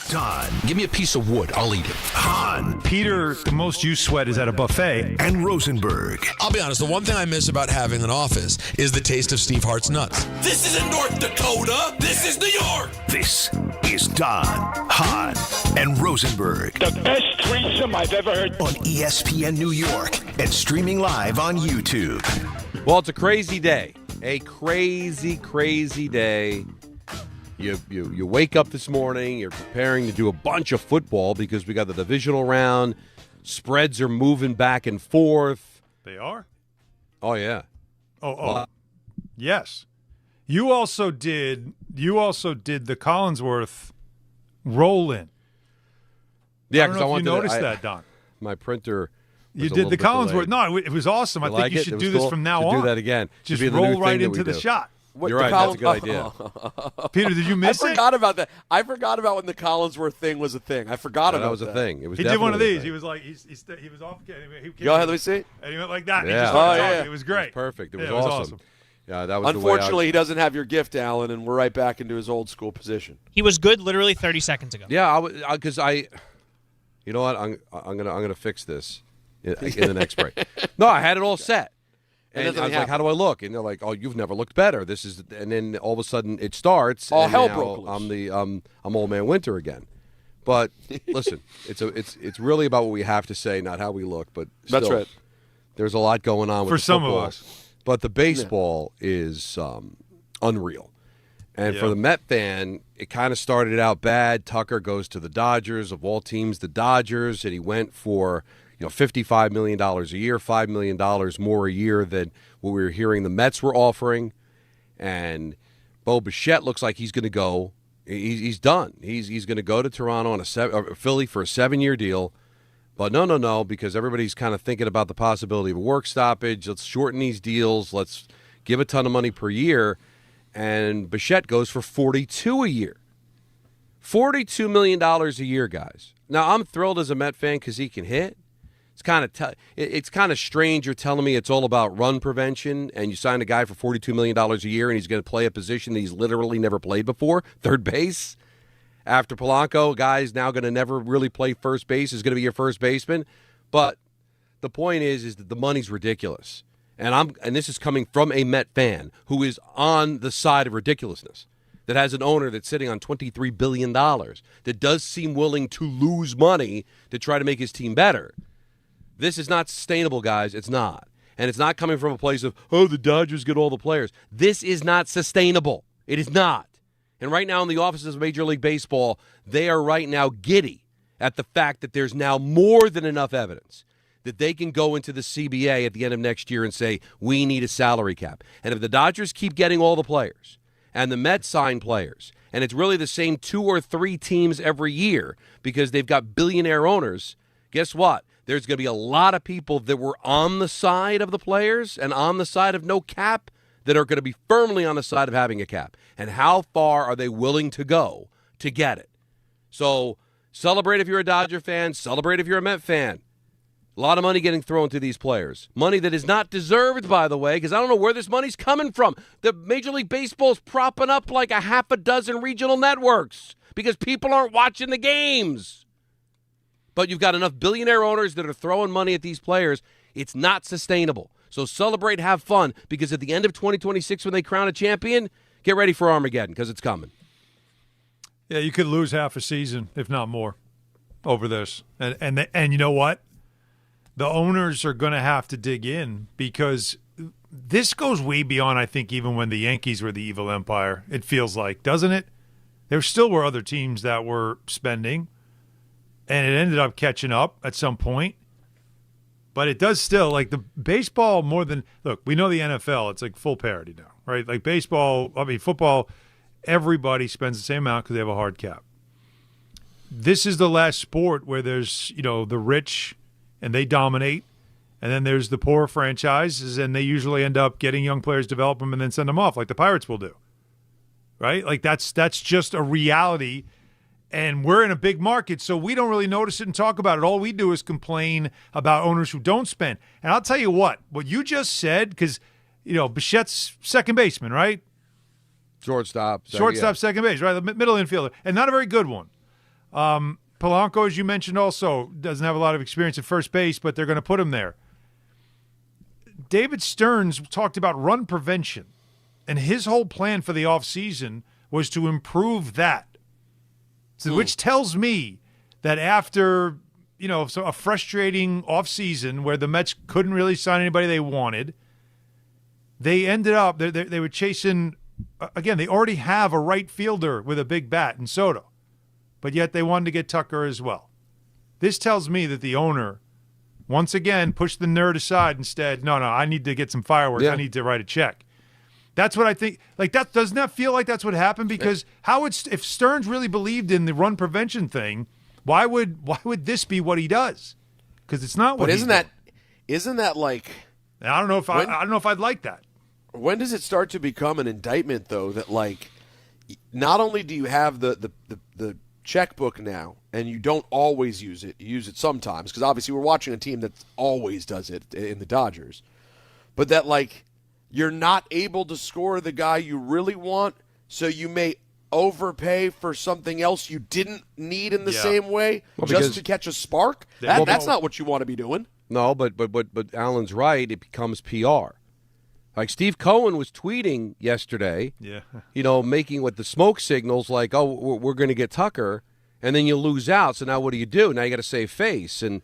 Don. Give me a piece of wood. I'll eat it. Hahn. Peter, the most you sweat is at a buffet. And Rosenberg. I'll be honest, the one thing I miss about having an office is the taste of Steve Hart's nuts. This isn't North Dakota. This is New York. This is Don, Hahn, and Rosenberg. The best threesome I've ever heard. On ESPN New York and streaming live on YouTube. Well, it's a crazy day. A crazy, crazy day. You wake up this morning, you're preparing to do a bunch of football because we got the divisional round. Spreads are moving back and forth. They are? Oh, yeah. Yes. You also did the Collinsworth roll-in. Yeah, I don't know if you noticed that, Don. My printer. You did the Collinsworth. No, it was awesome. I think you should do this from now on. Do that again. Just roll right into the shot. You're right. That's a good idea. Peter, did you miss it? I forgot about that. I forgot about when the Collinsworth thing was a thing. I forgot about that. Was a thing. It was. He did one of these. He was like, he was off. Go ahead, let me see. And he went like that. Yeah. Yeah. It was great. It was perfect. It was awesome. Yeah, that was. Unfortunately, he doesn't have your gift, Alan, and we're right back into his old school position. He was good literally 30 seconds ago. Yeah, because you know what? I'm gonna fix this in the next break. No, I had it all set. And I was like, how do I look? And they're like, oh, you've never looked better. This is, and then all of a sudden it starts. All and hell now broke loose. I'm Old Man Winter again. But listen, it's really about what we have to say, not how we look. But still, that's right. There's a lot going on with for the some football. of us. But the baseball is unreal. And for the Met fan, it kind of started out bad. Tucker goes to the Dodgers, of all teams, the Dodgers, and he went for $55 million a year, $5 million more a year than what we were hearing the Mets were offering. And Bo Bichette looks like he's going to go. He's done. He's going to go to Toronto on Philly for a 7-year deal. But no, because everybody's kind of thinking about the possibility of a work stoppage. Let's shorten these deals. Let's give a ton of money per year. And Bichette goes for $42 a year. $42 million a year, guys. Now, I'm thrilled as a Met fan because he can hit. It's kind of strange you're telling me it's all about run prevention and you sign a guy for $42 million a year and he's going to play a position that he's literally never played before, third base. After Polanco, a guy's now going to never really play first base, is going to be your first baseman. But the point is that the money's ridiculous. And this is coming from a Met fan who is on the side of ridiculousness, that has an owner that's sitting on $23 billion, that does seem willing to lose money to try to make his team better. This is not sustainable, guys. It's not. And it's not coming from a place of, the Dodgers get all the players. This is not sustainable. It is not. And right now in the offices of Major League Baseball, they are right now giddy at the fact that there's now more than enough evidence that they can go into the CBA at the end of next year and say, we need a salary cap. And if the Dodgers keep getting all the players and the Mets sign players, and it's really the same 2 or 3 teams every year because they've got billionaire owners, guess what? There's going to be a lot of people that were on the side of the players and on the side of no cap that are going to be firmly on the side of having a cap. And how far are they willing to go to get it? So celebrate if you're a Dodger fan. Celebrate if you're a Met fan. A lot of money getting thrown to these players. Money that is not deserved, by the way, because I don't know where this money's coming from. The Major League Baseball is propping up like a half a dozen regional networks because people aren't watching the games. But you've got enough billionaire owners that are throwing money at these players. It's not sustainable. So celebrate, have fun, because at the end of 2026 when they crown a champion, get ready for Armageddon because it's coming. Yeah, you could lose half a season, if not more, over this. And you know what? The owners are going to have to dig in because this goes way beyond, I think, even when the Yankees were the evil empire. It feels like, doesn't it? There still were other teams that were spending, and it ended up catching up at some point. But it does still, like the baseball more than – look, we know the NFL, it's like full parity now, right? Like football, everybody spends the same amount because they have a hard cap. This is the last sport where there's, the rich and they dominate, and then there's the poor franchises, and they usually end up getting young players, develop them, and then send them off like the Pirates will do, right? Like that's just a reality. And we're in a big market, so we don't really notice it and talk about it. All we do is complain about owners who don't spend. And I'll tell you what you just said, because, Bichette's second baseman, right? Shortstop, second base, right? The middle infielder, and not a very good one. Polanco, as you mentioned, also doesn't have a lot of experience at first base, but they're going to put him there. David Stearns talked about run prevention, and his whole plan for the offseason was to improve that, which tells me that after a frustrating offseason where the Mets couldn't really sign anybody they wanted, they ended up they were chasing again. They already have a right fielder with a big bat in Soto, but yet they wanted to get Tucker as well. This tells me that the owner, once again, pushed the nerd aside. Instead, no, I need to get some fireworks. Yeah. I need to write a check. That's what I think. Like, that doesn't that feel like that's what happened? Because if Stearns really believed in the run prevention thing, why would this be what he does? Because it's not what. But isn't that like? I don't know if I don't know if I'd like that. When does it start to become an indictment, though, that like, not only do you have the checkbook now, and you don't always use it, you use it sometimes, because obviously we're watching a team that always does it in the Dodgers, but that like you're not able to score the guy you really want, so you may overpay for something else you didn't need in the same way just to catch a spark. That's not what you want to be doing. No, but Alan's right. It becomes PR. Like Steve Cohen was tweeting yesterday, making with the smoke signals like, oh, we're going to get Tucker, and then you lose out. So now what do? Now you got to save face, and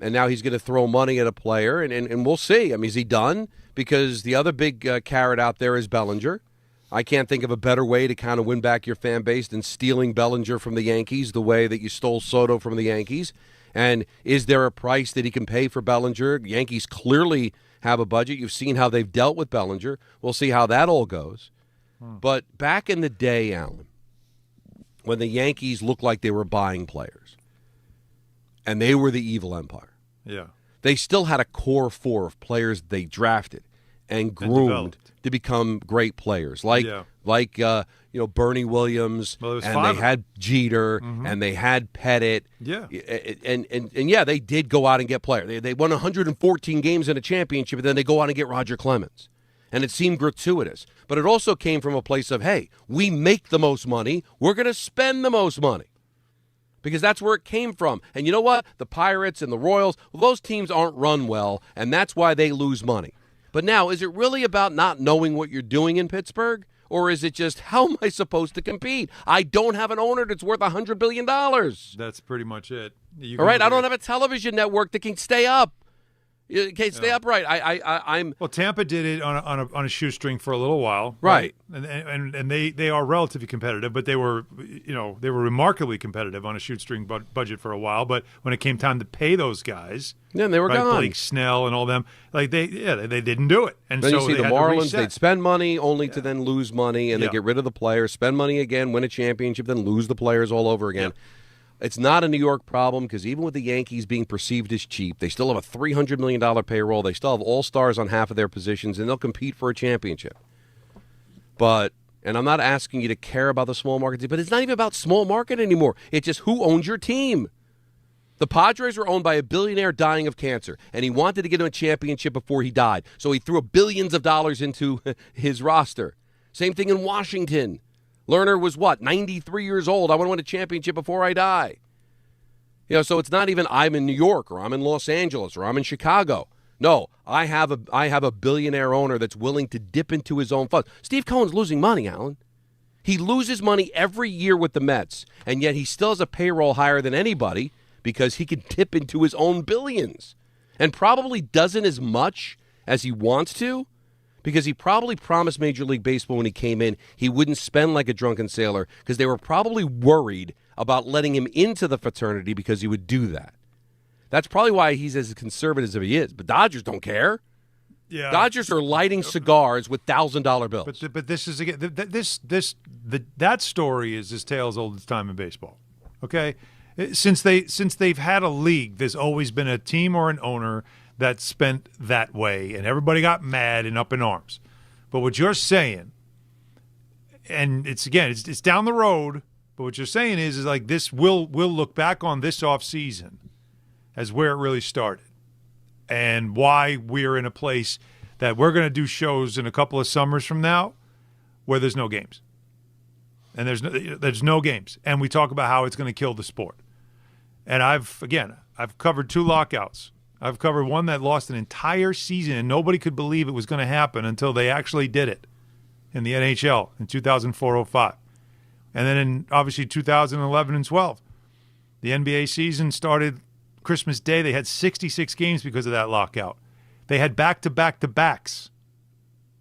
now he's going to throw money at a player, and we'll see. I mean, is he done? Because the other big carrot out there is Bellinger. I can't think of a better way to kind of win back your fan base than stealing Bellinger from the Yankees the way that you stole Soto from the Yankees. And is there a price that he can pay for Bellinger? Yankees clearly have a budget. You've seen how they've dealt with Bellinger. We'll see how that all goes. But back in the day, Alan, when the Yankees looked like they were buying players and they were the evil empire, they still had a core four of players they drafted and groomed to become great players, like Bernie Williams, and they had Jeter, and they had Pettit, and they did go out and get players. They won 114 games in a championship, and then they go out and get Roger Clemens, and it seemed gratuitous, but it also came from a place of, hey, we make the most money, we're going to spend the most money. Because that's where it came from. And you know what? The Pirates and the Royals, those teams aren't run well, and that's why they lose money. But now, is it really about not knowing what you're doing in Pittsburgh? Or is it just, how am I supposed to compete? I don't have an owner that's worth $100 billion. That's pretty much it. All right, I don't have a television network that can stay up. Okay, stay upright. I'm. Well, Tampa did it on a shoestring for a little while, right? And they are relatively competitive, but they were remarkably competitive on a shoestring budget for a while. But when it came time to pay those guys, then they were gone. Blake Snell and all them, like they didn't do it. And then so you see the Marlins, they'd spend money only to then lose money, and they get rid of the players, spend money again, win a championship, then lose the players all over again. Yeah. It's not a New York problem because even with the Yankees being perceived as cheap, they still have a $300 million payroll. They still have all-stars on half of their positions, and they'll compete for a championship. And I'm not asking you to care about the small market team, but it's not even about small market anymore. It's just who owns your team. The Padres were owned by a billionaire dying of cancer, and he wanted to get him a championship before he died, so he threw billions of dollars into his roster. Same thing in Washington. Lerner was 93 years old. I want to win a championship before I die. So it's not even I'm in New York or I'm in Los Angeles or I'm in Chicago. No, I have a billionaire owner that's willing to dip into his own funds. Steve Cohen's losing money, Alan. He loses money every year with the Mets, and yet he still has a payroll higher than anybody because he can dip into his own billions and probably doesn't as much as he wants to. Because he probably promised Major League Baseball when he came in he wouldn't spend like a drunken sailor because they were probably worried about letting him into the fraternity because he would do that. That's probably why he's as conservative as he is. But Dodgers don't care. Yeah, Dodgers are lighting cigars with $1,000 bills. But this is again that story is as tale as old as time in baseball. Okay, since they've had a league, there's always been a team or an owner that spent that way, and everybody got mad and up in arms. But what you're saying, and it's down the road, but what you're saying is like this, we'll look back on this offseason as where it really started and why we're in a place that we're going to do shows in a couple of summers from now where there's no games. and there's no games, and we talk about how it's going to kill the sport. And I've covered 2 lockouts. I've covered one that lost an entire season, and nobody could believe it was going to happen until they actually did it in the NHL in 2004-05. And then in, obviously, 2011 and 12. The NBA season started Christmas Day. They had 66 games because of that lockout. They had back-to-back-to-backs.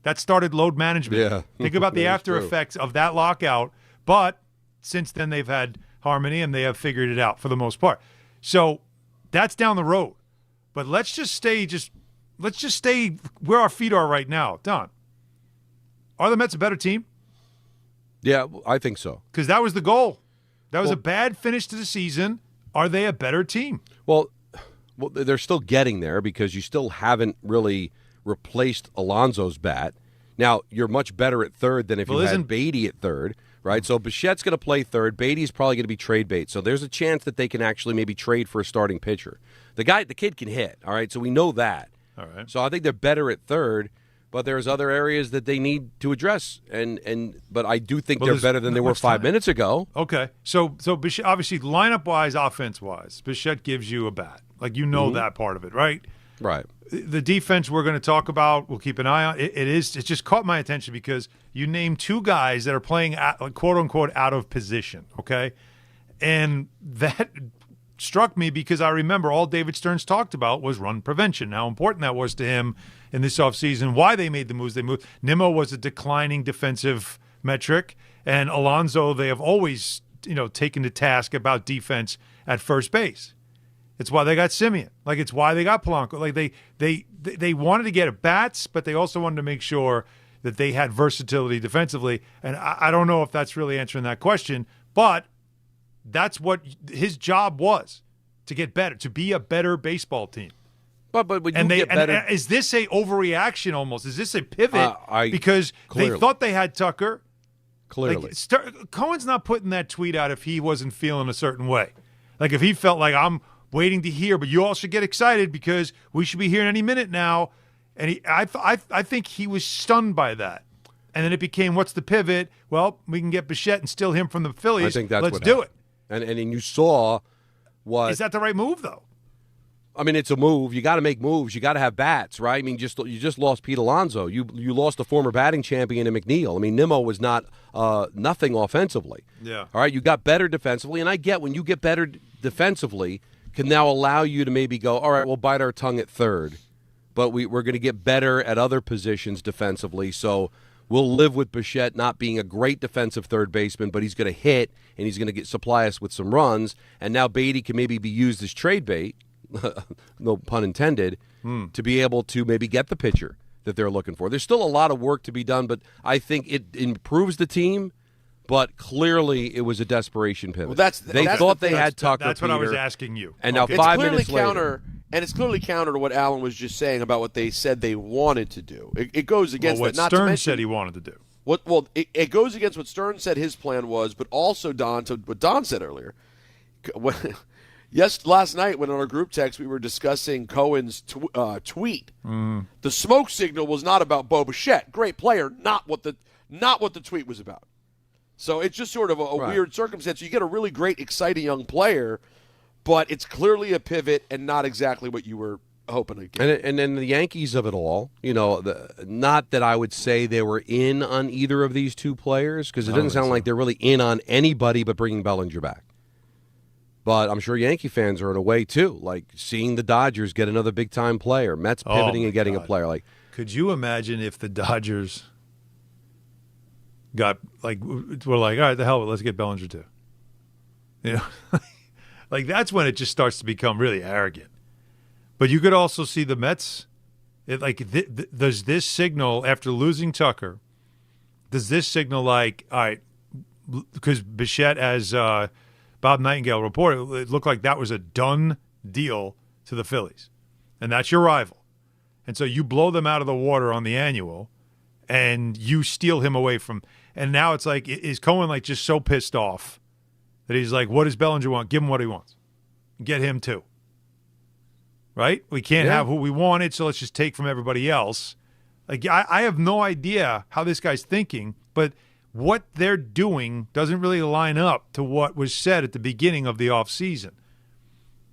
That started load management. Yeah. Think about the after effects of that lockout. But since then, they've had harmony, and they have figured it out for the most part. So that's down the road. But let's just stay where our feet are right now. Don, are the Mets a better team? Yeah, I think so. Because that was the goal. That was a bad finish to the season. Are they a better team? Well, they're still getting there because you still haven't really replaced Alonso's bat. Now, you're much better at third than if you had Beatty at third, right? So Bichette's going to play third. Beatty's probably going to be trade bait. So there's a chance that they can actually maybe trade for a starting pitcher. The kid can hit, all right? So we know that. All right. So I think they're better at third, but there's other areas that they need to address. But I do think they're better than they were 5 minutes ago. Okay. So Bichette, obviously, lineup-wise, offense-wise, Bichette gives you a bat. Like, you know that part of it, right? Right. The defense we're going to talk about, we'll keep an eye on. It's just caught my attention because you named 2 guys that are playing, quote-unquote, out of position, okay? And that struck me because I remember all David Stearns talked about was run prevention, how important that was to him in this offseason, why they made the moves they moved. Nimmo was a declining defensive metric, and Alonso, they have always taken to task about defense at first base. It's why they got Simeon. Like, it's why they got Polanco. Like, they wanted to get at bats, but they also wanted to make sure that they had versatility defensively. And I don't know if that's really answering that question, but that's what his job was, to get better, to be a better baseball team. But when you get better, and is this a overreaction almost? Is this a pivot? Because clearly. they thought they had Tucker. Clearly. Like, Cohen's not putting that tweet out if he wasn't feeling a certain way. Like, if he felt like, I'm waiting to hear, but you all should get excited because we should be hearing any minute now. And I think he was stunned by that. And then it became, what's the pivot? Well, we can get Bichette and steal him from the Phillies. I think that's Let's what do it. And you saw what... Is that the right move, though? I mean, it's a move. You got to make moves. You got to have bats, right? I mean, you just lost Pete Alonso. You lost a former batting champion in McNeil. I mean, Nimmo was not nothing offensively. Yeah. All right, you got better defensively, and I get when you get better defensively, can now allow you to maybe go, all right, we'll bite our tongue at third, but we're going to get better at other positions defensively, so we'll live with Bichette not being a great defensive third baseman, but he's going to hit, and he's going to supply us with some runs, and now Beatty can maybe be used as trade bait, no pun intended, to be able to maybe get the pitcher that they're looking for. There's still a lot of work to be done, but I think it improves the team. But clearly, it was a desperation pivot. Well, they thought they had Tucker. That's what I was asking you. And now 5 minutes later, and it's clearly counter to what Alan was just saying about what they said they wanted to do. It goes against what that. Stearns said he wanted to do. It goes against what Stearns said his plan was, but also what Don said earlier. Yes, last night when on our group text we were discussing Cohen's tweet, the smoke signal was not about Bo Bichette, great player, not what the tweet was about. So it's just sort of a weird circumstance. You get a really great, exciting young player, but it's clearly a pivot and not exactly what you were hoping to get. And then the Yankees of it all, not that I would say they were in on either of these 2 players, because it doesn't sound like they're really in on anybody but bringing Bellinger back. But I'm sure Yankee fans are in a way, too, like seeing the Dodgers get another big-time player, Mets pivoting and getting a player. Like, could you imagine if the Dodgers were like, all right, the hell with it, let's get Bellinger too. Like that's when it just starts to become really arrogant. But you could also see the Mets. Does this signal after losing Tucker? Does this signal like, all right, because Bichette, as Bob Nightingale reported, it looked like that was a done deal to the Phillies, and that's your rival, and so you blow them out of the water on the annual, and you steal him away from. And now it's like, is Cohen like just so pissed off that he's like, what does Bellinger want? Give him what he wants. Get him too. Right? We can't have who we wanted, so let's just take from everybody else. Like I have no idea how this guy's thinking, but what they're doing doesn't really line up to what was said at the beginning of the offseason.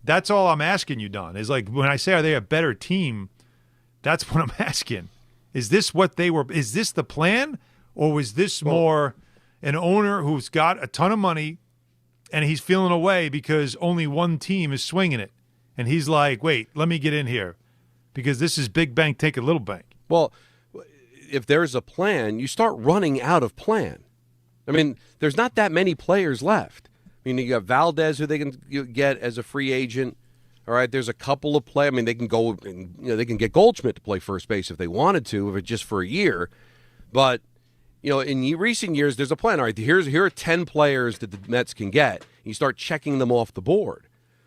That's all I'm asking you, Don, is like when I say are they a better team, that's what I'm asking. Is this what they were? Is this the plan? Or was this more an owner who's got a ton of money and he's feeling away because only one team is swinging it? And he's like, wait, let me get in here because this is big bank, take a little bank. Well, if there's a plan, you start running out of plan. I mean, there's not that many players left. I mean, you got Valdez, who they can get as a free agent. All right, there's a couple of players. I mean, they can go, they can get Goldschmidt to play first base if they wanted to, if it's just for a year. But in recent years, there's a plan. All right, here are 10 players that the Mets can get. You start checking them off the board.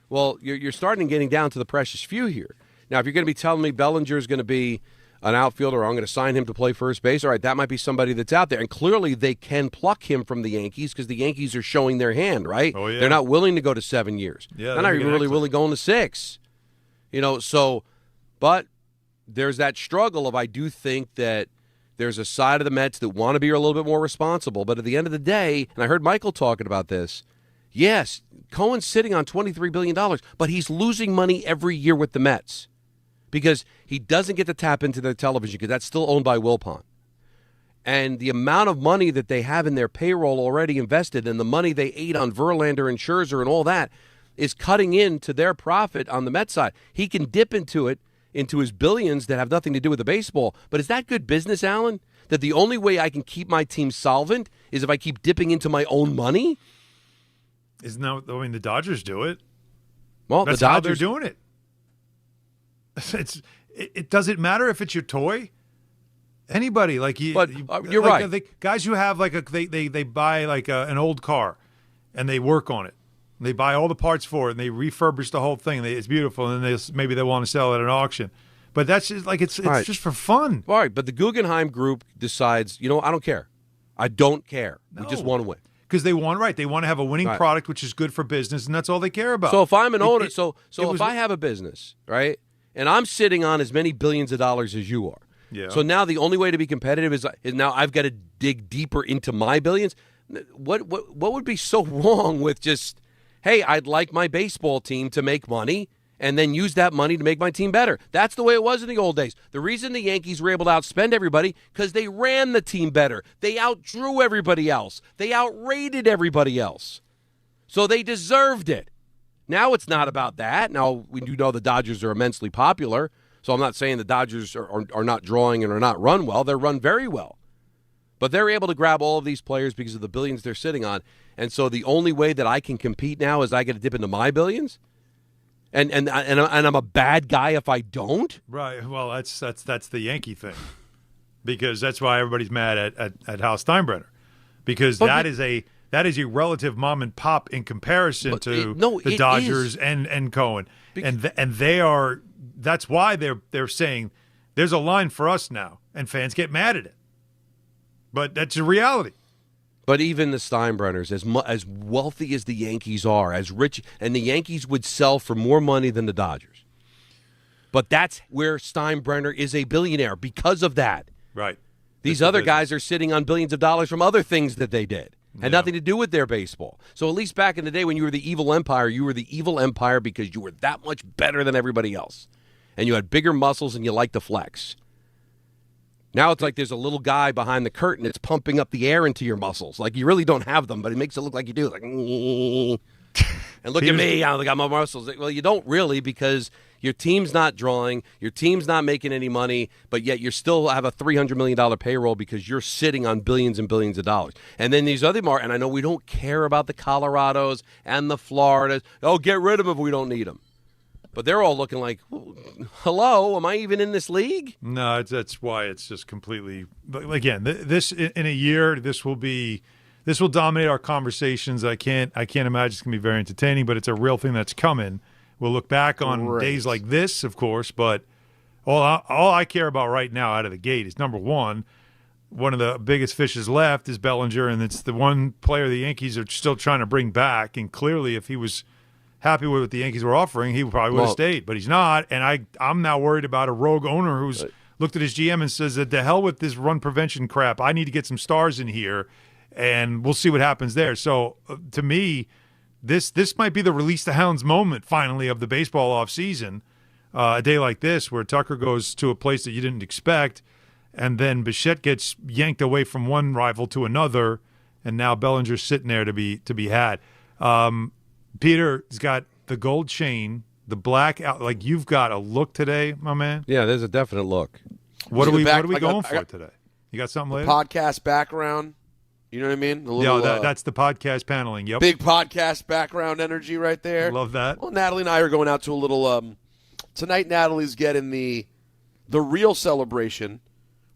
Well, you're starting getting down to the precious few here. Now, if you're going to be telling me Bellinger is going to be an outfielder, or I'm going to sign him to play first base, all right, that might be somebody that's out there. And clearly they can pluck him from the Yankees because the Yankees are showing their hand, right? Oh, yeah. They're not willing to go to 7 years. Yeah, they're not even really willing to go into 6. But there's that struggle of I do think that there's a side of the Mets that want to be a little bit more responsible. But at the end of the day, and I heard Michael talking about this, yes, Cohen's sitting on $23 billion, but he's losing money every year with the Mets because he doesn't get to tap into their television because that's still owned by Wilpon. And the amount of money that they have in their payroll already invested and the money they ate on Verlander and Scherzer and all that is cutting into their profit on the Mets side. He can dip into his billions that have nothing to do with the baseball. But is that good business, Alan? That the only way I can keep my team solvent is if I keep dipping into my own money? Isn't that, I mean, the Dodgers do it. Well, that's the Dodgers, how they're doing it. It doesn't matter if it's your toy. Anybody like you, but you're like, right. Guys who have like they buy like an old car, and they work on it. They buy all the parts for it, and they refurbish the whole thing. It's beautiful, and then maybe they want to sell it at an auction. But that's just like it's right. just for fun. All right, but the Guggenheim Group decides, I don't care. I don't care. No. We just want to win. Because they want to have a winning product, which is good for business, and that's all they care about. So if I'm an owner, if I have a business, right, and I'm sitting on as many billions of dollars as you are, yeah. So now the only way to be competitive is now I've got to dig deeper into my billions. What would be so wrong with just, hey, I'd like my baseball team to make money and then use that money to make my team better. That's the way it was in the old days. The reason the Yankees were able to outspend everybody because they ran the team better. They outdrew everybody else. They outrated everybody else. So they deserved it. Now it's not about that. Now we do know the Dodgers are immensely popular, so I'm not saying the Dodgers are not drawing and are not run well. They're run very well. But they're able to grab all of these players because of the billions they're sitting on. And so the only way that I can compete now is I got to dip into my billions? And I'm a bad guy if I don't? Right. Well, that's the Yankee thing, because that's why everybody's mad at Hal Steinbrenner, because that is a relative mom and pop in comparison to the Dodgers and Cohen, and they are. That's why they're saying there's a line for us now, and fans get mad at it. But that's a reality. But even the Steinbrenners, as wealthy as the Yankees are, as rich, and the Yankees would sell for more money than the Dodgers. But that's where Steinbrenner is a billionaire because of that. Right. These other guys are sitting on billions of dollars from other things that they did. Had nothing to do with their baseball. So at least back in the day when you were the evil empire, you were the evil empire because you were that much better than everybody else. And you had bigger muscles and you liked to flex. Now it's like there's a little guy behind the curtain that's pumping up the air into your muscles. Like you really don't have them, but it makes it look like you do. Like, and look at me, I got my muscles. Well, you don't really, because your team's not drawing, your team's not making any money, but yet you still have a $300 million payroll because you're sitting on billions and billions of dollars. And then these other and I know we don't care about the Colorados and the Floridas. Oh, get rid of them if we don't need them. But they're all looking like, hello, am I even in this league? No, that's why it's just completely. Again, this in a year, this will dominate our conversations. I can't imagine it's going to be very entertaining, but it's a real thing that's coming. We'll look back on days like this, of course, but all I care about right now out of the gate is, number one of the biggest fishes left is Bellinger, and it's the one player the Yankees are still trying to bring back. And clearly, if he was happy with what the Yankees were offering, he probably would have stayed, but he's not. And I'm now worried about a rogue owner who's looked at his GM and says that the hell with this run prevention crap. I need to get some stars in here. and we'll see what happens there. So to me, this might be the release the hounds moment finally of the baseball offseason. A day like this where Tucker goes to a place that you didn't expect, and then Bichette gets yanked away from one rival to another, and now Bellinger's sitting there to be had. Peter's got the gold chain, the black out. Like, you've got a look today, my man. Yeah, there's a definite look. What are we going for today? You got something later? Podcast background. You know what I mean? The little, that's the podcast paneling. Yep. Big podcast background energy right there. Love that. Well, Natalie and I are going out to a little tonight. Natalie's getting the real celebration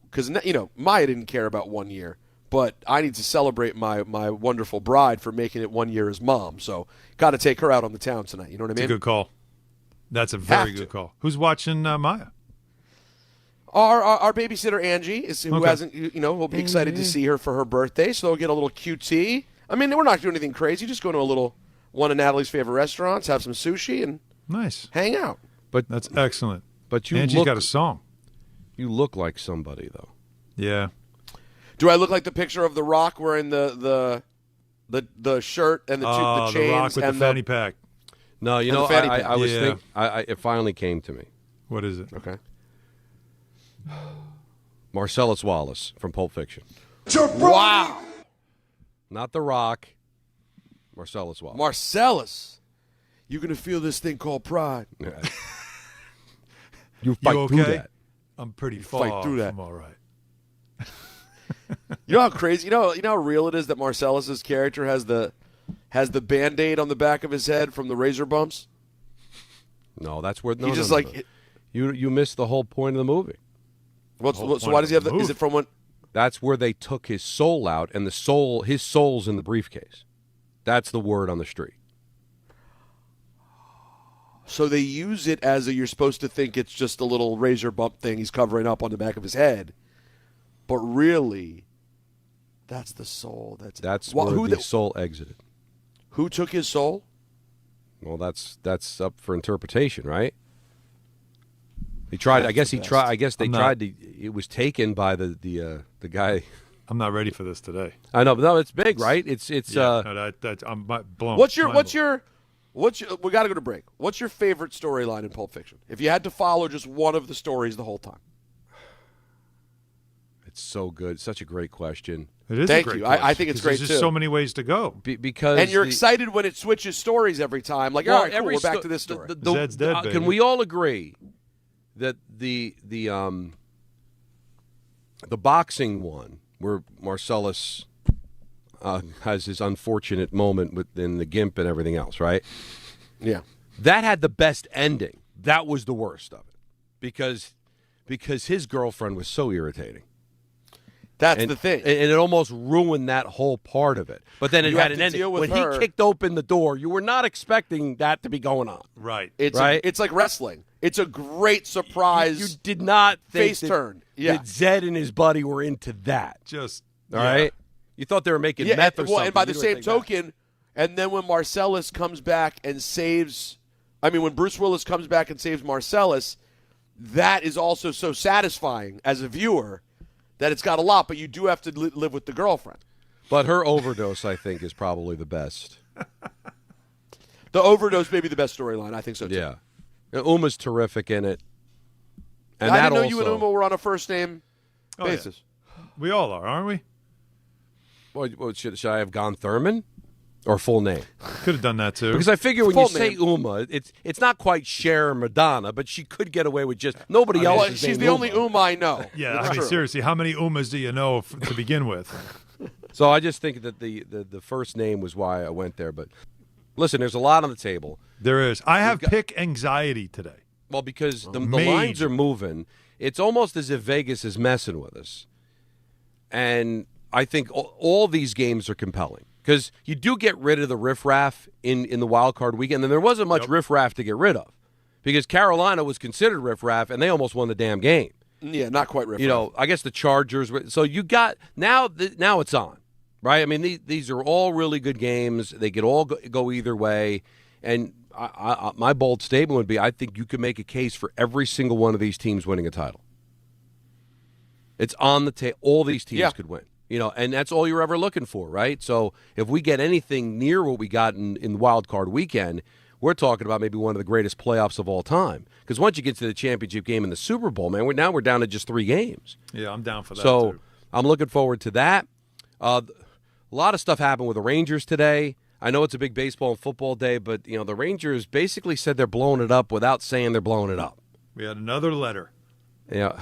because, Maya didn't care about 1 year, but I need to celebrate my wonderful bride for making it 1 year as mom. So got to take her out on the town tonight. You know what I mean? It's a good call. That's a very good call. Who's watching Maya? Our babysitter Angie hasn't, we'll be excited to see her for her birthday, so they'll get a little QT. I mean, we're not doing anything crazy. Just go to one of Natalie's favorite restaurants, have some sushi, and hang out. But that's excellent. But Angie's got a song. You look like somebody, though. Yeah. Do I look like the picture of The Rock wearing the shirt and the chains The Rock with and the fanny pack? No, I was thinking. It finally came to me. What is it? Okay. Marcellus Wallace from Pulp Fiction. Wow. Not The Rock. Marcellus Wallace. Marcellus. You're going to feel this thing called pride. Yeah. You fight through that. I'm pretty far through that. from all right. You know how crazy, you know how real it is that Marcellus's character has the Band-Aid on the back of his head from the razor bumps? No, that's where you missed the whole point of the movie. So why does he have is it from when? That's where they took his soul out, and his soul's in the briefcase. That's the word on the street. So they use it as you're supposed to think it's just a little razor bump thing he's covering up on the back of his head. But really, that's the soul. That's where the soul exited. Who took his soul? Well, that's up for interpretation, right? He tried. I guess he tried. I guess they tried to. It was taken by the guy. I'm not ready for this today. I know, but no, it's big, right? It's. I'm blown. What's your? We got to go to break. What's your favorite storyline in Pulp Fiction? If you had to follow just one of the stories the whole time. It's so good. Such a great question. It is. Thank a great you. question, I think it's great there's too. Just so many ways to go. Because you're excited when it switches stories every time. Like, all right, cool, we're back to this story. Zed's dead, baby. Can we all agree that the boxing one where Marcellus has his unfortunate moment within the gimp and everything else, right? Yeah, that had the best ending. That was the worst of it because his girlfriend was so irritating. That's the thing. And it almost ruined that whole part of it. But then it had an ending. When he kicked open the door, you were not expecting that to be going on. Right. It's like wrestling. It's a great surprise. You did not think face turn. Yeah. that Zed and his buddy were into that. All right? You thought they were making meth or something. And by the same token, and then when Marcellus comes back and saves – when Bruce Willis comes back and saves Marcellus, that is also so satisfying as a viewer – that it's got a lot, but you do have to live with the girlfriend. But her overdose, I think, is probably the best. The overdose may be the best storyline. I think so, too. Yeah. Uma's terrific in it. And I didn't know you and Uma were on a first-name basis. Yeah. We all are, aren't we? Well, should I have gone Thurman? Or full name? Could have done that, too. Because I figure when you say Uma, it's not quite Cher or Madonna, but she could get away with just nobody else. She's the only Uma I know. Yeah, seriously, how many Umas do you know to begin with? So I just think that the first name was why I went there. But listen, there's a lot on the table. There is. I have pick anxiety today. Well, because the lines are moving. It's almost as if Vegas is messing with us. And I think all these games are compelling. Because you do get rid of the riffraff in the wild card weekend, and there wasn't much riffraff to get rid of, because Carolina was considered riffraff, and they almost won the damn game. Yeah, not quite riffraff. I guess the Chargers. So you got now it's on, right? I mean, these are all really good games. They could all go either way, and my bold statement would be: I think you could make a case for every single one of these teams winning a title. It's on the table. All these teams could win. And that's all you're ever looking for, right? So if we get anything near what we got in the wild card weekend, we're talking about maybe one of the greatest playoffs of all time. Because once you get to the championship game and the Super Bowl, man, we're down to just 3 games. Yeah, I'm down for that, so too. I'm looking forward to that. A lot of stuff happened with the Rangers today. I know it's a big baseball and football day, but, the Rangers basically said they're blowing it up without saying they're blowing it up. We had another letter. Yeah.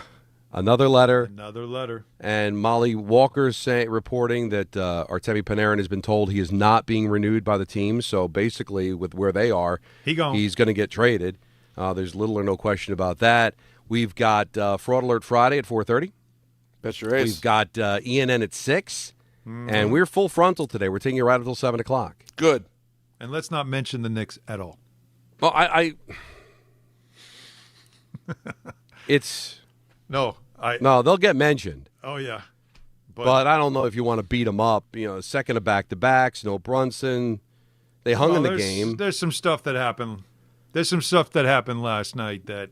Another letter. Another letter. And Molly Walker's reporting that Artemi Panarin has been told he is not being renewed by the team. So basically, with where they are, he's going to get traded. There's little or no question about that. We've got Fraud Alert Friday at 4:30. Bet your ace. We've got ENN at 6. And we're full frontal today. We're taking you right until 7 o'clock. Good. And let's not mention the Knicks at all. Well, it's... No, they'll get mentioned. Oh, yeah. But I don't know if you want to beat them up. Second of back-to-backs, no Brunson. They hung in the game. There's some stuff that happened. There's some stuff that happened last night that...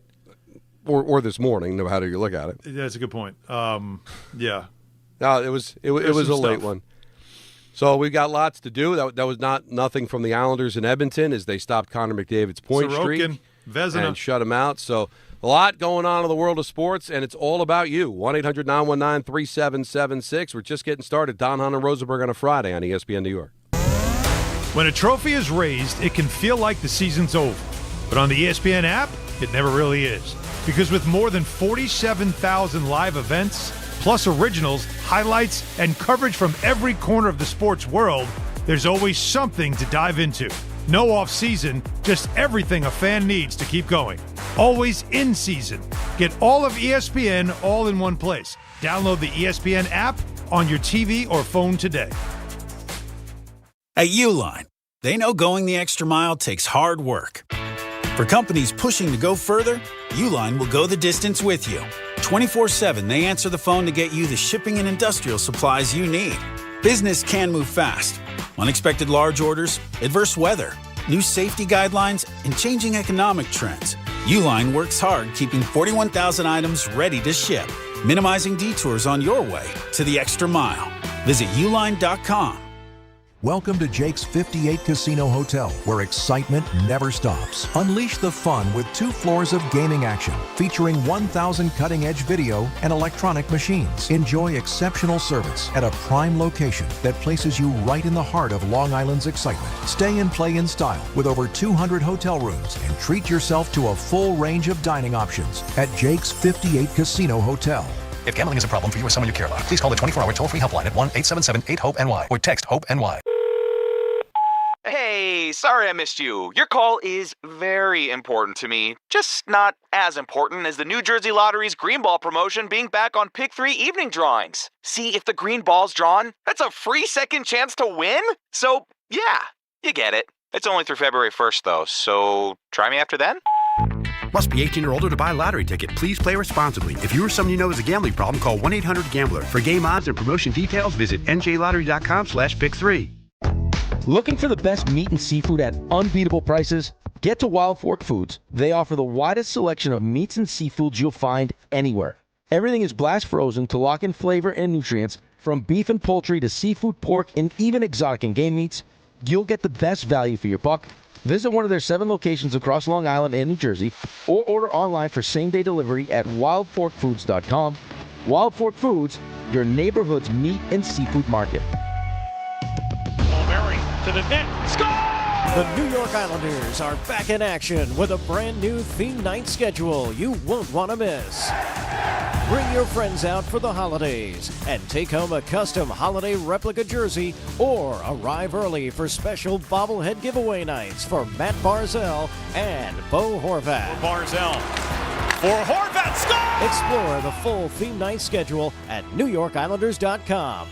Or this morning, no matter how you look at it. That's a good point. Yeah. No, it was a late one. So we've got lots to do. That was nothing from the Islanders in Edmonton as they stopped Connor McDavid's point streak Vezina. and shut him out. So a lot going on in the world of sports, and it's all about you. 1-800-919-3776. We're just getting started. Don, Hahn, and Rosenberg on a Friday on ESPN New York. When a trophy is raised, it can feel like the season's over. But on the ESPN app, it never really is. Because with more than 47,000 live events, plus originals, highlights, and coverage from every corner of the sports world, there's always something to dive into. No off-season, just everything a fan needs to keep going. Always in season. Get all of ESPN all in one place. Download the ESPN app on your TV or phone today. At Uline, they know going the extra mile takes hard work. For companies pushing to go further, Uline will go the distance with you. 24/7, they answer the phone to get you the shipping and industrial supplies you need. Business can move fast. Unexpected large orders, adverse weather, new safety guidelines, and changing economic trends. Uline works hard keeping 41,000 items ready to ship, minimizing detours on your way to the extra mile. Visit uline.com. Welcome to Jake's 58 Casino Hotel, where excitement never stops. Unleash the fun with 2 floors of gaming action, featuring 1,000 cutting-edge video and electronic machines. Enjoy exceptional service at a prime location that places you right in the heart of Long Island's excitement. Stay and play in style with over 200 hotel rooms and treat yourself to a full range of dining options at Jake's 58 Casino Hotel. If gambling is a problem for you or someone you care about, please call the 24-hour toll-free helpline at 1-877-8-HOPE-NY or text HOPE-NY. Hey, sorry I missed you. Your call is very important to me, just not as important as the New Jersey Lottery's Green Ball promotion being back on Pick 3 evening drawings. See, if the green ball's drawn, that's a free second chance to win? So, yeah, you get it. It's only through February 1st, though, so try me after then? Must be 18 or older to buy a lottery ticket. Please play responsibly. If you or someone you know has a gambling problem, call 1-800-GAMBLER. For game odds and promotion details, visit njlottery.com/pick3. Looking for the best meat and seafood at unbeatable prices? Get to Wild Fork Foods. They offer the widest selection of meats and seafoods you'll find anywhere. Everything is blast frozen to lock in flavor and nutrients. From beef and poultry to seafood, pork, and even exotic and game meats, you'll get the best value for your buck. Visit one of their 7 locations across Long Island and New Jersey, or order online for same-day delivery at wildforkfoods.com. Wild Fork Foods, your neighborhood's meat and seafood market. Mulberry to the net. Score! The New York Islanders are back in action with a brand new theme night schedule you won't want to miss. Bring your friends out for the holidays and take home a custom holiday replica jersey, or arrive early for special bobblehead giveaway nights for Matt Barzell and Bo Horvat. Barzell for Horvat, score! Explore the full theme night schedule at NewYorkIslanders.com.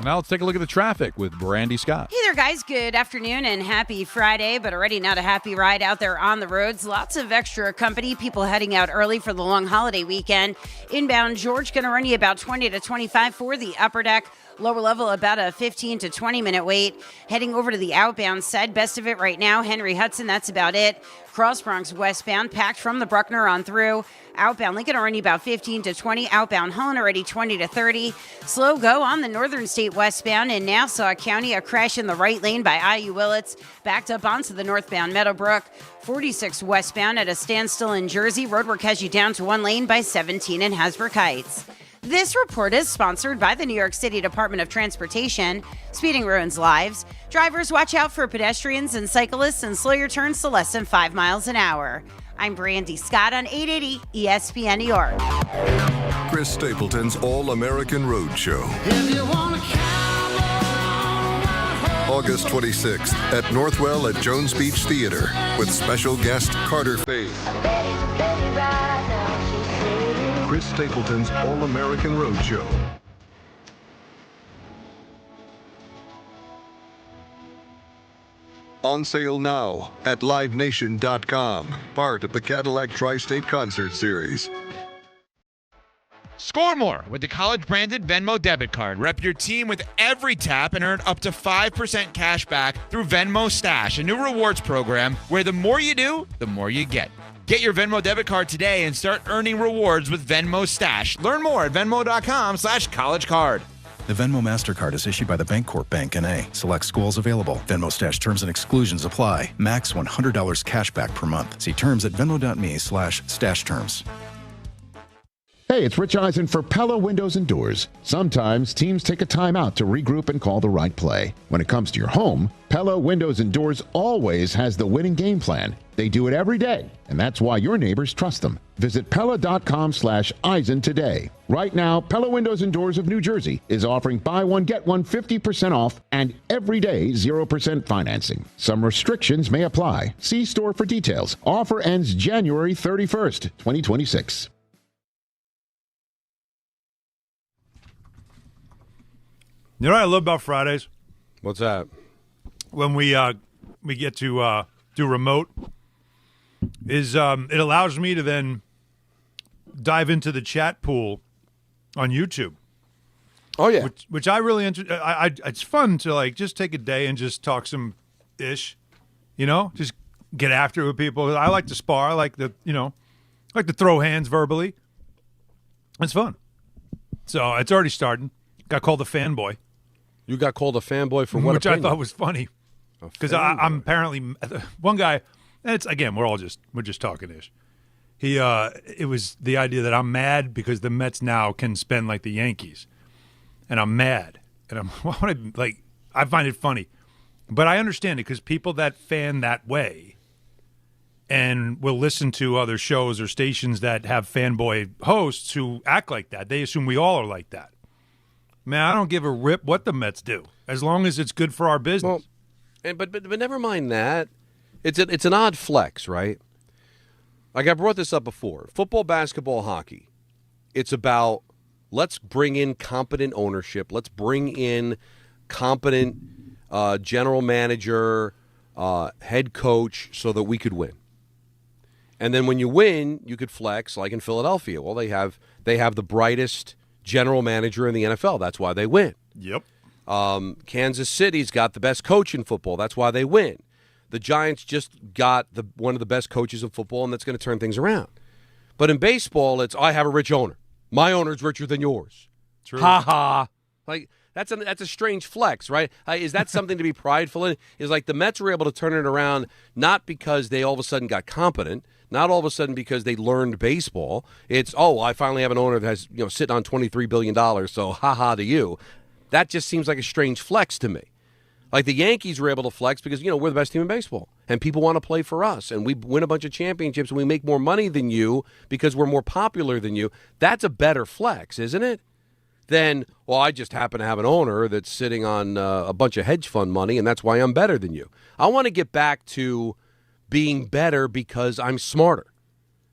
Now let's take a look at the traffic with Brandy Scott. Hey there, guys. Good afternoon and happy Friday, but already not a happy ride out there on the roads. Lots of extra company, people heading out early for the long holiday weekend. Inbound George going to run you about 20 to 25 for the upper deck. Lower level, about a 15 to 20-minute wait. Heading over to the outbound side, best of it right now, Henry Hudson, that's about it. Cross Bronx westbound, packed from the Bruckner on through. Outbound Lincoln already about 15 to 20. Outbound Hahn already 20 to 30. Slow go on the Northern State westbound in Nassau County. A crash in the right lane by IU Willits. Backed up onto the northbound Meadowbrook. 46 westbound at a standstill in Jersey. Roadwork has you down to one lane by 17 in Hasbrook Heights. This report is sponsored by the New York City Department of Transportation. Speeding ruins lives. Drivers, watch out for pedestrians and cyclists and slow your turns to less than 5 miles an hour. I'm Brandy Scott on 880 ESPN New York. Chris Stapleton's All-American Road Show. August 26th at Northwell at Jones Beach Theater with special guest Carter Faith. Chris Stapleton's All-American Road Show. On sale now at livenation.com, part of the Cadillac Tri-State Concert Series. Score more with the college-branded Venmo debit card. Rep your team with every tap and earn up to 5% cash back through Venmo Stash, a new rewards program where the more you do, the more you get. Get your Venmo debit card today and start earning rewards with Venmo Stash. Learn more at venmo.com/collegecard. The Venmo MasterCard is issued by the Bancorp Bank N.A. Select schools available. Venmo Stash terms and exclusions apply. Max $100 cash back per month. See terms at venmo.me/stash terms. Hey, it's Rich Eisen for Pella Windows and Doors. Sometimes teams take a time out to regroup and call the right play. When it comes to your home, Pella Windows and Doors always has the winning game plan. They do it every day, and that's why your neighbors trust them. Visit Pella.com/Eisen today. Right now, Pella Windows and Doors of New Jersey is offering buy one, get one 50% off and every day 0% financing. Some restrictions may apply. See store for details. Offer ends January 31st, 2026. You know what I love about Fridays? What's that? When we get to do remote, is it allows me to then dive into the chat pool on YouTube. Oh yeah, which I really it's fun to like just take a day and just talk some ish, just get after it with people. I like to spar. I like to throw hands verbally. It's fun. So it's already starting. Got called a fanboy. You got called a fanboy for what? Which opinion? I thought was funny because I'm apparently one guy. And it's again, we're just talking ish. It was the idea that I'm mad because the Mets now can spend like the Yankees, and I'm mad, and I'm I find it funny, but I understand it because people that fan that way, and will listen to other shows or stations that have fanboy hosts who act like that. They assume we all are like that. Man, I don't give a rip what the Mets do as long as it's good for our business. Well, but never mind that. It's an odd flex, right? Like I brought this up before. Football, basketball, hockey. It's about let's bring in competent ownership. Let's bring in competent general manager, head coach so that we could win. And then when you win, you could flex like in Philadelphia. Well, they have the brightest general manager in the NFL. That's why they win. Yep. Kansas City's got the best coach in football. That's why they win. The Giants just got one of the best coaches in football, and that's going to turn things around. But in baseball, it's I have a rich owner. My owner's richer than yours. True. Ha ha. Like that's a strange flex, right? Is that something to be prideful in? Is like the Mets were able to turn it around not because they all of a sudden got competent, not all of a sudden because they learned baseball. It's I finally have an owner that has sitting on $23 billion. So ha ha to you. That just seems like a strange flex to me. Like the Yankees were able to flex because, we're the best team in baseball. And people want to play for us. And we win a bunch of championships and we make more money than you because we're more popular than you. That's a better flex, isn't it? Than, I just happen to have an owner that's sitting on a bunch of hedge fund money and that's why I'm better than you. I want to get back to being better because I'm smarter.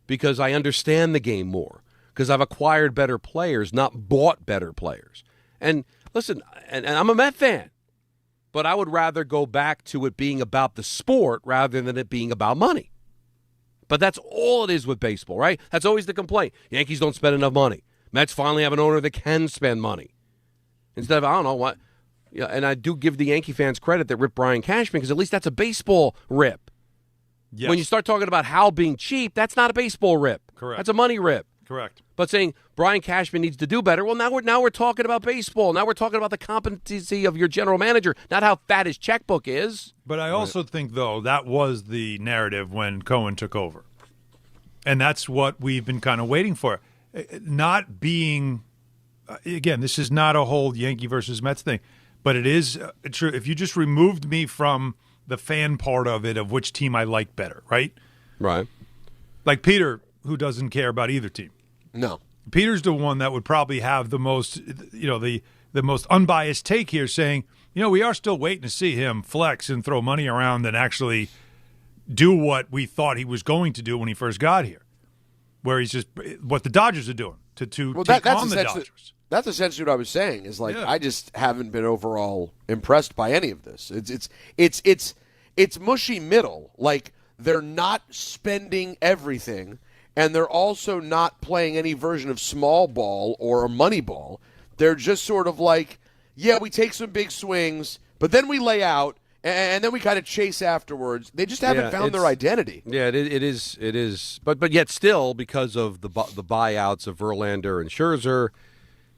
Because I understand the game more. Because I've acquired better players, not bought better players. And listen, and I'm a Met fan. But I would rather go back to it being about the sport rather than it being about money. But that's all it is with baseball, right? That's always the complaint. Yankees don't spend enough money. Mets finally have an owner that can spend money. instead of, I don't know what. Yeah, and I do give the Yankee fans credit that rip Brian Cashman because at least that's a baseball rip. Yes. When you start talking about Hal being cheap, that's not a baseball rip. Correct. That's a money rip. Correct. But saying Brian Cashman needs to do better, well, now we're talking about baseball. Now we're talking about the competency of your general manager, not how fat his checkbook is. But I also think, though, that was the narrative when Cohen took over. And that's what we've been kind of waiting for. Not being, again, this is not a whole Yankee versus Mets thing, but it is true. If you just removed me from the fan part of it, of which team I like better, right? Right. Like Peter, who doesn't care about either team. No. Peter's the one that would probably have the most, the most unbiased take here, saying, we are still waiting to see him flex and throw money around and actually do what we thought he was going to do when he first got here, where he's just what the Dodgers are doing to take on the Dodgers. That's essentially what I was saying. Is like I just haven't been overall impressed by any of this. It's mushy middle. Like they're not spending everything, and they're also not playing any version of small ball or a money ball. They're just sort of like, yeah, we take some big swings, but then we lay out, and then we kind of chase afterwards. They just haven't found their identity. Yeah, it is. But yet still, because of the buyouts of Verlander and Scherzer,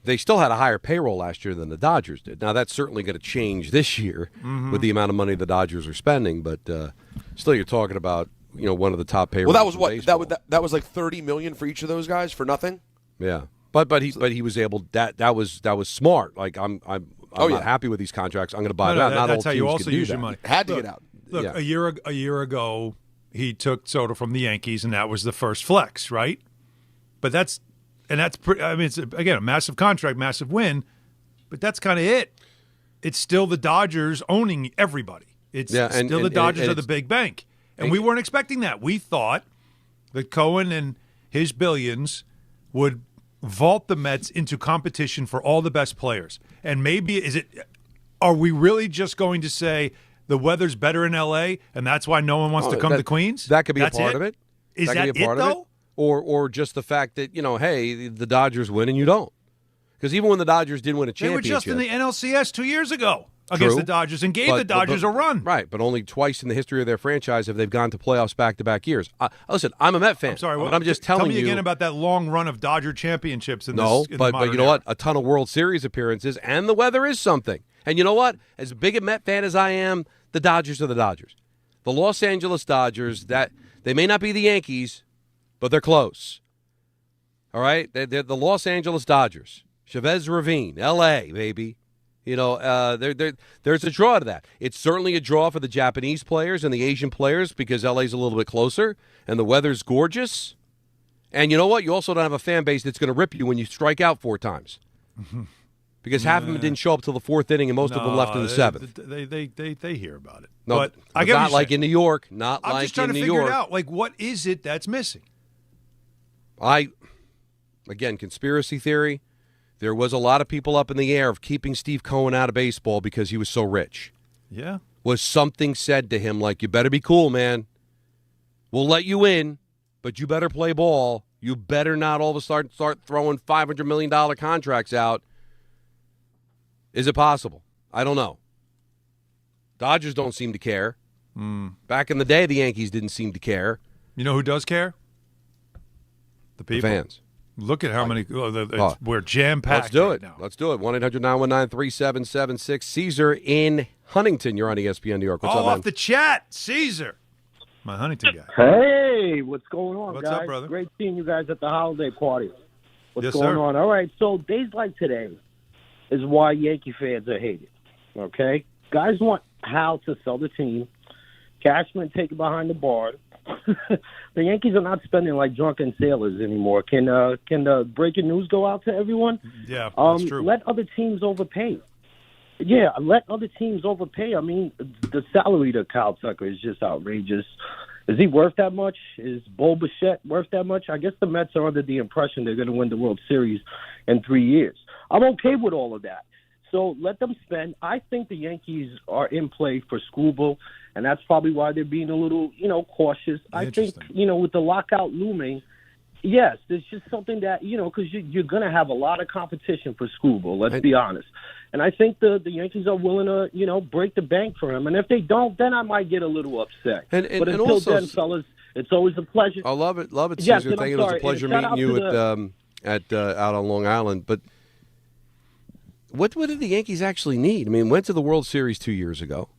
they still had a higher payroll last year than the Dodgers did. Now, that's certainly going to change this year with the amount of money the Dodgers are spending, but still you're talking about one of the top payrolls. Well, that was what? That was like $30 million for each of those guys for nothing? Yeah. But he was able that was smart. Like I'm not happy with these contracts. I'm going to buy them out. Not that's all how you teams also can do use your that. money. Had to get out. Look, Yeah. a year ago, he took Soto from the Yankees, and that was the first flex, right? But that's pretty. I mean, it's again a massive contract, massive win, but that's kind of it. It's still the Dodgers owning everybody. It's still the Dodgers are the big bank, and we weren't expecting that. We thought that Cohen and his billions would vault the Mets into competition for all the best players. And maybe are we really just going to say the weather's better in L.A. and that's why no one wants to come to Queens? That could be a part of it. Is that that could be a part it, of though? it? Or just the fact that, hey, the Dodgers win and you don't. Because even when the Dodgers didn't win a They were championship. just in the NLCS 2 years ago against the Dodgers and gave the Dodgers a run. Right, but only twice in the history of their franchise have they gone to playoffs back-to-back years. Listen, I'm a Met fan. I'm sorry, but I'm just telling you. Tell me again about that long run of Dodger championships in No, this, but you know what? A ton of World Series appearances, and the weather is something. And you know what? As big a Met fan as I am, the Dodgers are the Dodgers. The Los Angeles Dodgers, that they may not be the Yankees, but they're close. All right? They're the Los Angeles Dodgers. Chavez Ravine, L.A., baby. There's a draw to that. It's certainly a draw for the Japanese players and the Asian players because LA's a little bit closer and the weather's gorgeous. And you know what? You also don't have a fan base that's going to rip you when you strike out 4 times. Because half of them didn't show up till the 4th inning and most of them left in the 7th. They hear about it. No, but I get not like in New York. I'm just trying to figure it out. Like, what is it that's missing? Again, conspiracy theory. There was a lot of people up in the air of keeping Steve Cohen out of baseball because he was so rich. Yeah. Was something said to him like, you better be cool, man. We'll let you in, but you better play ball. You better not all of a sudden start throwing $500 million contracts out. Is it possible? I don't know. Dodgers don't seem to care. Back in the day, the Yankees didn't seem to care. You know who does care? The people. The fans. Look at how many. We're jam-packed. Let's do right it. now. Let's do it. 1-800-919-3776. Caesar in Huntington. You're on ESPN New York. What's up, man? Off the chat. Caesar. My Huntington guy. Hey, what's going on, What's guys? up, brother? Great seeing you guys at the holiday party. What's Yes, going sir. on? All right, so days like today is why Yankee fans are hated, okay? Guys want Hal to sell the team, Cashman take it behind the bar. The Yankees are not spending like drunken sailors anymore. Can the breaking news go out to everyone? Yeah, that's true. Let other teams overpay. Yeah, let other teams overpay. I mean, the salary to Kyle Tucker is just outrageous. Is he worth that much? Is Bo Bichette worth that much? I guess the Mets are under the impression they're going to win the World Series in 3 years. I'm okay with all of that. So let them spend. I think the Yankees are in play for Scooble, and that's probably why they're being a little, cautious. I think, with the lockout looming, Yes, it's just something that, because you're going to have a lot of competition for Scooble, let's be honest. And I think the Yankees are willing to, break the bank for him. And if they don't, then I might get a little upset. But until also, then, fellas, it's always a pleasure. I love it, Yes, Caesar. Thank you. It was a pleasure meeting you out on Long Island. But what did the Yankees actually need? I mean, went to the World Series 2 years ago.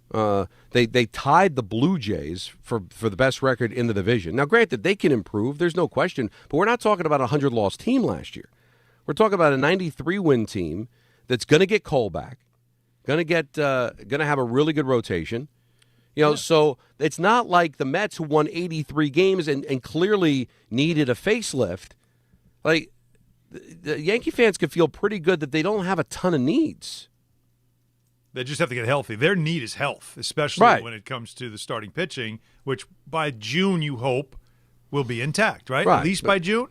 They tied the Blue Jays for the best record in the division. Now, granted, they can improve. There's no question. But we're not talking about a 100-loss team last year. We're talking about a 93-win team that's going to get Cole back, going to have a really good rotation. So it's not like the Mets who won 83 games and clearly needed a facelift. Like, the Yankee fans could feel pretty good that they don't have a ton of needs. They just have to get healthy. Their need is health, especially when it comes to the starting pitching, which by June you hope will be intact, right? At least by June,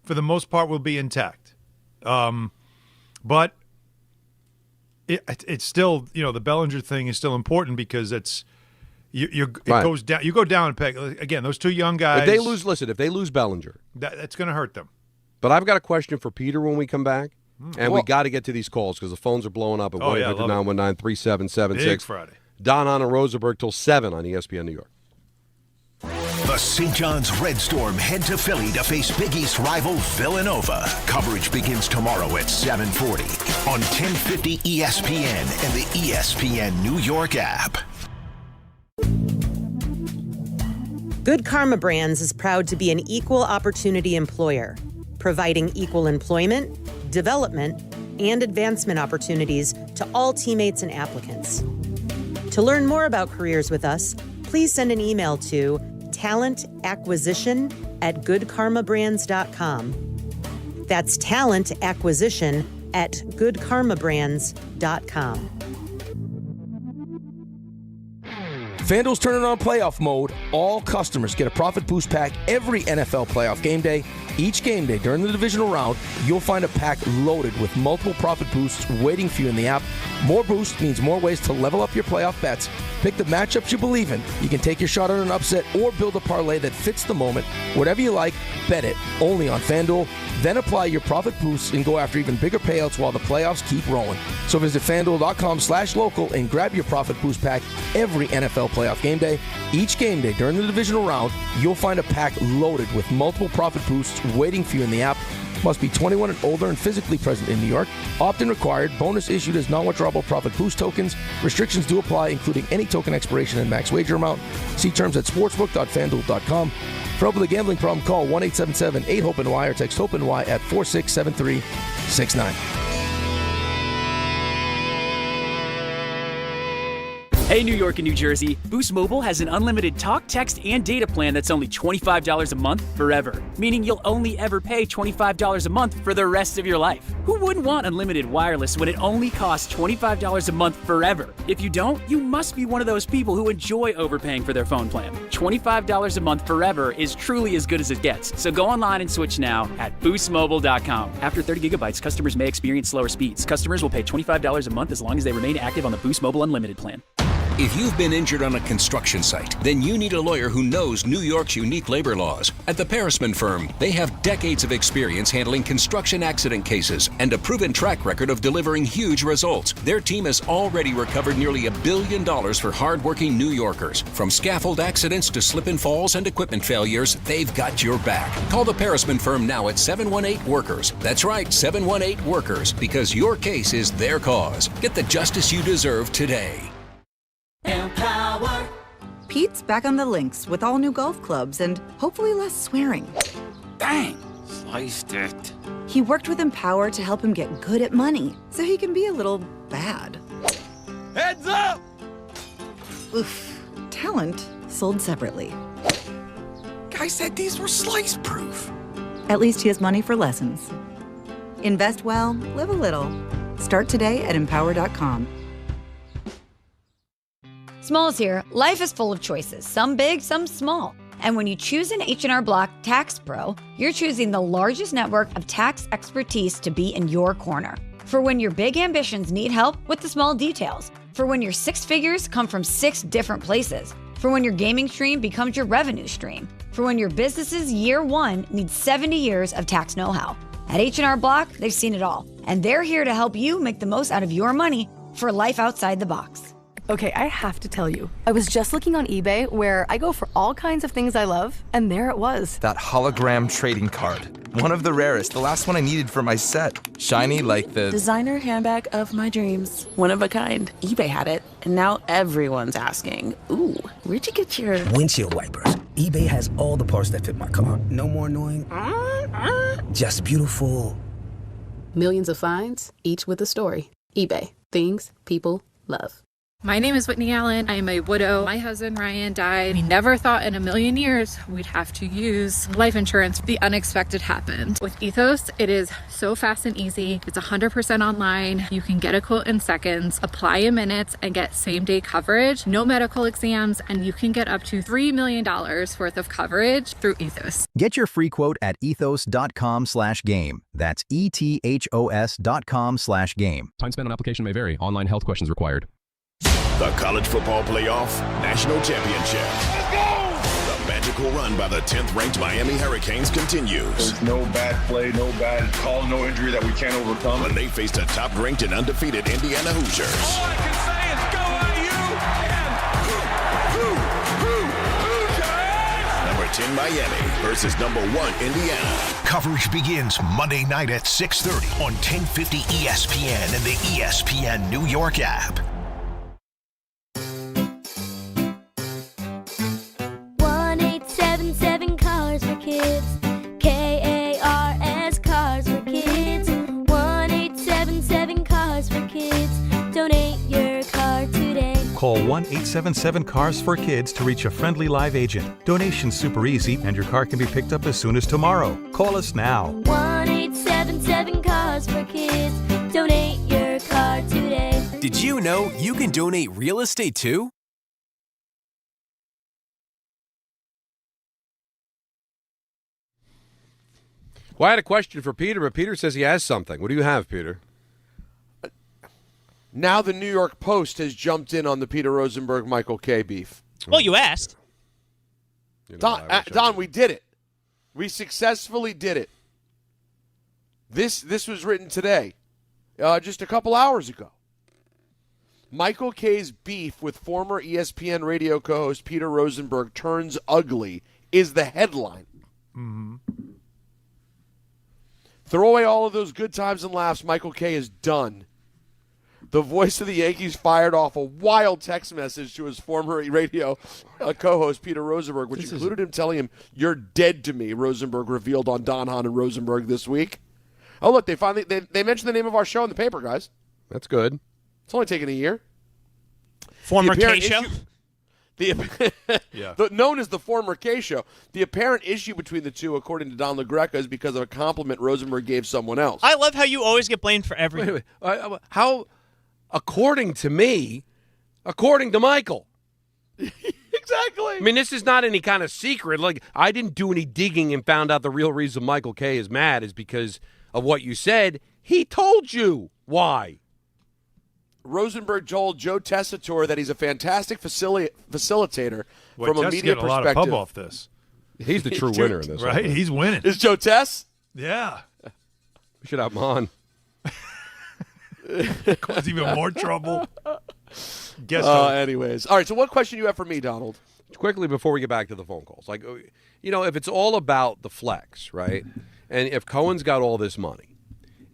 for the most part, will be intact. But it's still, the Bellinger thing is still important because it goes down. You go down and peg again. Those two young guys. If they lose Bellinger, that's going to hurt them. But I've got a question for Peter when we come back. And we got to get to these calls because the phones are blowing up at 1-800-919-3776. Big Friday. Don, Hahn, and Rosenberg till 7 on ESPN New York. The St. John's Red Storm head to Philly to face Big East rival Villanova. Coverage begins tomorrow at 7:40 on 1050 ESPN and the ESPN New York app. Good Karma Brands is proud to be an equal opportunity employer, providing equal employment, development, and advancement opportunities to all teammates and applicants. To learn more about careers with us, please send an email to talentacquisition@goodkarmabrands.com. That's talentacquisition@goodkarmabrands.com. FanDuel's turning on playoff mode. All customers get a profit boost pack every NFL playoff game day. Each game day during the divisional round, you'll find a pack loaded with multiple profit boosts waiting for you in the app. More boosts means more ways to level up your playoff bets. Pick the matchups you believe in. You can take your shot on an upset or build a parlay that fits the moment. Whatever you like, bet it. Only on FanDuel. Then apply your profit boosts and go after even bigger payouts while the playoffs keep rolling. So visit FanDuel.com/local and grab your profit boost pack every NFL playoff game day. Each game day during the divisional round, you'll find a pack loaded with multiple profit boosts waiting for you in the app. Must be 21 and older and physically present in New York. Opt-in required. Bonus issued as non-withdrawable profit boost tokens. Restrictions do apply, including any token expiration and max wager amount. See terms at sportsbook.fanduel.com. For help with a gambling problem, call 1-877-8-HOPE-NY or text HOPE-NY at 467369. Hey, New York and New Jersey, Boost Mobile has an unlimited talk, text, and data plan that's only $25 a month forever, meaning you'll only ever pay $25 a month for the rest of your life. Who wouldn't want unlimited wireless when it only costs $25 a month forever? If you don't, you must be one of those people who enjoy overpaying for their phone plan. $25 a month forever is truly as good as it gets, so go online and switch now at boostmobile.com. After 30 gigabytes, customers may experience slower speeds. Customers will pay $25 a month as long as they remain active on the Boost Mobile Unlimited plan. If you've been injured on a construction site, then you need a lawyer who knows New York's unique labor laws. At the Parisman Firm, they have decades of experience handling construction accident cases and a proven track record of delivering huge results. Their team has already recovered nearly $1 billion for hardworking New Yorkers. From scaffold accidents to slip and falls and equipment failures, they've got your back. Call the Parisman Firm now at 718-WORKERS. That's right, 718-WORKERS, because your case is their cause. Get the justice you deserve today. Empower. Pete's back on the links with all new golf clubs and hopefully less swearing. Dang, sliced it. He worked with Empower to help him get good at money so he can be a little bad. Heads up! Oof. Talent sold separately. Guy said these were slice proof. At least he has money for lessons. Invest well, live a little. Start today at empower.com. Smalls here. Life is full of choices, some big, some small. And when you choose an H&R Block Tax Pro, you're choosing the largest network of tax expertise to be in your corner. For when your big ambitions need help with the small details. For when your six figures come from 6 different places. For when your gaming stream becomes your revenue stream. For when your business's year one needs 70 years of tax know-how. At H&R Block, they've seen it all. And they're here to help you make the most out of your money for life outside the box. Okay, I have to tell you, I was just looking on eBay where I go for all kinds of things I love, and there it was. That hologram trading card. One of the rarest, the last one I needed for my set. Shiny like the designer handbag of my dreams. One of a kind. eBay had it, and now everyone's asking, ooh, where'd you get your windshield wipers? eBay has all the parts that fit my car. No more annoying. Just beautiful. Millions of finds, each with a story. eBay. Things people love. My name is Whitney Allen. I am a widow. My husband, Ryan, died. We never thought in a million years we'd have to use life insurance. The unexpected happened. With Ethos, it is so fast and easy. It's 100% online. You can get a quote in seconds, apply in minutes, and get same-day coverage. No medical exams, and you can get up to $3 million worth of coverage through Ethos. Get your free quote at ethos.com/game. That's ETHOS.com/game. Time spent on application may vary. Online health questions required. The College Football Playoff National Championship. Let's go! The magical run by the 10th-ranked Miami Hurricanes continues. There's no bad play, no bad call, no injury that we can't overcome. When they faced a top-ranked and undefeated Indiana Hoosiers. All I can say is go IU and Number 10 Miami versus number 1 Indiana. Coverage begins Monday night at 6:30 on 1050 ESPN and the ESPN New York app. 1-877 Cars for Kids. KARS Cars for Kids. 1-877 Cars for Kids. Donate your car today. Call 1-877-CARS-FOR-KIDS to reach a friendly live agent. Donation's super easy, and your car can be picked up as soon as tomorrow. Call us now. 1-877 Cars for Kids. Donate your car today. Did you know you can donate real estate too? Well, I had a question for Peter, but Peter says he has something. What do you have, Peter? Now the New York Post has jumped in on the Peter Rosenberg, Michael Kay beef. Well, you asked. Don, we did it. We successfully did it. This was written today, just a couple hours ago. Michael Kay's beef with former ESPN radio co-host Peter Rosenberg turns ugly is the headline. Mm-hmm. Throw away all of those good times and laughs. Michael Kay is done. The voice of the Yankees fired off a wild text message to his former radio co-host Peter Rosenberg, which included him telling him, "You're dead to me," Rosenberg revealed on Don Hahn and Rosenberg this week. Oh, look, they mentioned the name of our show in the paper, guys. That's good. It's only taken a year. Former K show? Known as the former K show. The apparent issue between the two, according to Don LaGreca, is because of a compliment Rosenberg gave someone else. I love how you always get blamed for everything. Wait. How, according to me, according to Michael. Exactly. I mean, this is not any kind of secret. Like, I didn't do any digging and found out the real reason Michael Kay is mad is because of what you said. He told you why. Rosenberg told Joe Tessitore that he's a fantastic facilitator from a media perspective. A lot of pub off this. He's the true winner in this, right? He's winning. Is Joe Tess? Yeah. We should have him on. Cause even more trouble. Anyways, all right. So, what question do you have for me, Donald? Quickly before we get back to the phone calls, like, you know, if it's all about the flex, right? And if Cohen's got all this money.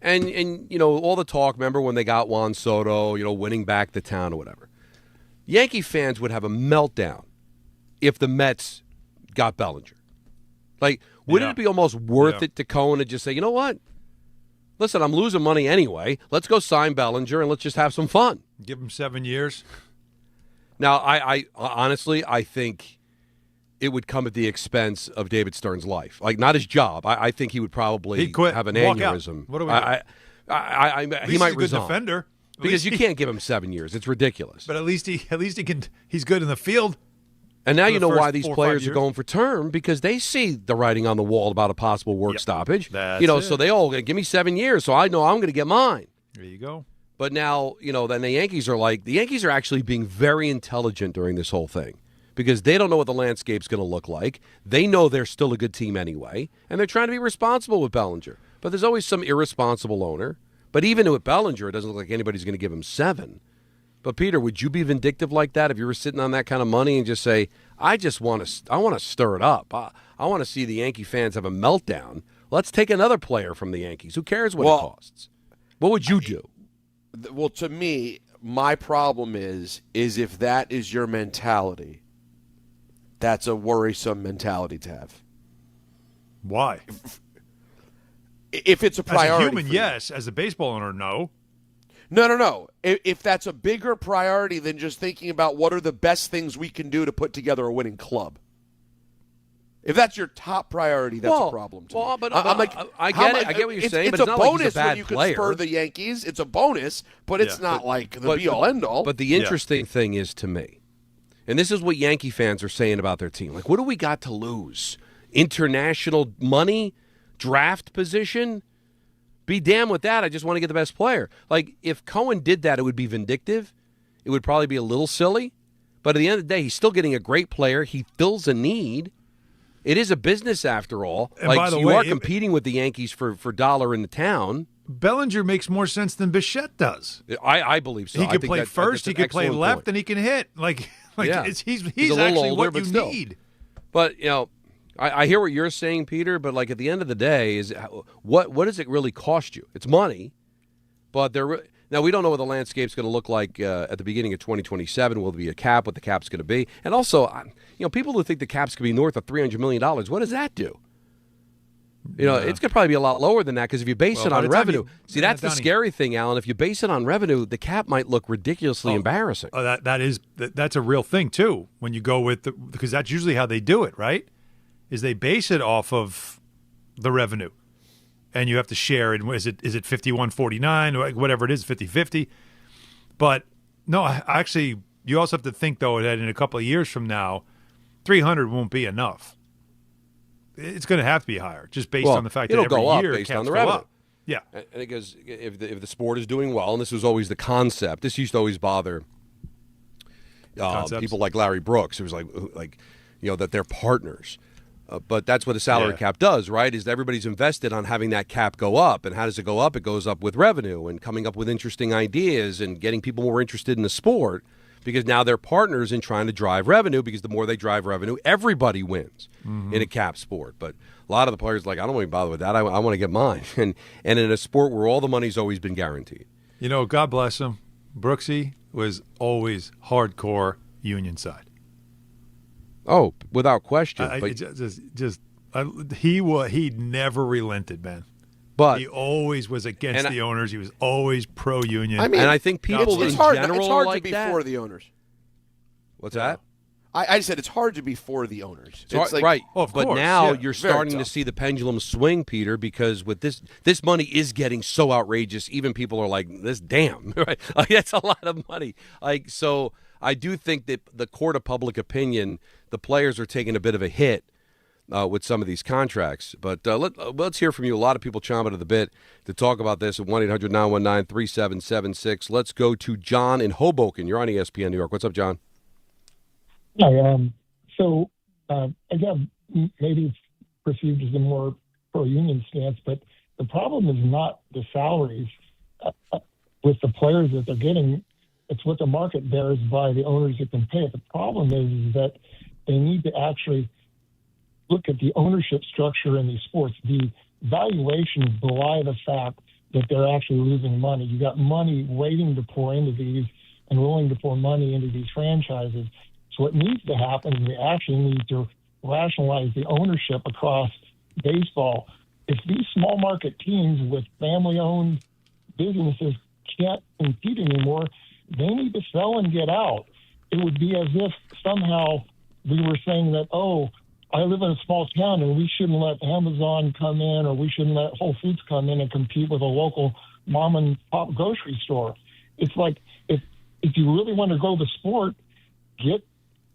And you know, all the talk, remember when they got Juan Soto, you know, winning back the town or whatever. Yankee fans would have a meltdown if the Mets got Bellinger. Like, wouldn't it be almost worth it to Cohen to just say, you know what? Listen, I'm losing money anyway. Let's go sign Bellinger and let's just have some fun. Give him 7 years. Now, I honestly, I think it would come at the expense of David Stern's life. Like, not his job. I think he would probably have an aneurysm. Out. What do we do? He might he's a good resign. defender. Because you can't give him 7 years. It's ridiculous. But at least he can. He's good in the field. And now you know why these players are going for term, because they see the writing on the wall about a possible work stoppage. So they all give me 7 years, so I know I'm going to get mine. There you go. But now, you know, then the Yankees are actually being very intelligent during this whole thing. because they don't know what the landscape's going to look like. They know they're still a good team anyway, and they're trying to be responsible with Bellinger. But there's always some irresponsible owner. But even with Bellinger, it doesn't look like anybody's going to give him 7. But, Peter, would you be vindictive like that if you were sitting on that kind of money and just say, I want to stir it up. I want to see the Yankee fans have a meltdown. Let's take another player from the Yankees. Who cares what it costs? What would you do? Well, to me, my problem is if that is your mentality, that's a worrisome mentality to have. Why? If it's a priority. As a human, yes. As a baseball owner, no. No. If that's a bigger priority than just thinking about what are the best things we can do to put together a winning club. If that's your top priority, that's a problem to me. But I'm like, I get it. I get what you're saying, it's but it's a not like bonus he's a bad when you player. can spur the Yankees. It's a bonus, but it's not like the be-all, end-all. But the interesting thing is to me, and this is what Yankee fans are saying about their team, like, what do we got to lose? International money? Draft position? Be damned with that. I just want to get the best player. Like, if Cohen did that, it would be vindictive. It would probably be a little silly. But at the end of the day, he's still getting a great player. He fills a need. It is a business after all. And by the way, you are competing with the Yankees for dollar in the town. Bellinger makes more sense than Bichette does. I believe so. He could play first. He could play left, and he can hit. He's actually older, what you still. need. But I hear what you're saying, Peter. But like at the end of the day, is what does it really cost you? It's money, but now we don't know what the landscape's going to look like at the beginning of 2027. Will there be a cap? What the cap's going to be? And also, people who think the cap's going to be north of $300 million, what does that do? It's going to probably be a lot lower than that because if you base it on revenue, that's the scary thing, Alan. If you base it on revenue, the cap might look ridiculously embarrassing. Oh, that's a real thing too. When you go because that's usually how they do it, right? Is they base it off of the revenue, and you have to share it. Is it 51-49, whatever it is, 50-50? But no, actually, you also have to think though that in a couple of years from now, 300 won't be enough. It's going to have to be higher, just based on the fact that every year based on the go revenue. up. Yeah, and because if the sport is doing well, and this was always the concept, this used to always bother people like Larry Brooks. It was like that they're partners. But that's what a salary cap does, right? Is that everybody's invested on having that cap go up. And how does it go up? It goes up with revenue and coming up with interesting ideas and getting people more interested in the sport because now they're partners in trying to drive revenue because the more they drive revenue, everybody wins in a cap sport. But a lot of the players are like, I don't want to bother with that. I want to get mine. And in a sport where all the money's always been guaranteed. God bless him. Brooksy was always hardcore union side. Oh, without question. He never relented, man. But he always was against the owners. He was always pro-union. I mean, and I think people in general it's hard like to be that. for the owners. What's that? I said it's hard to be for the owners. It's like, right. Of but course, now yeah. you're starting to see the pendulum swing, Peter, because with this money is getting so outrageous. Even people are like, "This damn right." That's a lot of money. So I do think that the court of public opinion, the players are taking a bit of a hit with some of these contracts. But let's hear from you. A lot of people chomping at the bit to talk about this at 1-800-919-3776. Let's go to John in Hoboken. You're on ESPN New York. What's up, John? Hi. Again, maybe it's perceived as a more pro-union stance, but the problem is not the salaries with the players that they're getting. It's what the market bears by the owners that can pay it. The problem is that they need to actually look at the ownership structure in these sports. The valuations belie the fact that they're actually losing money. You got money waiting to pour into these and willing to pour money into these franchises. So what needs to happen is they actually need to rationalize the ownership across baseball. If these small market teams with family-owned businesses can't compete anymore, they need to sell and get out. It would be as if somehow we were saying that, I live in a small town and we shouldn't let Amazon come in or we shouldn't let Whole Foods come in and compete with a local mom and pop grocery store. It's like if you really want to grow the sport, get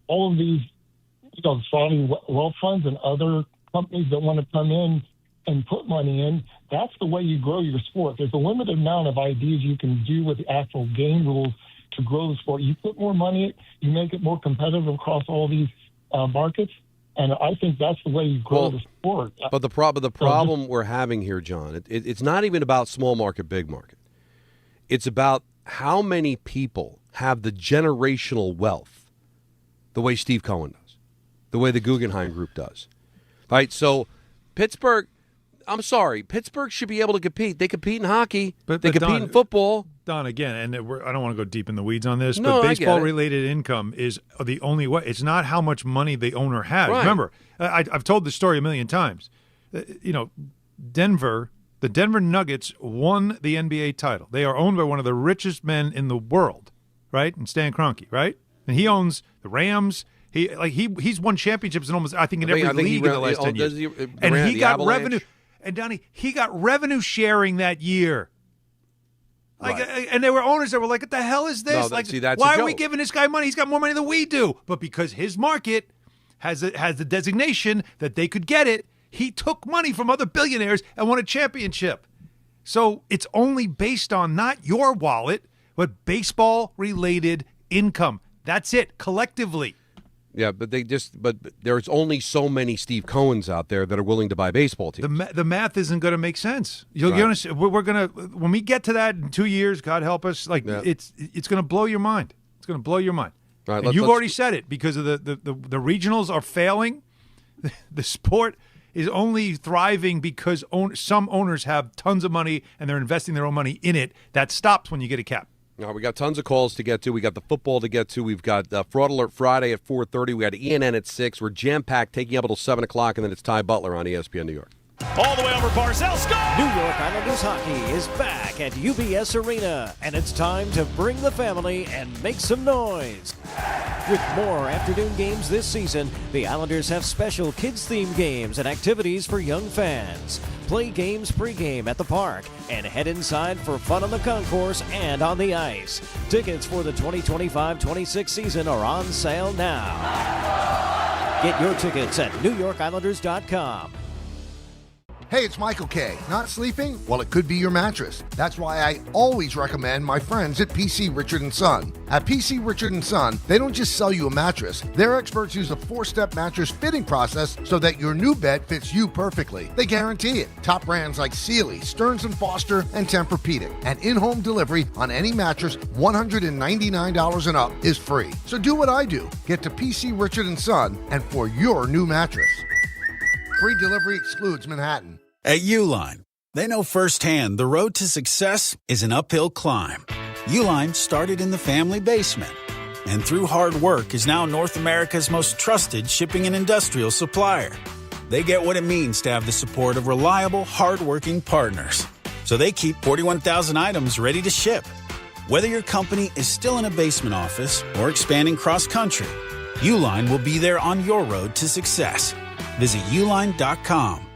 all of these Saudi wealth funds and other companies that want to come in and put money in. That's the way you grow your sport. There's a limited amount of ideas you can do with the actual game rules to grow the sport. You put more money, you make it more competitive across all these markets, and I think that's the way you grow the sport. But the problem we're having here, John, it's not even about small market, big market. It's about how many people have the generational wealth the way Steve Cohen does, the way the Guggenheim Group does. Right? So Pittsburgh, I'm sorry, Pittsburgh should be able to compete. They compete in hockey. They compete in football. Don, again, and I don't want to go deep in the weeds on this, No, but baseball-related income is the only way. It's not how much money the owner has. Right. Remember, I've told this story a million times. Denver, the Denver Nuggets won the NBA title. They are owned by one of the richest men in the world, right? And Stan Kroenke, right? And he owns the Rams. He's won championships in almost, I think, in every league in the last 10 years. And he got revenue. And Donnie, he got revenue sharing that year. And there were owners that were like, what the hell is this? Why are we giving this guy money? He's got more money than we do. But because his market has the designation that they could get it, he took money from other billionaires and won a championship. So it's only based on not your wallet, but baseball-related income. That's it, collectively. Yeah, but there's only so many Steve Cohens out there that are willing to buy baseball teams. The math isn't going to make sense. You understand? We're going to, when we get to that in 2 years, God help us, it's going to blow your mind. It's going to blow your mind. Right, and you've already said it, because of the regionals are failing. The sport is only thriving because some owners have tons of money and they're investing their own money in it. That stops when you get a cap. All right, we got tons of calls to get to. We got the football to get to. We've got Fraud Alert Friday at 4:30. We got ENN at 6. We're jam-packed, taking up until 7 o'clock, and then it's Ty Butler on ESPN New York. All the way over Barzell, score! New York Islanders hockey is back at UBS Arena, and it's time to bring the family and make some noise. With more afternoon games this season, the Islanders have special kids-themed games and activities for young fans. Play games pregame at the park and head inside for fun on the concourse and on the ice. Tickets for the 2025-26 season are on sale now. Get your tickets at NewYorkIslanders.com. Hey, it's Michael K. Not sleeping? Well, it could be your mattress. That's why I always recommend my friends at PC Richard & Son. At PC Richard & Son, they don't just sell you a mattress. Their experts use a 4-step mattress fitting process so that your new bed fits you perfectly. They guarantee it. Top brands like Sealy, Stearns & Foster, and Tempur-Pedic. And in-home delivery on any mattress $199 and up is free. So do what I do. Get to PC Richard & Son and for your new mattress. Free delivery excludes Manhattan. At Uline, they know firsthand the road to success is an uphill climb. Uline started in the family basement, and through hard work is now North America's most trusted shipping and industrial supplier. They get what it means to have the support of reliable, hardworking partners. So they keep 41,000 items ready to ship. Whether your company is still in a basement office or expanding cross-country, Uline will be there on your road to success. Visit uline.com.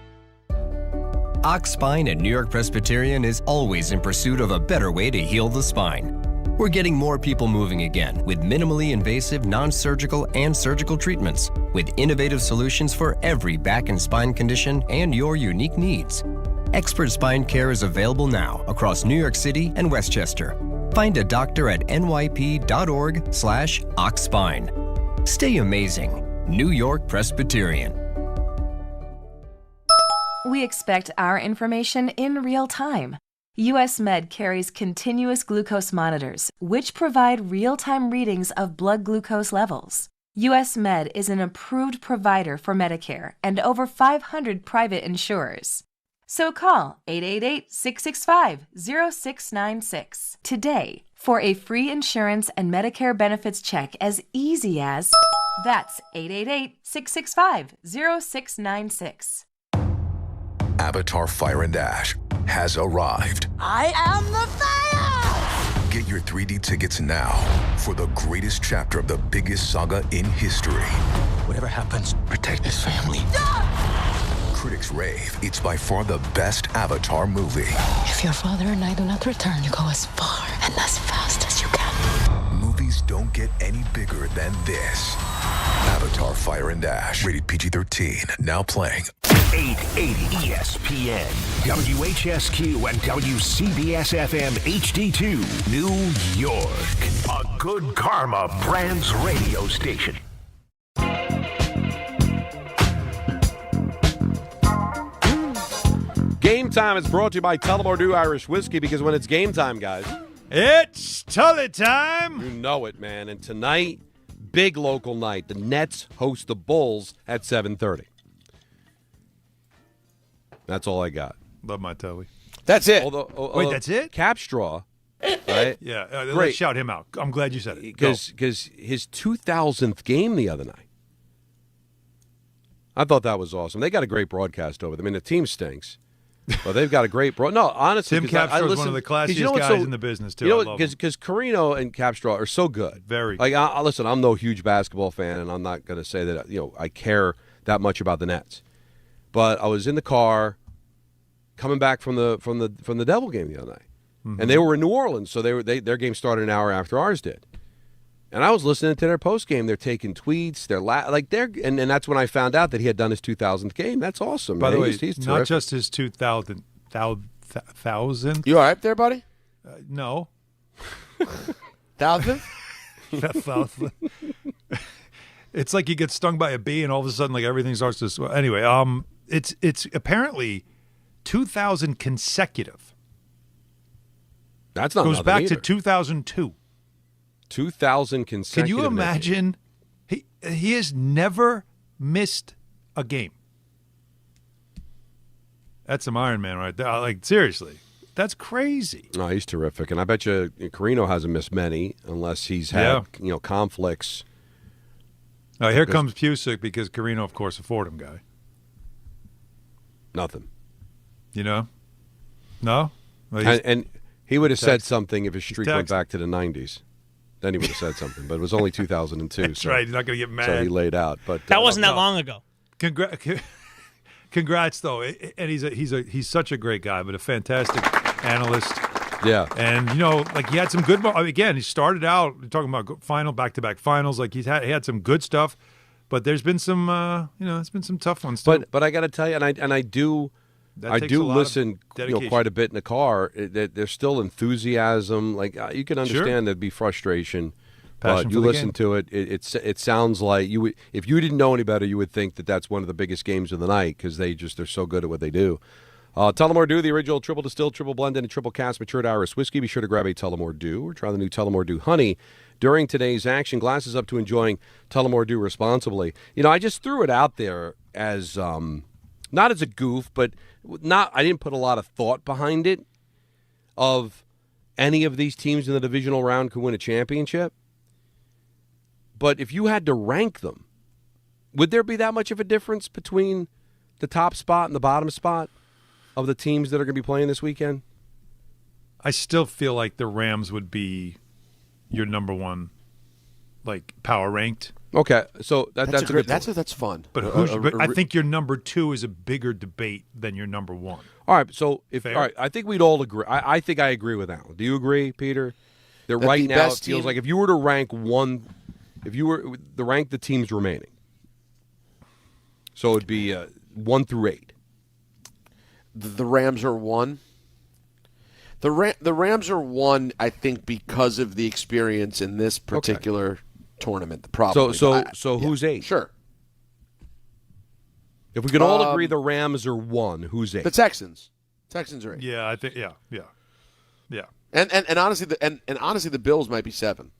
Ox Spine at New York Presbyterian is always in pursuit of a better way to heal the spine. We're getting more people moving again with minimally invasive, non-surgical, and surgical treatments, with innovative solutions for every back and spine condition and your unique needs. Expert spine care is available now across New York City and Westchester. Find a doctor at nyp.org/oxspine. Stay amazing. New York Presbyterian. We expect our information in real time. US Med carries continuous glucose monitors, which provide real-time readings of blood glucose levels. US Med is an approved provider for Medicare and over 500 private insurers. So call 888-665-0696 today for a free insurance and Medicare benefits check as easy as... That's 888-665-0696. Avatar Fire and Ash has arrived. I am the fire! Get your 3D tickets now for the greatest chapter of the biggest saga in history. Whatever happens, protect his family. Critics rave it's by far the best Avatar movie. If your father and I do not return, you go as far and as fast as you can. Movies don't get any bigger than this. Avatar Fire and Ash, rated PG-13, now playing 880 ESPN, WHSQ, and WCBS-FM HD2, New York. A Good Karma Brands radio station. Game Time is brought to you by Tullamore Dew Irish Whiskey, because when it's game time, guys, it's Tully time. You know it, man. And tonight, big local night. The Nets host the Bulls at 7:30. That's all I got. Love my Tully. That's it. Wait, that's it? Capstraw, right? Yeah, Great. let's shout him out. I'm glad you said it. Because his 2000th game the other night. I thought that was awesome. They got a great broadcast over them. I mean, the team stinks. But they've got a great No, honestly, Tim Capstraw is one of the classiest guys in the business, too. You know, because Carino and Capstraw are so good. Very. Like, listen, I'm no huge basketball fan, and I'm not going to say that I care that much about the Nets. But I was in the car coming back from the Devil game the other night, and they were in New Orleans, so their game started an hour after ours did. And I was listening to their post game. They're taking tweets. And that's when I found out that he had done his 2000th game. That's awesome. By the way, he's not just his 2000th. You all right there, buddy? No. 1000th? 1000th. It's like you get stung by a bee, and all of a sudden, like everything starts to swell. Anyway, it's apparently 2,000 consecutive. That's not goes back either. to 2002. 2,000 consecutive. Can you imagine? He has never missed a game. That's some Iron Man right there. Like, seriously, that's crazy. No, he's terrific, and I bet you Carino hasn't missed many unless he's had conflicts. Here comes Pusick, because Carino, of course, a Fordham guy. Nothing. You know? No? Well, and he would have said something if his streak went back to the 90s. Then he would have said something, but it was only 2002. That's right. He's not going to get mad. So he laid out. But that wasn't that long ago. Congrats, though. And he's such a great guy, but a fantastic analyst. Yeah. And, he had some good – again, he started out talking about back-to-back finals. Like, he had some good stuff, but there's been some it's been some tough ones, too. But I got to tell you, and I do listen quite a bit in the car. There's still enthusiasm. Like, you can understand there'd be frustration. Passion but you for the listen game. to it, it sounds like you would, if you didn't know any better, you would think that that's one of the biggest games of the night, because they're so good at what they do. Tullamore Dew, the original triple distilled, triple blended, and triple cast matured Irish whiskey. Be sure to grab a Tullamore Dew or try the new Tullamore Dew Honey during today's action. Glasses up to enjoying Tullamore Dew responsibly. I just threw it out there as not as a goof, but I didn't put a lot of thought behind it of any of these teams in the divisional round could win a championship. But if you had to rank them, would there be that much of a difference between the top spot and the bottom spot of the teams that are going to be playing this weekend? I still feel like the Rams would be your number one, like, power ranked. Okay, so that's a good. That's fun. But I think your number two is a bigger debate than your number one. All right, so I think we'd all agree. I think I agree with Alan. Do you agree, Peter? That right now it feels like if you were to rank one, if you were to rank the teams remaining, so it'd be 1 through 8. The Rams are 1. The Rams are 1, I think, because of the experience in this particular tournament. Probably. So who's 8? Sure. If we can all agree the Rams are 1, who's 8? The Texans. Texans are 8. Yeah, I think. Yeah. And honestly, the Bills might be 7.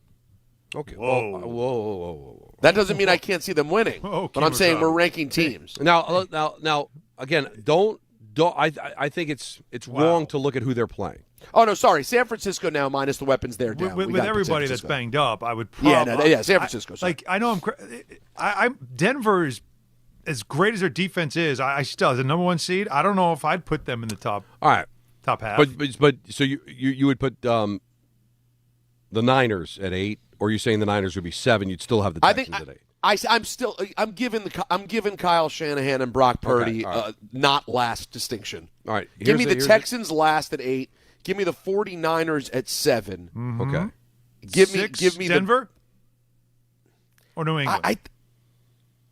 Okay. Whoa. That doesn't mean I can't see them winning. But I'm saying we're ranking teams. Now, again, don't. I think it's wrong to look at who they're playing. Oh no, sorry, San Francisco now minus the weapons they're down. With everybody that's banged up, I would probably San Francisco. I'm Denver is as great as their defense is. I still, as a number 1 seed, I don't know if I'd put them in the top. All right, top half. But so you would put the Niners at 8, or you're saying the Niners would be 7? You'd still have the Texans at 8. I'm giving Kyle Shanahan and Brock Purdy not last distinction. All right, give me the Texans last at 8. Give me the 49ers at 7. Mm-hmm. Okay. Give me Denver or New England.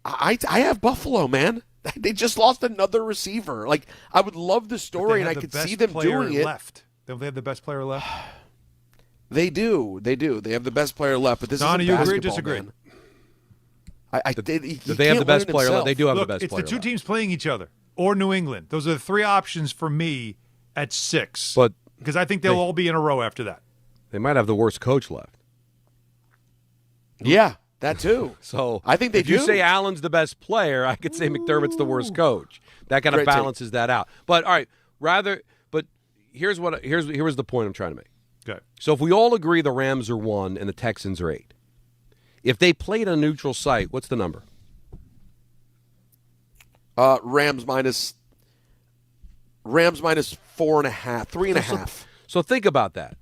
I have Buffalo, man. They just lost another receiver. Like, I would love the story, and I could see them doing it. Don't they have the best player left? They do. They have the best player left, but this is you agree or disagree? Man. They have the best player left. They do have the best player left. It's the two left. teams playing each other or New England. Those are the three options for me at 6. But because I think they'll all be in a row after that. They might have the worst coach left. Yeah, that too. So I think they do. If you say Allen's the best player, I could say McDermott's the worst coach. That kind of balances that out. But all right, but here's the point I'm trying to make. Okay. So if we all agree the Rams are 1 and the Texans are 8, if they played on a neutral site, what's the number? Rams minus 4.5, 3.5. So think about that.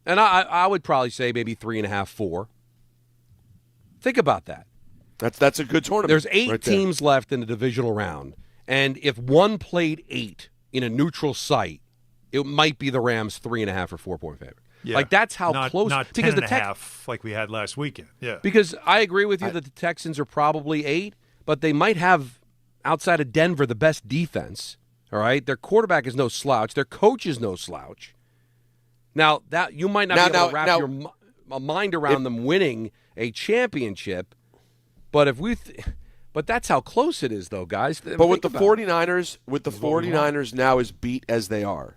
And I would probably say maybe 3.5, 4. Think about that. That's a good tournament. There's 8 teams left in the divisional round, and if one played 8 in a neutral site, it might be the Rams 3.5 or 4-point favorite. Yeah. Like that's how close. Not 10.5 like we had last weekend. Yeah. Because I agree with you that the Texans are probably 8, but they might have outside of Denver the best defense. All right, their quarterback is no slouch. Their coach is no slouch. Now that you might not be able to wrap your mind around them winning a championship, but but that's how close it is, though, guys. But with the 49ers, now as beat as they are,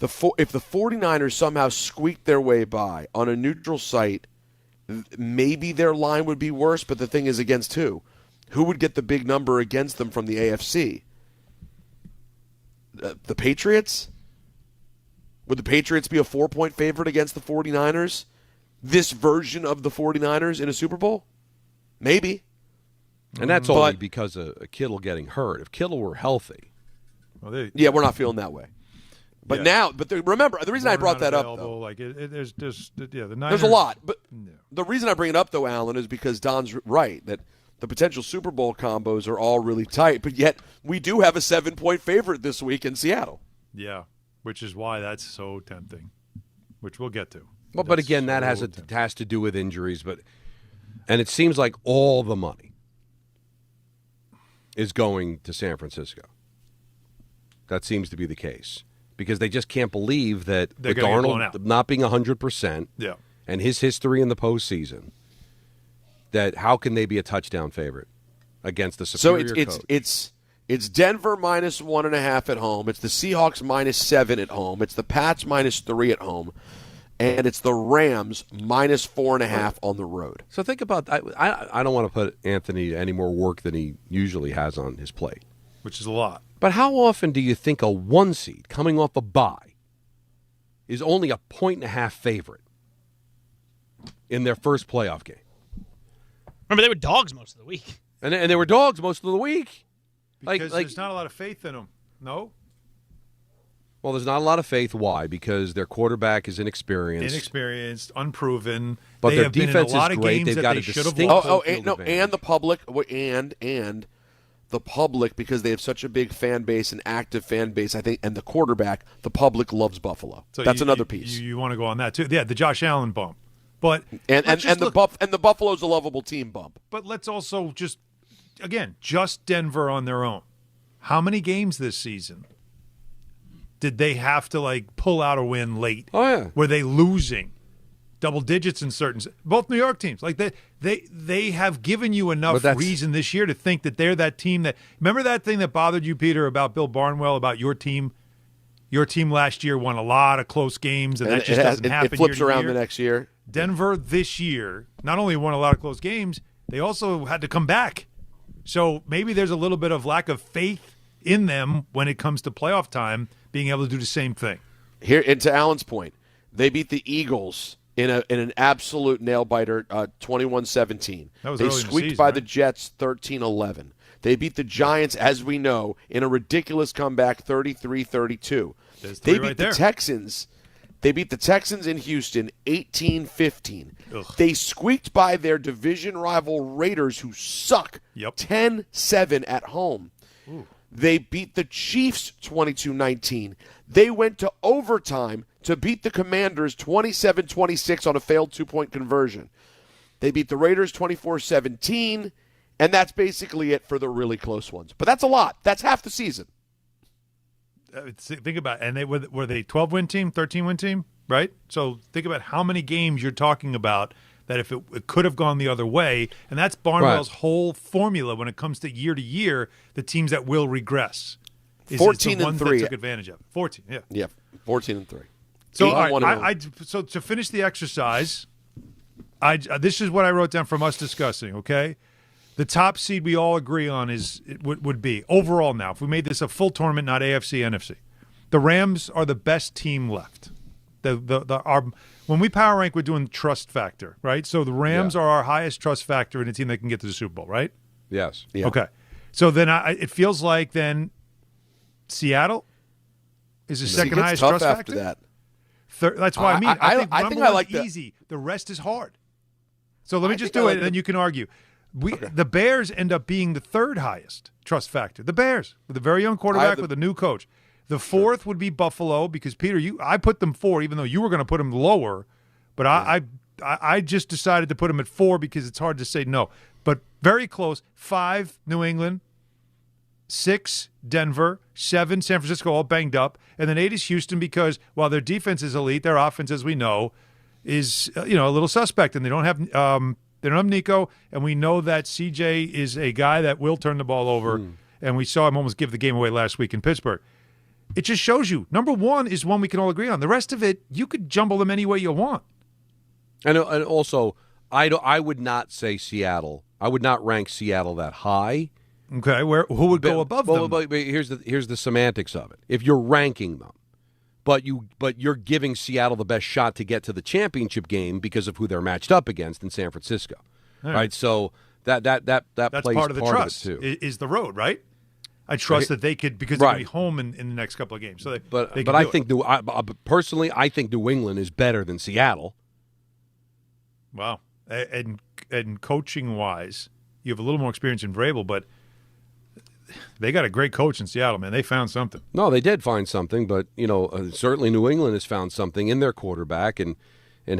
if the 49ers somehow squeak their way by on a neutral site, maybe their line would be worse. But the thing is, against who? Who would get the big number against them from the AFC? The Patriots? Would the Patriots be a 4-point favorite against the 49ers? This version of the 49ers in a Super Bowl? Maybe. And that's only because of Kittle getting hurt. If Kittle were healthy. We're not feeling that way. But remember, the reason I brought that up, though. There's the Niners, there's a lot. But the reason I bring it up, though, Alan, is because Don's right, that the potential Super Bowl combos are all really tight. But yet, we do have a 7-point favorite this week in Seattle. Yeah, which is why that's so tempting, which we'll get to. Well, but again, that has to do with injuries. And it seems like all the money is going to San Francisco. That seems to be the case because they just can't believe that with Darnold not being 100% and his history in the postseason, that how can they be a touchdown favorite against the superior coach? It's Denver minus 1.5 at home. It's the Seahawks minus 7 at home. It's the Pats minus 3 at home. And it's the Rams minus 4.5 on the road. So think about I don't want to put Anthony any more work than he usually has on his plate. Which is a lot. But how often do you think a 1 seed coming off a bye is only a 1.5 favorite in their first playoff game? Remember, they were dogs most of the week. And they were dogs most of the week. Because there's not a lot of faith in them. No? Well, there's not a lot of faith. Why? Because their quarterback is inexperienced, unproven. But they their have defense been in a lot is of great. games They've that got they a should have distinct lost. And the public, and the public, because they have such a big fan base, an active fan base, I think, and the quarterback, the public loves Buffalo. So that's another piece. You want to go on that too? Yeah, the Josh Allen bump. But the Buffalo's a lovable team bump. But let's also just Denver on their own. How many games this season did they have to pull out a win late? Oh yeah, were they losing double digits in certain? Both New York teams, they have given you enough reason this year to think that they're that team that. Remember that thing that bothered you, Peter, about Bill Barnwell about your team. Your team last year won a lot of close games, and that just doesn't happen. It flips year to around year. the next year. Denver this year not only won a lot of close games, they also had to come back. So maybe there's a little bit of lack of faith in them when it comes to playoff time, being able to do the same thing. Here, and to Alan's point, they beat the Eagles in an absolute nail-biter, 21-17. They squeaked by the Jets 13-11. They beat the Giants, as we know, in a ridiculous comeback, 33-32. They beat the Texans. They beat the Texans in Houston 18-15. They squeaked by their division rival Raiders, who suck, 10-7 at home. Ooh. They beat the Chiefs 22-19. They went to overtime to beat the Commanders 27-26 on a failed 2-point conversion. They beat the Raiders 24-17. And that's basically it for the really close ones. But that's a lot. That's half the season. Think about it. And they were they 12-win team, 13-win team, right? So think about how many games you're talking about that if it could have gone the other way. And that's Barnwell's whole formula when it comes to year, the teams that will regress. 14 the and ones 3. that took advantage of it. 14, yeah. Yeah, 14 and 3. So, all right, so to finish the exercise, this is what I wrote down from us discussing, okay? The top seed we all agree on would be, overall now, if we made this a full tournament, not AFC, NFC, the Rams are the best team left. When we power rank, we're doing trust factor, right? So the Rams are our highest trust factor in a team that can get to the Super Bowl, right? Yes. Yeah. Okay. So then it feels like then Seattle is the second highest trust after factor. That. That's what I mean. I think I like easy. The rest is hard. So let me just do it, and then you can argue. The Bears end up being the third highest trust factor. The Bears, with a very young quarterback with a new coach. The fourth would be Buffalo because, Peter, I put them 4, even though you were going to put them lower. But I just decided to put them at 4 because it's hard to say no. But very close. 5, New England. 6, Denver. 7, San Francisco, all banged up. And then 8 is Houston because while their defense is elite, their offense, as we know, is a little suspect. And they don't have Nico, and we know that CJ is a guy that will turn the ball over, and we saw him almost give the game away last week in Pittsburgh. It just shows you, number 1 is one we can all agree on. The rest of it, you could jumble them any way you want. And also, I would not say Seattle. I would not rank Seattle that high. Okay, who would go above them? But here's the semantics of it. If you're ranking them, but you're giving Seattle the best shot to get to the championship game because of who they're matched up against in San Francisco, right? So that's plays part of the trust of it too. Is the road, right? I trust that they could because they're going to be home in the next couple of games. So personally, I think New England is better than Seattle. Wow, and coaching wise, you have a little more experience in Vrabel, but they got a great coach in Seattle, man. They found something. No, they did find something, but certainly New England has found something in their quarterback and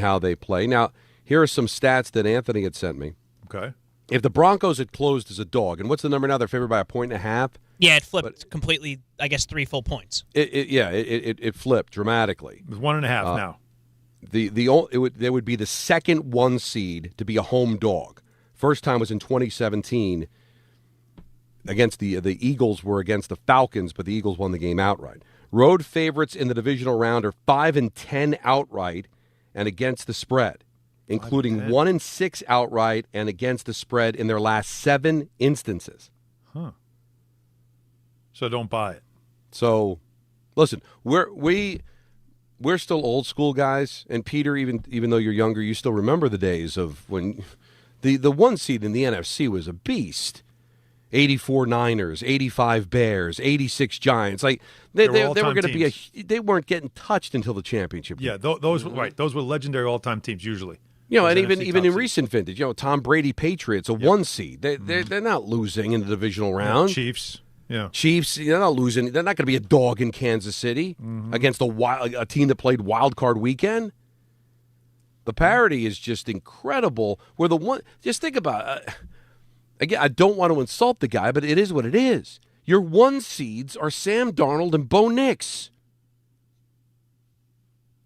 how they play. Now, here are some stats that Anthony had sent me. Okay. If the Broncos had closed as a dog, and what's the number now? They're favored by 1.5. Yeah, it flipped completely. I guess 3 full points. It flipped dramatically. It's 1.5 now. They would be the second 1 seed to be a home dog. First time was in 2017. Against the Eagles were against the Falcons, but the Eagles won the game outright. Road favorites in the divisional round are 5-10 outright and against the spread, including 1-6 outright and against the spread in their last 7 instances. Huh. So don't buy it. So, listen, we're still old school guys, and Peter, even though you're younger, you still remember the days of when the 1 seed in the NFC was a beast. 84 Niners, 85 Bears, 86 Giants. Like they were going to be they weren't getting touched until the championship. Yeah, those were legendary all-time teams usually. And even in recent vintage, Tom Brady Patriots, a 1 seed. They're not losing in the divisional round. Chiefs. Yeah. Chiefs, they're not losing. They're not going to be a dog in Kansas City against a team that played wild card weekend. The parity is just incredible. Just think about again, I don't want to insult the guy, but it is what it is. Your 1 seeds are Sam Darnold and Bo Nix.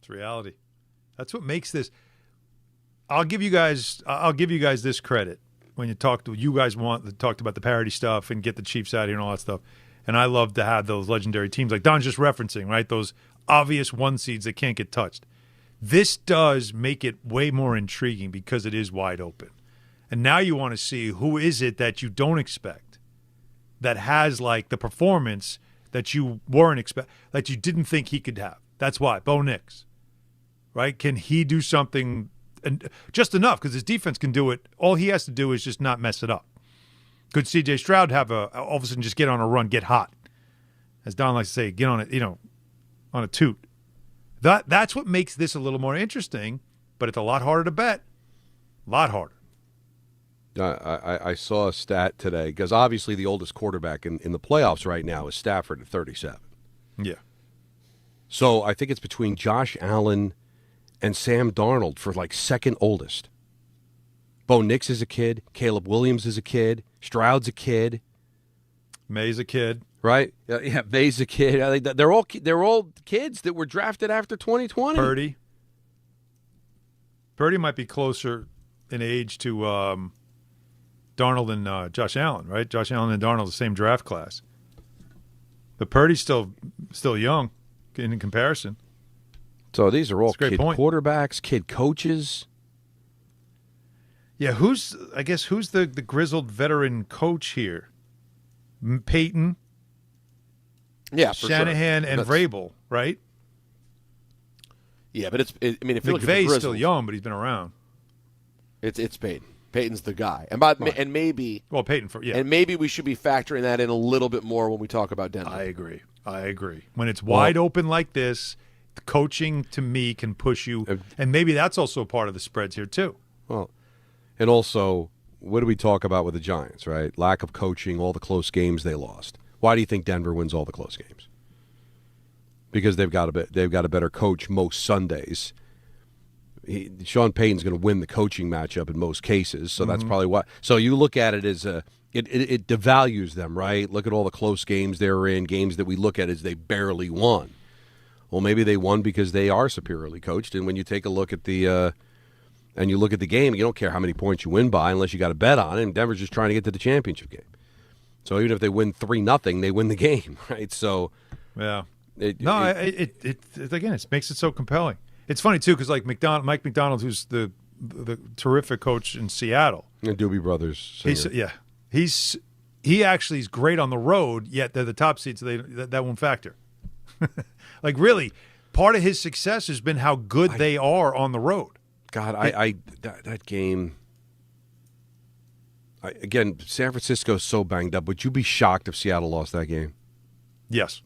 It's reality. That's what makes this. I'll give you guys this credit when you talked about the parity stuff and get the Chiefs out of here and all that stuff. And I love to have those legendary teams like Don's just referencing, right? Those obvious 1 seeds that can't get touched. This does make it way more intriguing because it is wide open. And now you want to see who is it that you don't expect that has like the performance that you weren't that you didn't think he could have. That's why Bo Nix, right? Can he do something and just enough because his defense can do it. All he has to do is just not mess it up. Could C.J. Stroud have all of a sudden just get on a run, get hot, as Don likes to say, get on it, on a toot. That's what makes this a little more interesting, but it's a lot harder to bet. A lot harder. I saw a stat today because obviously the oldest quarterback in the playoffs right now is Stafford at 37. Yeah. So I think it's between Josh Allen and Sam Darnold for like second oldest. Bo Nix is a kid. Caleb Williams is a kid. Stroud's a kid. May's a kid. Right? Yeah, May's a kid. I think they're all kids that were drafted after 2020. Purdy might be closer in age to Darnold and Josh Allen, right? Josh Allen and Darnold, the same draft class. But Purdy's still young in comparison. So these are all kid point. Quarterbacks, kid coaches. Yeah, who's the grizzled veteran coach here? Peyton. Yeah, for Shanahan sure. and Vrabel, right? Yeah, but if you're looking for McVay's Grizzlies, still young, but he's been around. It's Peyton. Peyton's the guy, and maybe Peyton and maybe we should be factoring that in a little bit more when we talk about Denver. I agree. When it's wide open like this, the coaching to me can push you, and maybe that's also part of the spreads here too. Well, and also, what do we talk about with the Giants? Right, lack of coaching, all the close games they lost. Why do you think Denver wins all the close games? Because they've got a better coach most Sundays. Sean Payton's going to win the coaching matchup in most cases, so that's probably why. So you look at it as it devalues them, right? Look at all the close games they're in, games that we look at as they barely won. Well, maybe they won because they are superiorly coached, and when you take a look at the and you look at the game, you don't care how many points you win by unless you got a bet on it, and Denver's just trying to get to the championship game. So even if they win 3-0, they win the game, right? So yeah, it makes it so compelling. It's funny too because like Mike McDonald, who's the terrific coach in Seattle, and Doobie Brothers singer. He actually is great on the road. Yet they're the top seed, so that won't factor. Like really, part of his success has been how good they are on the road. God, that game. Again, San Francisco's so banged up. Would you be shocked if Seattle lost that game? Yes.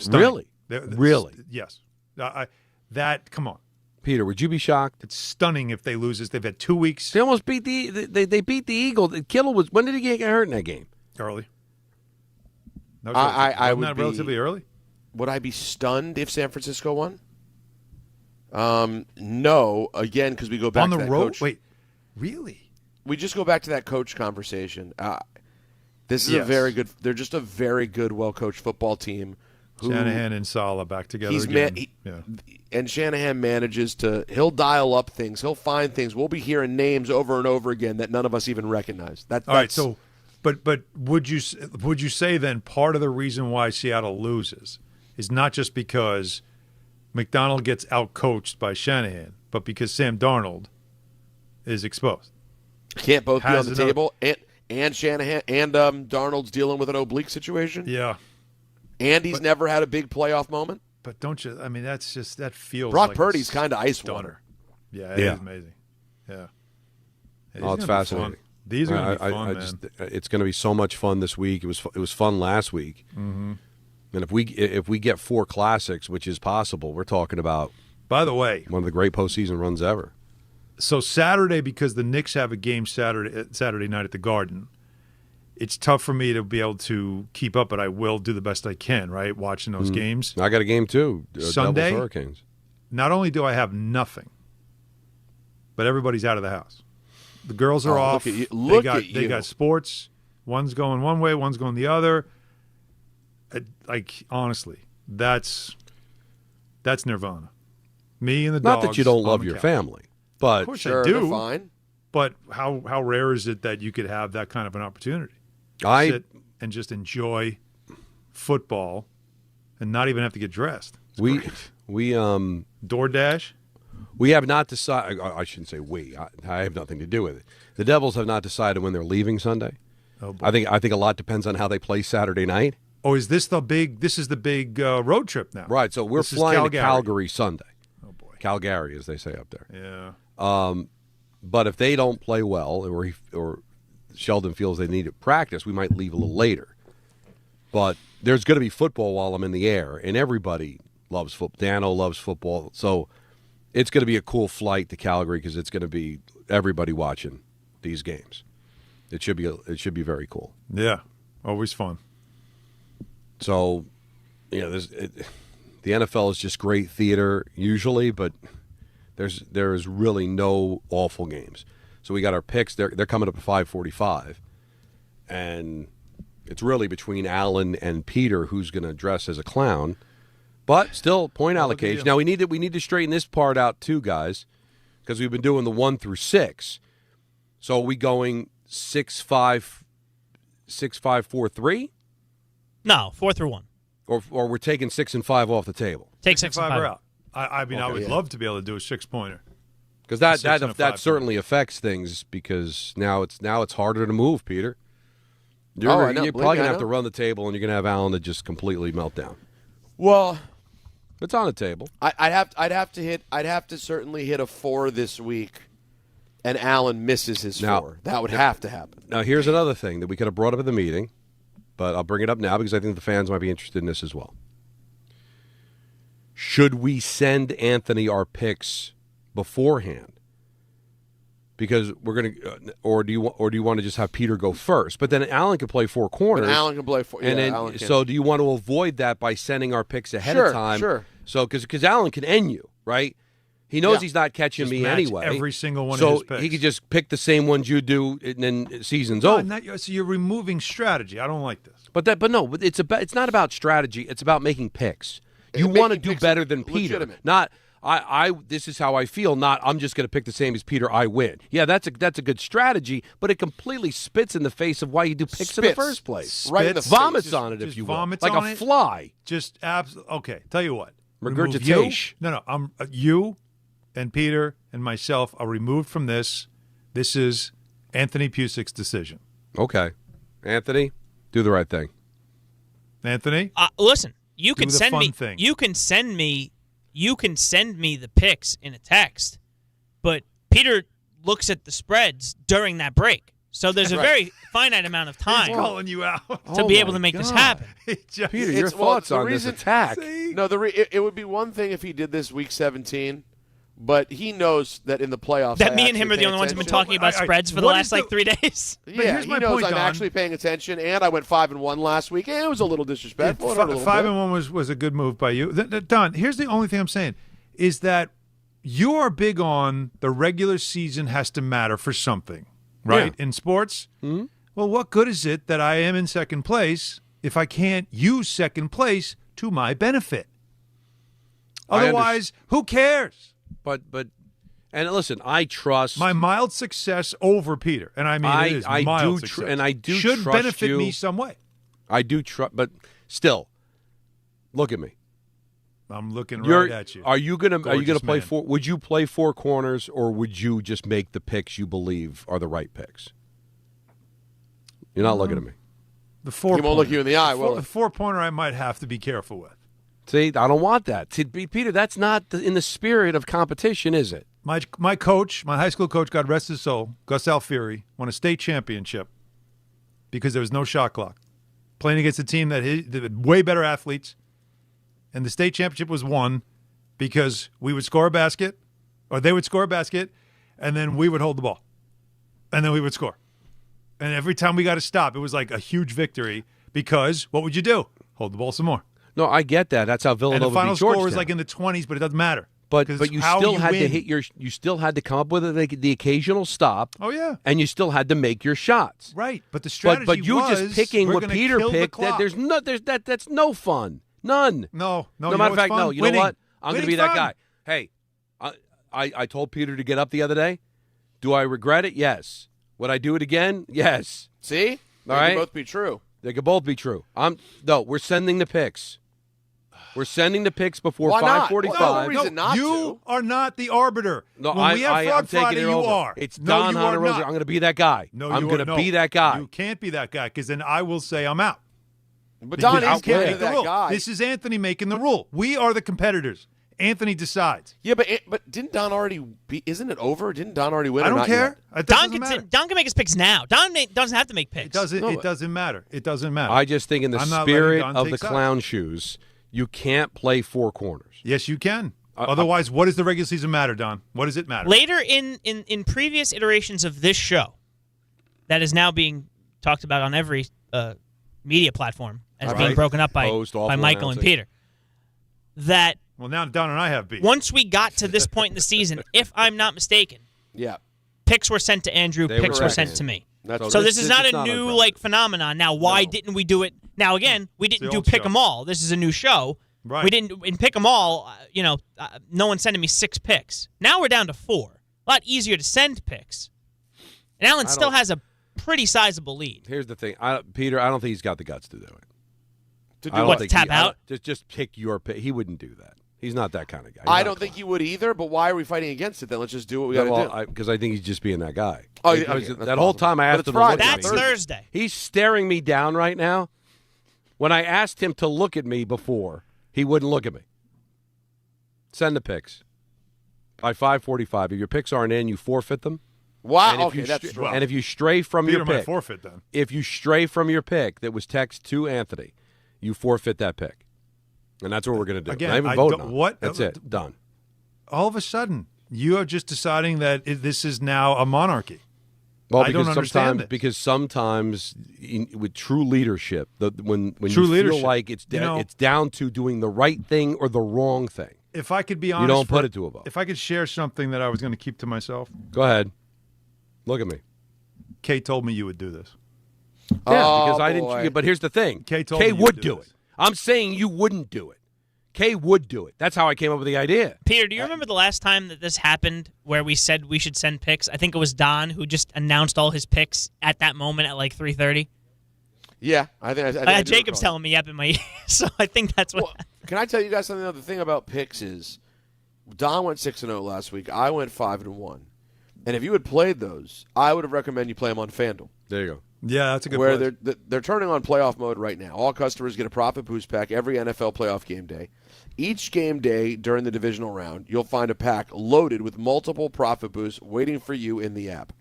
Really? Really? Yes. Come on. Peter, would you be shocked? It's stunning if they lose this. They've had 2 weeks. They almost beat they beat the Eagles. Kittle was. When did he get hurt in that game? Early. I would be relatively early. Would I be stunned if San Francisco won? No. Again, because we go back on the to that road. Coach. Wait, really? We just go back to that coach conversation. This is a very good. They're just a very good, well-coached football team. Shanahan and Saleh back together again. And Shanahan manages to. He'll dial up things. He'll find things. We'll be hearing names over and over again that none of us even recognize. All right. So, but would you say then part of the reason why Seattle loses is not just because McDonald gets outcoached by Shanahan, but because Sam Darnold is exposed? Can't both be on the table, and Shanahan and Darnold's dealing with an oblique situation. Yeah, and he's never had a big playoff moment. But don't you? I mean, that feels. Brock like Purdy's kind of ice water. Yeah, it is amazing. Yeah. It's fascinating. These are going to be fun, man. It's going to be so much fun this week. It was fun last week, and if we get 4 classics, which is possible, we're talking about. By the way, one of the great postseason runs ever. So Saturday, because the Knicks have a game Saturday night at the Garden, it's tough for me to be able to keep up, but I will do the best I can, right, watching those games. I got a game too, Sunday, Devils Hurricanes. Not only do I have nothing, but everybody's out of the house. The girls are off. They got sports. One's going one way, one's going the other. Honestly, that's nirvana. Me and the dogs. Not that you don't love your family. But of course sure, I do. Fine. But how rare is it that you could have that kind of an opportunity? Sit and just enjoy football and not even have to get dressed. We DoorDash? We have not decided. I shouldn't say we. I have nothing to do with it. The Devils have not decided when they're leaving Sunday. Oh, boy. I think a lot depends on how they play Saturday night. Oh, is this the big? This is the big road trip now. Right. So we're flying to Calgary Sunday. Oh boy, Calgary, as they say up there. Yeah. But if they don't play well, or Sheldon feels they need to practice, we might leave a little later. But there's going to be football while I'm in the air, and everybody loves football. Dano loves football, so it's going to be a cool flight to Calgary because it's going to be everybody watching these games. It should be very cool. Yeah, always fun. So, the NFL is just great theater usually, but there is really no awful games. So we got our picks. They're coming up at 5:45, And it's really between Allen and Peter who's going to dress as a clown. But still, point allocation. Now, we need to straighten this part out too, guys, because we've been doing the 1 through 6. So are we going 6-5, 4-3? No, 4 through 1. Or we're taking 6 and 5 off the table. Take 6 and 5 out. I would love to be able to do a 6-pointer. Because that certainly affects things, because now it's harder to move, Peter. You're probably going to have to run the table, and you're going to have Allen to just completely melt down. Well, it's on the table. I'd have to certainly hit a 4 this week, and Allen misses his 4. That would have to happen. Now, here's another thing that we could have brought up at the meeting, but I'll bring it up now because I think the fans might be interested in this as well. Should we send Anthony our picks beforehand? Because we're going to, or do you want to just have Peter go first? But then Allen can play 4 corners. But Allen can play 4. And then, so do you want to avoid that by sending our picks ahead of time? Sure. So because Allen can end you, right? He knows he's not catching me anyway. Every single one of his picks. So he could just pick the same ones you do, and then season's over. So you're removing strategy. I don't like this. But it's not about strategy. It's about making picks. You want to do better than Peter. Legitimate. Not this is how I feel, not I'm just going to pick the same as Peter, I win. Yeah, that's a good strategy, but it completely spits in the face of why you do picks in the first place. Right in the vomits on it, if you will. Like a fly. Just absolutely. Okay, tell you what. Regurgitation. No, you and Peter and myself are removed from this. This is Anthony Pusik's decision. Okay. Anthony, do the right thing. Anthony? Listen, you can send me thing. you can send me the picks in a text, but Peter looks at the spreads during that break. So there's a very finite amount of time He's calling you out. to be able to make this happen. Peter, your thoughts on this attack. No, it would be one thing if he did this week 17, but he knows that in the playoffs that me and him are the only ones who've been talking about spreads for the last 3 days. Yeah, he knows I'm actually paying attention, and I went 5-1 last week, and it was a little disrespectful. 5-1 was a good move by you. Don, here's the only thing I'm saying, is that you are big on the regular season has to matter for something, right? Yeah. In sports? Mm-hmm. Well, what good is it that I am in second place if I can't use second place to my benefit? Otherwise, who cares? But and listen, I trust my mild success over Peter, and I mean it is mild success, and I do should trust benefit you. me some way. I do trust, but still, look at me. I'm looking right at you. Are you gonna play man. 4? Would you play 4 corners, or would you just make the picks you believe are the right picks? You're not looking at me. The 4. He won't look you in the eye. The 4-pointer, I might have to be careful with. See, I don't want that. Peter, that's not in the spirit of competition, is it? My coach, my high school coach, God rest his soul, Gus Alfieri, won a state championship because there was no shot clock. Playing against a team that had way better athletes, and the state championship was won because we would score a basket, or they would score a basket, and then we would hold the ball, and then we would score. And every time we got to stop, it was like a huge victory because what would you do? Hold the ball some more. No, I get that. That's how Villanova and the final beat Georgetown. score was like in the 20s, but it doesn't matter. But you still had to hit you still had to come up with the occasional stop. Oh yeah. And you still had to make your shots. Right. But the strategy but you was just picking what Peter picked, that's no fun. None. No. No matter of fact, no. You know what? I'm going to be that fun. guy. Hey, I told Peter to get up the other day. Do I regret it? Yes. Would I do it again? Yes. See? They right? can both be true. They could both be true. We're sending the picks. We're sending the picks before 5:45. No, you are not the arbiter. No, when we have Fraud Friday, you are. It's Don Hunter Rosenberg. I'm going to be that guy. No, I'm going to be that guy. You can't be that guy because then I will say I'm out. But Don is can't that rule. guy. This is Anthony making the rule. We are the competitors. Anthony decides. Yeah, but didn't Don already be? Isn't it over? Didn't Don already win? I don't care. Don can make his picks now. Don doesn't have to make picks. It doesn't matter. It doesn't matter. I just think in the spirit of the clown shoes, you can't play 4 corners. Yes, you can. Otherwise, what does the regular season matter, Don? What does it matter? Later in previous iterations of this show, that is now being talked about on every media platform as being broken up by Michael and Peter. That well, now Don and I have beef. Once we got to this point in the season, if I'm not mistaken, yeah, picks were sent to Andrew, picks were sent to me. So this is not a new phenomenon. Now, why didn't we do it? Now, again, we didn't do Pick 'em All. This is a new show. Right. We didn't in Pick 'em All. No one's sending me 6 picks. Now we're down to 4. A lot easier to send picks. And Allen still has a pretty sizable lead. Here's the thing, Peter. I don't think he's got the guts to do it. To do what? Tap out? Just pick your pick. He wouldn't do that. He's not that kind of guy. I don't think he would either, but why are we fighting against it then? Let's just do what we got to do. Because I think he's just being that guy. Oh, that whole time I asked him to look at me. That's Thursday. He's staring me down right now. When I asked him to look at me before, he wouldn't look at me. Send the picks. By 5:45, if your picks aren't in, you forfeit them. Wow, okay, that's true. And if you stray from your pick, forfeit then. If you stray from your pick that was text to Anthony, you forfeit that pick. And that's what we're going to do. Again, not even voting on. What? That's it. Done. All of a sudden, you are just deciding that this is now a monarchy. Well, I don't understand this. Because sometimes with true leadership, when true you leadership, feel like it's down to doing the right thing or the wrong thing. If I could be honest, you don't put it to a vote. If I could share something that I was going to keep to myself. Go ahead. Look at me. Kay told me you would do this. Yeah, because I didn't. But here's the thing. Kay told me would do it. I'm saying you wouldn't do it. Kay would do it. That's how I came up with the idea. Peter, do you remember the last time that this happened where we said we should send picks? I think it was Don who just announced all his picks at that moment at 3:30. Yeah, I think Jacob's telling me yep in my ear, so I think that's what happened. Can I tell you guys something? The thing about picks is Don went 6-0 last week. I went 5-1. And if you had played those, I would have recommended you play them on FanDuel. There you go. Yeah, that's a good Where place. they're turning on playoff mode right now. All customers get a profit boost pack every NFL playoff game day. Each game day during the divisional round, you'll find a pack loaded with multiple profit boosts waiting for you in the app.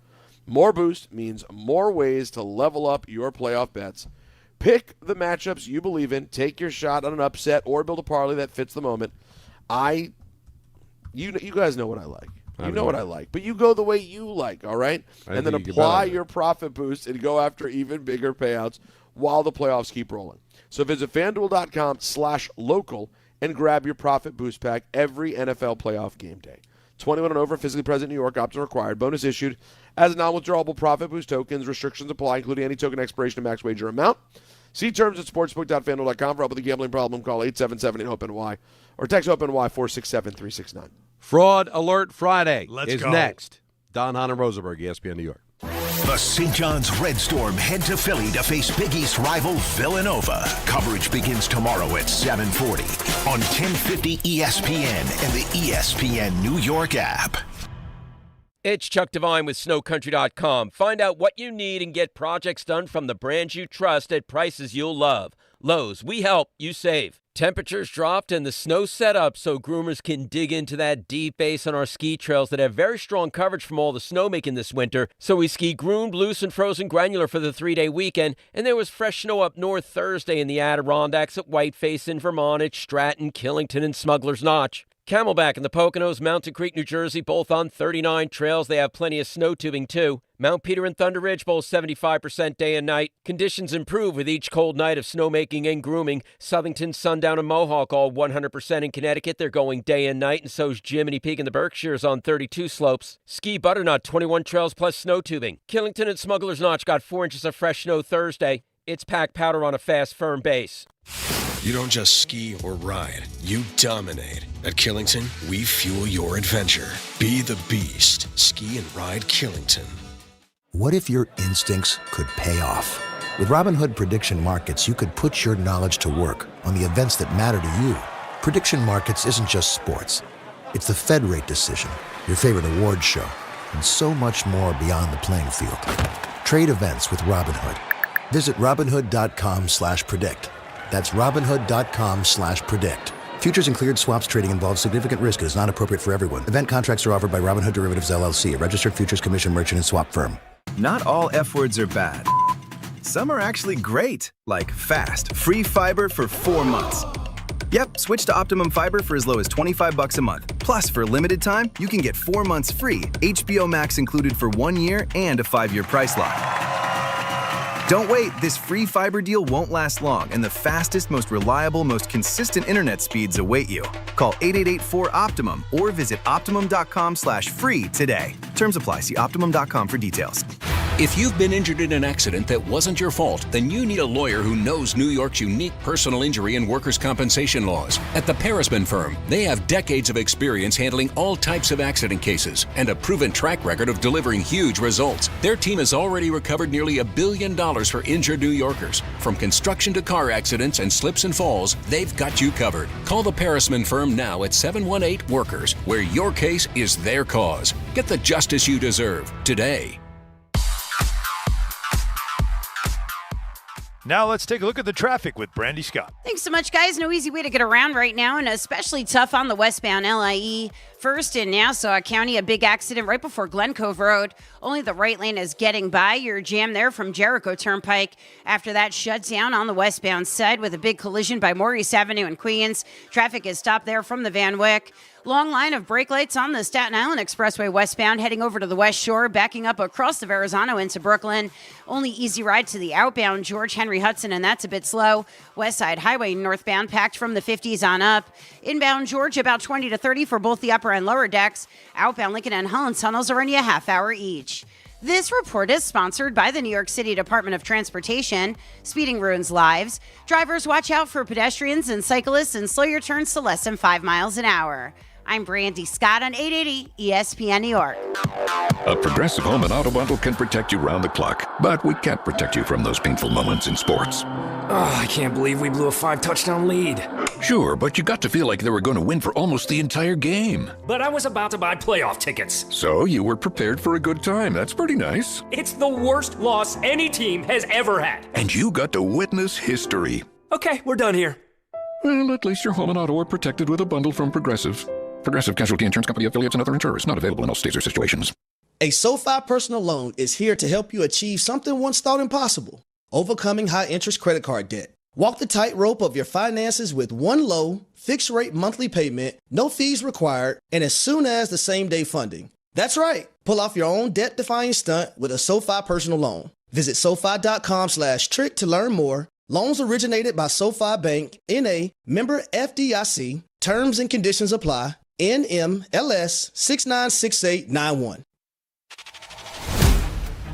More boost means more ways to level up your playoff bets. Pick the matchups you believe in. Take your shot on an upset or build a parlay that fits the moment. You guys know what I like. You know what I like. But you go the way you like, all right? And then apply your profit boost and go after even bigger payouts while the playoffs keep rolling. So visit FanDuel.com/local and grab your profit boost pack every NFL playoff game day. 21 and over, physically present in New York, option required. Bonus issued as non-withdrawable profit boost tokens. Restrictions apply, including any token expiration and max wager amount. See terms at sportsbook.fanduel.com. For help with a gambling problem, call 877-8-HOPE-NY or text HOPE-NY 467-369. Fraud Alert Friday is go. next. Don, Hahn, and Rosenberg, ESPN New York. The St. John's Red Storm head to Philly to face Big East rival Villanova. Coverage begins tomorrow at 7:40 on 1050 ESPN and the ESPN New York app. It's Chuck Devine with SnowCountry.com. Find out what you need and get projects done from the brands you trust at prices you'll love. Lowe's, we help, you save. Temperatures dropped and the snow set up so groomers can dig into that deep base on our ski trails that have very strong coverage from all the snowmaking this winter. So we ski groomed, loose, and frozen granular for the 3-day weekend, and there was fresh snow up north Thursday in the Adirondacks, at Whiteface in Vermont, at Stratton, Killington, and Smuggler's Notch. Camelback in the Poconos, Mountain Creek, New Jersey, both on 39 trails. They have plenty of snow tubing, too. Mount Peter and Thunder Ridge, both 75% day and night. Conditions improve with each cold night of snowmaking and grooming. Southington, Sundown, and Mohawk, all 100% in Connecticut. They're going day and night, and so's Jiminy Peak in the Berkshires on 32 slopes. Ski Butternut, 21 trails plus snow tubing. Killington and Smuggler's Notch got 4 inches of fresh snow Thursday. It's packed powder on a fast, firm base. You don't just ski or ride, you dominate. At Killington, we fuel your adventure. Be the beast. Ski and ride Killington. What if your instincts could pay off? With Robinhood Prediction Markets, you could put your knowledge to work on the events that matter to you. Prediction Markets isn't just sports. It's the Fed rate decision, your favorite award show, and so much more beyond the playing field. Trade events with Robinhood. Visit Robinhood.com/predict. That's Robinhood.com/predict. Futures and cleared swaps trading involves significant risk and is not appropriate for everyone. Event contracts are offered by Robinhood Derivatives LLC, a registered futures commission merchant and swap firm. Not all F words are bad. Some are actually great, like fast, free fiber for 4 months. Yep, switch to Optimum Fiber for as low as $25 a month. Plus, for a limited time, you can get 4 months free, HBO Max included for 1 year, and a 5-year price lock. Don't wait, this free fiber deal won't last long, and the fastest, most reliable, most consistent internet speeds await you. Call 888-4-OPTIMUM or visit Optimum.com/free today. Terms apply. See Optimum.com for details. If you've been injured in an accident that wasn't your fault, then you need a lawyer who knows New York's unique personal injury and workers' compensation laws. At the Parisman Firm, they have decades of experience handling all types of accident cases and a proven track record of delivering huge results. Their team has already recovered nearly $1 billion for injured New Yorkers. From construction to car accidents and slips and falls, they've got you covered. Call the Parisman Firm now at 718-WORKERS, where your case is their cause. Get the justice you deserve today. Now let's take a look at the traffic with Brandy Scott. Thanks so much, guys. No easy way to get around right now, and especially tough on the westbound LIE. First in Nassau County, a big accident right before Glen Cove Road. Only the right lane is getting by. You're jammed there from Jericho Turnpike. After that, shut down on the westbound side with a big collision by Maurice Avenue in Queens. Traffic is stopped there from the Van Wyck. Long line of brake lights on the Staten Island Expressway westbound, heading over to the West Shore, backing up across the Verrazano into Brooklyn. Only easy ride to the outbound George Henry Hudson, and that's a bit slow. West Side Highway northbound, packed from the 50s on up. Inbound George, about 20 to 30 for both the upper and lower decks. Outbound Lincoln and Holland tunnels are only a half hour each. This report is sponsored by the New York City Department of Transportation. Speeding ruins lives. Drivers, watch out for pedestrians and cyclists and slow your turns to less than 5 miles an hour. I'm Brandy Scott on 880 ESPN New York. A Progressive Home and Auto Bundle can protect you round the clock, but we can't protect you from those painful moments in sports. Oh, I can't believe we blew a 5-touchdown lead. Sure, but you got to feel like they were going to win for almost the entire game. But I was about to buy playoff tickets. So you were prepared for a good time. That's pretty nice. It's the worst loss any team has ever had. And you got to witness history. Okay, we're done here. Well, at least your home and auto are protected with a bundle from Progressive. Progressive Casualty Insurance Company affiliates and other insurers. Not available in all states or situations. A SoFi personal loan is here to help you achieve something once thought impossible: overcoming high-interest credit card debt. Walk the tightrope of your finances with one low, fixed-rate monthly payment, no fees required, and as soon as the same-day funding. That's right. Pull off your own debt-defying stunt with a SoFi personal loan. Visit SoFi.com/trick to learn more. Loans originated by SoFi Bank, N.A., member FDIC. Terms and conditions apply. NMLS 696891.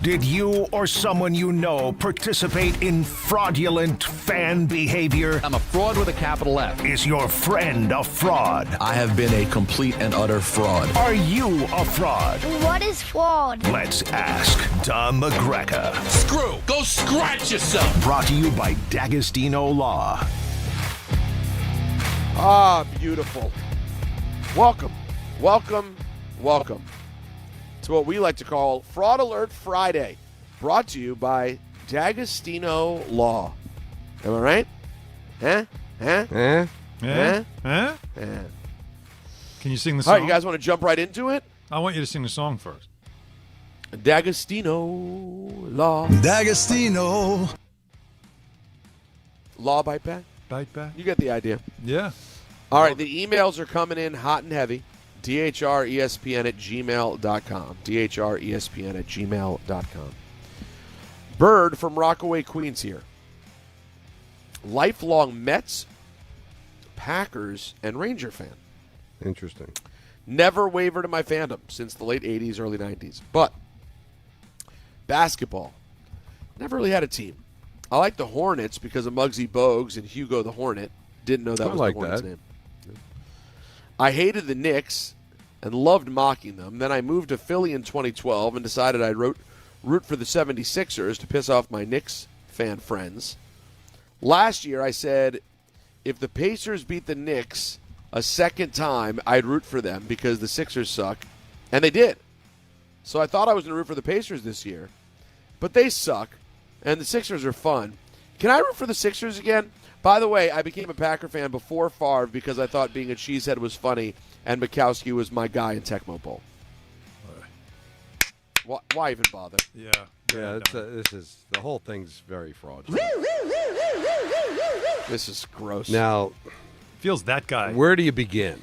Did you or someone you know participate in fraudulent fan behavior? I'm a fraud with a capital F. Is your friend a fraud? I have been a complete and utter fraud. Are you a fraud? What is fraud? Let's ask Don McGreca. Screw! Go scratch yourself! Brought to you by D'Agostino Law. Ah, beautiful. Welcome to what we like to call Fraud Alert Friday, brought to you by D'Agostino Law. Am I right? Huh? Can you sing the song? All right, you guys want to jump right into it? I want you to sing the song first. D'Agostino Law. D'Agostino. Law bite back? Bite back. You get the idea. Yeah. All right, the emails are coming in hot and heavy. DHRESPN@gmail.com. DHRESPN@gmail.com. Bird from Rockaway, Queens here. Lifelong Mets, Packers, and Ranger fan. Interesting. Never wavered in my fandom since the late 80s, early 90s. But basketball, never really had a team. I like the Hornets because of Muggsy Bogues and Hugo the Hornet. Didn't know that was the Hornets' name. I hated the Knicks and loved mocking them. Then I moved to Philly in 2012 and decided I'd root for the 76ers to piss off my Knicks fan friends. Last year I said if the Pacers beat the Knicks a second time, I'd root for them because the Sixers suck. And they did. So I thought I was going to root for the Pacers this year. But they suck, and the Sixers are fun. Can I root for the Sixers again? By the way, I became a Packer fan before Favre because I thought being a cheesehead was funny and Mikowski was my guy in Tecmo Bowl. Why even bother? Yeah. The whole thing's very fraudulent. This is gross. Now, feels that guy. Where do you begin?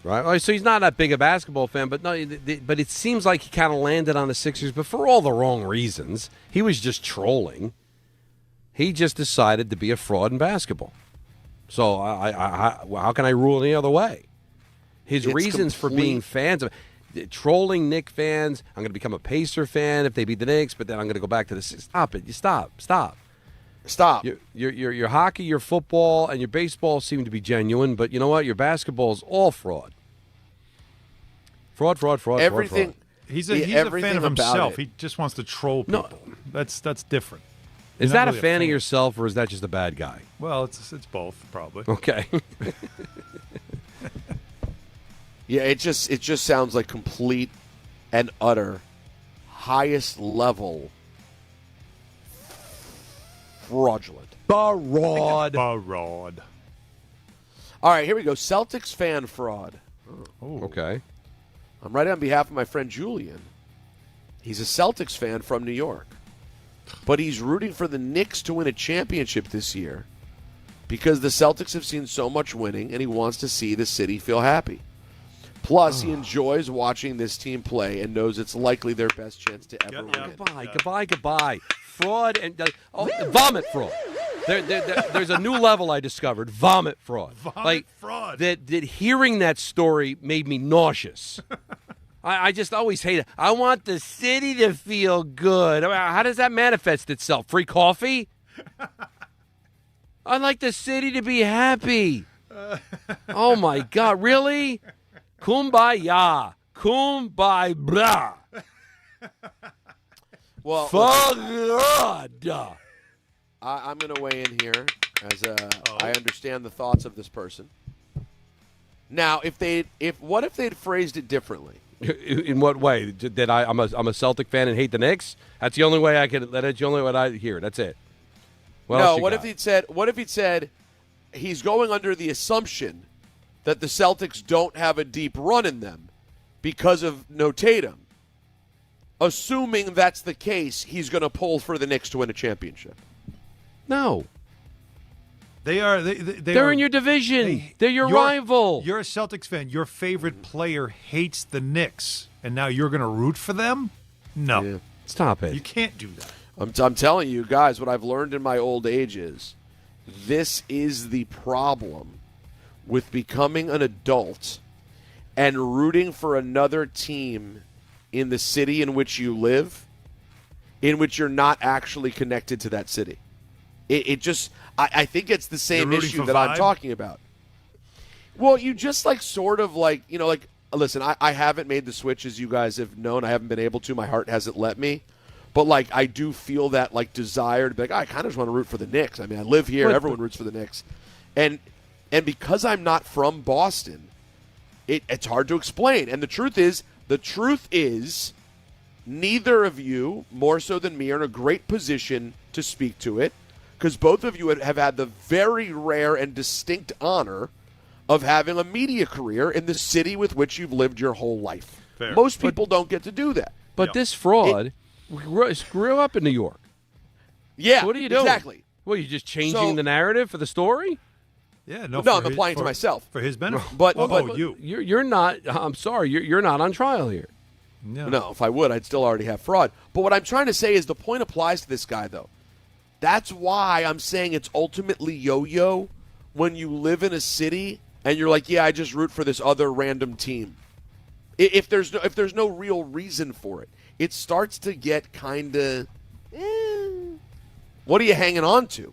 Right. So he's not that big a basketball fan, but but it seems like he kind of landed on the Sixers, but for all the wrong reasons. He was just trolling. He just decided to be a fraud in basketball. So how can I rule any other way? His reasons for being fans of trolling Knicks fans. I'm going to become a Pacer fan if they beat the Knicks, but then I'm going to go back to the. Stop it! You stop. Your hockey, your football, and your baseball seem to be genuine, but you know what? Your basketball is all fraud. Fraud. Everything. He's a fan of himself. He just wants to troll people. No. That's different. Is that really a fan of yourself, or is that just a bad guy? Well, it's both, probably. Okay. Yeah, it just sounds like complete and utter highest level fraudulent. Fraud. All right, here we go. Celtics fan fraud. Oh, okay. I'm writing on behalf of my friend Julian. He's a Celtics fan from New York, but he's rooting for the Knicks to win a championship this year because the Celtics have seen so much winning, and he wants to see the city feel happy. Plus, he enjoys watching this team play and knows it's likely their best chance to ever win. Goodbye. Fraud and vomit fraud. There's a new level I discovered. Vomit fraud. Fraud. That hearing that story made me nauseous. I just always hate it. I want the city to feel good. How does that manifest itself? Free coffee? I'd like the city to be happy. Oh, my God. Really? Kumbaya. Kumbaya. Well, fraud. I'm going to weigh in here as I understand the thoughts of this person. Now, what if they'd phrased it differently? In what way? That I'm a Celtic fan and hate the Knicks? That's the only way I can. That's the only way I hear. That's it. What if he'd said he's going under the assumption that the Celtics don't have a deep run in them because of no Tatum. Assuming that's the case, he's going to pull for the Knicks to win a championship. No. They're in your division. They're your rival. You're a Celtics fan. Your favorite player hates the Knicks, and now you're going to root for them? No. Yeah. Stop it. You can't do that. I'm telling you guys, what I've learned in my old age is this is the problem with becoming an adult and rooting for another team in the city in which you live, in which you're not actually connected to that city. I think it's the same issue that I'm talking about. Well, you just listen, I haven't made the switch, as you guys have known. I haven't been able to. My heart hasn't let me. But, I do feel that, desire to be I kind of just want to root for the Knicks. I mean, I live here. Everyone roots for the Knicks. And because I'm not from Boston, it's hard to explain. And the truth is, neither of you, more so than me, are in a great position to speak to it, because both of you have had the very rare and distinct honor of having a media career in the city with which you've lived your whole life. Fair. Most people don't get to do that. But this fraud grew up in New York. Yeah, so what are you doing? Exactly. Well, you're just changing the narrative for the story? Yeah, no, I'm applying to myself. For his benefit. But you're not, I'm sorry, you're not on trial here. No, if I would, I'd still already have fraud. But what I'm trying to say is the point applies to this guy, though. That's why I'm saying it's ultimately yo-yo when you live in a city and you're like, yeah, I just root for this other random team. If there's no real reason for it, it starts to get kind of, what are you hanging on to?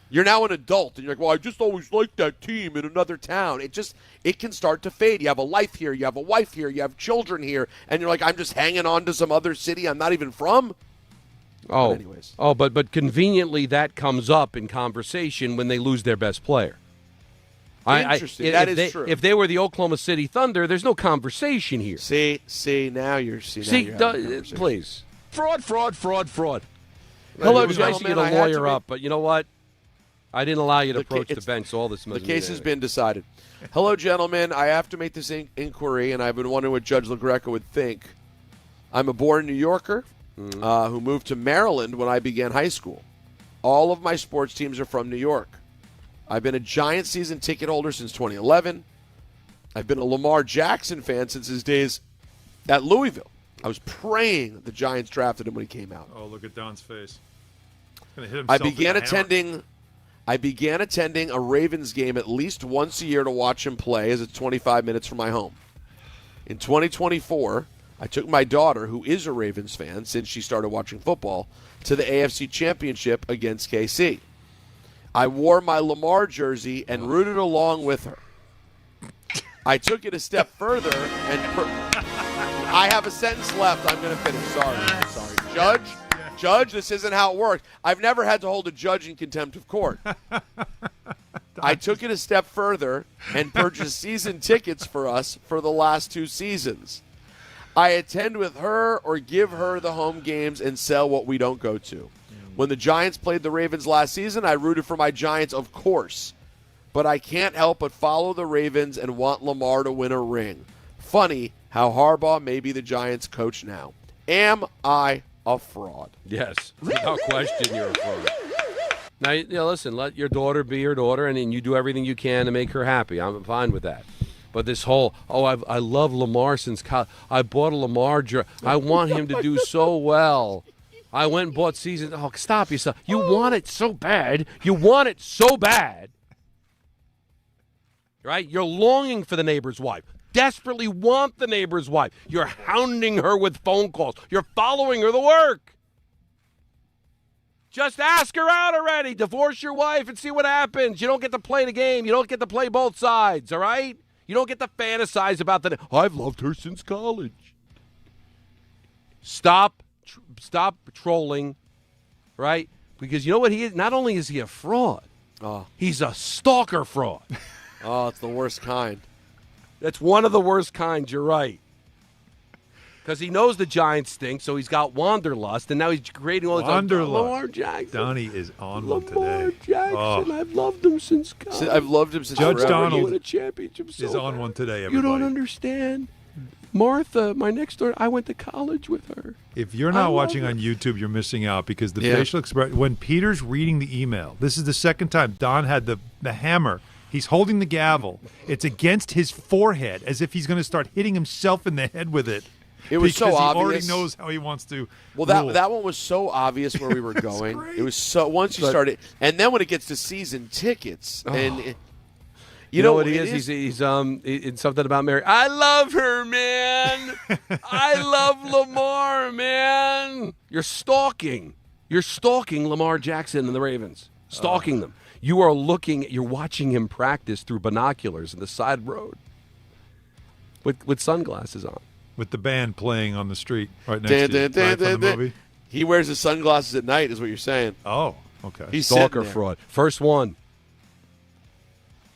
You're now an adult, and you're like, well, I just always liked that team in another town. It can start to fade. You have a life here. You have a wife here. You have children here. And you're like, I'm just hanging on to some other city I'm not even from. Oh, but anyways. But conveniently that comes up in conversation when they lose their best player. Interesting. That is true. If they were the Oklahoma City Thunder, there's no conversation here. See, now you're please. Fraud. Hello, it was nice to get a lawyer up, but you know what? I didn't allow you to approach the bench, so all this. The case has been decided. Hello, gentlemen. I have to make this inquiry, and I've been wondering what Judge LaGreca would think. I'm a born New Yorker who moved to Maryland when I began high school. All of my sports teams are from New York. I've been a Giants season ticket holder since 2011. I've been a Lamar Jackson fan since his days at Louisville. I was praying the Giants drafted him when he came out. Oh, look at Don's face. Gonna hit himself I began attending a Ravens game at least once a year to watch him play, as it's 25 minutes from my home. In 2024, I took my daughter, who is a Ravens fan since she started watching football, to the AFC Championship against KC. I wore my Lamar jersey and rooted along with her. I took it a step further and I have a sentence left. I'm going to finish. Sorry. Judge, this isn't how it works. I've never had to hold a judge in contempt of court. I took it a step further and purchased season tickets for us for the last 2 seasons. I attend with her or give her the home games and sell what we don't go to. When the Giants played the Ravens last season, I rooted for my Giants, of course. But I can't help but follow the Ravens and want Lamar to win a ring. Funny how Harbaugh may be the Giants' coach now. Am I a fraud? Yes, without question, you're a fraud. Now, listen, let your daughter be your daughter, and then you do everything you can to make her happy. I'm fine with that. But this whole, I love Lamar since college. I bought a Lamar jersey. I want him to do so well. I went and bought season. Oh, stop yourself. You want it so bad. You want it so bad. Right? You're longing for the neighbor's wife. Desperately want the neighbor's wife. You're hounding her with phone calls. You're following her to work. Just ask her out already. Divorce your wife and see what happens. You don't get to play the game. You don't get to play both sides, all right? You don't get to fantasize about I've loved her since college. Stop trolling, right? Because you know what he is? Not only is he a fraud, he's a stalker fraud. Oh, it's the worst kind. That's one of the worst kinds, you're right. Because he knows the Giants stink, so he's got wanderlust, and now he's creating all these Lamar Jackson. Donnie is on Lamar one today. Jackson, I've loved him since college. I've loved him since Judge forever. Donald a championship is on one today, everybody. You don't understand. Martha, my next door, I went to college with her. If you're not watching on YouTube, you're missing out because the facial expression, when Peter's reading the email, this is the second time Don had the hammer. He's holding the gavel. It's against his forehead as if he's going to start hitting himself in the head with it. It was so obvious. He already knows how he wants to. Well, that one was so obvious where we were going. It was so once you started, and then when it gets to season tickets, and you know what he is? He's it's something about Mary. I love her, man. I love Lamar, man. You're stalking Lamar Jackson and the Ravens. Stalking them. You're watching him practice through binoculars in the side road with sunglasses on. With the band playing on the street right next to you, right from the movie. He wears his sunglasses at night, is what you're saying. Oh, okay. He's stalker fraud. First one.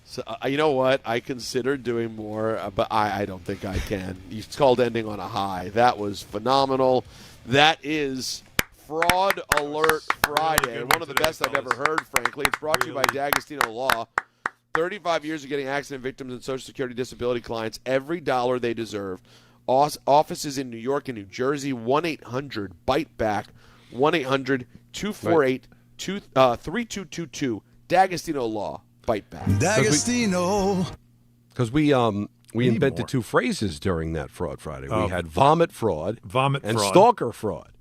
So you know what? I considered doing more, but I don't think I can. It's called ending on a high. That was phenomenal. That is Fraud Alert Friday. One of the best I've ever heard, frankly. It's brought to you by D'Agostino Law. 35 years of getting accident victims and Social Security disability clients every dollar they deserve. Offices in New York and New Jersey, 1-800-BITE-BACK, 1-800-248-3222. D'Agostino Law, Bite Back. D'Agostino. Because we invented 2 phrases during that Fraud Friday. We had vomit fraud and stalker fraud.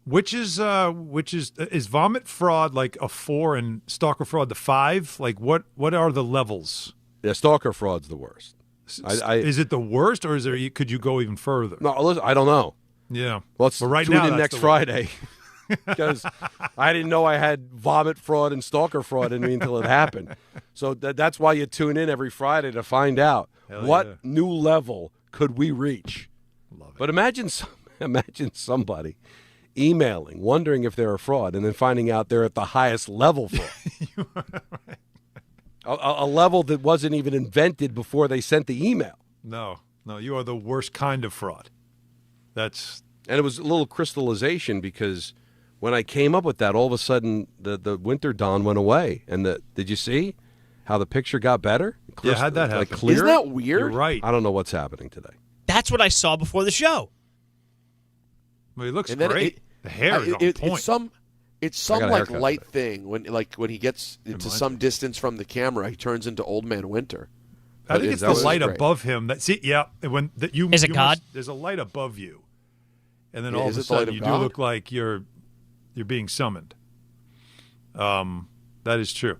Which is vomit fraud like a 4 and stalker fraud the 5? Like what are the levels? Yeah, stalker fraud's the worst. Is it the worst, or could you go even further? No, listen, I don't know. Yeah. Let's tune in next Friday because I didn't know I had vomit fraud and stalker fraud in me until it happened. So that's why you tune in every Friday to find out what new level could we reach. Love it. But imagine somebody emailing, wondering if they're a fraud, and then finding out they're at the highest level fraud. You are right. A level that wasn't even invented before they sent the email. No, you are the worst kind of fraud. And it was a little crystallization because when I came up with that, all of a sudden the winter dawn went away. And did you see how the picture got better? Yeah, how'd that happen? Clear? Isn't that weird? You're right. I don't know what's happening today. That's what I saw before the show. Well, he looks great. The hair is on point. It's some like light thing when he gets into some distance from the camera, he turns into Old Man Winter. I think it's the light above him. Is it God? There's a light above you, and then all of a sudden you do look like you're being summoned. That is true.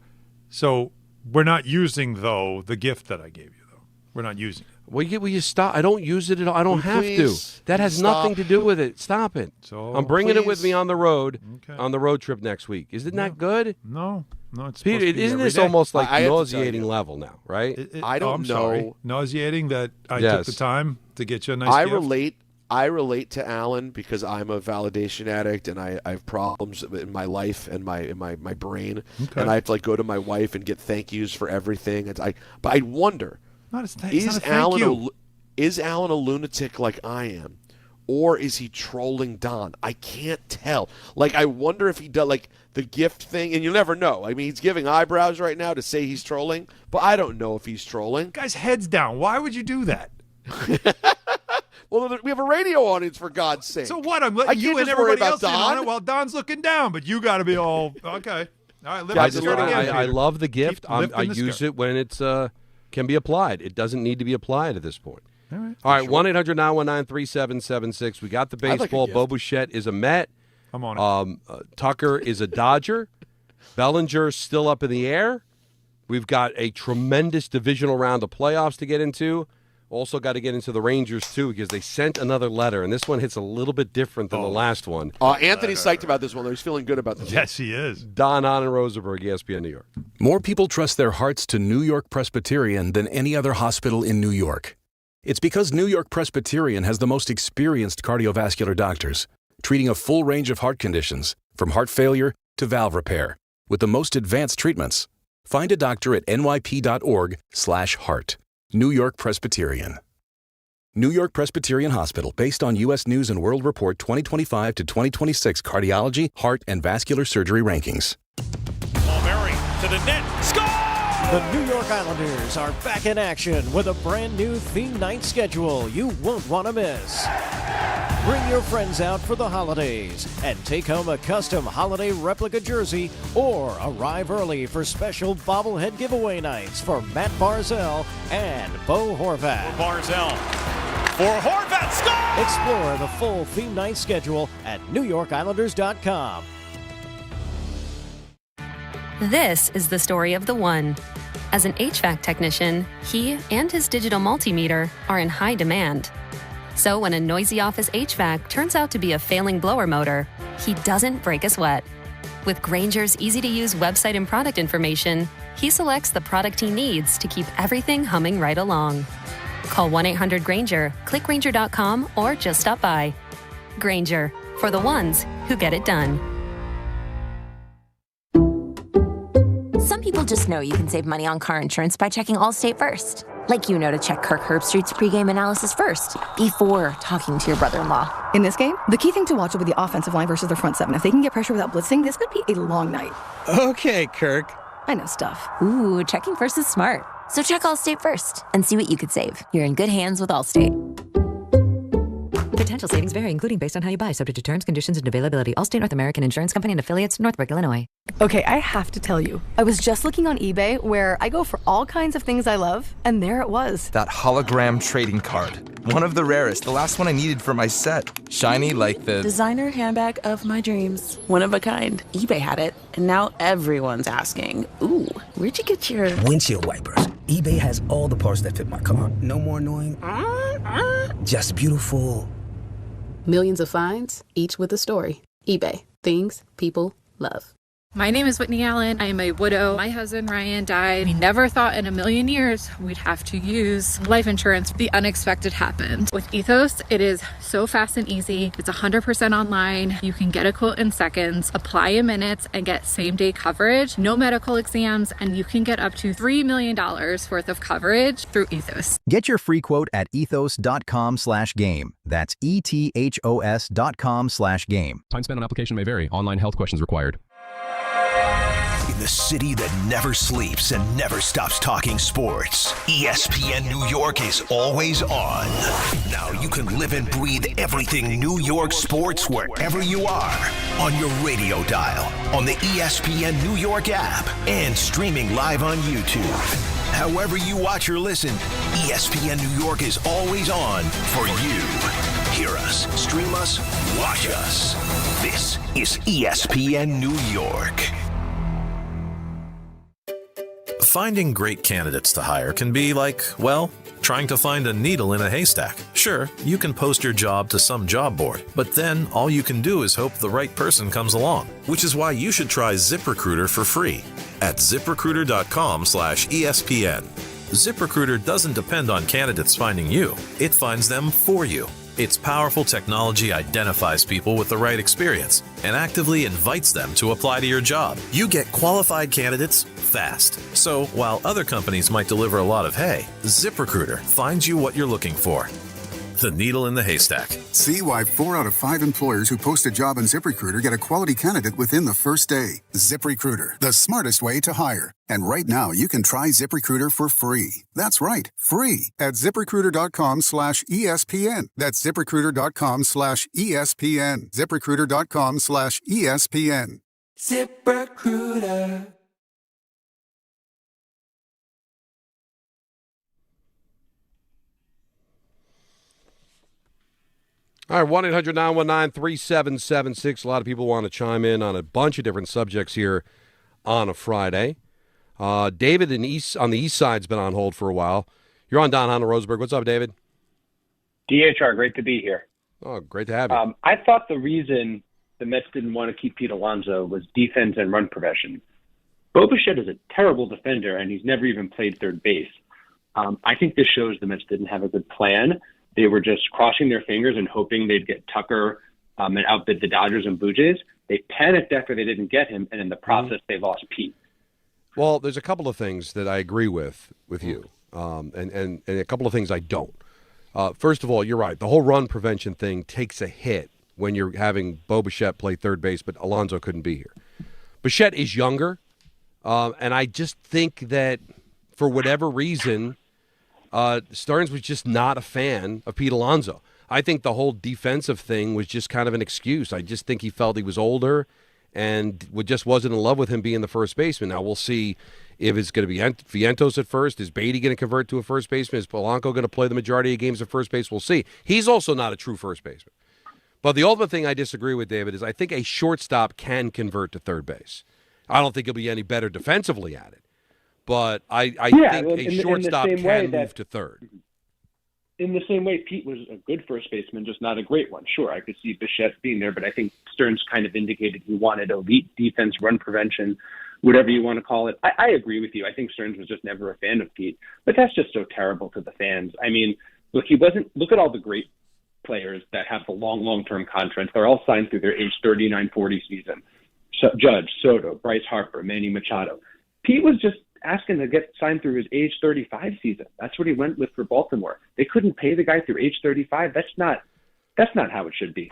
So we're not using though the gift that I gave you though. We're not using it. Will you stop? I don't use it at all. I don't have to. That has nothing to do with it. Stop it. So I'm bringing it with me on the road, on the road trip next week. Isn't that good? No, it's Peter, isn't this almost like nauseating level now, right? I don't know. Sorry. Nauseating that I took the time to get you a nice gift? I relate to Alan because I'm a validation addict and I have problems in my life and my brain, and I have to go to my wife and get thank yous for everything. But I wonder, is Alan a lunatic like I am, or is he trolling Don? I can't tell. I wonder if he does the gift thing, and you never know. I mean, he's giving eyebrows right now to say he's trolling, but I don't know if he's trolling. Guy's head's down. Why would you do that? Well, we have a radio audience, for God's sake. So what? I'm letting you and everybody else in on it while Don's looking down, but you got to be all okay. All right, I love the gift. I use it when it's can be applied. It doesn't need to be applied at this point. All right. 1-800-919-3776. We got the baseball. Bo Bichette is a Met. I'm on it. Tucker is a Dodger. Bellinger still up in the air. We've got a tremendous divisional round of playoffs to get into. Also got to get into the Rangers, too, because they sent another letter, and this one hits a little bit different than the last one. Anthony's psyched about this one, though. He's feeling good about this. Yes, he is. Don Hahn and Rosenberg, ESPN New York. More people trust their hearts to New York Presbyterian than any other hospital in New York. It's because New York Presbyterian has the most experienced cardiovascular doctors, treating a full range of heart conditions, from heart failure to valve repair, with the most advanced treatments. Find a doctor at nyp.org/heart. New York Presbyterian. New York Presbyterian Hospital, based on U.S. News & World Report 2025 to 2026 cardiology, heart, and vascular surgery rankings. Mulberry to the net. Score! The New York Islanders are back in action with a brand new theme night schedule you won't want to miss. Bring your friends out for the holidays and take home a custom holiday replica jersey, or arrive early for special bobblehead giveaway nights for Matt Barzell and Bo Horvat. Barzell for Horvat, score! Explore the full theme night schedule at NewYorkIslanders.com. This is the story of the one. As an HVAC technician, he and his digital multimeter are in high demand. So when a noisy office HVAC turns out to be a failing blower motor, he doesn't break a sweat. With Grainger's easy-to-use website and product information, he selects the product he needs to keep everything humming right along. Call 1-800-GRAINGER, click Grainger.com, or just stop by. Grainger, for the ones who get it done. Some people just know you can save money on car insurance by checking Allstate first. Like you know to check Kirk Herbstreit's pregame analysis first, before talking to your brother-in-law. In this game, the key thing to watch will be the offensive line versus their front seven. If they can get pressure without blitzing, this could be a long night. Okay, Kirk. I know stuff. Ooh, checking first is smart. So check Allstate first and see what you could save. You're in good hands with Allstate. Potential savings vary, including based on how you buy, subject to terms, conditions, and availability. Allstate North American Insurance Company and affiliates, Northbrook, Illinois. Okay, I have to tell you, I was just looking on eBay where I go for all kinds of things I love, and there it was. That hologram trading card. One of the rarest, the last one I needed for my set. Shiny like the designer handbag of my dreams. One of a kind. eBay had it, and now everyone's asking, ooh, where'd you get your windshield wipers? eBay has all the parts that fit my car. No more annoying. Just beautiful. Millions of finds, each with a story. eBay. Things people love. My name is Whitney Allen. I am a widow. My husband Ryan died. We never thought in a million years we'd have to use life insurance. The unexpected happened. With Ethos, it is so fast and easy. It's 100% online. You can get a quote in seconds, apply in minutes, and get same-day coverage. No medical exams, and you can get up to $3 million worth of coverage through Ethos. Get your free quote at ethos.com/game. That's ETHOS.com/game. Time spent on application may vary. Online health questions required. In the city that never sleeps and never stops talking sports, ESPN New York is always on. Now you can live and breathe everything New York sports wherever you are. On your radio dial, on the ESPN New York app, and streaming live on YouTube. However you watch or listen, ESPN New York is always on for you. Hear us, stream us, watch us. This is ESPN New York. Finding great candidates to hire can be like, well, trying to find a needle in a haystack. Sure, you can post your job to some job board, but then all you can do is hope the right person comes along, which is why you should try ZipRecruiter for free at ZipRecruiter.com/ESPN. ZipRecruiter doesn't depend on candidates finding you. It finds them for you. Its powerful technology identifies people with the right experience and actively invites them to apply to your job. You get qualified candidates fast. So while other companies might deliver a lot of hay, ZipRecruiter finds you what you're looking for. The needle in the haystack. See why 4 out of 5 employers who post a job on ZipRecruiter get a quality candidate within the first day. ZipRecruiter, the smartest way to hire. And right now, you can try ZipRecruiter for free. That's right, free at ZipRecruiter.com/ESPN. That's ZipRecruiter.com/ESPN. ZipRecruiter.com/ESPN. ZipRecruiter. All right, 1-800-919-3776. A lot of people want to chime in on a bunch of different subjects here on a Friday. David on the east side's been on hold for a while. You're on Don Hahn and Rosenberg. What's up, David? DHR, great to be here. Oh, great to have you. I thought the reason the Mets didn't want to keep Pete Alonso was defense and run prevention. Bichette is a terrible defender, and he's never even played third base. I think this shows the Mets didn't have a good plan. They were just crossing their fingers and hoping they'd get Tucker and outbid the Dodgers and Blue Jays. They panicked after they didn't get him, and in the process, they lost Pete. Well, there's a couple of things that I agree with you, and a couple of things I don't. First of all, you're right. The whole run prevention thing takes a hit when you're having Bichette play third base, but Alonso couldn't be here. Bichette is younger, and I just think that for whatever reason, Stearns was just not a fan of Pete Alonso. I think the whole defensive thing was just kind of an excuse. I just think he felt he was older and just wasn't in love with him being the first baseman. Now we'll see if it's going to be Vientos at first. Is Beatty going to convert to a first baseman? Is Polanco going to play the majority of games at first base? We'll see. He's also not a true first baseman. But the ultimate thing I disagree with, David, is I think a shortstop can convert to third base. I don't think he'll be any better defensively at it. But I think a shortstop can move to third. In the same way, Pete was a good first baseman, just not a great one. Sure, I could see Bichette being there, but I think Stearns kind of indicated he wanted elite defense, run prevention, whatever you want to call it. I agree with you. I think Stearns was just never a fan of Pete, but that's just so terrible to the fans. I mean, look at all the great players that have the long-term contracts. They're all signed through their age 39, 40 season. So, Judge, Soto, Bryce Harper, Manny Machado. Pete was just asking to get signed through his age 35 season. That's what he went with for Baltimore. They couldn't pay the guy through age 35. That's not how it should be.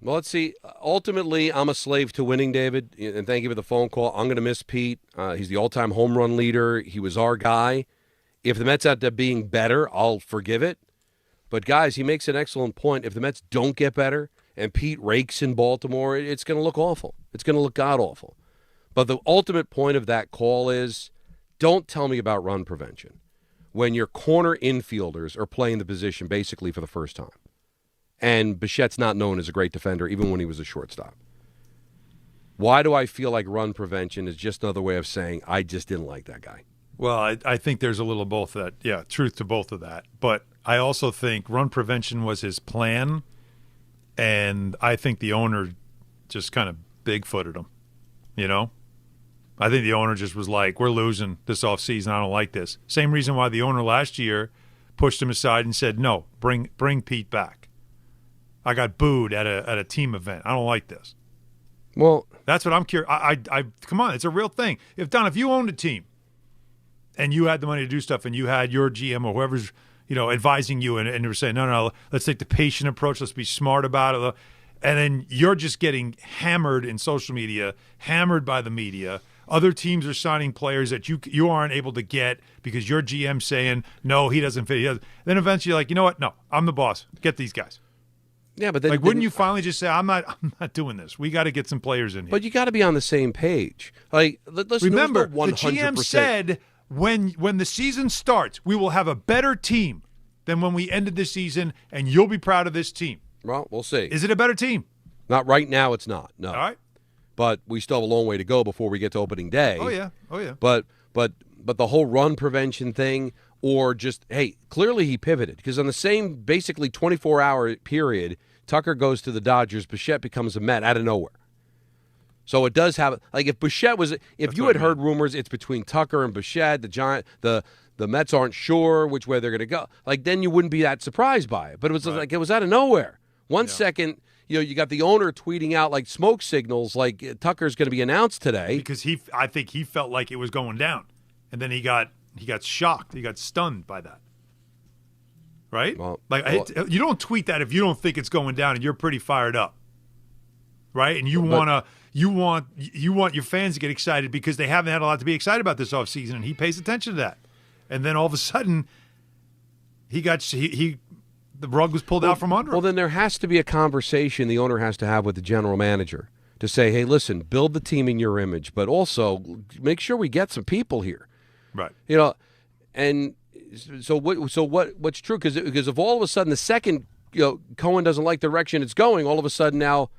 Well, let's see. Ultimately, I'm a slave to winning, David, and thank you for the phone call. I'm going to miss Pete. He's the all-time home run leader. He was our guy. If the Mets end up being better, I'll forgive it. But, guys, he makes an excellent point. If the Mets don't get better and Pete rakes in Baltimore, it's going to look awful. It's going to look god-awful. But the ultimate point of that call is, don't tell me about run prevention when your corner infielders are playing the position basically for the first time. And Bichette's not known as a great defender even when he was a shortstop. Why do I feel like run prevention is just another way of saying I just didn't like that guy? Well, I think there's a little both of that. Yeah, truth to both of that. But I also think run prevention was his plan, and I think the owner just kind of bigfooted him, you know? I think the owner just was like, we're losing this offseason. I don't like this. Same reason why the owner last year pushed him aside and said, no, bring Pete back. I got booed at a team event. I don't like this. Well, that's what I'm curious. I come on, it's a real thing. If you owned a team and you had the money to do stuff and you had your GM or whoever's, advising you and they were saying, no, let's take the patient approach. Let's be smart about it. And then you're just getting hammered in social media, hammered by the media. Other teams are signing players that you aren't able to get because your GM saying, no, he doesn't fit. Then eventually you're like, you know what? No, I'm the boss. Get these guys. Yeah, but then, wouldn't you finally just say, I'm not doing this. We got to get some players in here. But you got to be on the same page. Let's remember, the 100%. GM said when the season starts, we will have a better team than when we ended the season, and you'll be proud of this team. Well, we'll see. Is it a better team? Not right now. It's not. No. All right. But we still have a long way to go before we get to opening day. Oh yeah. But But the whole run prevention thing, or just, hey, clearly he pivoted. Because on the same basically 24-hour period, Tucker goes to the Dodgers, Bichette becomes a Met out of nowhere. So it does have, like, if Bichette was, if you had heard rumors it's between Tucker and Bichette, the Mets aren't sure which way they're going to go, like, then you wouldn't be that surprised by it. But it was like, it was out of nowhere. One second, you got the owner tweeting out like smoke signals, like Tucker's going to be announced today. Because I think he felt like it was going down. And then he got shocked. He got stunned by that. Right? You don't tweet that if you don't think it's going down and you're pretty fired up. Right? And you want your fans to get excited because they haven't had a lot to be excited about this offseason, and he pays attention to that. And then all of a sudden the rug was pulled out from under him. Well, then there has to be a conversation the owner has to have with the general manager to say, hey, listen, build the team in your image, but also make sure we get some people here. Right. And so what's true? Because if all of a sudden the second Cohen doesn't like the direction it's going, all of a sudden now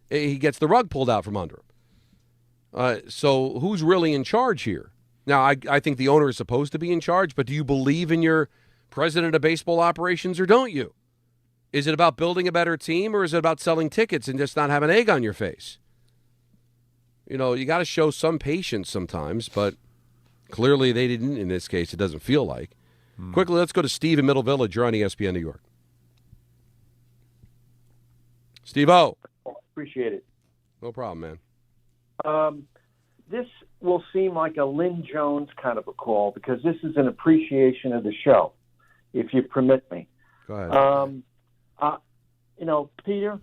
he gets the rug pulled out from under him. So who's really in charge here? Now, I think the owner is supposed to be in charge, but do you believe in your president of baseball operations or don't you? Is it about building a better team, or is it about selling tickets and just not have an egg on your face? You got to show some patience sometimes, but clearly they didn't in this case. It doesn't feel like. Quickly, let's go to Steve in Middle Village. You're on ESPN New York. Steve-O. Appreciate it. No problem, man. This will seem like a Lynn Jones kind of a call because this is an appreciation of the show, if you permit me. Go ahead. Peter,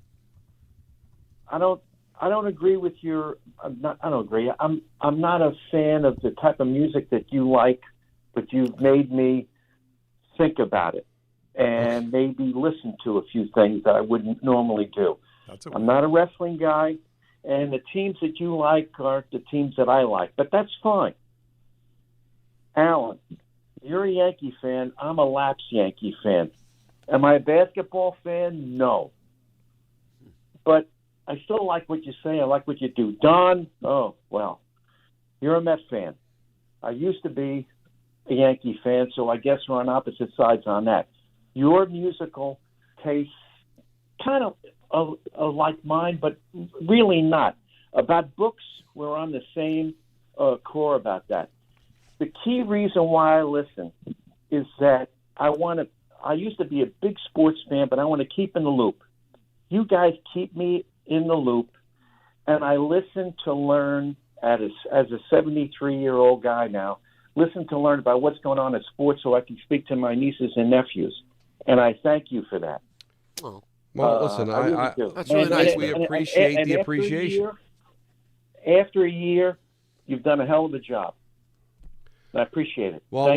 I don't agree with your. I don't agree. I'm not a fan of the type of music that you like, but you've made me think about it and maybe listen to a few things that I wouldn't normally do. I'm not a wrestling guy, and the teams that you like aren't the teams that I like, but that's fine. Alan, you're a Yankee fan. I'm a lapsed Yankee fan. Am I a basketball fan? No. But I still like what you say. I like what you do. Don, you're a Mets fan. I used to be a Yankee fan, so I guess we're on opposite sides on that. Your musical tastes kind of like mine, but really not. About books, we're on the same core about that. The key reason why I listen is that I used to be a big sports fan, but I want to keep in the loop. You guys keep me in the loop, and I listen to learn as a 73-year-old guy now, listen to learn about what's going on in sports so I can speak to my nieces and nephews. And I thank you for that. Oh. Well, listen, that's really nice. We appreciate the appreciation. After a year, you've done a hell of a job. I appreciate it. Well, I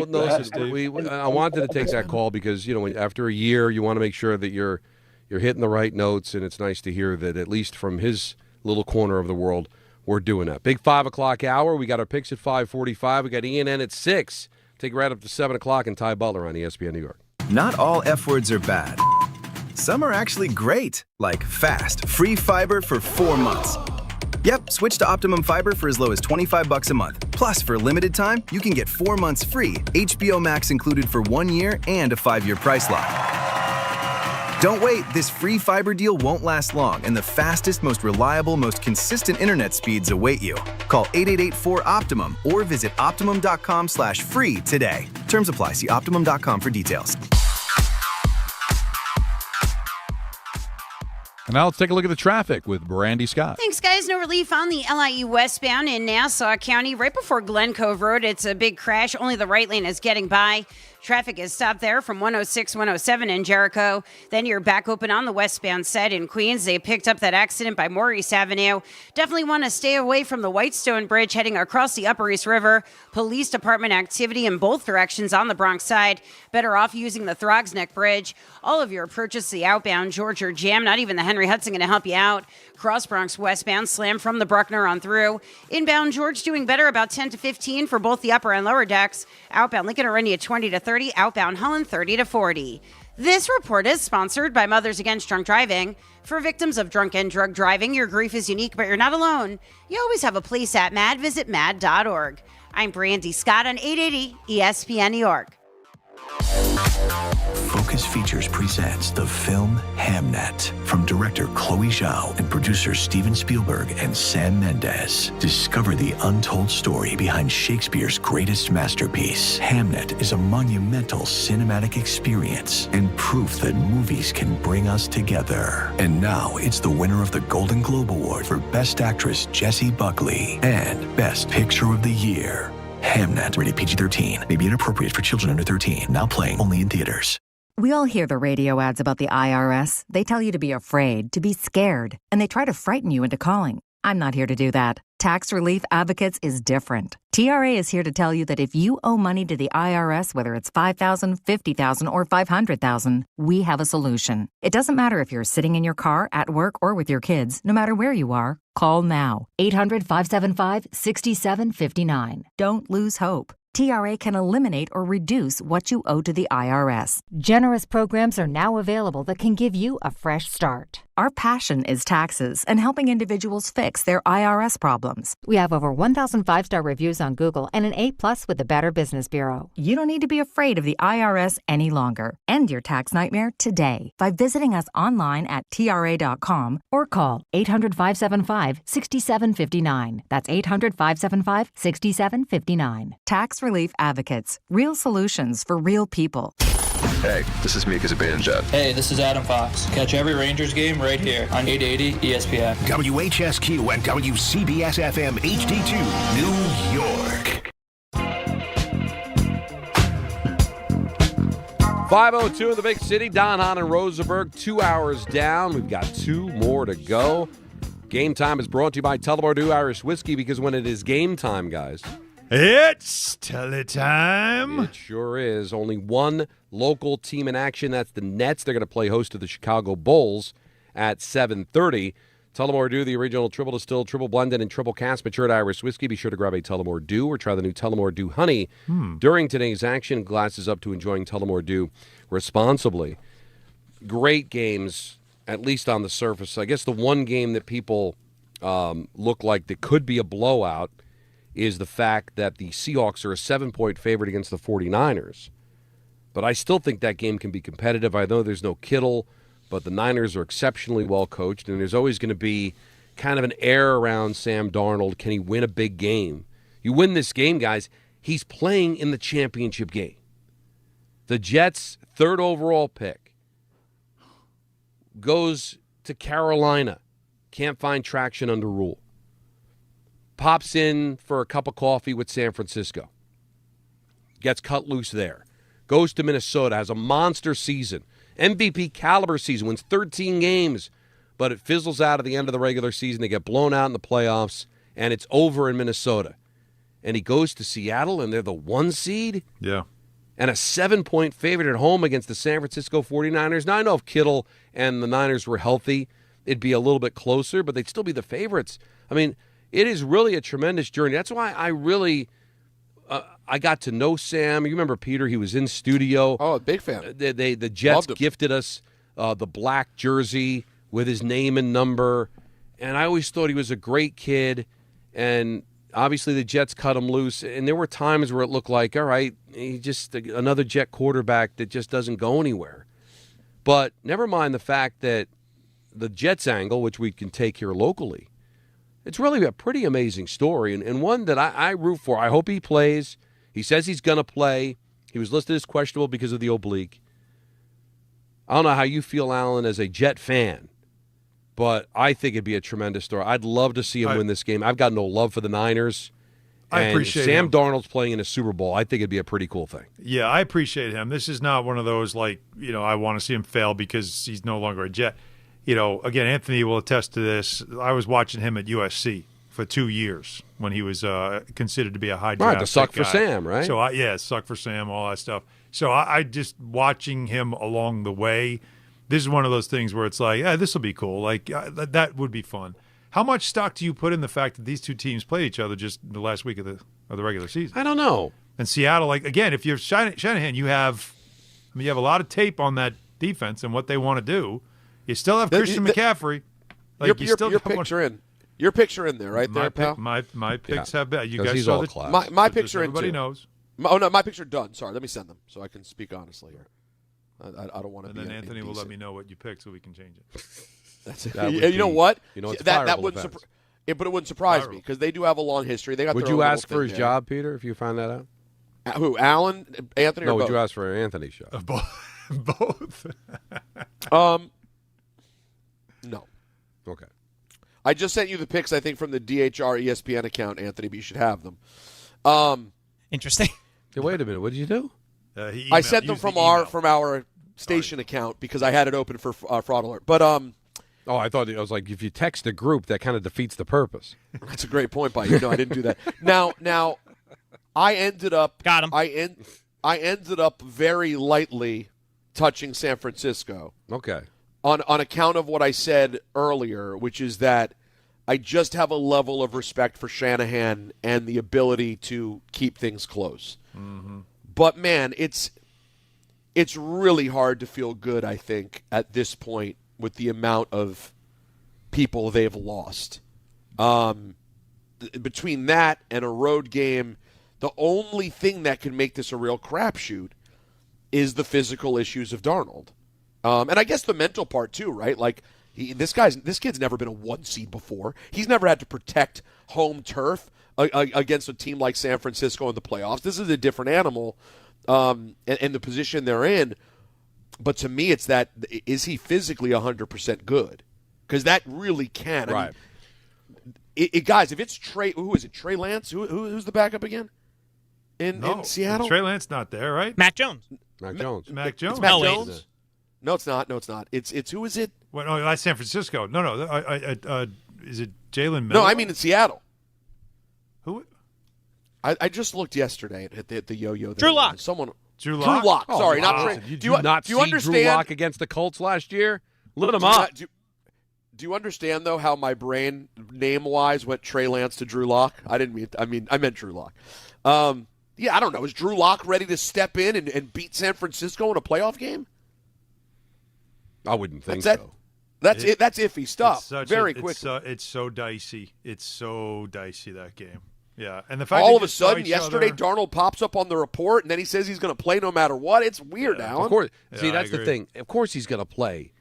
wanted to take that call because, after a year, you want to make sure that you're hitting the right notes, and it's nice to hear that at least from his little corner of the world, we're doing that. Big 5 o'clock hour. We got our picks at 5:45. We got E&N at 6. Take it right up to 7 o'clock, and Ty Butler on ESPN New York. Not all F words are bad. Some are actually great, like fast, free fiber for 4 months. Yep, switch to Optimum Fiber for as low as $25 a month. Plus, for a limited time, you can get 4 months free, HBO Max included for 1 year, and a 5-year price lock. Don't wait, this free fiber deal won't last long, and the fastest, most reliable, most consistent internet speeds await you. Call 888-4-OPTIMUM or visit Optimum.com/free today. Terms apply. See Optimum.com for details. And now let's take a look at the traffic with Brandy Scott. Thanks, guys. No relief on the LIE westbound in Nassau County. Right before Glen Cove Road, it's a big crash. Only the right lane is getting by. Traffic is stopped there from 106, 107 in Jericho. Then you're back open on the westbound side in Queens. They picked up that accident by Maurice Avenue. Definitely want to stay away from the Whitestone Bridge heading across the Upper East River. Police department activity in both directions on the Bronx side. Better off using the Throgs Neck Bridge. All of your approaches to the outbound George are jammed. Not even the Henry Hudson going to help you out. Cross Bronx westbound slam from the Bruckner on through. Inbound George doing better, about 10 to 15 for both the upper and lower decks. Outbound Lincoln Orenia 20 to 30. Outbound Holland 30 to 40. This report is sponsored by Mothers Against Drunk Driving. For victims of drunk and drug driving, your grief is unique, but you're not alone. You always have a place at MAD. Visit MAD.org. I'm Brandy Scott on 880 ESPN New York. Focus Features presents the film Hamnet from director Chloe Zhao and producers Steven Spielberg and Sam Mendes. Discover the untold story behind Shakespeare's greatest masterpiece. Hamnet is a monumental cinematic experience and proof that movies can bring us together. And now it's the winner of the Golden Globe Award for Best Actress Jessie Buckley and Best Picture of the Year. Hamnet, rated PG-13, may be inappropriate for children under 13. Now playing only in theaters. We all hear the radio ads about the IRS. They tell you to be afraid, to be scared, and they try to frighten you into calling. I'm not here to do that. Tax Relief Advocates is different. TRA is here to tell you that if you owe money to the IRS, whether it's $5,000, $50,000, or $500,000, we have a solution. It doesn't matter if you're sitting in your car, at work, or with your kids. No matter where you are, call now. 800-575-6759. Don't lose hope. TRA can eliminate or reduce what you owe to the IRS. Generous programs are now available that can give you a fresh start. Our passion is taxes and helping individuals fix their IRS problems. We have over 1,000 five-star reviews on Google and an A+ with the Better Business Bureau. You don't need to be afraid of the IRS any longer. End your tax nightmare today by visiting us online at TRA.com or call 800-575-6759. That's 800-575-6759. Tax Relief Advocates. Real solutions for real people. Hey, this is Mika Zibanejad. Hey, this is Adam Fox. Catch every Rangers game right here on 880 ESPN. WHSQ and WCBS-FM HD2, New York. 5:02 in the big city. Don, Hahn, and Rosenberg, 2 hours down. We've got 2 more to go. Game time is brought to you by Tullamore Dew Irish Whiskey, because when it is game time, guys, it's time. It sure is. Only one local team in action. That's the Nets. They're going to play host to the Chicago Bulls at 7:30. Tullamore Dew, the original triple distilled, triple blended, and triple cast matured Irish whiskey. Be sure to grab a Tullamore Dew or try the new Tullamore Dew Honey during today's action. Glasses up to enjoying Tullamore Dew responsibly. Great games, at least on the surface. I guess the one game that people look like that could be a blowout is the fact that the Seahawks are a 7-point favorite against the 49ers. But I still think that game can be competitive. I know there's no Kittle, but the Niners are exceptionally well coached, and there's always going to be kind of an air around Sam Darnold. Can he win a big game? You win this game, guys, he's playing in the championship game. The Jets' 3rd overall pick goes to Carolina. Can't find traction under Rule. Pops in for a cup of coffee with San Francisco. Gets cut loose there. Goes to Minnesota, has a monster season. MVP caliber season, wins 13 games, but it fizzles out at the end of the regular season. They get blown out in the playoffs, and it's over in Minnesota. And he goes to Seattle, and they're the 1 seed? Yeah. And a 7-point favorite at home against the San Francisco 49ers. Now, I know if Kittle and the Niners were healthy, it'd be a little bit closer, but they'd still be the favorites. I mean, it is really a tremendous journey. That's why I really I got to know Sam. You remember Peter? He was in studio. Oh, big fan. The Jets gifted us the black jersey with his name and number, and I always thought he was a great kid. And obviously the Jets cut him loose, and there were times where it looked like, all right, he's just another Jet quarterback that just doesn't go anywhere. But never mind the fact that the Jets angle, which we can take here locally, it's really a pretty amazing story, and one that I root for. I hope he plays. He says he's going to play. He was listed as questionable because of the oblique. I don't know how you feel, Alan, as a Jet fan, but I think it'd be a tremendous story. I'd love to see him win this game. I've got no love for the Niners. I appreciate Sam him. Darnold's playing in a Super Bowl. I think it'd be a pretty cool thing. Yeah, I appreciate him. This is not one of those, like, I want to see him fail because he's no longer a Jet. Again, Anthony will attest to this. I was watching him at USC for 2 years when he was considered to be a high draft Right, the suck guy. for Sam, right? So, suck for Sam, all that stuff. So I just watching him along the way, this is one of those things where it's like, this will be cool. Like, that would be fun. How much stock do you put in the fact that these two teams played each other just the last week of the regular season? I don't know. And Seattle, again, if you're Shanahan, you have a lot of tape on that defense and what they want to do. You still have Christian McCaffrey. Your picks are in. Your picks are in there, right there, pal? My picks have been. You guys he's saw all the class. My picks are in Everybody too. knows. My picks are done. Sorry, let me send them so I can speak honestly here. I don't want to. And then Anthony will let me know what you picked so we can change it. That's it. You know what? It's that wouldn't. But it wouldn't surprise me because they do have a long history. They got. Would you ask for his job, Peter, if you found that out? Who? Alan, Anthony, or no? both? Would you ask for Anthony's job? Both. No. Okay. I just sent you the picks. I think from the DHR ESPN account, Anthony. But you should have them. Interesting. Hey, wait a minute. What did you do? I sent them from our station account because I had it open for fraud alert. But oh, I thought it was like if you text a group, that kind of defeats the purpose. That's a great point by you. No, I didn't do that. Now, I ended up got him. I ended up very lightly touching San Francisco. Okay. On account of what I said earlier, which is that I just have a level of respect for Shanahan and the ability to keep things close. Mm-hmm. But man, it's really hard to feel good, I think, at this point with the amount of people they've lost. Between that and a road game, the only thing that can make this a real crapshoot is the physical issues of Darnold. And I guess the mental part too, right? Like this kid's never been a 1 seed before. He's never had to protect home turf against a team like San Francisco in the playoffs. This is a different animal, and the position they're in. But to me, it's that is he physically 100% good? Because that really can. Right. I mean, guys, if it's Trey, who is it? Trey Lance? Who's the backup again? In Seattle? Trey Lance not there, right? Mac Jones. Mac Jones. Mac Jones. It's Mac Jones. No, it's not. It's who is it? Well, no, that's San Francisco. No. Is it Jalen Miller? No, I mean in Seattle. Who? I just looked yesterday at the yo-yo. Drew Lock. Drew Lock. Sorry, wow. not Trey. Do you not see understand? Drew Lock against the Colts last year? Lit him up. Do you understand though how my brain name-wise went Trey Lance to Drew Lock? I meant Drew Lock. Yeah, I don't know. Is Drew Lock ready to step in and beat San Francisco in a playoff game? I wouldn't think so. That's iffy stuff. Very quickly. It's so dicey. It's so dicey, that game. Yeah, and the fact all of a sudden yesterday Darnold pops up on the report and then he says he's going to play no matter what. It's weird, Alan. Of course. Yeah, See, that's the thing. Of course he's going to play.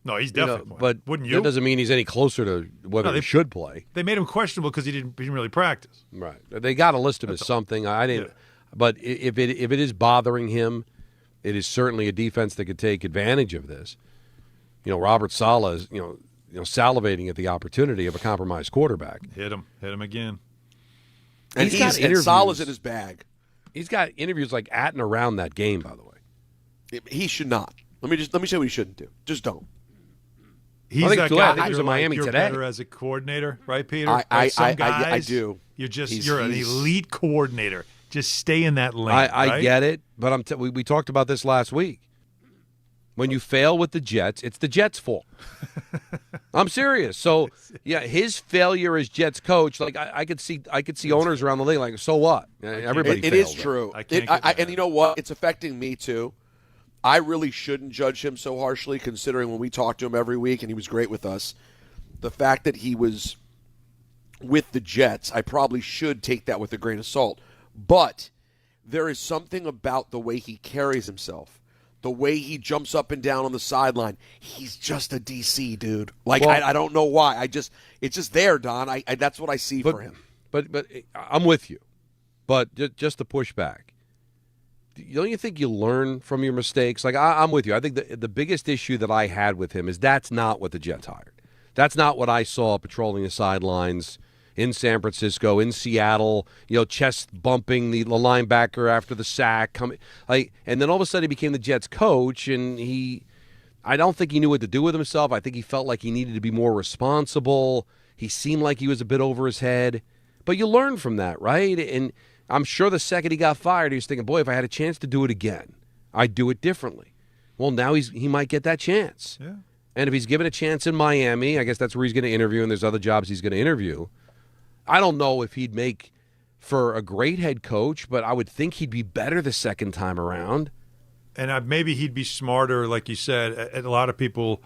No, he's definitely playing. But wouldn't you? That doesn't mean he's any closer to whether he should play. They made him questionable because he didn't really practice. Right. They got to list him as something. I didn't. Yeah. But if it is bothering him, it is certainly a defense that could take advantage of this. Robert Saleh is salivating at the opportunity of a compromised quarterback. Hit him again. And Saleh's in his bag. He's got interviews like at and around that game. By the way, he should not. Let me say what he shouldn't do. Just don't. He's that guy. I think he was in Miami you're today. Better as a coordinator, right, Peter? I do. You're an elite coordinator. Just stay in that lane. I get it, but we talked about this last week. When you fail with the Jets, it's the Jets' fault. I'm serious. So, yeah, his failure as Jets coach, like I could see owners around the league like, so what? Everybody fails. It is true. And you know what? It's affecting me too. I really shouldn't judge him so harshly, considering when we talk to him every week, and he was great with us. The fact that he was with the Jets, I probably should take that with a grain of salt. But there is something about the way he carries himself. The way he jumps up and down on the sideline, he's just a DC dude. I don't know why. It's just there, Don. That's what I see for him. But I'm with you. But just to push back, don't you think you learn from your mistakes? Like I'm with you. I think the biggest issue that I had with him is that's not what the Jets hired. That's not what I saw patrolling the sidelines in San Francisco, in Seattle, chest bumping the linebacker after the sack, and then all of a sudden he became the Jets coach, and I don't think he knew what to do with himself. I think he felt like he needed to be more responsible. He seemed like he was a bit over his head, but you learn from that, right? And I'm sure the second he got fired, he was thinking, boy, if I had a chance to do it again, I'd do it differently. Well, now he might get that chance. Yeah. And if he's given a chance in Miami, I guess that's where he's going to interview, and there's other jobs he's going to interview. I don't know if he'd make for a great head coach, but I would think he'd be better the second time around. And maybe he'd be smarter, like you said. A lot of people,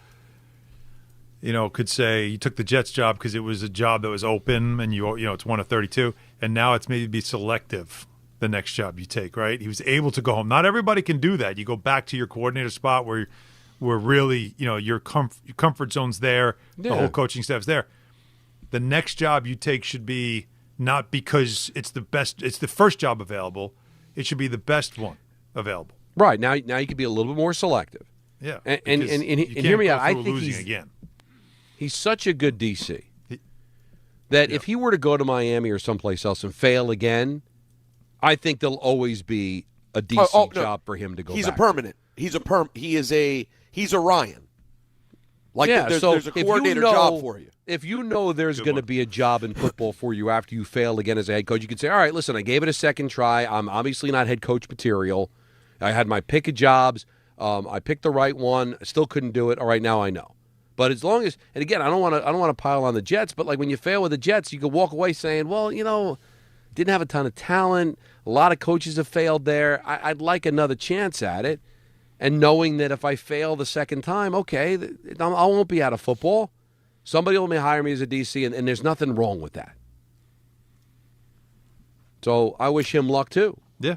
could say you took the Jets job because it was a job that was open and it's one of 32, and now it's maybe be selective the next job you take, right? He was able to go home. Not everybody can do that. You go back to your coordinator spot where really, your comfort zone's there, the whole coaching staff's there. The next job you take should be not because it's the best, it's the first job available. It should be the best one available. Right. Now you can be a little bit more selective. Yeah. And hear me out. I think he's such a good DC that if he were to go to Miami or someplace else and fail again, I think there'll always be a DC job for him to go back. He's a permanent. He's a Ryan. There's a coordinator job for you. If you know there's going to be a job in football for you after you fail again as a head coach, you could say, all right, listen, I gave it a second try. I'm obviously not head coach material. I had my pick of jobs. I picked the right one. I still couldn't do it. All right, now I know. But as long as, and again, I don't want to pile on the Jets, but like when you fail with the Jets, you could walk away saying, well, didn't have a ton of talent. A lot of coaches have failed there. I'd like another chance at it. And knowing that if I fail the second time, okay, I won't be out of football. Somebody will hire me as a DC, and there's nothing wrong with that. So I wish him luck too. Yeah.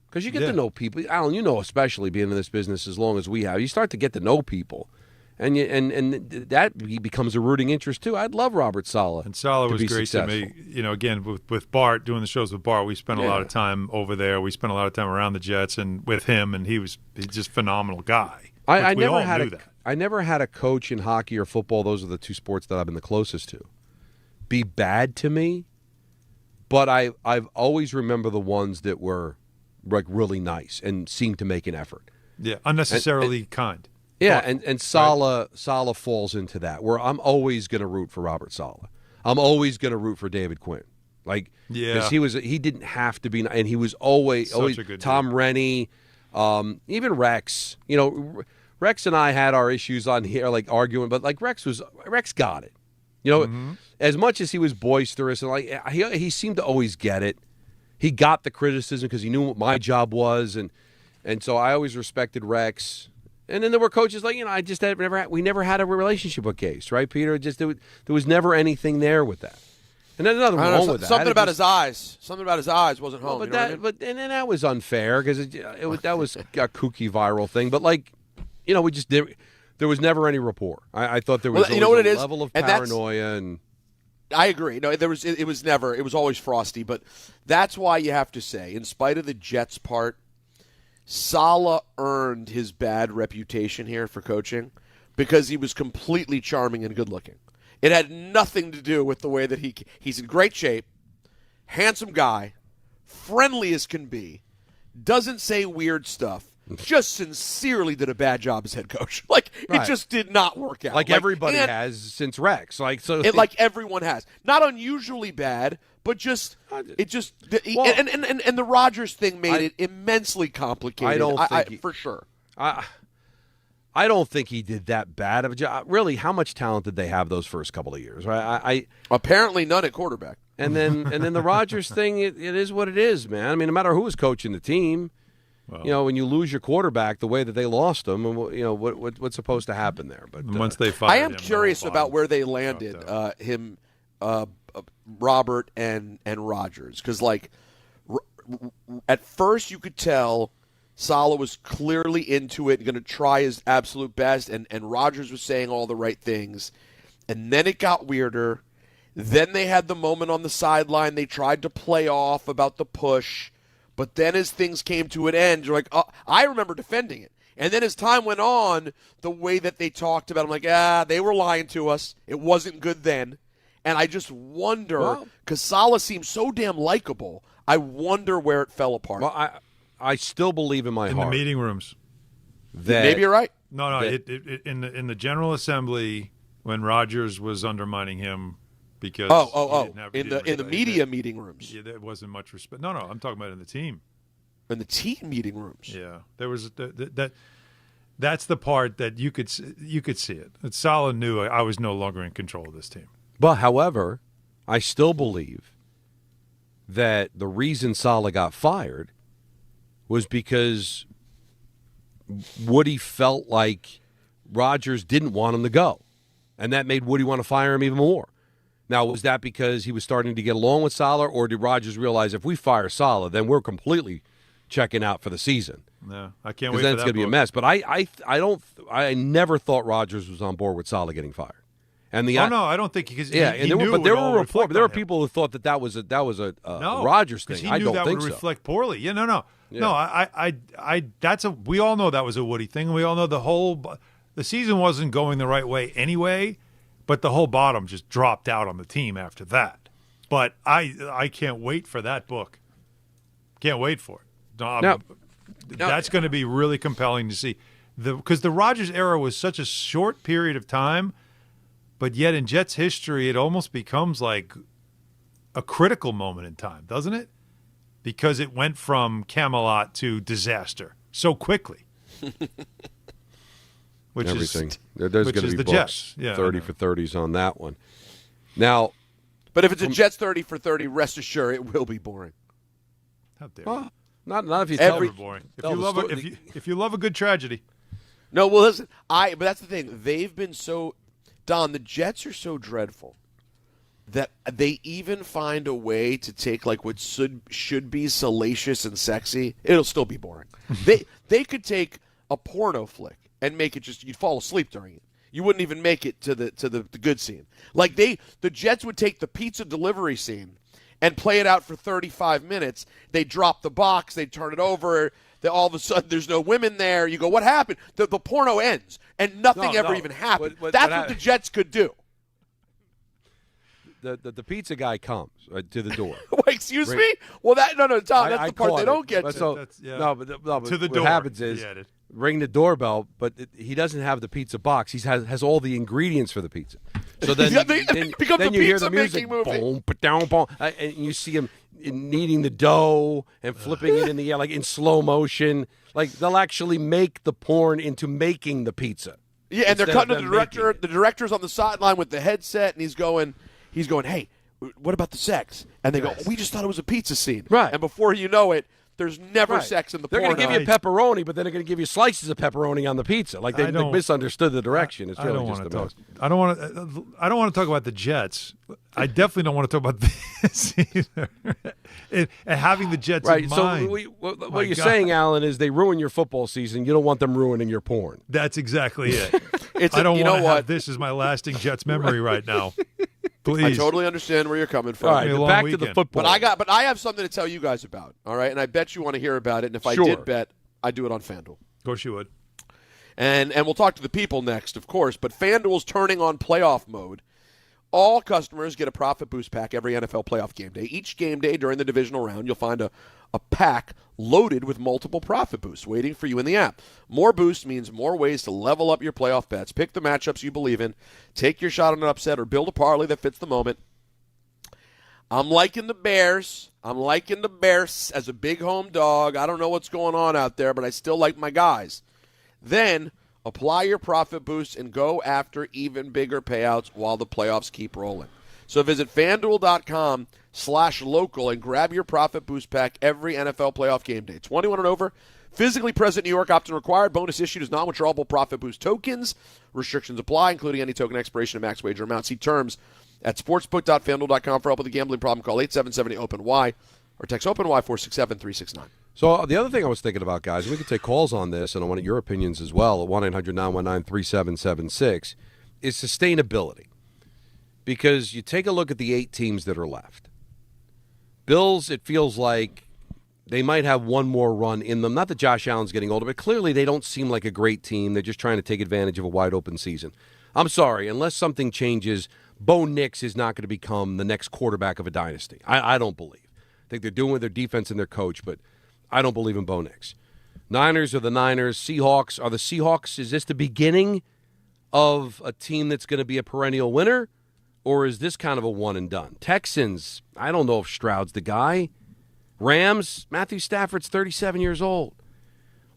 Because you get to know people. Alan, especially being in this business as long as we have, you start to get to know people. And that becomes a rooting interest too. I'd love Robert Saleh. And Saleh was great successful. to me. Again, with Bart, doing the shows with Bart, we spent a lot of time over there. We spent a lot of time around the Jets and with him, and he's just a phenomenal guy. I never had a coach in hockey or football, those are the two sports that I've been the closest to, be bad to me. But I've always remember the ones that were like really nice and seemed to make an effort. Yeah, unnecessarily kind. Yeah, and Saleh falls into that, where I'm always going to root for Robert Saleh. I'm always going to root for David Quinn. Because he didn't have to be, and he was always Tom Rennie, even Rex. Rex and I had our issues on here, like arguing, but like Rex got it. As much as he was boisterous and he seemed to always get it. He got the criticism because he knew what my job was, and so I always respected Rex. And then there were coaches we never had a relationship with Gase, right, Peter? There was never anything there with that. And there's nothing wrong with that. Something about his eyes wasn't home. But that was unfair because that was a kooky viral thing. But there was never any rapport. I thought there was a level of paranoia and. I agree. No, it was always frosty. But that's why you have to say, in spite of the Jets part, Saleh earned his bad reputation here for coaching because he was completely charming and good-looking. It had nothing to do with the way that he's in great shape, handsome guy, friendly as can be, doesn't say weird stuff, just sincerely did a bad job as head coach. It just did not work out. Everybody has since Rex. Everyone has. Not unusually bad, but and the Rodgers thing made it immensely complicated. I don't think for sure. I don't think he did that bad of a job. Really, how much talent did they have those first couple of years? Right? Apparently none at quarterback. And then the Rodgers thing, it is what it is, man. I mean, no matter who was coaching the team, when you lose your quarterback the way that they lost him, what's supposed to happen there? But once they fired I am curious about where they landed Robert and Rodgers, because at first you could tell Saleh was clearly into it, going to try his absolute best, and Rodgers was saying all the right things, and then it got weirder. Then they had the moment on the sideline they tried to play off about the push, but then as things came to an end, you're like, I remember defending it. And then as time went on, the way that they talked about it, I'm like, they were lying to us. It wasn't good then. And I just wonder, because Saleh seems so damn likable, I wonder where it fell apart. Well, I still believe in my heart. In the meeting rooms. Maybe you're right. No. In the General Assembly, when Rodgers was undermining him because in the media meeting rooms. Yeah, there wasn't much respect. No, I'm talking about in the team. In the team meeting rooms. Yeah, there was that's the part that you could see it. Saleh knew I was no longer in control of this team. But however, I still believe that the reason Saleh got fired was because Woody felt like Rodgers didn't want him to go. And that made Woody want to fire him even more. Now, was that because he was starting to get along with Saleh, or did Rodgers realize if we fire Saleh, then we're completely checking out for the season? No, I can't wait for that. Because then it's going to be a mess. But I never thought Rodgers was on board with Saleh getting fired. And the no, I don't think because there were reports. There were people who thought that was a Rodgers thing. He I knew don't that think would so. reflect poorly. Yeah, no. Yeah. No, we all know that was a Woody thing. We all know the season wasn't going the right way anyway, but the whole bottom just dropped out on the team after that. But I can't wait for that book. Can't wait for it. That's going to be really compelling to see. Because the Rodgers era was such a short period of time, but yet in Jets history, it almost becomes like a critical moment in time, doesn't it? Because it went from Camelot to disaster so quickly. Which Everything. is There's going to be the books, Jets. Yeah, 30 for 30s on that one. Now, but if it's a Jets 30 for 30, rest assured it will be boring. How dare you? Not if you tell me. Boring. If you love a good tragedy. No, well, listen. But that's the thing. They've been so, Don. The Jets are so dreadful that they even find a way to take like what should be salacious and sexy. It'll still be boring. They could take a porno flick and make it just you'd fall asleep during it. You wouldn't even make it to the good scene. Like the Jets would take the pizza delivery scene and play it out for 35 minutes. They drop the box, they turn it over. All of a sudden, there's no women there. You go, what happened? The porno ends, and nothing ever even happened. That's what the Jets could do. The pizza guy comes to the door. Wait, excuse me? Well, Tom, that's the part they don't get to. So, no, but to the what door. happens is ring the doorbell, but he doesn't have the pizza box. He has all the ingredients for the pizza. So then, then you hear the music, boom, down, boom, and you see him kneading the dough and flipping it in the air, like in slow motion. Like they'll actually make the porn into making the pizza. Yeah, and they're cutting to the director. The director's on the sideline with the headset, and he's going, hey, what about the sex? And they go, we just thought it was a pizza scene. Right. And before you know it, there's never sex in the porno. They're going to give you pepperoni, but then they're going to give you slices of pepperoni on the pizza. Like they misunderstood the direction. It's really just a mess. I don't want to talk about the Jets. I definitely don't want to talk about this either. and having the Jets in mind. So what you're saying, Alan, is they ruin your football season. You don't want them ruining your porn. That's exactly it. I don't want to have this as my lasting Jets memory right now. Please. I totally understand where you're coming from. All right, back to the football. But I have something to tell you guys about. All right, and I bet you want to hear about it. And if I did bet, I'd do it on FanDuel. Of course you would. And we'll talk to the people next, of course. But FanDuel's turning on playoff mode. All customers get a profit boost pack every NFL playoff game day. Each game day during the divisional round, you'll find a pack loaded with multiple profit boosts waiting for you in the app. More boosts means more ways to level up your playoff bets. Pick the matchups you believe in. Take your shot on an upset or build a parlay that fits the moment. I'm liking the Bears. As a big home dog. I don't know what's going on out there, but I still like my guys. Then apply your profit boost and go after even bigger payouts while the playoffs keep rolling. So visit FanDuel.com/local and grab your profit boost pack every NFL playoff game day. 21 and over, physically present in New York, opt-in required. Bonus issued is non-withdrawable profit boost tokens. Restrictions apply, including any token expiration and max wager amount. See terms at sportsbook.fanduel.com. For help with a gambling problem, call 877-OPEN-Y or text OPEN-Y 467-369. So the other thing I was thinking about, guys, and we can take calls on this, and I want your opinions as well at 1-800-919-3776, is sustainability. Because you take a look at the 8 teams that are left. Bills, it feels like they might have one more run in them. Not that Josh Allen's getting older, but clearly they don't seem like a great team. They're just trying to take advantage of a wide-open season. I'm sorry, unless something changes, Bo Nix is not going to become the next quarterback of a dynasty. I don't believe. I think they're doing with their defense and their coach, but I don't believe in Bo Nix. Niners are the Niners. Seahawks are the Seahawks. Is this the beginning of a team that's going to be a perennial winner? Or is this kind of a one and done? Texans, I don't know if Stroud's the guy. Rams, Matthew Stafford's 37 years old.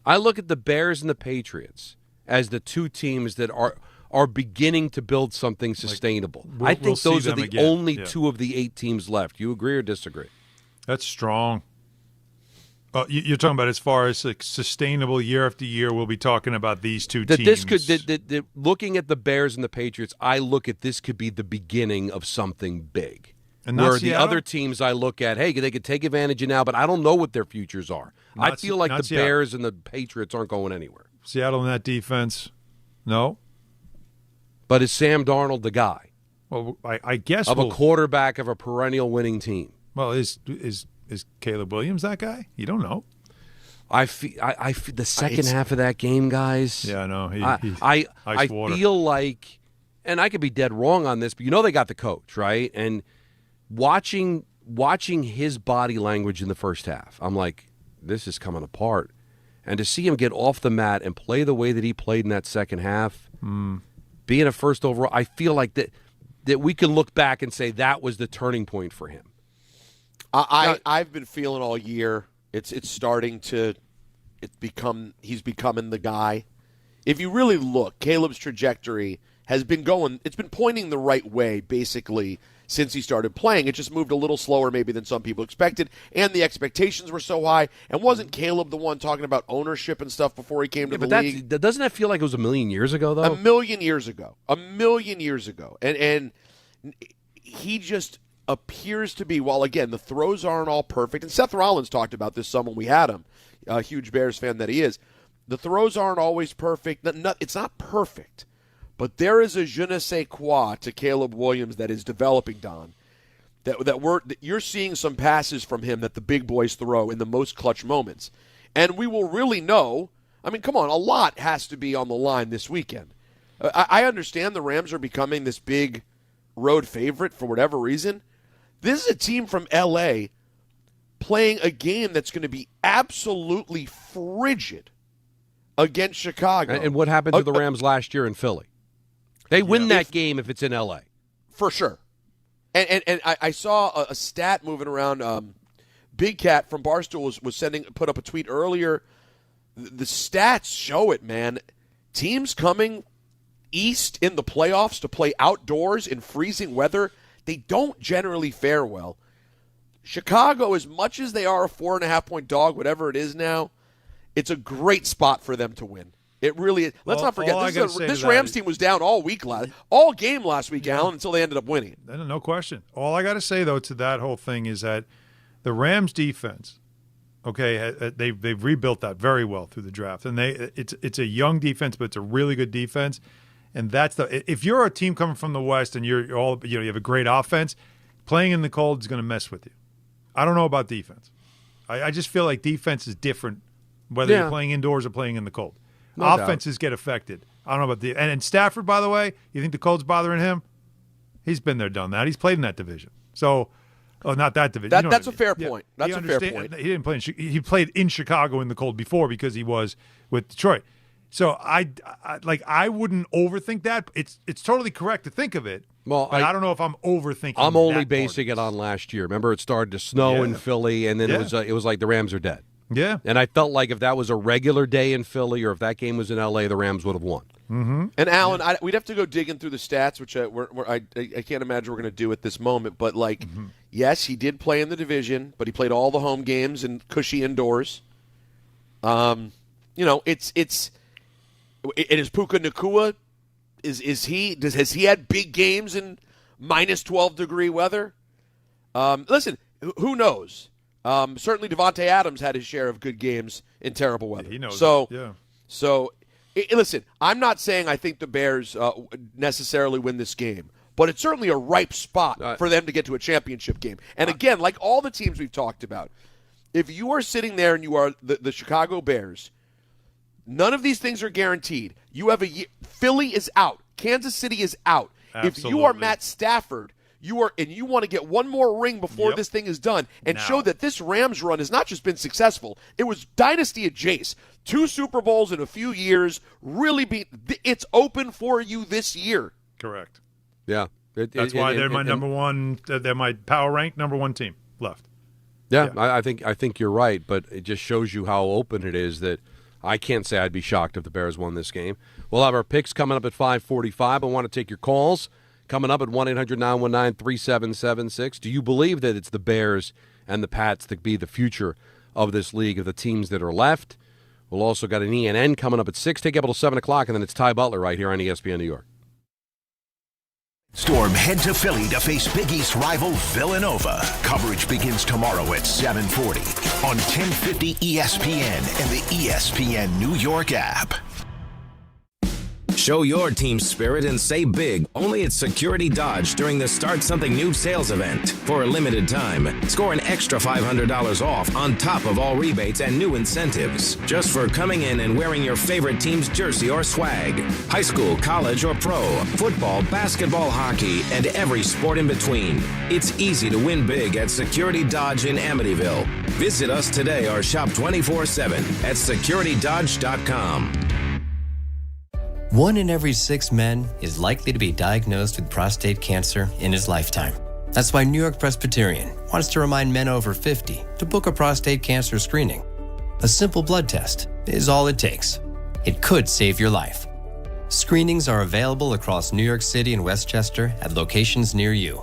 I look at the Bears and the Patriots as the two teams that are beginning to build something sustainable. I think those are the only two of the 8 teams left. You agree or disagree? That's strong. You're talking about as far as like sustainable year after year, we'll be talking about these two teams. Looking at the Bears and the Patriots, I look at this could be the beginning of something big. And where the other teams I look at, hey, they could take advantage of now, but I don't know what their futures are. I feel like the Bears and the Patriots aren't going anywhere. Seattle in that defense, no. But is Sam Darnold the guy? Well, I guess of a quarterback of a perennial winning team. Well, is Caleb Williams that guy? You don't know. I feel the second half of that game, guys. Yeah, I know. I feel like, and I could be dead wrong on this, but they got the coach, right? And watching his body language in the first half, I'm like, this is coming apart. And to see him get off the mat and play the way that he played in that second half, being a first overall, I feel like that we can look back and say that was the turning point for him. I've been feeling all year it's starting to he's becoming the guy. If you really look, Caleb's trajectory has been it's been pointing the right way basically since he started playing. It just moved a little slower maybe than some people expected, and the expectations were so high. And wasn't Caleb the one talking about ownership and stuff before he came to the league? Doesn't that feel like it was a million years ago, though? A million years ago. And he just appears to be, while again, the throws aren't all perfect, and Seth Rollins talked about this some when we had him, a huge Bears fan that he is. The throws aren't always perfect. It's not perfect. But there is a je ne sais quoi to Caleb Williams that is developing, Don. That you're seeing some passes from him that the big boys throw in the most clutch moments. And we will really know. I mean, come on, a lot has to be on the line this weekend. I understand the Rams are becoming this big road favorite for whatever reason. This is a team from L.A. playing a game that's going to be absolutely frigid against Chicago. And what happened to the Rams last year in Philly? They win that game if it's in L.A. For sure. And I saw a stat moving around. Big Cat from Barstool was put up a tweet earlier. The stats show it, man. Teams coming east in the playoffs to play outdoors in freezing weather, they don't generally fare well. Chicago, as much as they are a 4.5-point dog, whatever it is now, it's a great spot for them to win. It really is. Let's not forget, this Rams team was down all game last week, Alan, until they ended up winning. No question. All I got to say, though, to that whole thing is that the Rams defense, they've rebuilt that very well through the draft. And it's a young defense, but it's a really good defense. And if you're a team coming from the West and you have a great offense, playing in the cold is going to mess with you. I don't know about defense. I just feel like defense is different whether you're playing indoors or playing in the cold. No Offenses get affected. I don't know about and Stafford, by the way, you think the cold's bothering him? He's been there, done that. He's played in that division. So, not that division. That's a fair point. That's a fair point. He didn't play. He played in Chicago in the cold before because he was with Detroit. So I wouldn't overthink that. It's totally correct to think of it. Well, but I don't know if I'm overthinking. I'm only basing it on last year. Remember, it started to snow in Philly, and then it was like the Rams are dead. Yeah, and I felt like if that was a regular day in Philly, or if that game was in LA, the Rams would have won. Mm-hmm. And Alan, we'd have to go digging through the stats, which I can't imagine we're going to do at this moment. But yes, he did play in the division, but he played all the home games in cushy indoors. It is Puka Nacua. Has he had big games in minus 12-degree weather? Listen, who knows? Certainly Devontae Adams had his share of good games in terrible weather. Yeah, he knows. So listen, I'm not saying I think the Bears necessarily win this game, but it's certainly a ripe spot for them to get to a championship game. And again, like all the teams we've talked about, if you are sitting there and you are the Chicago Bears, none of these things are guaranteed. You have Philly is out. Kansas City is out. Absolutely. If you are Matt Stafford, you want to get one more ring before this thing is done and show that this Rams run has not just been successful. It was dynasty adjacent. 2 Super Bowls in a few years. It's open for you this year. Correct. Yeah. That's why they're my number one. They're my power ranked number one team left. Yeah. I think you're right, but it just shows you how open it is that I can't say I'd be shocked if the Bears won this game. We'll have our picks coming up at 5:45. I want to take your calls. Coming up at 1-800-919-3776. Do you believe that it's the Bears and the Pats that be the future of this league of the teams that are left. We'll also got an ENN coming up at 6. Take up until 7 o'clock, and then it's Ty Butler right here on ESPN New York. Storm head to Philly to face Big East rival Villanova. Coverage begins tomorrow at 7:40 on 1050 ESPN and the ESPN New York app. Show your team spirit and save big only at Security Dodge during the Start Something New sales event. For a limited time, score an extra $500 off on top of all rebates and new incentives just for coming in and wearing your favorite team's jersey or swag. High school, college, or pro, football, basketball, hockey, and every sport in between. It's easy to win big at Security Dodge in Amityville. Visit us today or shop 24/7 at securitydodge.com. 1 in every 6 men is likely to be diagnosed with prostate cancer in his lifetime. That's why New York Presbyterian wants to remind men over 50 to book a prostate cancer screening. A simple blood test is all it takes. It could save your life. Screenings are available across New York City and Westchester at locations near you.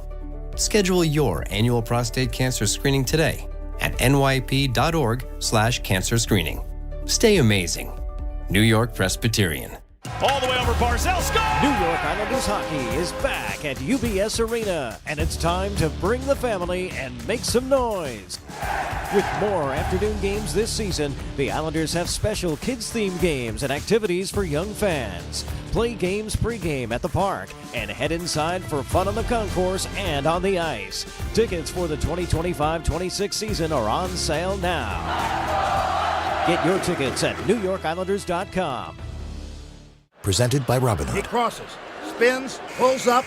Schedule your annual prostate cancer screening today at nyp.org/cancer screening. Stay amazing. New York Presbyterian. All the way over Barzell, score! New York Islanders hockey is back at UBS Arena, and it's time to bring the family and make some noise. With more afternoon games this season, the Islanders have special kids-themed games and activities for young fans. Play games pregame at the park and head inside for fun on the concourse and on the ice. Tickets for the 2025-26 season are on sale now. Get your tickets at NewYorkIslanders.com. Presented by Robinhood. He crosses, spins, pulls up.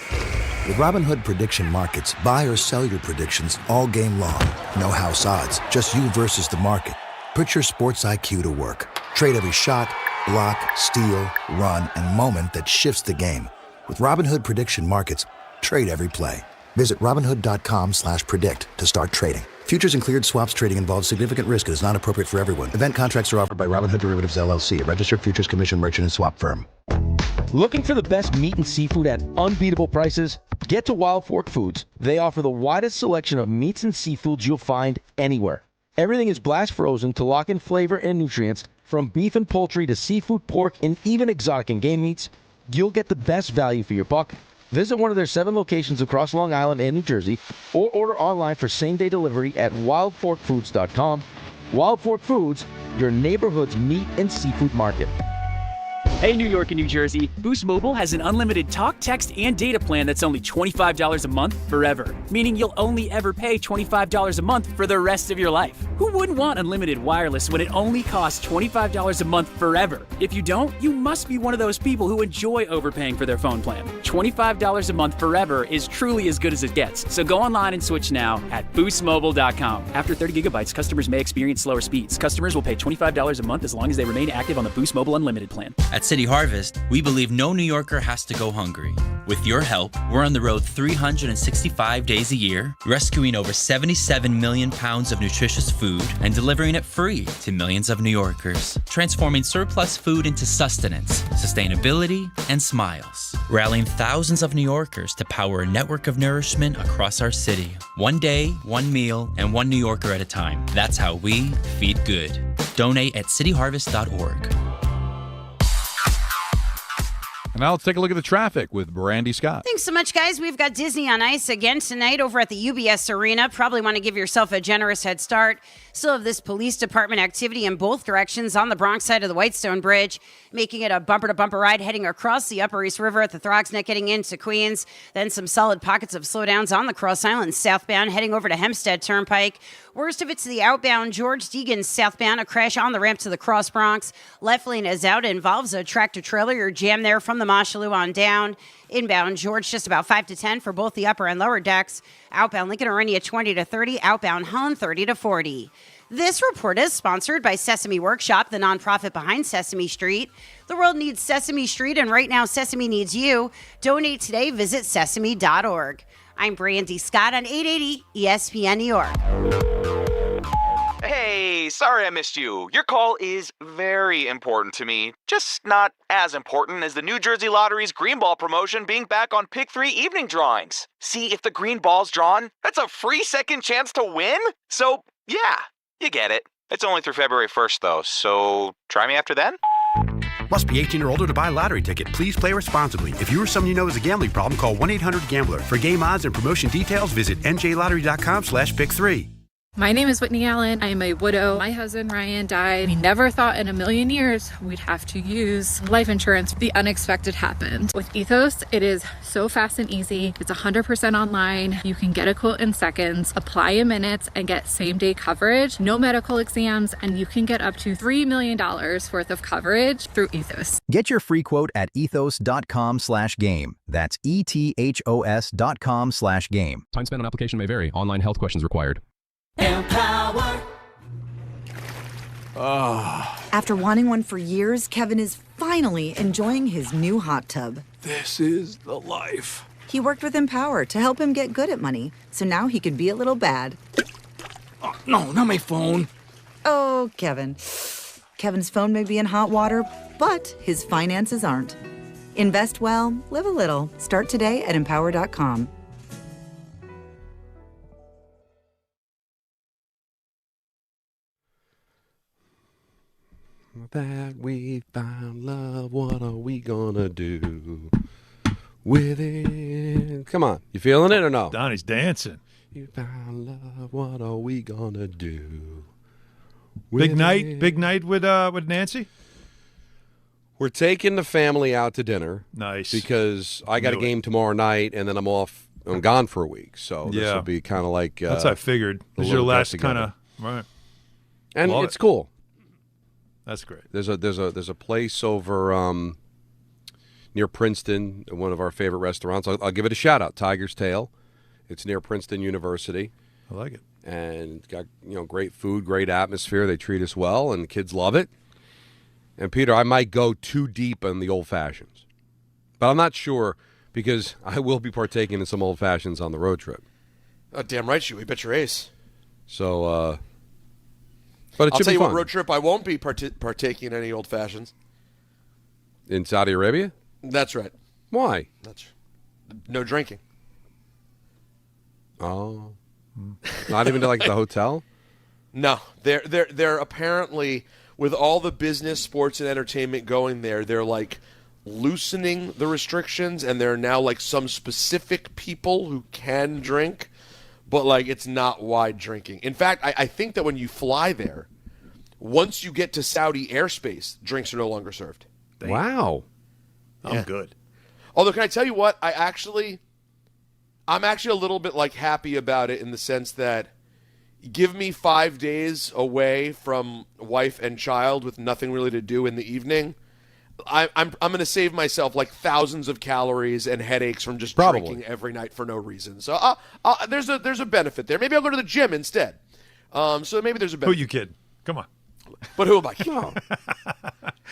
With Robinhood Prediction Markets, buy or sell your predictions all game long. No house odds, just you versus the market. Put your sports IQ to work. Trade every shot, block, steal, run, and moment that shifts the game. With Robinhood Prediction Markets, trade every play. Visit Robinhood.com/predict to start trading. Futures and cleared swaps trading involves significant risk and is not appropriate for everyone. Event contracts are offered by Robinhood Derivatives LLC, a registered futures commission merchant and swap firm. Looking for the best meat and seafood at unbeatable prices? Get to Wild Fork Foods. They offer the widest selection of meats and seafoods you'll find anywhere. Everything is blast frozen to lock in flavor and nutrients. From beef and poultry to seafood, pork, and even exotic and game meats, you'll get the best value for your buck. Visit one of their 7 locations across Long Island and New Jersey, or order online for same-day delivery at wildforkfoods.com. Wild Fork Foods, your neighborhood's meat and seafood market. Hey, New York and New Jersey, Boost Mobile has an unlimited talk, text, and data plan that's only $25 a month forever, meaning you'll only ever pay $25 a month for the rest of your life. Who wouldn't want unlimited wireless when it only costs $25 a month forever? If you don't, you must be one of those people who enjoy overpaying for their phone plan. $25 a month forever is truly as good as it gets, so go online and switch now at boostmobile.com. After 30 gigabytes, customers may experience slower speeds. Customers will pay $25 a month as long as they remain active on the Boost Mobile Unlimited plan. At City Harvest, we believe no New Yorker has to go hungry. With your help, we're on the road 365 days a year, rescuing over 77 million pounds of nutritious food and delivering it free to millions of New Yorkers, transforming surplus food into sustenance, sustainability, and smiles, rallying thousands of New Yorkers to power a network of nourishment across our city. One day, one meal, and one New Yorker at a time. That's how we feed good. Donate at cityharvest.org. And now let's take a look at the traffic with Brandy Scott. Thanks so much, guys. We've got Disney on Ice again tonight over at the UBS Arena. Probably want to give yourself a generous head start. Still have this police department activity in both directions on the Bronx side of the Whitestone Bridge, making it a bumper-to-bumper ride heading across the Upper East River at the Throgs Neck getting into Queens. Then some solid pockets of slowdowns on the Cross Island southbound heading over to Hempstead Turnpike. Worst of it's the outbound George Deegan southbound, a crash on the ramp to the Cross Bronx. Left lane is out. It involves a tractor-trailer. You're jammed there from the Mosholu on down. Inbound George just about 5 to 10 for both the upper and lower decks. Outbound Lincoln Orenia 20 to 30. Outbound Hahn 30 to 40. This report is sponsored by Sesame Workshop, the nonprofit behind Sesame Street. The world needs Sesame Street, and right now Sesame needs you. Donate today. Visit sesame.org. I'm Brandy Scott on 880 ESPN New York. Hey, sorry I missed you. Your call is very important to me. Just not as important as the New Jersey Lottery's Green Ball promotion being back on Pick 3 evening drawings. See, if the green ball's drawn, that's a free second chance to win. So, yeah, you get it. It's only through February 1st, though, so try me after then? Must be 18 or older to buy a lottery ticket. Please play responsibly. If you or someone you know has a gambling problem, call 1-800-GAMBLER. For game odds and promotion details, visit njlottery.com/pick3. My name is Whitney Allen. I am a widow. My husband, Ryan, died. We never thought in a million years we'd have to use life insurance. The unexpected happened. With Ethos, it is so fast and easy. It's 100% online. You can get a quote in seconds, apply in minutes, and get same-day coverage. No medical exams, and you can get up to $3 million worth of coverage through Ethos. Get your free quote at ethos.com/game. That's ETHOS.com/game. Time spent on application may vary. Online health questions required. Empower. After wanting one for years, Kevin is finally enjoying his new hot tub. This is the life. He worked with Empower to help him get good at money, so now he could be a little bad. Oh, no, not my phone. Oh, Kevin. Kevin's phone may be in hot water, but his finances aren't. Invest well, live a little. Start today at empower.com. That we found love, what are we gonna do with it? Come on, you feeling it or no? Donnie's dancing. You found love, what are we gonna do? Big night with Nancy? We're taking the family out to dinner. Nice. Because I got a game tomorrow night, and then I'm gone for a week. So this will be kind of like... That's what I figured. This is your last kind of... Right. And it's cool. That's great. There's a place over near Princeton, one of our favorite restaurants. I'll give it a shout out. Tiger's Tail. It's near Princeton University. I like it. And got great food, great atmosphere. They treat us well, and the kids love it. And Peter, I might go too deep on the old fashions, but I'm not sure because I will be partaking in some old fashions on the road trip. Oh, damn right, you bet your ace. So. But I'll tell you what road trip I won't be partaking in any old fashions. In Saudi Arabia? That's right. Why? No drinking. Oh. Not even to like the hotel? No. They're apparently, with all the business, sports, and entertainment going there, they're like loosening the restrictions, and there are now like some specific people who can drink. But, like, it's not wide drinking. In fact, I think that when you fly there, once you get to Saudi airspace, drinks are no longer served. Wow. I'm good. Although, can I tell you what? I'm actually a little bit, like, happy about it in the sense that give me 5 days away from wife and child with nothing really to do in the evening. I'm going to save myself like thousands of calories and headaches from just drinking every night for no reason. So there's a benefit there. Maybe I'll go to the gym instead. So maybe there's a benefit. Who you kidding? Come on. But who am I kidding?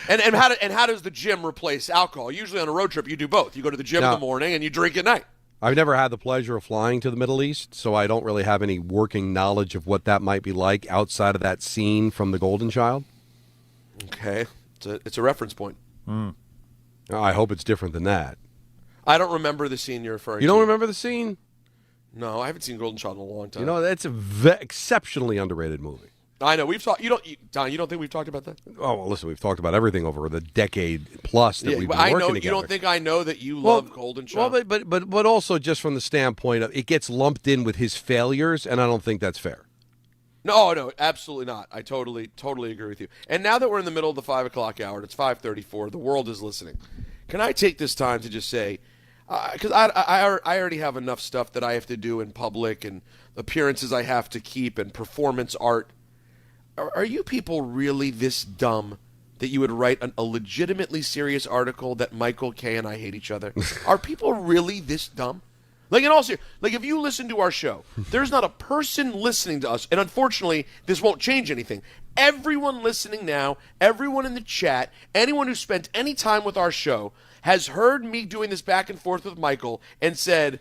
And how does the gym replace alcohol? Usually on a road trip you do both. You go to the gym in the morning and you drink at night. I've never had the pleasure of flying to the Middle East, so I don't really have any working knowledge of what that might be like outside of that scene from The Golden Child. Okay. It's a reference point. I hope it's different than that. I don't remember the scene you're referring to. You don't remember the scene? No, I haven't seen Golden Child in a long time. You know, that's an exceptionally underrated movie. I know. We've talked. Don, you don't think we've talked about that? Oh, well, listen, we've talked about everything over the decade plus that we've been working together. You don't think I know that you love Golden Child? Well, but also just from the standpoint of it gets lumped in with his failures, and I don't think that's fair. No, absolutely not. I totally agree with you. And now that we're in the middle of the 5 o'clock hour, and it's 5:34, the world is listening. Can I take this time to just say, because I already have enough stuff that I have to do in public and appearances I have to keep and performance art. Are you people really this dumb that you would write a legitimately serious article that Michael Kay and I hate each other? Are people really this dumb? Like, in all seriousness, like if you listen to our show, there's not a person listening to us, and unfortunately, this won't change anything. Everyone listening now, everyone in the chat, anyone who spent any time with our show has heard me doing this back and forth with Michael and said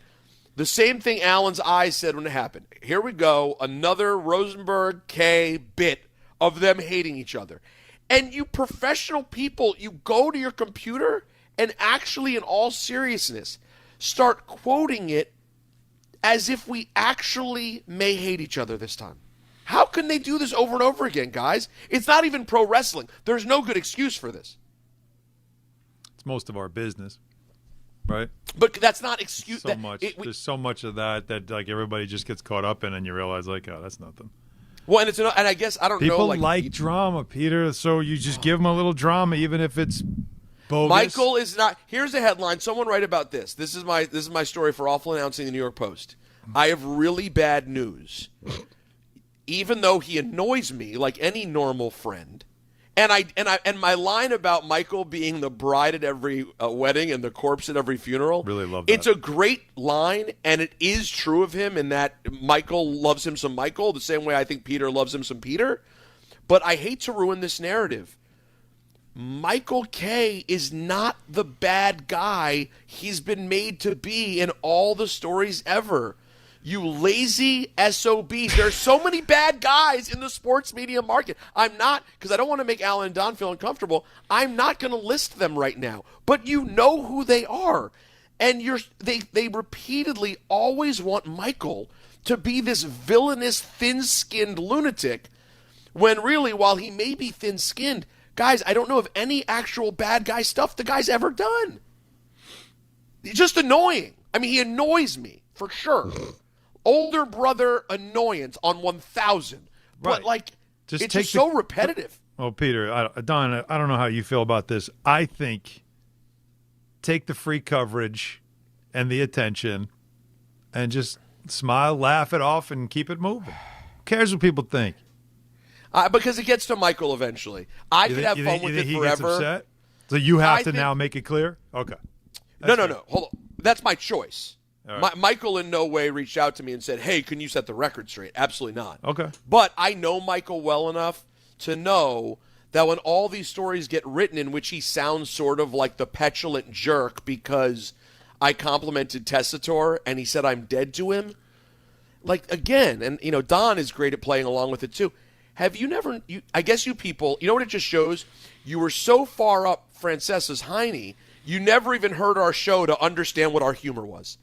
the same thing Alan's eyes said when it happened. Here we go, another Rosenberg K bit of them hating each other. And you professional people, you go to your computer and actually, in all seriousness, start quoting it as if we actually may hate each other this time. How can they do this over and over again, guys? It's not even pro wrestling. There's no good excuse for this. It's most of our business, right? But that's not excuse. So much. There's so much of that like everybody just gets caught up in, and you realize like, oh, that's nothing. Well, and I guess I don't know. People like drama, Peter. So you just give them a little drama, even if it's bogus. Michael is not. Here's a headline. Someone write about this. This is my story for Awful Announcing the New York Post. I have really bad news. Even though he annoys me like any normal friend, and my line about Michael being the bride at every wedding and the corpse at every funeral, really love that. It's a great line, and it is true of him in that Michael loves him some Michael the same way I think Peter loves him some Peter. But I hate to ruin this narrative. Michael K. is not the bad guy he's been made to be in all the stories ever. You lazy SOBs. There's so many bad guys in the sports media market. I'm not, because I don't want to make Alan and Don feel uncomfortable, I'm not going to list them right now. But you know who they are. And they repeatedly always want Michael to be this villainous, thin-skinned lunatic, when really, while he may be thin-skinned, guys, I don't know of any actual bad guy stuff the guy's ever done. He's just annoying. I mean, he annoys me, for sure. Older brother annoyance on 1,000. But, it's just so repetitive. Well, Peter, Don, I don't know how you feel about this. I think take the free coverage and the attention and just smile, laugh it off, and keep it moving. Who cares what people think? Because it gets to Michael eventually. I could have fun with it forever. Gets upset? So you have to now make it clear? Okay. No. Hold on. That's my choice. Right. Michael in no way reached out to me and said, hey, can you set the record straight? Absolutely not. Okay. But I know Michael well enough to know that when all these stories get written in which he sounds sort of like the petulant jerk because I complimented Tessitore and he said I'm dead to him, again, and, Don is great at playing along with it too. Have you never, I guess you people, you know what it just shows? You were so far up Francesa's hiney, you never even heard our show to understand what our humor was.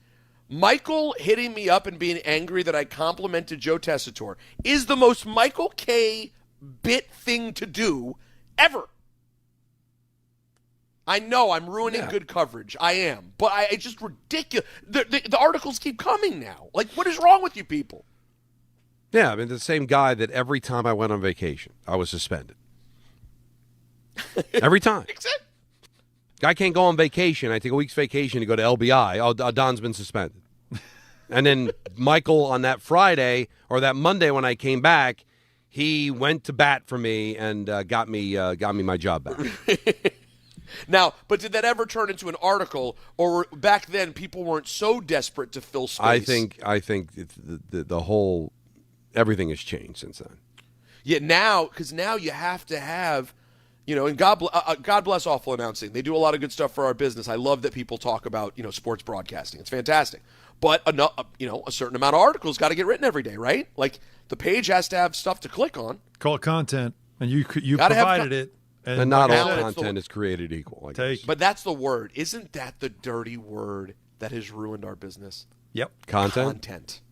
Michael hitting me up and being angry that I complimented Joe Tessitore is the most Michael K. bit thing to do ever. I know I'm ruining good coverage. I am. But it's just ridiculous. The articles keep coming now. What is wrong with you people? Yeah, I mean, the same guy that every time I went on vacation, I was suspended. Every time. Exactly. Guy can't go on vacation. I take a week's vacation to go to LBI. Oh, Don's been suspended. And then Michael on that Friday or that Monday when I came back, he went to bat for me and got me my job back. Now, but did that ever turn into an article, or back then people weren't so desperate to fill space? I think the whole everything has changed since then. Yeah, because now you have to have. And God bless Awful Announcing. They do a lot of good stuff for our business. I love that people talk about, sports broadcasting. It's fantastic. But, a certain amount of articles got to get written every day, right? The page has to have stuff to click on. Call it content, and you provided it. And not all content is created equal. But that's the word. Isn't that the dirty word that has ruined our business? Yep. Content.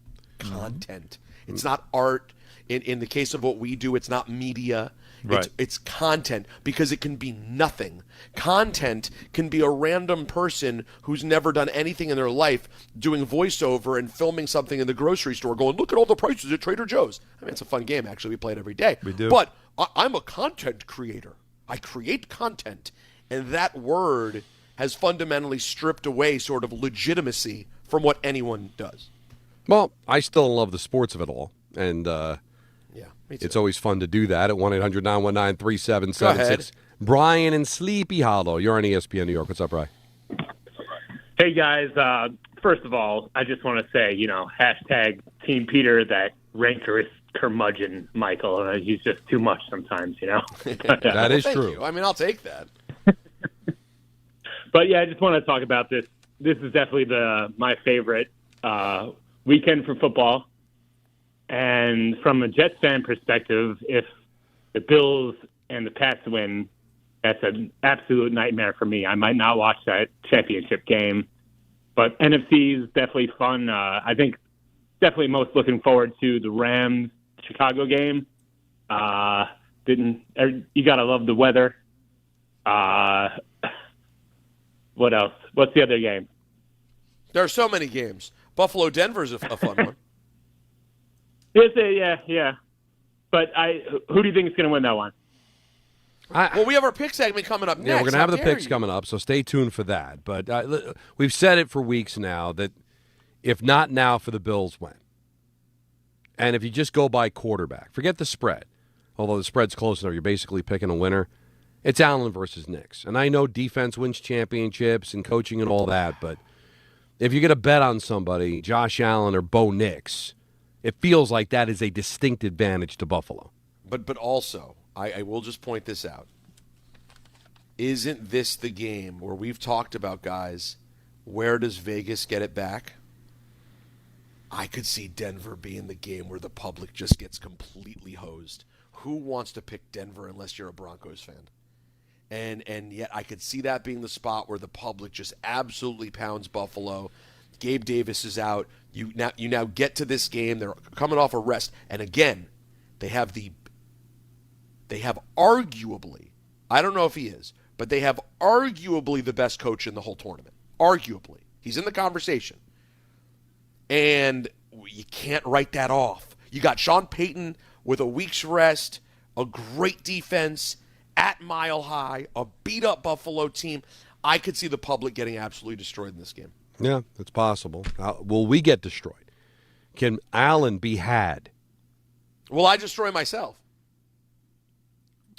It's not art. In the case of what we do, it's not media. Right. It's content, because it can be nothing. Content can be a random person who's never done anything in their life doing voiceover and filming something in the grocery store going, look at all the prices at Trader Joe's. I mean, it's a fun game, actually. We play it every day. We do. But I'm a content creator. I create content. And that word has fundamentally stripped away sort of legitimacy from what anyone does. Well, I still love the sports of it all. And it's always fun to do that at 1-800-919-3776. Brian and Sleepy Hollow. You're on ESPN New York. What's up, Brian? Hey, guys. First of all, I just want to say, hashtag Team Peter, that rancorous curmudgeon Michael. He's just too much sometimes, That is true. You. I mean, I'll take that. But, yeah, I just want to talk about this. This is definitely my favorite weekend for football. And from a Jets fan perspective, if the Bills and the Pats win, that's an absolute nightmare for me. I might not watch that championship game. But NFC is definitely fun. I think definitely most looking forward to the Rams Chicago game. You gotta love the weather. What else? What's the other game? There are so many games. Buffalo-Denver's a fun one. Yeah. But who do you think is going to win that one? Well, we have our pick segment coming up next. Yeah, we're going to have the picks coming up, so stay tuned for that. But we've said it for weeks now that if not now for the Bills, when? And if you just go by quarterback, forget the spread. Although the spread's close enough, you're basically picking a winner. It's Allen versus Knicks. And I know defense wins championships and coaching and all that, but if you're going to bet on somebody, Josh Allen or Bo Nix, it feels like that is a distinct advantage to Buffalo. But also, I will just point this out. Isn't this the game where we've talked about, guys, where does Vegas get it back? I could see Denver being the game where the public just gets completely hosed. Who wants to pick Denver unless you're a Broncos fan? And yet I could see that being the spot where the public just absolutely pounds Buffalo. Gabe Davis is out. You now get to this game. They're coming off a rest. And again, they have arguably, I don't know if he is, but they have arguably the best coach in the whole tournament. Arguably. He's in the conversation. And you can't write that off. You got Sean Payton with a week's rest, a great defense, at Mile High, a beat-up Buffalo team. I could see the public getting absolutely destroyed in this game. Yeah, it's possible. Will we get destroyed? Can Allen be had? Will I destroy myself?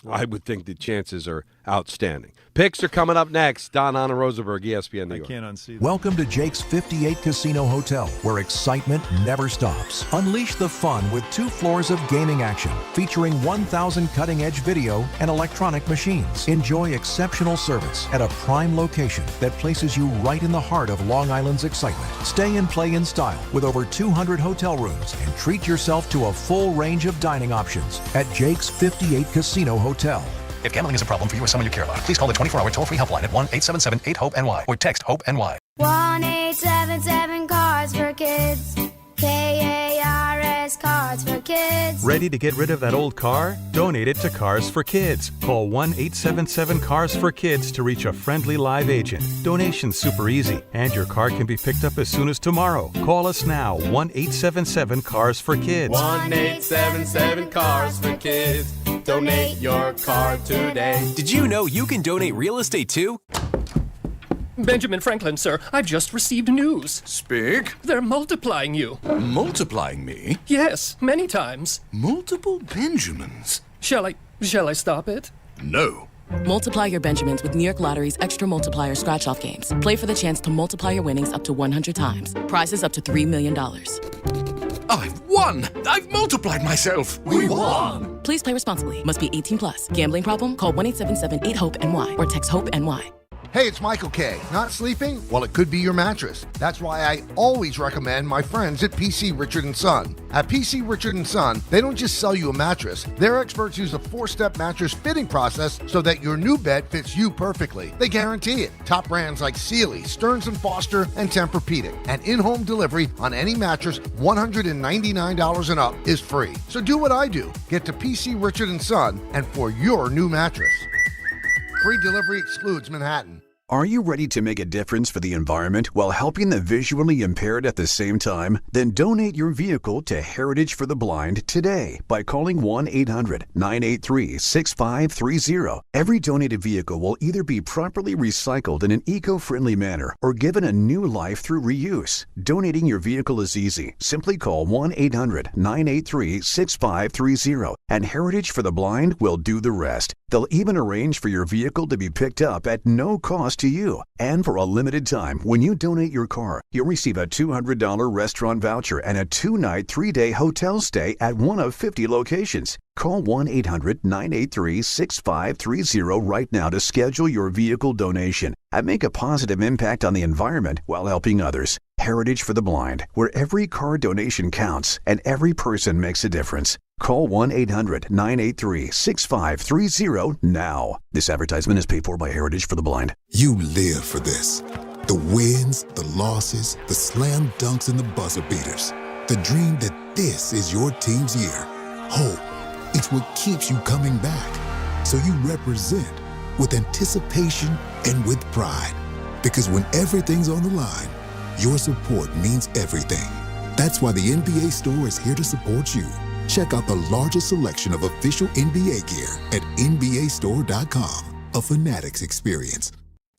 I would think the chances are outstanding. Picks are coming up next. Don, Hahn, and Rosenberg, ESPN New York. I can't unsee that. Welcome to Jake's 58 Casino Hotel, where excitement never stops. Unleash the fun with 2 floors of gaming action, featuring 1,000 cutting-edge video and electronic machines. Enjoy exceptional service at a prime location that places you right in the heart of Long Island's excitement. Stay and play in style with over 200 hotel rooms and treat yourself to a full range of dining options at Jake's 58 Casino Hotel. If gambling is a problem for you or someone you care about, please call the 24-hour toll-free helpline at 1-877-8-HOPE-NY or text HOPE-NY. 1-877-CARS-FOR-KIDS. KARS Cards for Kids. Ready to get rid of that old car? Donate it to Cars for Kids. Call 1-877-CARS-FOR-KIDS to reach a friendly live agent. Donation's super easy, and your car can be picked up as soon as tomorrow. Call us now, 1-877-CARS-FOR-KIDS. 1-877-CARS-FOR-KIDS. Donate your car today. Did you know you can donate real estate too? Benjamin Franklin, sir, I've just received news. Speak. They're multiplying you. Multiplying me? Yes, many times. Multiple Benjamins. Shall I stop it? No. Multiply your Benjamins with New York Lottery's Extra Multiplier Scratch-Off games. Play for the chance to multiply your winnings up to 100 times. Prizes up to $3 million. I've won! I've multiplied myself! We won! Please play responsibly. Must be 18 plus. Gambling problem? Call 1-877-8-HOPE-NY or text HOPE-NY. Hey, it's Michael K. Not sleeping? Well, it could be your mattress. That's why I always recommend my friends at PC Richard & Son. At PC Richard & Son, they don't just sell you a mattress. Their experts use a 4-step mattress fitting process so that your new bed fits you perfectly. They guarantee it. Top brands like Sealy, Stearns & Foster, and Tempur-Pedic. And in-home delivery on any mattress $199 and up is free. So do what I do. Get to PC Richard & Son and for your new mattress. Free delivery excludes Manhattan. Are you ready to make a difference for the environment while helping the visually impaired at the same time? Then donate your vehicle to Heritage for the Blind today by calling 1-800-983-6530. Every donated vehicle will either be properly recycled in an eco-friendly manner or given a new life through reuse. Donating your vehicle is easy. Simply call 1-800-983-6530 and Heritage for the Blind will do the rest. They'll even arrange for your vehicle to be picked up at no cost to you. And for a limited time, when you donate your car, you'll receive a $200 restaurant voucher and a 2-night, 3-day hotel stay at one of 50 locations. Call 1-800-983-6530 right now to schedule your vehicle donation and make a positive impact on the environment while helping others. Heritage for the Blind, where every car donation counts and every person makes a difference. Call 1-800-983-6530 now. This advertisement is paid for by Heritage for the Blind. You live for this. The wins, the losses, the slam dunks, and the buzzer beaters. The dream that this is your team's year. hope. It's what keeps you coming back. So you represent with anticipation and with pride. Because when everything's on the line, your support means everything. That's why the NBA Store is here to support you. Check out the largest selection of official NBA gear at NBAstore.com. A Fanatics experience.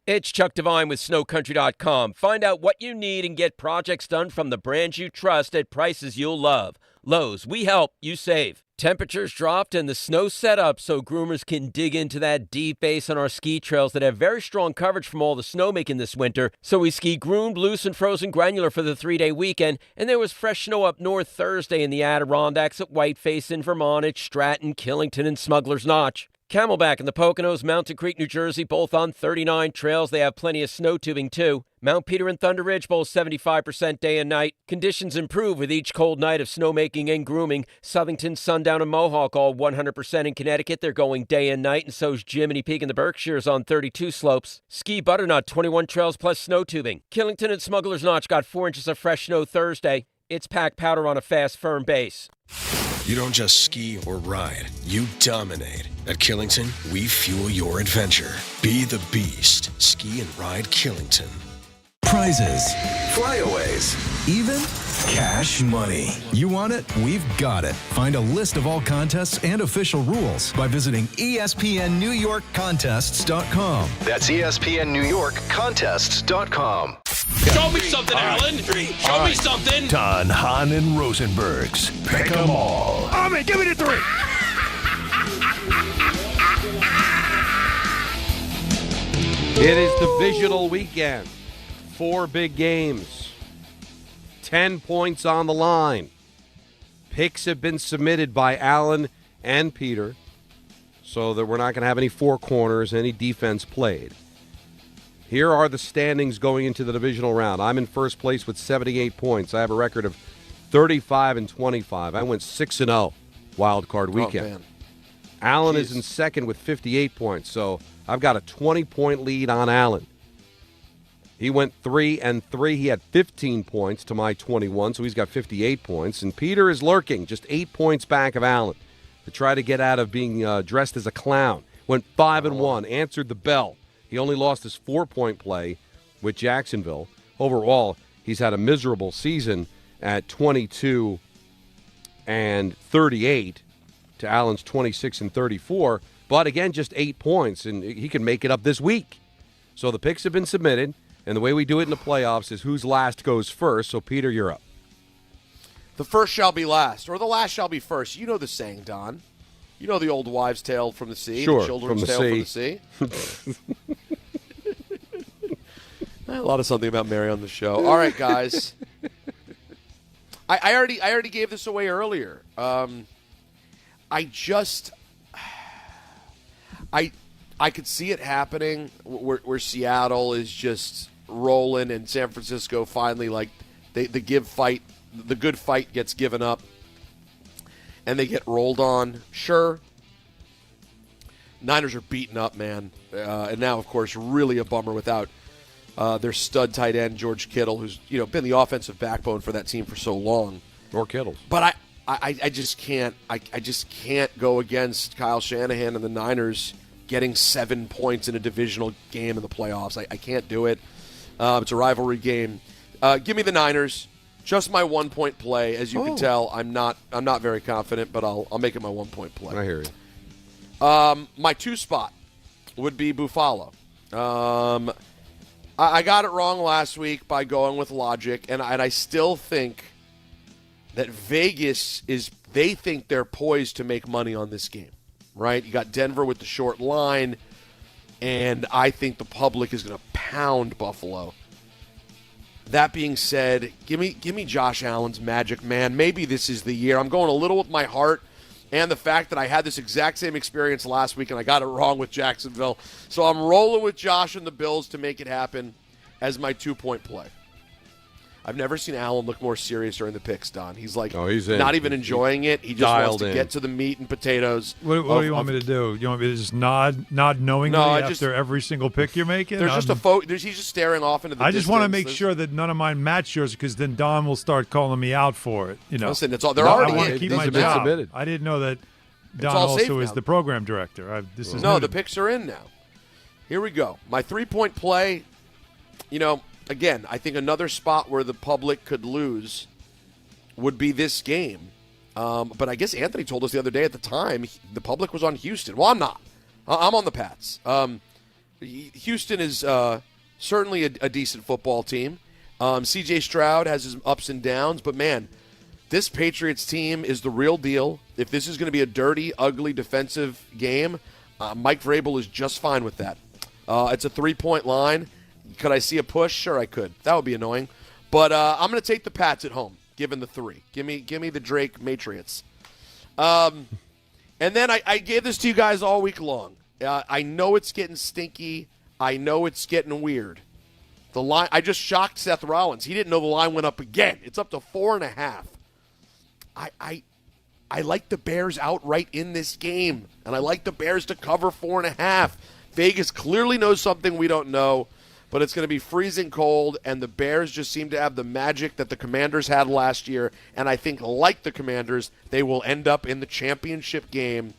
It's Chuck Devine with SnowCountry.com. Find out what you need and get projects done from the brands you trust at prices you'll love. Lowe's, we help, you save. Temperatures dropped and the snow set up so groomers can dig into that deep base on our ski trails that have very strong coverage from all the snowmaking this winter. So we ski groomed, loose, and frozen granular for the 3-day weekend, and there was fresh snow up north Thursday in the Adirondacks at Whiteface in Vermont, at Stratton, Killington, and Smuggler's Notch. Camelback in the Poconos, Mountain Creek, New Jersey, both on 39 trails. They have plenty of snow tubing, too. Mount Peter and Thunder Ridge, both 75% day and night. Conditions improve with each cold night of snowmaking and grooming. Southington, Sundown, and Mohawk, all 100% in Connecticut. They're going day and night, and so's Jiminy Peak in the Berkshires on 32 slopes. Ski Butternut, 21 trails plus snow tubing. Killington and Smuggler's Notch got 4 inches of fresh snow Thursday. It's packed powder on a fast, firm base. You don't just ski or ride, you dominate. At Killington, we fuel your adventure. Be the beast. Ski and ride Killington. Prizes, flyaways, even cash money. You want it? We've got it. Find a list of all contests and official rules by visiting ESPNNewYorkContests.com. That's ESPNNewYorkContests.com. Show me something, Alan. Show me something. Don, Hahn, and Rosenberg's Pick 'em All. Oh, man, give me the 3. It is divisional weekend. 4 big games. 10 points on the line. Picks have been submitted by Alan and Peter, so that we're not going to have any 4 corners, any defense played. Here are the standings going into the divisional round. I'm in first place with 78 points. I have a record of 35-25. I went 6-0 wild card weekend. Man. Allen is in second with 58 points, so I've got a 20-point lead on Allen. He went 3-3. He had 15 points to my 21, so he's got 58 points. And Peter is lurking, just 8 points back of Allen to try to get out of being dressed as a clown. Went 5-1, answered the bell. He only lost his 4-point play with Jacksonville. Overall, he's had a miserable season at 22-38 to Allen's 26-34. But again, just 8 points, and he can make it up this week. So the picks have been submitted, and the way we do it in the playoffs is who's last goes first. So, Peter, you're up. The first shall be last, or the last shall be first. You know the saying, Don. You know the old wives' tale from the sea, sure, the children's from the tale sea. from the sea. A lot of something about Mary on the show. All right, guys. I already gave this away earlier. I could see it happening where Seattle is just rolling and San Francisco finally, like, the good fight gets given up and they get rolled on. Sure. Niners are beaten up, man. And now, of course, really a bummer without their stud tight end, George Kittle, who's been the offensive backbone for that team for so long. Or Kittle. But I just can't go against Kyle Shanahan and the Niners getting 7 points in a divisional game in the playoffs. I can't do it. It's a rivalry game. Give me the Niners. Just my 1-point play. As you can tell, I'm not very confident, but I'll make it my 1-point play. I hear you. My 2 spot would be Buffalo. I got it wrong last week by going with logic, and I still think that Vegas they think they're poised to make money on this game, right? You got Denver with the short line, and I think the public is going to pound Buffalo. That being said, give me Josh Allen's magic, man. Maybe this is the year. I'm going a little with my heart and the fact that I had this exact same experience last week and I got it wrong with Jacksonville. So I'm rolling with Josh and the Bills to make it happen as my 2-point play. I've never seen Alan look more serious during the picks, Don. He's like, he's in. not even enjoying it. He just wants to get to the meat and potatoes. What do you want me to do? You want me to just nod knowingly after every single pick you're making? There's just he's just staring off into the distance. I just want to make sure that none of mine match yours, because then Don will start calling me out for it. Listen, they're already I want to in. keep my job. Submitted. I didn't know that Don also is the program director. The picks are in now. Here we go. My 3-point play, again, I think another spot where the public could lose would be this game. But I guess Anthony told us the other day at the time the public was on Houston. Well, I'm not. I'm on the Pats. Houston is certainly a decent football team. C.J. Stroud has his ups and downs, but, man, this Patriots team is the real deal. If this is going to be a dirty, ugly defensive game, Mike Vrabel is just fine with that. It's a 3-point line. Could I see a push? Sure, I could. That would be annoying. But I'm going to take the Pats at home, given the 3. Give me the Drake Matriots. And then I gave this to you guys all week long. I know it's getting stinky. I know it's getting weird. The line. I just shocked Seth Rollins. He didn't know the line went up again. It's up to 4.5. I like the Bears outright in this game, and I like the Bears to cover 4.5. Vegas clearly knows something we don't know, but it's going to be freezing cold, and the Bears just seem to have the magic that the Commanders had last year, and I think, like the Commanders, they will end up in the championship game.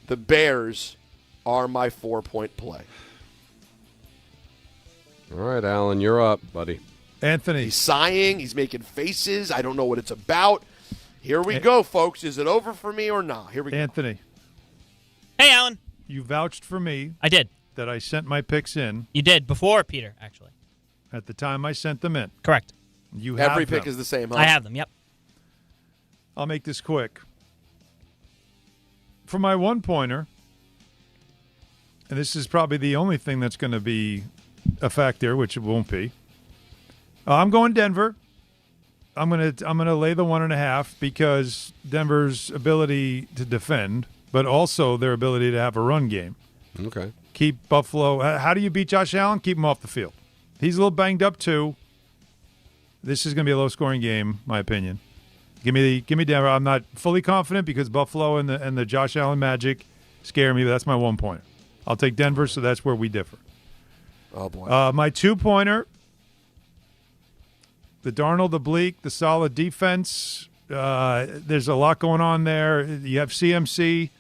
The Bears are my 4-point play. All right, Alan, you're up, buddy. Anthony. He's sighing. He's making faces. I don't know what it's about. Here we go, folks. Is it over for me or not? Here we go. Anthony. Hey, Alan. You vouched for me. I did. That I sent my picks in. You did, before Peter, actually. At the time I sent them in. Correct. You have Every them. pick is the same, huh? I have them, yep. I'll make this quick. For my one-pointer, and this is probably the only thing that's going to be a factor, which it won't be. I'm going Denver. I'm gonna lay the 1.5 because Denver's ability to defend, but also their ability to have a run game. Okay. Keep Buffalo. How do you beat Josh Allen? Keep him off the field. He's a little banged up too. This is going to be a low-scoring game, my opinion. Give me Denver. I'm not fully confident because Buffalo and the Josh Allen magic scare me, but that's my 1-pointer. I'll take Denver, so that's where we differ. Oh boy. My 2-pointer. The Darnold, the Bleak, the solid defense. There's a lot going on there. You have CMC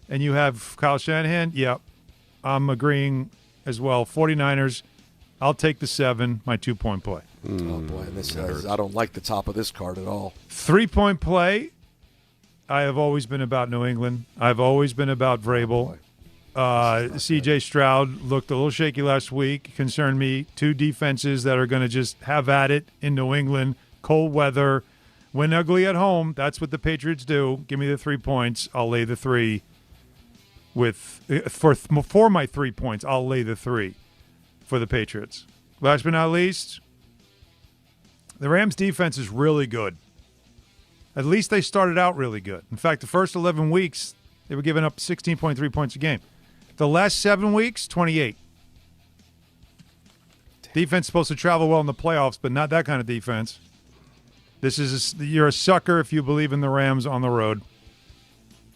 and you have Kyle Shanahan. Yep, I'm agreeing as well. 49ers, I'll take the 7, my 2-point play. Oh, boy. And I don't like the top of this card at all. 3-point play, I have always been about New England. I've always been about Vrabel. C.J. Stroud looked a little shaky last week. Concerned me. 2 defenses that are going to just have at it in New England. Cold weather. Win ugly at home. That's what the Patriots do. Give me the 3 points. I'll lay the 3 for my 3 points. I'll lay the 3 for the Patriots. Last but not least, the Rams defense is really good. At least they started out really good. In fact, the first 11 weeks, they were giving up 16.3 points a game. The last 7 weeks, 28. Defense supposed to travel well in the playoffs, but not that kind of defense. You're a sucker if you believe in the Rams on the road,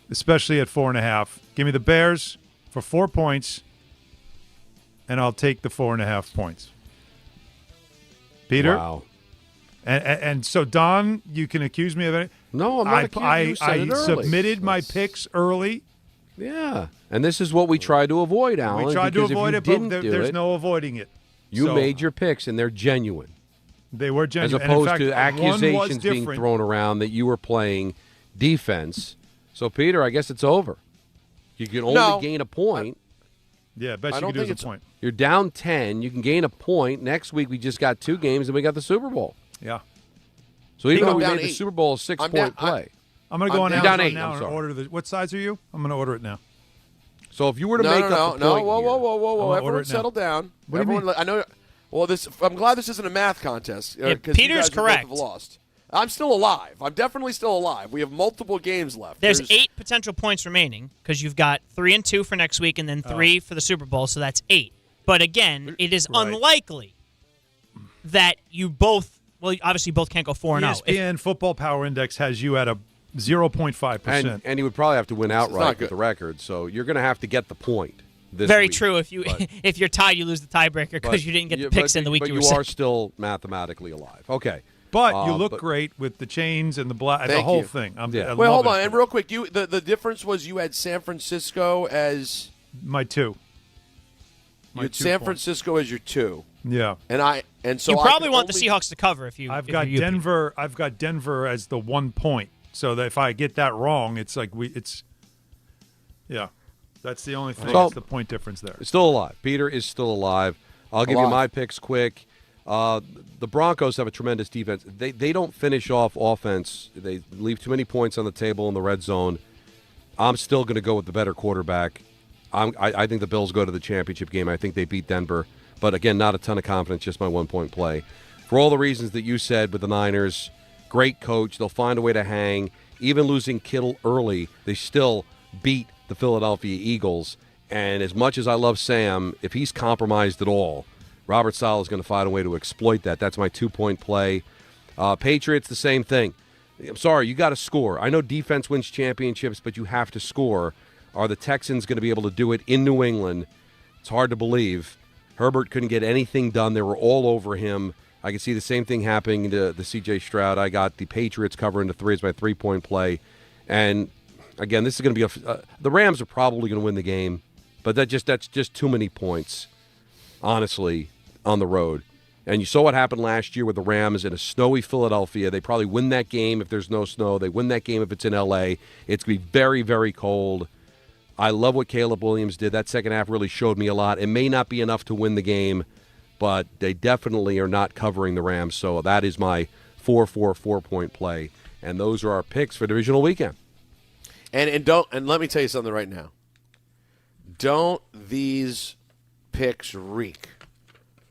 especially at 4.5. Give me the Bears for 4 points, and I'll take the 4.5 points. Peter? Wow. And so, Don, you can accuse me of it. No, I'm not accusing you. I submitted my picks early. Yeah, and this is what we try to avoid, Alan. We tried to avoid it, but there's no avoiding it. You made your picks, and they're genuine. They were genuine. As opposed fact, to accusations being thrown around that you were playing defense. So, Peter, I guess it's over. You can only gain a point. Yeah, best you can do is a point. You're down 10. You can gain a point. Next week, we just got 2 games, and we got the Super Bowl. Yeah. So even though we made the Super Bowl a 6-point play. I'm going to go on Amazon now and order the. What size are you? I'm going to order it now. So if you were to make up a point whoa. Everyone settle down. What do you mean? I know. Well, I'm glad this isn't a math contest. Peter's correct. Both have lost. I'm still alive. I'm definitely still alive. We have multiple games left. There's 8 potential points remaining because you've got 3 and 2 for next week and then 3 for the Super Bowl, so that's 8. But again, it is unlikely that you both Well, obviously, both can't go 4-0. ESPN Football Power Index has you at a 0.5%. And you would probably have to win outright with the record, so you're going to have to get the point this Very week. true. If you're tied, you lose the tiebreaker because you didn't get the picks in the week you were sick. But you are still mathematically alive. Okay. But you look great with the chains and the whole thing. Wait, hold on. And real quick, the difference was you had San Francisco as my 2. You had San Francisco as your 2. Yeah. And so you probably want the Seahawks to cover if you. I've got Denver. I've got Denver as the 1 point. So that if I get that wrong, it's like that's the only thing. That's the point difference there. Still alive. Peter is still alive. I'll give you my picks quick. The Broncos have a tremendous defense. They don't finish off offense. They leave too many points on the table in the red zone. I'm still going to go with the better quarterback. I think the Bills go to the championship game. I think they beat Denver. But, again, not a ton of confidence, just my 1-point play. For all the reasons that you said with the Niners, great coach. They'll find a way to hang. Even losing Kittle early, they still beat the Philadelphia Eagles. And as much as I love Sam, if he's compromised at all, Robert Saleh is going to find a way to exploit that. That's my 2-point play. Patriots, the same thing. I'm sorry, you got to score. I know defense wins championships, but you have to score. Are the Texans going to be able to do it in New England? It's hard to believe. Herbert couldn't get anything done. They were all over him. I can see the same thing happening to the C.J. Stroud. I got the Patriots covering the 3 as my 3-point play. And, again, this is going to be the Rams are probably going to win the game, but that's just too many points, honestly, on the road. And you saw what happened last year with the Rams in a snowy Philadelphia. They probably win that game if there's no snow. They win that game if it's in L.A. It's going to be very, very cold. I love what Caleb Williams did. That second half really showed me a lot. It may not be enough to win the game, but they definitely are not covering the Rams. So that is my 4-4-4-point play. And those are our picks for divisional weekend. And let me tell you something right now. Don't these picks reek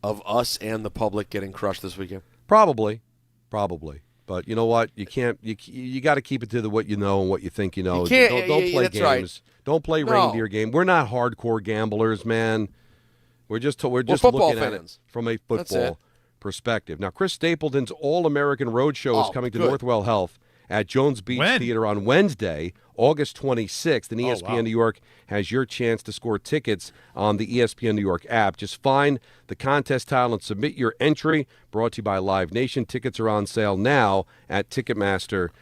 of us and the public getting crushed this weekend? Probably. But you know what? You can't. You got to keep it to what you know and what you think you know. You can't, don't play that's games. Right. Don't play reindeer game. We're not hardcore gamblers, man. We're just looking fans. at it from a football perspective. Now, Chris Stapleton's All-American Roadshow is coming to Northwell Health at Jones Beach Theater on Wednesday, August 26th. And ESPN New York has your chance to score tickets on the ESPN New York app. Just find the contest tile and submit your entry. Brought to you by Live Nation. Tickets are on sale now at Ticketmaster.com.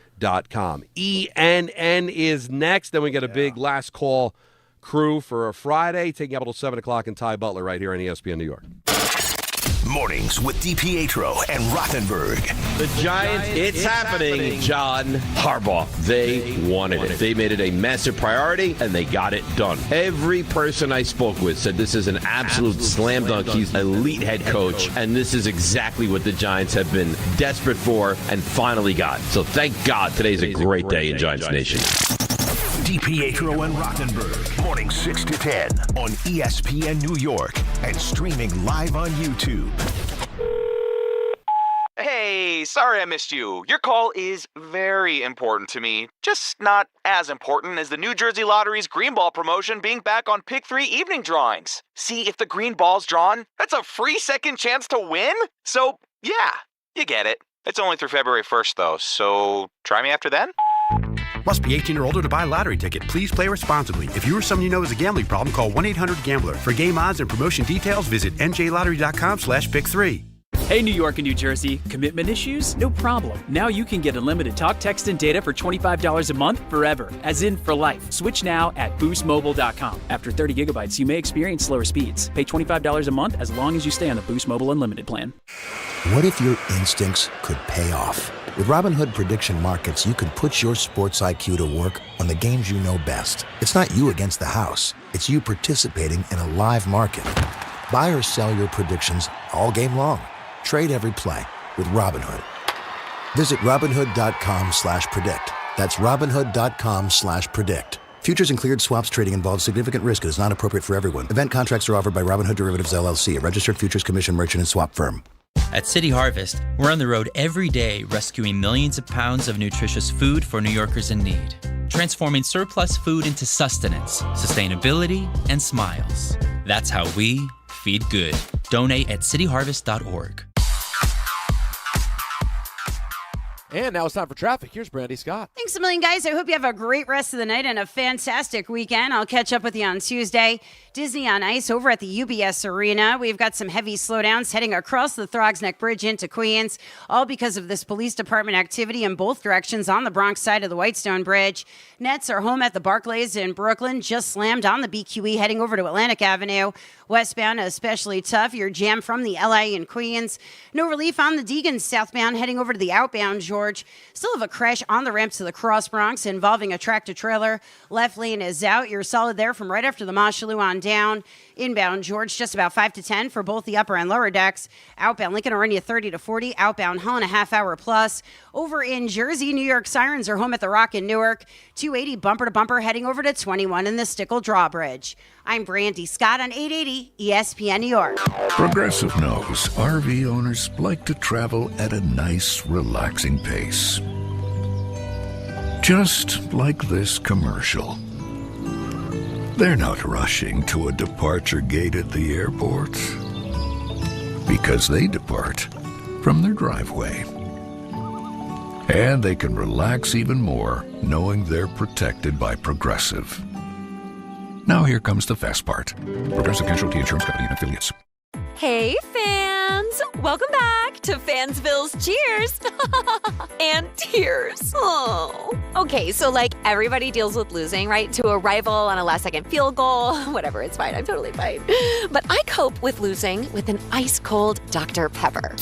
ENN is next. Then we get a big last call crew for a Friday, taking up until 7 o'clock, and Ty Butler right here on ESPN New York. Mornings with DiPietro and Rothenberg. The Giants, it's happening. John Harbaugh, they wanted it. They made it a massive priority, and they got it done. Every person I spoke with said this is an absolute slam dunk. He's an elite head coach, and this is exactly what the Giants have been desperate for and finally got. So thank God today's a great day in Giants Nation. DiPietro and Rothenberg, morning 6 to 10 on ESPN New York and streaming live on YouTube. Hey, sorry I missed you. Your call is very important to me. Just not as important as the New Jersey Lottery's Green Ball promotion being back on Pick 3 evening drawings. See, if the green ball's drawn, that's a free second chance to win? So, yeah, you get it. It's only through February 1st, though, so try me after then. Must be 18 or older to buy a lottery ticket. Please play responsibly. If you or someone you know has a gambling problem, call 1-800-GAMBLER. For game odds and promotion details, visit njlottery.com/pick3. Hey, New York and New Jersey. Commitment issues? No problem. Now you can get unlimited talk, text, and data for $25 a month forever, as in for life. Switch now at boostmobile.com. After 30 gigabytes, you may experience slower speeds. Pay $25 a month as long as you stay on the Boost Mobile Unlimited plan. What if your instincts could pay off? With Robinhood Prediction Markets, you can put your sports IQ to work on the games you know best. It's not you against the house. It's you participating in a live market. Buy or sell your predictions all game long. Trade every play with Robinhood. Visit Robinhood.com/predict. That's Robinhood.com/predict. Futures and cleared swaps trading involves significant risk and is not appropriate for everyone. Event contracts are offered by Robinhood Derivatives LLC, a registered futures commission merchant and swap firm. At City Harvest, we're on the road every day rescuing millions of pounds of nutritious food for New Yorkers in need. Transforming surplus food into sustenance, sustainability, and smiles. That's how we feed good. Donate at cityharvest.org. And now it's time for traffic. Here's Brandy Scott. Thanks a million, guys. I hope you have a great rest of the night and a fantastic weekend. I'll catch up with you on Tuesday. Disney on Ice over at the UBS Arena. We've got some heavy slowdowns heading across the Throgs Neck Bridge into Queens, all because of this police department activity in both directions on the Bronx side of the Whitestone Bridge. Nets are home at the Barclays in Brooklyn, just slammed on the BQE heading over to Atlantic Avenue. Westbound especially tough. You're jammed from the LA and Queens. No relief on the Deegan southbound heading over to the outbound George. Still have a crash on the ramp to the Cross Bronx involving a tractor-trailer. Left lane is out. You're solid there from right after the Mosholu on down. Inbound George, just about 5 to 10 for both the upper and lower decks. Outbound Lincoln Orania 30 to 40. Outbound Hahn a half hour plus. Over in Jersey, New York Sirens are home at the Rock in Newark. 280 bumper to bumper heading over to 21 in the Stickle Drawbridge. I'm Brandy Scott on 880 ESPN New York. Progressive knows RV owners like to travel at a nice, relaxing pace. Just like this commercial. They're not rushing to a departure gate at the airport because they depart from their driveway. And they can relax even more knowing they're protected by Progressive. Now here comes the fast part. Progressive Casualty Insurance Company and Affiliates. Hey, fans! Welcome back to Fansville's Cheers and Tears. Oh. Okay, so like everybody deals with losing, right? To a rival on a last-second field goal. Whatever, it's fine. I'm totally fine. But I cope with losing with an ice-cold Dr. Pepper.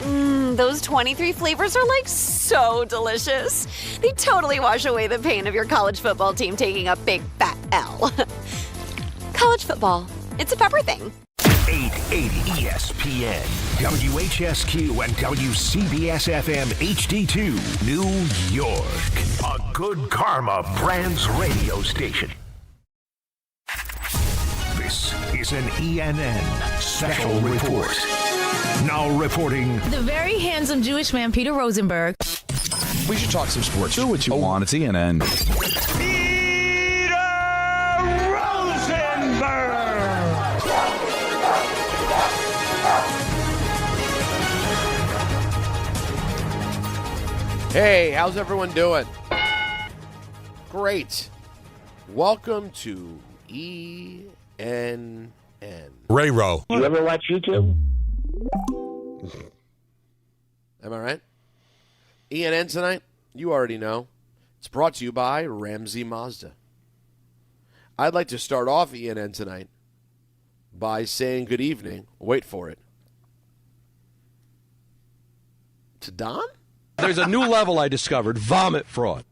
Those 23 flavors are like so delicious. They totally wash away the pain of your college football team taking a big fat L. College football, it's a pepper thing. 880 ESPN, WHSQ, and WCBS-FM HD2, New York. A Good Karma Brands radio station. This is an ENN Special Report. Now reporting... the very handsome Jewish man, Peter Rosenberg. We should talk some sports. Do what you want. It's ENN. Hey, how's everyone doing? Great. Welcome to ENN. Ray-Ro. You ever watch YouTube? Am I right? ENN tonight, you already know. It's brought to you by Ramsey Mazda. I'd like to start off ENN tonight by saying good evening. Wait for it. To Don? There's a new level I discovered, vomit fraud.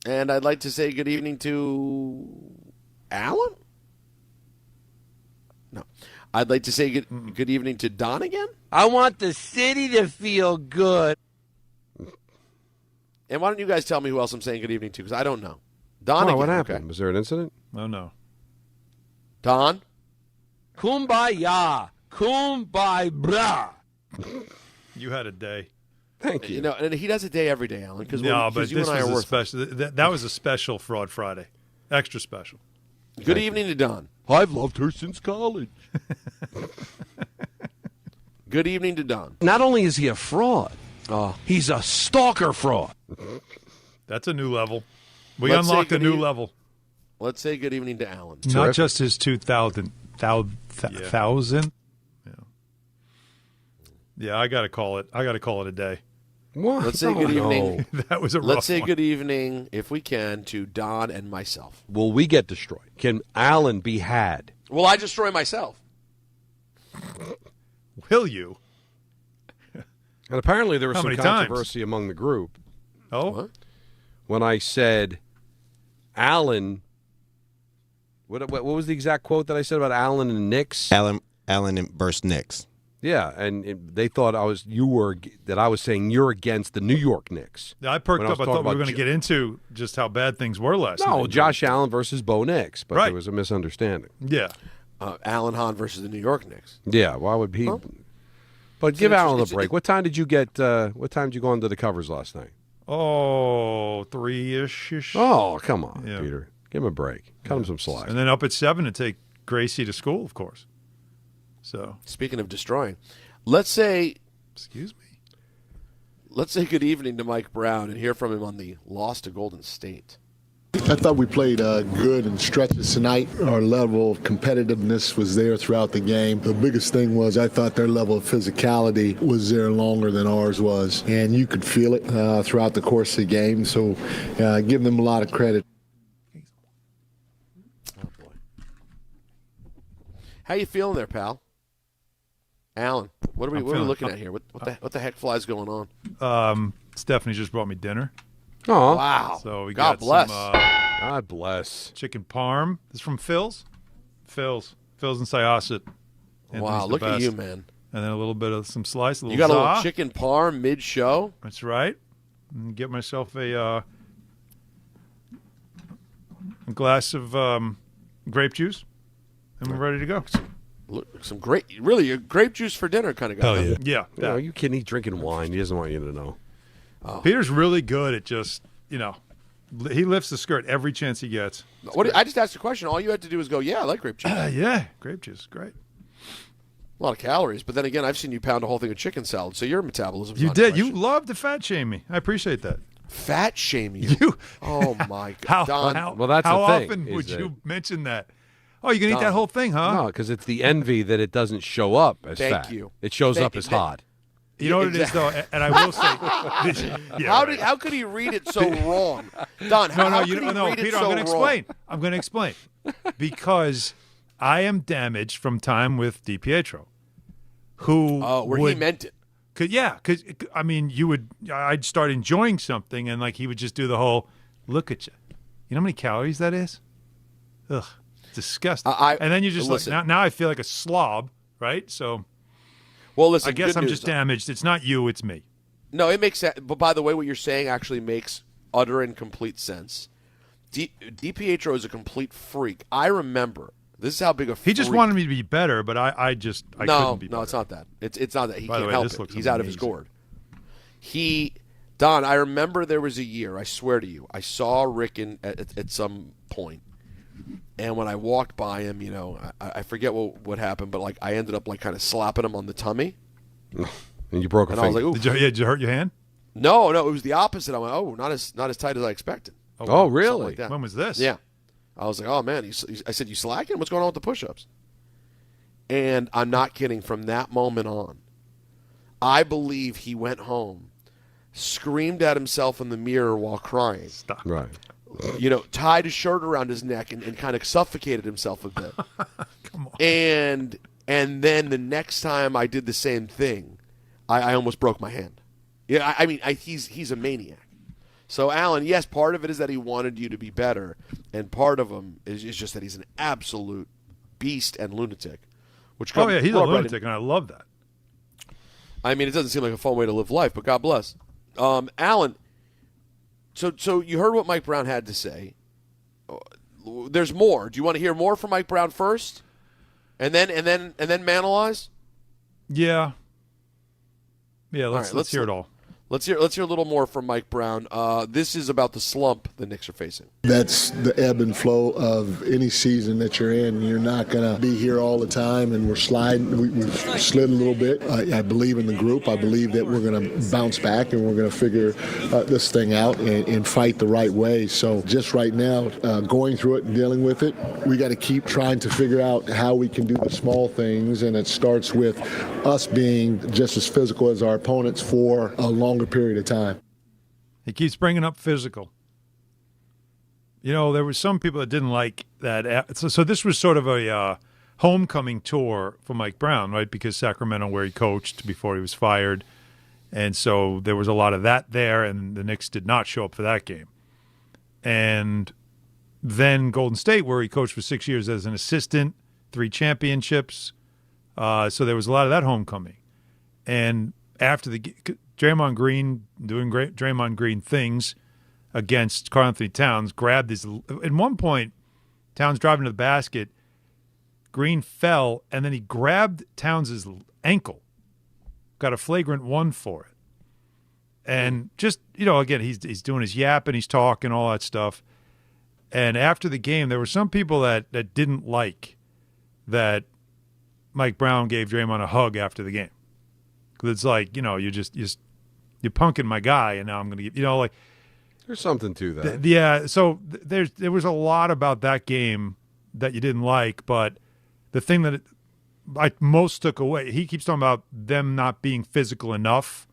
And I'd like to say good evening to Alan? No. I'd like to say good evening to Don again. I want the city to feel good. And why don't you guys tell me who else I'm saying good evening to, because I don't know. Don again. What happened? Okay. Was there an incident? Oh, no. Don? Kumbaya. Kumbaya. You had a day. Thank you. You know, and he does a day every day, Alan. Because no, but you this and I was are a special. That was a special Fraud Friday, extra special. Good evening to Don. I've loved her since college. Good evening to Don. Not only is he a fraud, he's a stalker fraud. That's a new level. We unlocked a new level. Let's say good evening to Alan. Not just his 2,000. Yeah, I got to call it. I got to call it a day. What? Let's say good evening. That was a rough Let's say one. good evening, if we can, to Don and myself. Will we get destroyed? Can Alan be had? Will I destroy myself? Will you? And apparently there was How some many times? controversy among the group. Oh? What? When I said Alan, what was the exact quote that I said about Alan and Knicks? Alan versus Knicks. Yeah, and they thought I was saying you're against the New York Knicks. I perked up. I thought we were going to get into just how bad things were last night. No, Josh Allen versus Bo Nix, but Right. there was a misunderstanding. Yeah. Alan Hahn versus the New York Knicks. Yeah, why would he? Well, but give Alan a it's- break. What time did you get? What time did you go under the covers last night? Oh, 3-ish. Oh, come on, Yeah. Peter. Give him a break. Cut him some slack. And then up at 7 to take Gracie to school, of course. So Speaking of destroying, let's say Excuse me. Let's say good evening to Mike Brown and hear from him on the loss to Golden State. I thought we played good in stretches tonight. Our level of competitiveness was there throughout the game. The biggest thing was I thought their level of physicality was there longer than ours was. And you could feel it throughout the course of the game. So give them a lot of credit. Oh, boy. How you feeling there, pal? Alan, what are we looking at here? What the heck flies going on? Stephanie just brought me dinner. Oh, wow! So we God got bless. some, God bless. Chicken parm. This is from Phil's. Phil's and Syosset. Wow, look at you, man! And then a little bit of some slice. You got a little chicken parm mid-show. That's right. And get myself a glass of grape juice, and we're ready to go. Some great, really, a grape juice for dinner kind of guy. Hell yeah. Yeah. You kidding? He's drinking wine. He doesn't want you to know. Oh. Peter's really good at just, he lifts the skirt every chance he gets. I just asked a question. All you had to do was go, yeah, I like grape juice. Yeah, grape juice, great. A lot of calories, but then again, I've seen you pound a whole thing of chicken salad, so your metabolism's You not did. question. You love to fat shame me. I appreciate that. Fat shame you? Oh, my God. Don, well, that's how the thing. often would that- you mention that? Oh, you're going to eat that whole thing, huh? No, because it's the envy that it doesn't show up as Thank fat. you. It shows Thank up you. as hot. You know what it is, though, and I will say. How could he read it so wrong? Don, how could he read Peter, it so I'm going to explain. wrong? I'm going to explain. Because I am damaged from time with DiPietro, who he meant it. Because I mean, I'd start enjoying something, and he would just do the whole, look at you. You know how many calories that is? Ugh, disgusting. And then you just now I feel like a slob, right? So, well, listen. I guess good I'm news, just damaged. It's not you, it's me. No, it makes sense. But by the way, what you're saying actually makes utter and complete sense. DiPietro is a complete freak. I remember. This is how big a freak. He just wanted me to be better, but I couldn't be better. No, it's not that. It's not that. He By the can't way, help this it. looks He's out of his amazing. gourd. Don, I remember there was a year, I swear to you, I saw Rick at some point, and when I walked by him, I forget what happened, but I ended up kind of slapping him on the tummy. And you broke a finger. I was like, ooh. Did you hurt your hand? No, it was the opposite. I went, oh, not as tight as I expected. Oh, really? Like that. When was this? Yeah. I was like, oh, man. I said, you slacking? What's going on with the push-ups? And I'm not kidding. From that moment on, I believe he went home, screamed at himself in the mirror while crying. Stop. Right. Tied his shirt around his neck and kind of suffocated himself a bit. Come on. And then the next time I did the same thing, I almost broke my hand. Yeah, I mean, he's a maniac. So, Alan, yes, part of it is that he wanted you to be better, and part of him is just that he's an absolute beast and lunatic. Which Oh, yeah, he's a lunatic, and I love that. I mean, it doesn't seem like a fun way to live life, but God bless. Alan, so you heard what Mike Brown had to say. There's more. Do you want to hear more from Mike Brown first, and then Manalize? Yeah. Yeah, let's hear it all. Let's hear a little more from Mike Brown. This is about the slump the Knicks are facing. That's the ebb and flow of any season that you're in. You're not going to be here all the time, and we're sliding. We've slid a little bit. I believe in the group. I believe that we're going to bounce back, and we're going to figure this thing out and fight the right way. So just right now, going through it and dealing with it, we got to keep trying to figure out how we can do the small things, and it starts with us being just as physical as our opponents for a longer period of time. He keeps bringing up physical. There were some people that didn't like that. So this was sort of a homecoming tour for Mike Brown, right? Because Sacramento, where he coached before he was fired. And so there was a lot of that there, and the Knicks did not show up for that game. And then Golden State, where he coached for 6 years as an assistant, 3 championships. So there was a lot of that homecoming. And after the Draymond Green doing great Draymond Green things against Karl Anthony Towns, grabbed his – at one point, Towns driving to the basket, Green fell, and then he grabbed Towns' ankle, got a flagrant 1 for it. And just, again, he's doing his yap and he's talking, all that stuff. And after the game, there were some people that didn't like that Mike Brown gave Draymond a hug after the game. It's like, you're punking my guy, and now I'm going to get, like. There's something to that. Yeah, so there was a lot about that game that you didn't like, but the thing that I most took away, he keeps talking about them not being physical enough,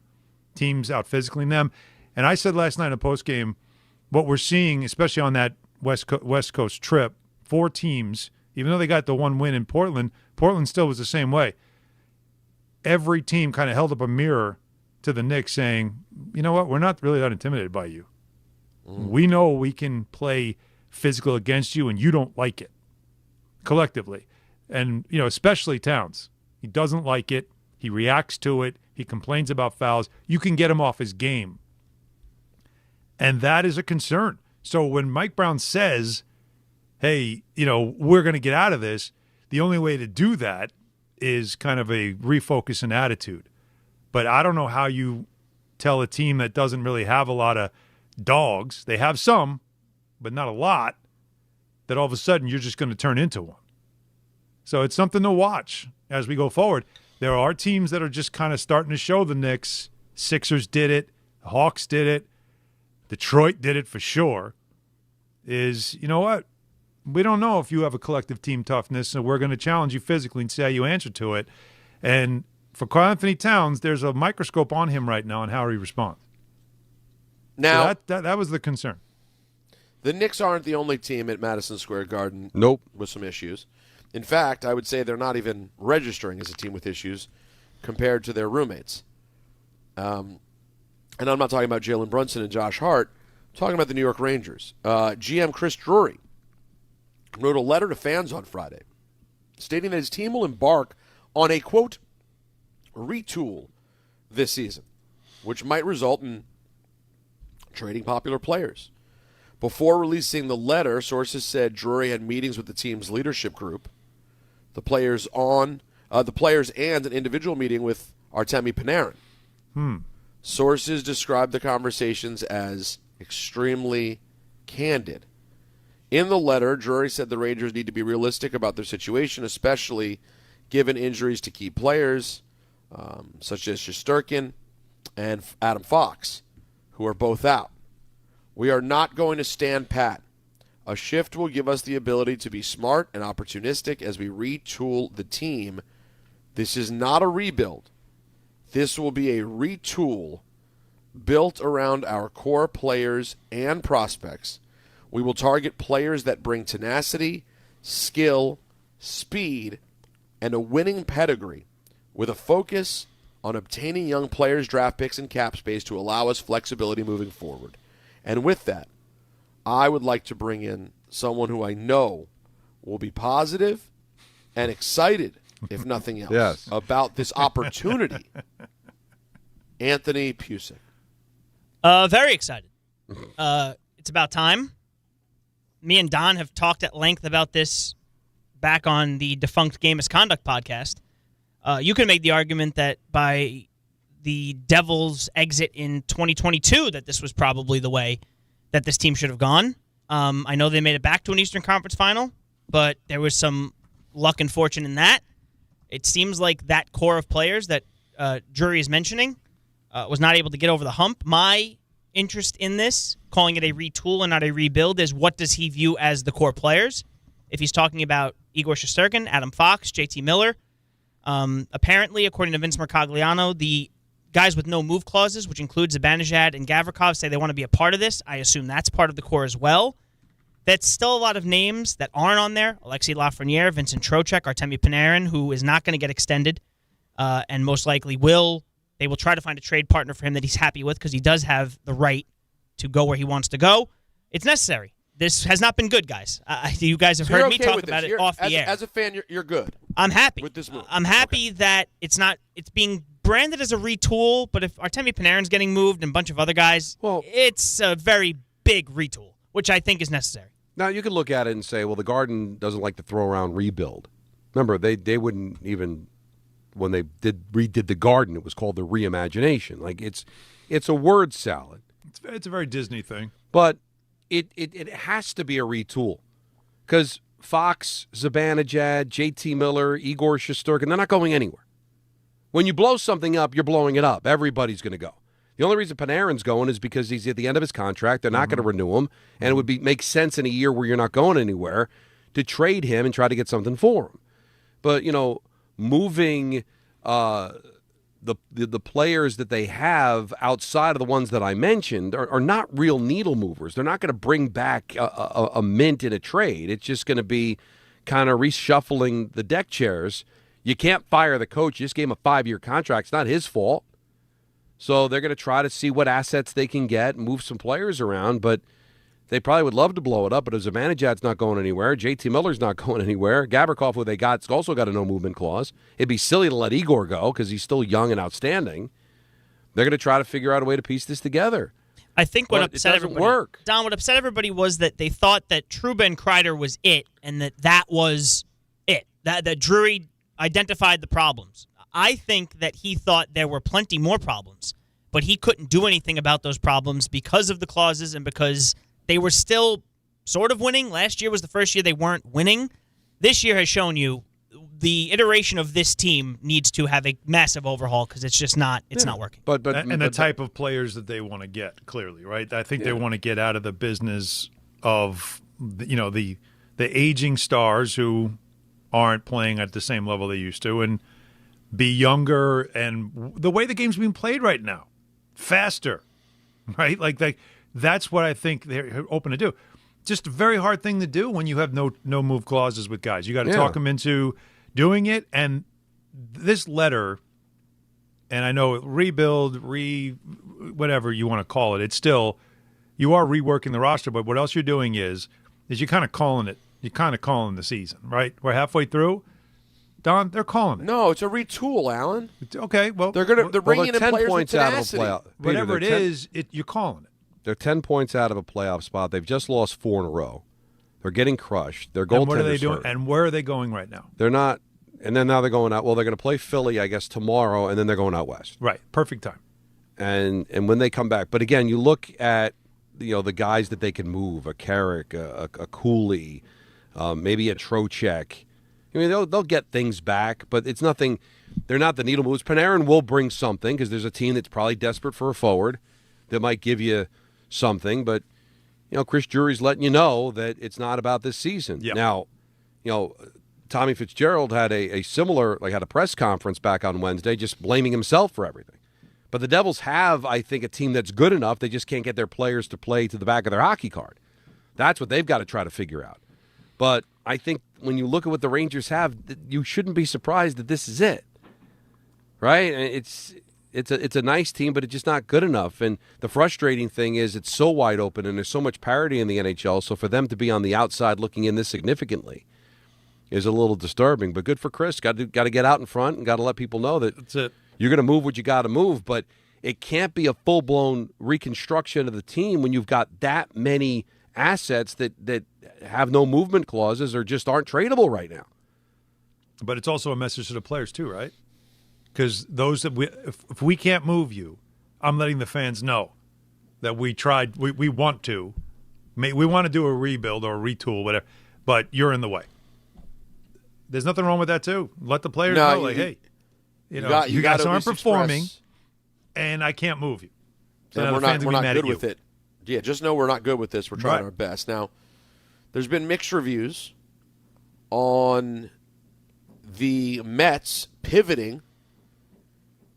teams out physicaling them. And I said last night in a postgame, what we're seeing, especially on that West Coast trip, 4 teams, even though they got the one win in Portland still was the same way. Every team kind of held up a mirror to the Knicks saying, you know what, we're not really that intimidated by you. We know we can play physical against you, and you don't like it collectively. And, especially Towns. He doesn't like it. He reacts to it. He complains about fouls. You can get him off his game. And that is a concern. So when Mike Brown says, hey, we're going to get out of this, the only way to do that is kind of a refocus and attitude. But I don't know how you tell a team that doesn't really have a lot of dogs, they have some, but not a lot, that all of a sudden you're just going to turn into one. So it's something to watch as we go forward. There are teams that are just kind of starting to show the Knicks. Sixers did it. The Hawks did it. Detroit did it for sure. Is, you know what? We don't know if you have a collective team toughness, so we're going to challenge you physically and see how you answer to it. And for Karl Anthony Towns, there's a microscope on him right now and how he responds. Now, so that was the concern. The Knicks aren't the only team at Madison Square Garden with some issues. In fact, I would say they're not even registering as a team with issues compared to their roommates. And I'm not talking about Jalen Brunson and Josh Hart. I'm talking about the New York Rangers. GM Chris Drury wrote a letter to fans on Friday stating that his team will embark on a, quote, retool this season, which might result in trading popular players. Before releasing the letter, sources said Drury had meetings with the team's leadership group, the players and an individual meeting with Artemi Panarin. Sources described the conversations as extremely candid. In the letter, Drury said the Rangers need to be realistic about their situation, especially given injuries to key players such as Shesterkin and Adam Fox, who are both out. We are not going to stand pat. A shift will give us the ability to be smart and opportunistic as we retool the team. This is not a rebuild. This will be a retool built around our core players and prospects. We will target players that bring tenacity, skill, speed, and a winning pedigree with a focus on obtaining young players' draft picks and cap space to allow us flexibility moving forward. And with that, I would like to bring in someone who I know will be positive and excited, if nothing else, about this opportunity. Anthony Pusick. Very excited. It's about time. Me and Don have talked at length about this back on the defunct Game Misconduct podcast. You can make the argument that by the Devils' exit in 2022 that this was probably the way that this team should have gone. I know they made it back to an Eastern Conference final, but there was some luck and fortune in that. It seems like that core of players that Drury is mentioning was not able to get over the hump. My interest in this, calling it a retool and not a rebuild, is what does he view as the core players? If he's talking about Igor Shesterkin, Adam Fox, JT Miller, apparently, according to Vince Mercogliano, the guys with no move clauses, which includes Zibanejad and Gavrikov, say they want to be a part of this. I assume that's part of the core as well. That's still a lot of names that aren't on there. Alexei Lafreniere, Vincent Trocheck, Artemi Panarin, who is not going to get extended and most likely will. They will try to find a trade partner for him that he's happy with because he does have the right to go where he wants to go. It's necessary. This has not been good, guys. You guys have heard me talk about it off the air. As a fan, you're good. I'm happy with this move. I'm happy that it's being branded as a retool, but if Artemi Panarin's getting moved and a bunch of other guys, it's a very big retool, which I think is necessary. Now, you could look at it and say, well, the Garden doesn't like to throw around rebuild. Remember, they wouldn't even, when they redid the Garden, it was called the reimagination. Like, it's a word salad. It's a very Disney thing. But it has to be a retool because Fox, Zibanejad, JT Miller, Igor Shesterkin, they're not going anywhere. When you blow something up, you're blowing it up. Everybody's going to go. The only reason Panarin's going is because he's at the end of his contract. They're not going to renew him, and it would make sense in a year where you're not going anywhere to trade him and try to get something for him. But, moving the players that they have outside of the ones that I mentioned are not real needle movers. They're not going to bring back a mint in a trade. It's just going to be kind of reshuffling the deck chairs. You can't fire the coach. You just gave him a 5-year contract. It's not his fault. So they're going to try to see what assets they can get, move some players around, but they probably would love to blow it up, but Zibanejad's not going anywhere. JT Miller's not going anywhere. Gavrikov, who they got, also got a no-movement clause. It'd be silly to let Igor go because he's still young and outstanding. They're going to try to figure out a way to piece this together. I think what upset everybody, work. Don, what upset everybody was that they thought that Trouba and Kreider was it, and that was it. That Drury identified the problems. I think that he thought there were plenty more problems, but he couldn't do anything about those problems because of the clauses and because they were still sort of winning. Last year was the first year they weren't winning. This year has shown you the iteration of this team needs to have a massive overhaul because it's just not not working. But the type of players that they want to get, clearly, right? I think they want to get out of the business of the aging stars who aren't playing at the same level they used to, and be younger, and the way the game's being played right now, faster, right? That's what I think they're open to do. Just a very hard thing to do when you have no move clauses with guys. You got to talk them into doing it, and this letter, and I know rebuild, whatever you want to call it, it's still, you are reworking the roster, but what else you're doing is you're kind of calling it. You're kind of calling the season, right? We're halfway through. Don, they're calling it. No, it's a retool, Alan. Okay, well, they're bringing in 10 players points with out of a tenacity. playoff. Whatever it is, you're calling it. They're 10 points out of a playoff spot. They've just lost 4 in a row. They're getting crushed. Their goaltenders. And what are they doing? Hurt. And where are they going right now? They're not. And then now they're going out. Well, they're going to play Philly, I guess, tomorrow, and then they're going out west. Right, perfect time. And when they come back, but again, you look at the guys that they can move: a Carrick, a Cooley. Maybe a Trocheck. I mean, they'll get things back, but it's nothing. They're not the needle movers. Panarin will bring something because there's a team that's probably desperate for a forward that might give you something. But Chris Drury's letting you know that it's not about this season. Yep. Now, Tommy Fitzgerald had a similar, had a press conference back on Wednesday, just blaming himself for everything. But the Devils have, I think, a team that's good enough. They just can't get their players to play to the back of their hockey card. That's what they've got to try to figure out. But I think when you look at what the Rangers have, you shouldn't be surprised that this is it, right? It's a nice team, but it's just not good enough. And the frustrating thing is it's so wide open, and there's so much parity in the NHL. So for them to be on the outside looking in this significantly is a little disturbing. But good for Chris. Got to get out in front and got to let people know that that's it. You're going to move what you got to move, but it can't be a full blown reconstruction of the team when you've got that many assets that have no movement clauses or just aren't tradable right now. But it's also a message to the players too, right? Because those that if we can't move you, I'm letting the fans know that we tried. We want to. We want to do a rebuild or a retool, whatever. But you're in the way. There's nothing wrong with that too. Let the players know, hey, you guys aren't performing, and I can't move you. So and we're not good with it. Yeah, just know we're not good with this. We're trying our best. Now, there's been mixed reviews on the Mets pivoting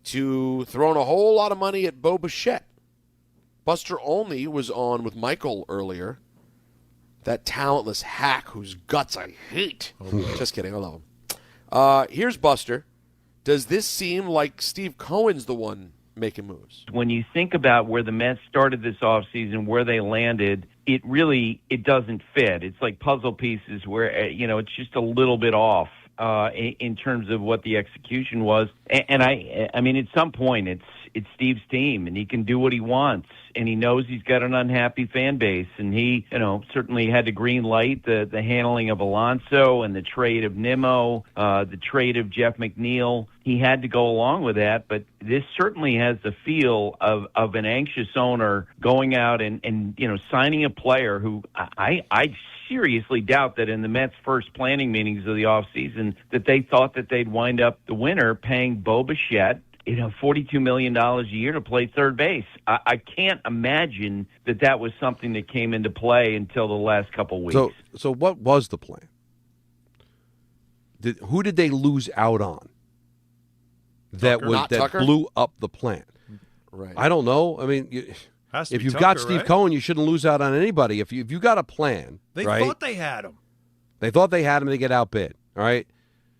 to throwing a whole lot of money at Bo Bichette. Buster Olney was on with Michael earlier. That talentless hack whose guts I hate. Just kidding. I love him. Here's Buster. Does this seem like Steve Cohen's the one making moves? When you think about where the Mets started this offseason, where they landed, it doesn't fit. It's like puzzle pieces where, it's just a little bit off in terms of what the execution was. And I mean, at some point, it's Steve's team, and he can do what he wants. And he knows he's got an unhappy fan base, and he, certainly had to green light the handling of Alonso and the trade of Nimmo, the trade of Jeff McNeil. He had to go along with that, but this certainly has the feel of an anxious owner going out and signing a player who I seriously doubt that in the Mets' first planning meetings of the offseason that they thought that they'd wind up the winter paying Bo Bichette, $42 million a year to play third base. I can't imagine that was something that came into play until the last couple of weeks. So what was the plan? Who did they lose out on? That blew up the plan. Right. I don't know. I mean, if you've got Steve Cohen, you shouldn't lose out on anybody. If you got a plan, they right? thought they had him. They thought they had him. They get outbid. All right.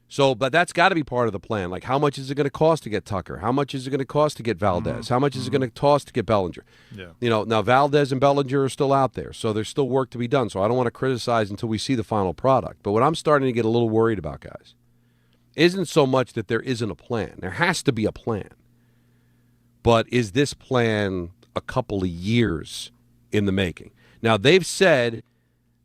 So, but that's got to be part of the plan. Like, how much is it going to cost to get Tucker? How much is it going to cost to get Valdez? How much is it going to cost to get Bellinger? Yeah. Now Valdez and Bellinger are still out there, so there's still work to be done. So I don't want to criticize until we see the final product. But what I'm starting to get a little worried about, guys, isn't so much that there isn't a plan. There has to be a plan. But is this plan a couple of years in the making? Now, they've said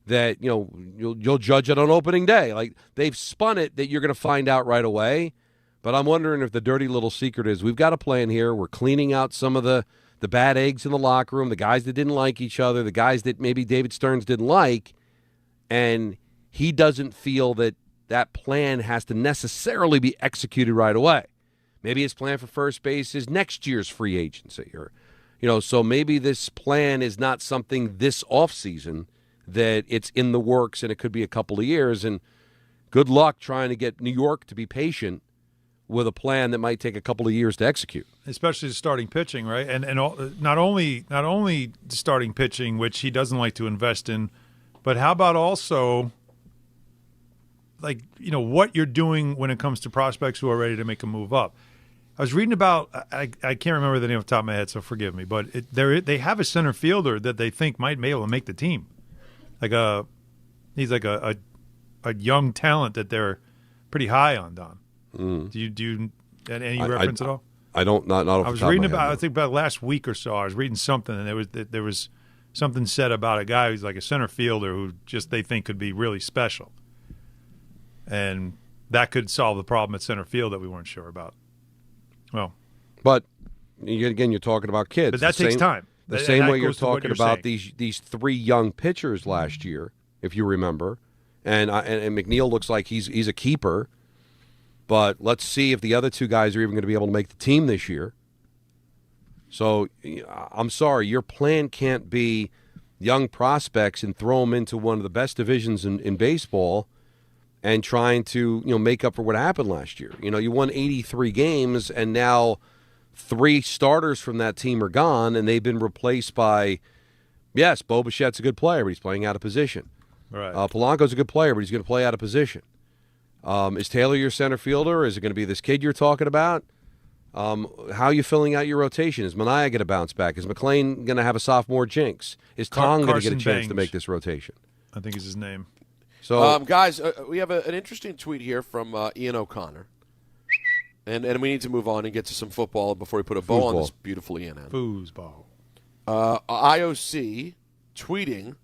that, you'll judge it on opening day. Like, they've spun it that you're going to find out right away. But I'm wondering if the dirty little secret is we've got a plan here. We're cleaning out some of the bad eggs in the locker room, the guys that didn't like each other, the guys that maybe David Stearns didn't like, and he doesn't feel that plan has to necessarily be executed right away. Maybe his plan for first base is next year's free agency. Or, so maybe this plan is not something this offseason, that it's in the works and it could be a couple of years. And good luck trying to get New York to be patient with a plan that might take a couple of years to execute. Especially the starting pitching, right? And not only starting pitching, which he doesn't like to invest in, but how about also what you're doing when it comes to prospects who are ready to make a move up. I was reading about, I can't remember the name off the top of my head, so forgive me, but they have a center fielder that they think might be able to make the team. He's like a young talent that they're pretty high on, Don. Do you any reference at all? I don't. Not off I was the top reading of my head, I think about last week or so. I was reading something, and there was something said about a guy who's like a center fielder who just they think could be really special, and that could solve the problem at center field that we weren't sure about. Well, but again, you're talking about kids. But that takes time. The same way you're talking about these three young pitchers last year, if you remember, and McNeil looks like he's a keeper. But let's see if the other two guys are even going to be able to make the team this year. So I'm sorry, your plan can't be young prospects and throw them into one of the best divisions in baseball and trying to make up for what happened last year. You won 83 games, and now 3 starters from that team are gone, and they've been replaced by, yes, Bo Bichette's a good player, but he's playing out of position. Right. Polanco's a good player, but he's going to play out of position. Is Taylor your center fielder? Is it going to be this kid you're talking about? How are you filling out your rotation? Is Manaea going to bounce back? Is McLean going to have a sophomore jinx? Is Tong going to get a chance to make this rotation? I think is his name. So, guys, we have an interesting tweet here from Ian O'Connor. And we need to move on and get to some football before we put a bow on this beautiful Ian. Foosball. IOC tweeting,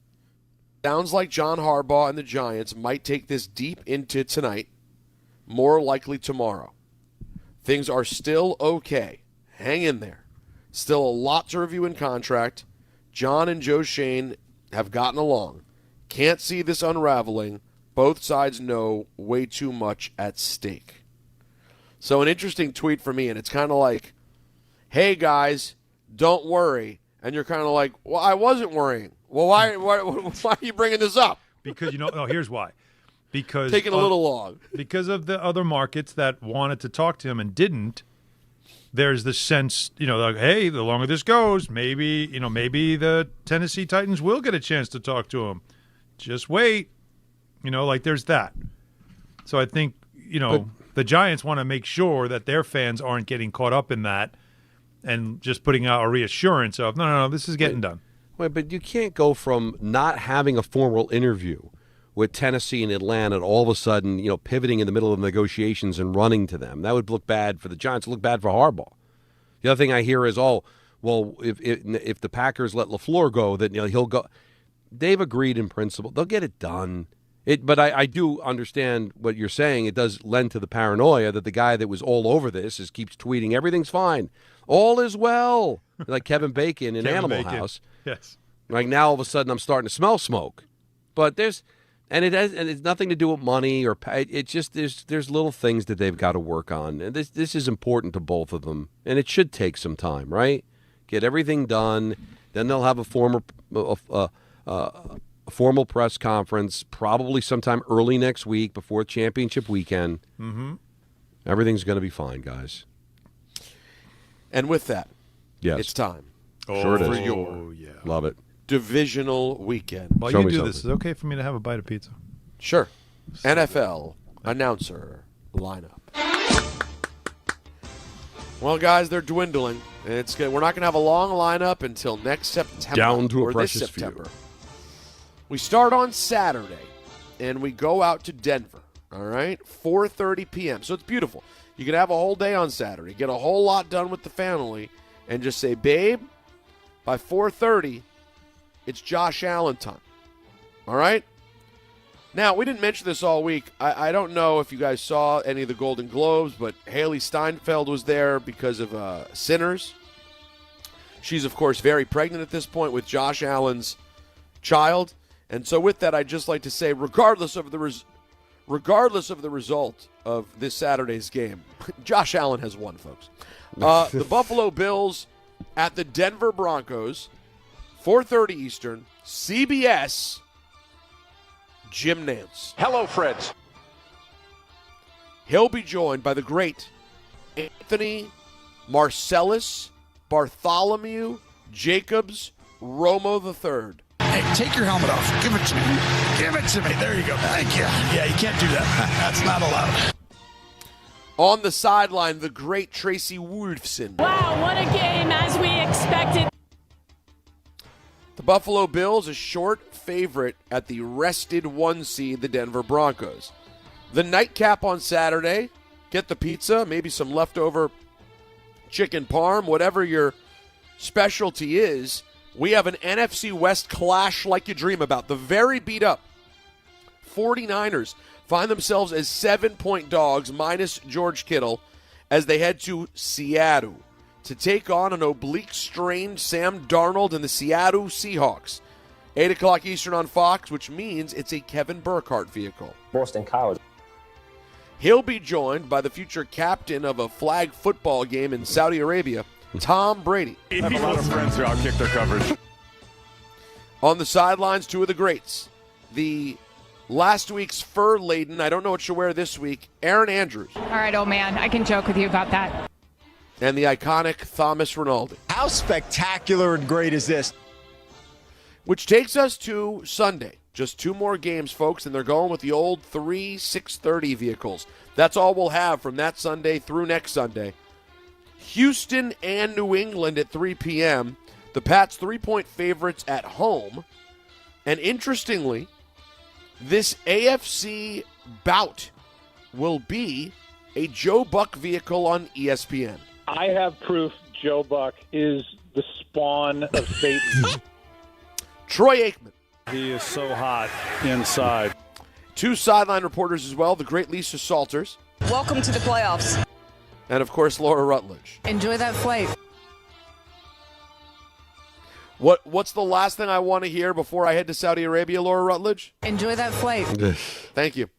sounds like John Harbaugh and the Giants might take this deep into tonight, more likely tomorrow. Things are still okay. Hang in there. Still a lot to review in contract. John and Joe Shane have gotten along. Can't see this unraveling. Both sides know way too much at stake. So an interesting tweet for me, and it's kind of like, hey, guys, don't worry. And you're kind of like, well, I wasn't worrying. Well, why are you bringing this up? Because, here's why. Because taking a little long. Because of the other markets that wanted to talk to him and didn't, there's the sense, like, hey, the longer this goes, maybe the Tennessee Titans will get a chance to talk to him. Just wait. There's that. So I think, the Giants want to make sure that their fans aren't getting caught up in that and just putting out a reassurance of, no, this is getting done. Wait, but you can't go from not having a formal interview with Tennessee and Atlanta and all of a sudden, pivoting in the middle of negotiations and running to them. That would look bad for the Giants. It would look bad for Harbaugh. The other thing I hear is, if the Packers let LaFleur go, then he'll go. They've agreed in principle. They'll get it done. But I do understand what you're saying. It does lend to the paranoia that the guy that was all over this keeps tweeting, everything's fine. All is well. Like Kevin Bacon in Animal House. Yes. Like now all of a sudden I'm starting to smell smoke. But it's nothing to do with money or pay. It's just there's little things that they've got to work on, and this is important to both of them, and it should take some time, right? Get everything done, then they'll have a formal press conference, probably sometime early next week before championship weekend. Mm-hmm. Everything's going to be fine, guys. And with that, yes, it's time. Sure it is. For your Love it. divisional weekend. While you do this, is it okay for me to have a bite of pizza? Sure. NFL announcer lineup. Well, guys, they're dwindling. It's good. We're not going to have a long lineup until next September. Down to a or precious this September. few. We start on Saturday, and we go out to Denver. All right, 4:30 p.m. So it's beautiful. You can have a whole day on Saturday, get a whole lot done with the family, and just say, babe, by 4:30, it's Josh Allen time. All right? Now, we didn't mention this all week. I don't know if you guys saw any of the Golden Globes, but Haley Steinfeld was there because of Sinners. She's, of course, very pregnant at this point with Josh Allen's child. And so with that, I'd just like to say, regardless of the result of this Saturday's game, Josh Allen has won, folks. The Buffalo Bills at the Denver Broncos, 4:30 Eastern, CBS, Jim Nantz. Hello, friends. He'll be joined by the great Anthony Marcellus Bartholomew Jacobs Romo III. Hey, take your helmet off. Give it to me. Give it to me. There you go. Thank you. Yeah, you can't do that. That's not allowed. On the sideline, the great Tracy Wolfson. Wow, what a game, as we expected. The Buffalo Bills, a short favorite at the rested 1 seed, the Denver Broncos. The nightcap on Saturday, get the pizza, maybe some leftover chicken parm, whatever your specialty is. We have an NFC West clash like you dream about. The very beat-up 49ers find themselves as 7-point dogs, minus George Kittle, as they head to Seattle to take on an oblique-strained Sam Darnold and the Seattle Seahawks. 8 o'clock Eastern on Fox, which means it's a Kevin Burkhardt vehicle. Boston College. He'll be joined by the future captain of a flag football game in Saudi Arabia, Tom Brady. I have a lot of friends who outkick their coverage. On the sidelines, two of the greats. The last week's fur-laden, I don't know what she'll wear this week, Aaron Andrews. All right, old man, I can joke with you about that. And the iconic Thomas Rinaldi. How spectacular and great is this? Which takes us to Sunday. Just 2 more games, folks, and they're going with the old 3 6:30 vehicles. That's all we'll have from that Sunday through next Sunday. Houston and New England at 3 p.m. The Pats 3-point favorites at home. And interestingly, this AFC bout will be a Joe Buck vehicle on ESPN. I have proof Joe Buck is the spawn of Satan. Troy Aikman. He is so hot inside. 2 sideline reporters as well, the great Lisa Salters. Welcome to the playoffs. And, of course, Laura Rutledge. Enjoy that flight. What's the last thing I want to hear before I head to Saudi Arabia, Laura Rutledge? Enjoy that flight. Thank you.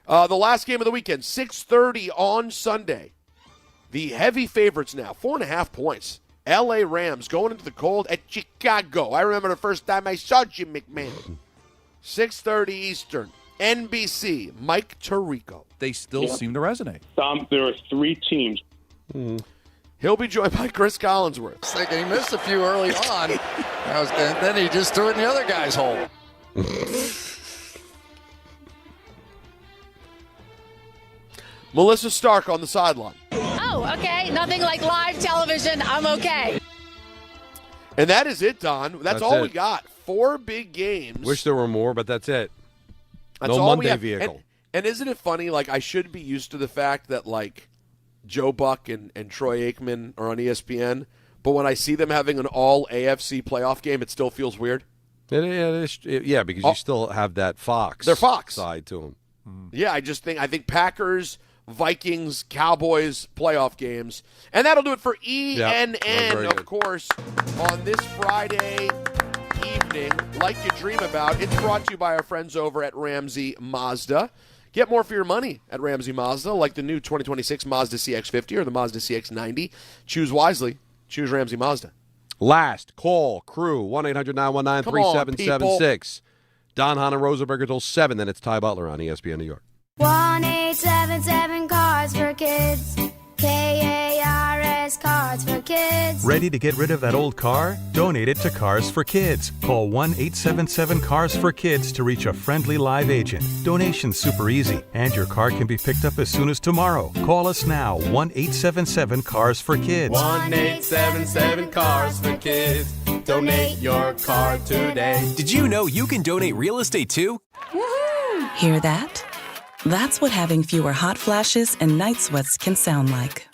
The last game of the weekend, 6:30 on Sunday. The heavy favorites now, 4.5 points. L.A. Rams going into the cold at Chicago. I remember the first time I saw Jim McMahon. 6:30 Eastern. NBC, Mike Tirico. They still seem to resonate. There are 3 teams. He'll be joined by Chris Collinsworth. I was thinking he missed a few early on. And then he just threw it in the other guy's hole. Melissa Stark on the sideline. Oh, okay. Nothing like live television. I'm okay. And that is it, Don. That's all it. we got. 4 big games. Wish there were more, but that's it. That's no all Monday vehicle. And isn't it funny, like, I should be used to the fact that, like, Joe Buck and Troy Aikman are on ESPN, but when I see them having an all-AFC playoff game, it still feels weird. Because you still have that Fox. They're Fox side to them. Yeah, I think Packers, Vikings, Cowboys playoff games. And that'll do it for ENN, of course, on this Friday evening. drafting like you dream about. It's brought to you by our friends over at Ramsey Mazda. Get more for your money at Ramsey Mazda, like the new 2026 Mazda CX-50 or the Mazda CX-90. Choose wisely. Choose Ramsey Mazda. Last call, crew, 1-800-919-3776. Don, Hahn, and Rosenberg until 7. Then it's Ty Butler on ESPN New York. 1-877 Cars for Kids. KARS Cars for Kids. Ready to get rid of that old car? Donate it to Cars for Kids. Call 1-877-CARS-FOR-KIDS to reach a friendly live agent. Donation's super easy, and your car can be picked up as soon as tomorrow. Call us now, 1-877-CARS-FOR-KIDS. 1-877-CARS-FOR-KIDS. Donate your car today. Did you know you can donate real estate too? Woohoo! Hear that? That's what having fewer hot flashes and night sweats can sound like.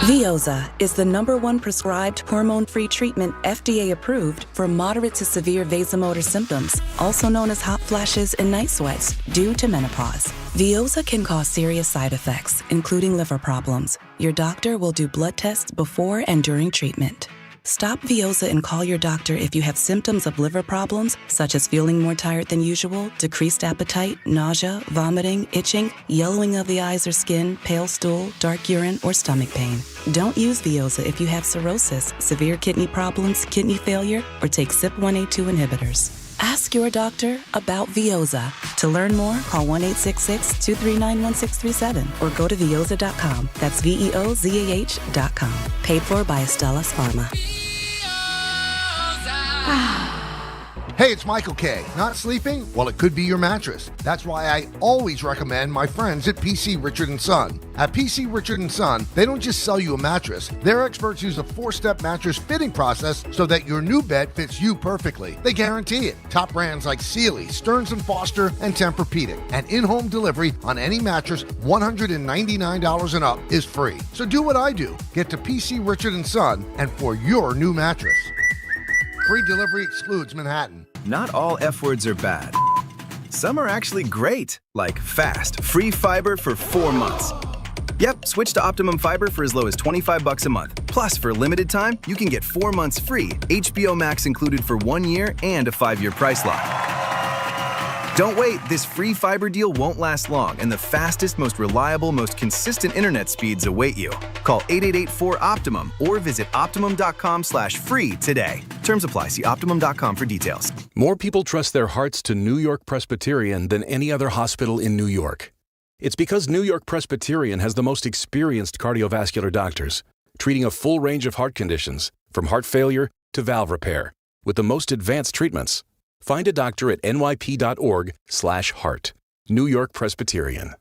Veoza is the #1 prescribed hormone-free treatment FDA approved for moderate to severe vasomotor symptoms, also known as hot flashes and night sweats, due to menopause. Veoza can cause serious side effects, including liver problems. Your doctor will do blood tests before and during treatment. Stop Veoza and call your doctor if you have symptoms of liver problems, such as feeling more tired than usual, decreased appetite, nausea, vomiting, itching, yellowing of the eyes or skin, pale stool, dark urine, or stomach pain. Don't use Veoza if you have cirrhosis, severe kidney problems, kidney failure, or take CYP1A2 inhibitors. Ask your doctor about Veoza. To learn more, call 1-866-239-1637 or go to Veoza.com. That's VEOZAH.com. Paid for by Astellas Pharma. Hey, it's Michael K. Not sleeping? Well, it could be your mattress. That's why I always recommend my friends at PC Richard & Son. At PC Richard & Son, they don't just sell you a mattress. Their experts use a 4-step mattress fitting process so that your new bed fits you perfectly. They guarantee it. Top brands like Sealy, Stearns & Foster, and Tempur-Pedic. And in-home delivery on any mattress $199 and up is free. So do what I do. Get to PC Richard & Son and for your new mattress. Free delivery excludes Manhattan. Not all F words are bad. Some are actually great, like fast, free fiber for 4 months. Yep, switch to Optimum Fiber for as low as $25 a month. Plus, for a limited time, you can get 4 months free, HBO Max included for 1 year, and a 5-year price lock. Don't wait, this free fiber deal won't last long, and the fastest, most reliable, most consistent internet speeds await you. Call 888-4-OPTIMUM or visit Optimum.com/free today. Terms apply. See Optimum.com for details. More people trust their hearts to New York Presbyterian than any other hospital in New York. It's because New York Presbyterian has the most experienced cardiovascular doctors, treating a full range of heart conditions, from heart failure to valve repair, with the most advanced treatments. Find a doctor at nyp.org/heart. New York Presbyterian.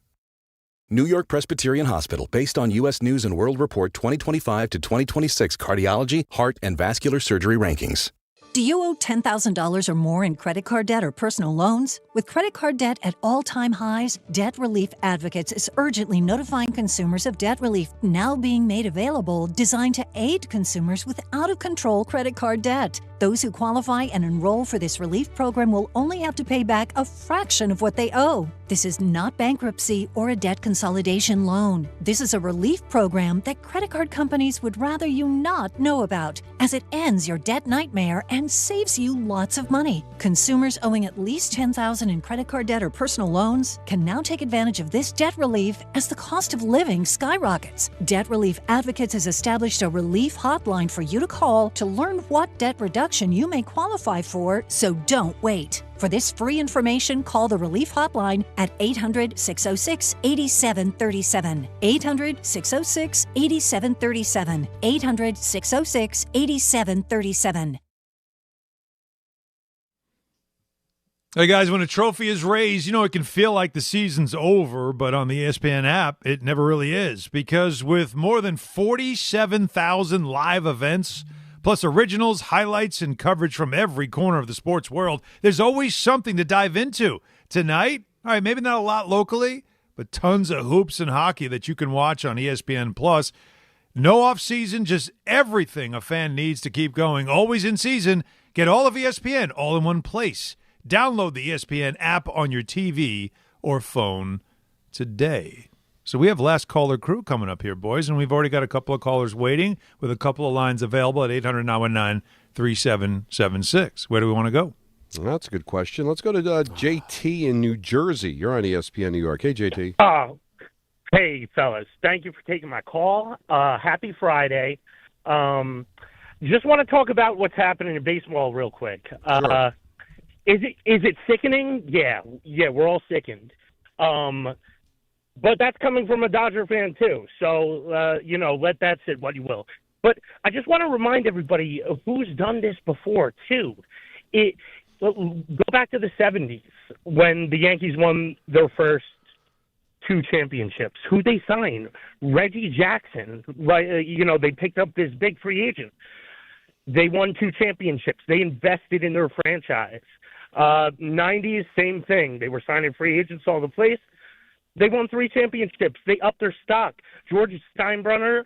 New York Presbyterian Hospital, based on U.S. News & World Report 2025 to 2026 cardiology, heart, and vascular surgery rankings. Do you owe $10,000 or more in credit card debt or personal loans? With credit card debt at all-time highs, Debt Relief Advocates is urgently notifying consumers of debt relief now being made available, designed to aid consumers with out-of-control credit card debt. Those who qualify and enroll for this relief program will only have to pay back a fraction of what they owe. This is not bankruptcy or a debt consolidation loan. This is a relief program that credit card companies would rather you not know about, as it ends your debt nightmare and saves you lots of money. Consumers owing at least $10,000 in credit card debt or personal loans can now take advantage of this debt relief as the cost of living skyrockets. Debt Relief Advocates has established a relief hotline for you to call to learn what debt reduction you may qualify for, so don't wait. For this free information, call the Relief Hotline at 800-606-8737. 800-606-8737. 800-606-8737. Hey guys, when a trophy is raised, it can feel like the season's over, but on the ESPN app, it never really is, because with more than 47,000 live events, plus originals, highlights, and coverage from every corner of the sports world, there's always something to dive into. Tonight, all right, maybe not a lot locally, but tons of hoops and hockey that you can watch on ESPN+. No off-season, just everything a fan needs to keep going. Always in season. Get all of ESPN all in one place. Download the ESPN app on your TV or phone today. So we have last caller crew coming up here, boys, and we've already got a couple of callers waiting with a couple of lines available at 888-203-3776. Where do we want to go? Well, that's a good question. Let's go to JT in New Jersey. You're on ESPN New York. Hey, JT. Hey, fellas. Thank you for taking my call. Happy Friday. Just want to talk about what's happening in baseball real quick. Sure. Is it sickening? Yeah, we're all sickened. But that's coming from a Dodger fan, too. So, let that sit what you will. But I just want to remind everybody of who's done this before, too. Go back to the 70s when the Yankees won their first 2 championships. Who they signed? Reggie Jackson. Right? They picked up this big free agent. They won 2 championships. They invested in their franchise. 90s, same thing. They were signing free agents all the place. They won 3 championships. They upped their stock. George Steinbrenner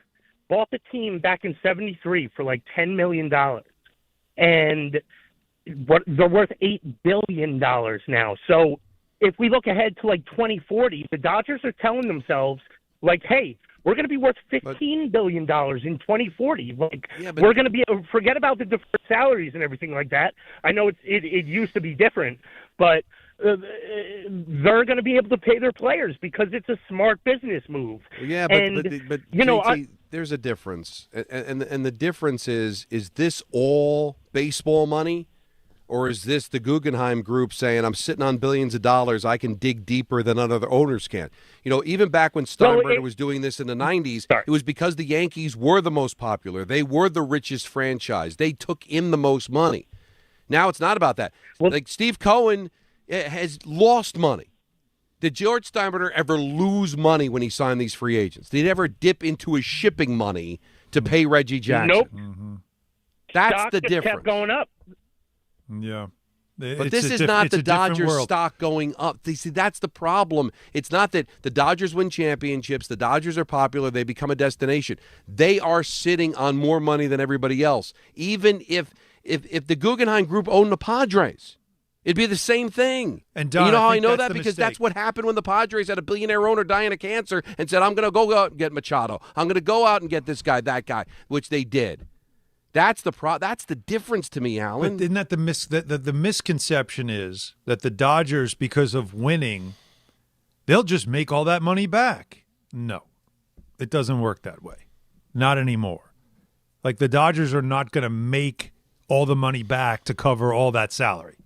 bought the team back in '73 for like $10 million. And they're worth $8 billion now. So if we look ahead to like 2040, the Dodgers are telling themselves, like, hey, we're going to be worth $15 billion in 2040. We're going to be forget about the deferred salaries and everything like that. I know it used to be different, but they're going to be able to pay their players because it's a smart business move. Yeah, but JT, there's a difference, and the difference is this all baseball money? Or is this the Guggenheim Group saying, I'm sitting on billions of dollars, I can dig deeper than other owners can? Even back when Steinbrenner was doing this in the 90s, it was because the Yankees were the most popular. They were the richest franchise. They took in the most money. Now it's not about that. Like Steve Cohen has lost money. Did George Steinbrenner ever lose money when he signed these free agents? Did he ever dip into his shipping money to pay Reggie Jackson? Nope. Mm-hmm. That's Stock the just difference. kept going up. Yeah. But this is not the Dodgers stock going up. See, that's the problem. It's not that the Dodgers win championships. The Dodgers are popular. They become a destination. They are sitting on more money than everybody else. Even if the Guggenheim Group owned the Padres, it'd be the same thing. And Don, you know how I know that's that? the Because mistake. that's what happened when the Padres had a billionaire owner dying of cancer and said, I'm going to go out and get Machado. I'm going to go out and get this guy, that guy, which they did. That's the difference to me, Alan. But isn't that the misconception is that the Dodgers, because of winning, they'll just make all that money back. No, it doesn't work that way. Not anymore. Like the Dodgers are not going to make all the money back to cover all that salary.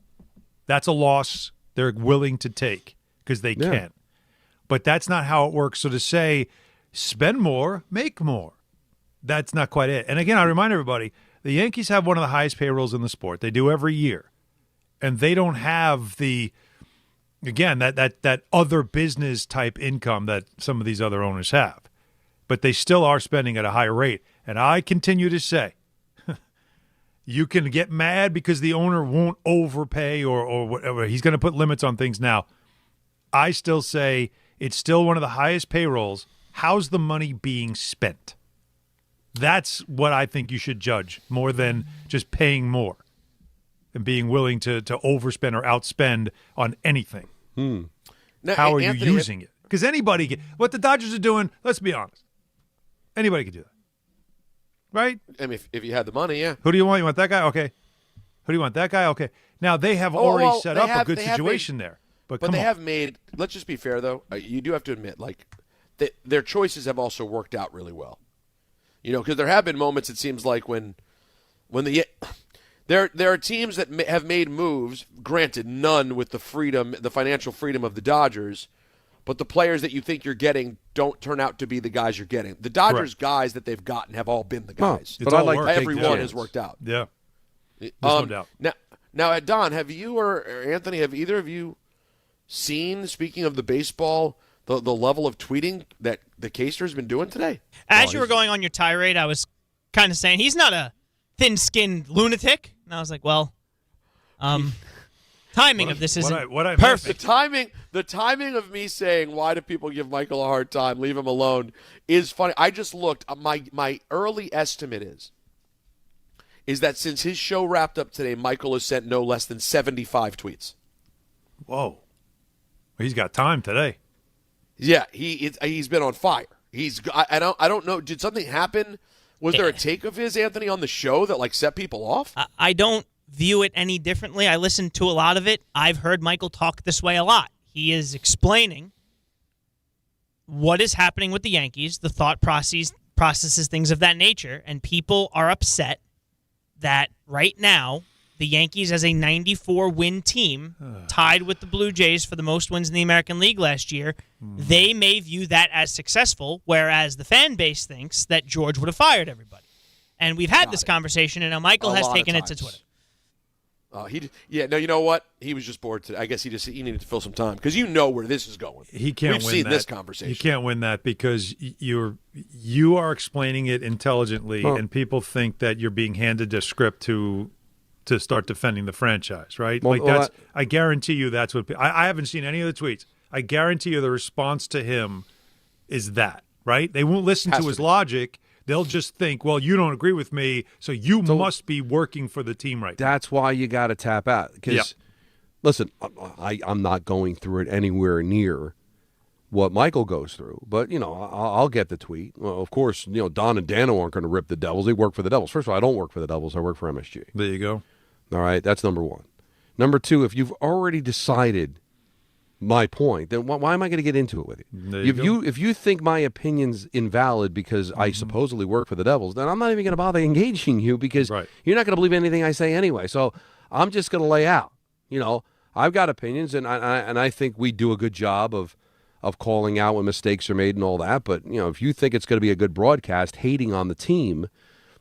That's a loss they're willing to take because they can. But that's not how it works. So to say, spend more, make more. That's not quite it. And again, I remind everybody, the Yankees have one of the highest payrolls in the sport. They do every year. And they don't have that other business type income that some of these other owners have. But they still are spending at a high rate. And I continue to say, you can get mad because the owner won't overpay or whatever. He's going to put limits on things now. I still say it's still one of the highest payrolls. How's the money being spent? That's what I think you should judge more than just paying more and being willing to overspend or outspend on anything. Now, How are Anthony, you using it? Because anybody can. What the Dodgers are doing, let's be honest, anybody can do that. Right? I mean, if you had the money, yeah. Who do you want? You want that guy? Okay. Who do you want? That guy? Okay. Now, they have already set up a good situation there. But they have made – let's just be fair, though. You do have to admit, their choices have also worked out really well. Because there have been moments, it seems like, when there are teams that have made moves, granted, none with the financial freedom of the Dodgers, but the players that you think you're getting don't turn out to be the guys you're getting. The Dodgers guys that they've gotten have all been the guys. But I like everyone has worked out. Yeah. There's no doubt. Now, Don, have you or Anthony, have either of you seen, speaking of the baseball, the level of tweeting that the Caster's been doing today? As you were going on your tirade, I was kind of saying he's not a thin-skinned lunatic. And I was like, well, timing of this isn't perfect. The timing of me saying, why do people give Michael a hard time, leave him alone, is funny. I just looked. My early estimate is that since his show wrapped up today, Michael has sent no less than 75 tweets. Whoa. He's got time today. Yeah, he's been on fire. I don't know. Did something happen Was there a take of his, Anthony, on the show that set people off? I don't view it any differently. I listened to a lot of it. I've heard Michael talk this way a lot. He is explaining what is happening with the Yankees, the thought processes, things of that nature, and people are upset that right now the Yankees, as a 94-win team, tied with the Blue Jays for the most wins in the American League last year, they may view that as successful, whereas the fan base thinks that George would have fired everybody. And we've had this conversation, and now Michael has taken it to Twitter. You know what? He was just bored today. I guess he needed to fill some time because you know where this is going. He can't We've win seen that. this conversation. You can't win that because you are explaining it intelligently, and people think that you're being handed a script to start defending the franchise, right? I guarantee you that's what I haven't seen any of the tweets. I guarantee you the response to him is that, right? They won't listen to his logic. They'll just think, well, you don't agree with me, so you must be working for the team right now. That's why you got to tap out. Because, listen, I'm not going through it anywhere near what Michael goes through. But, I'll get the tweet. Well, of course, Don and Dano aren't going to rip the Devils. They work for the Devils. First of all, I don't work for the Devils. I work for MSG. There you go. All right, that's number one. Number two, if you've already decided my point, then why am I going to get into it with you? If you think my opinion's invalid because I supposedly work for the Devils, then I'm not even going to bother engaging you because you're not going to believe anything I say anyway. So I'm just going to lay out. I've got opinions, and I think we do a good job of calling out when mistakes are made and all that. But if you think it's going to be a good broadcast, hating on the team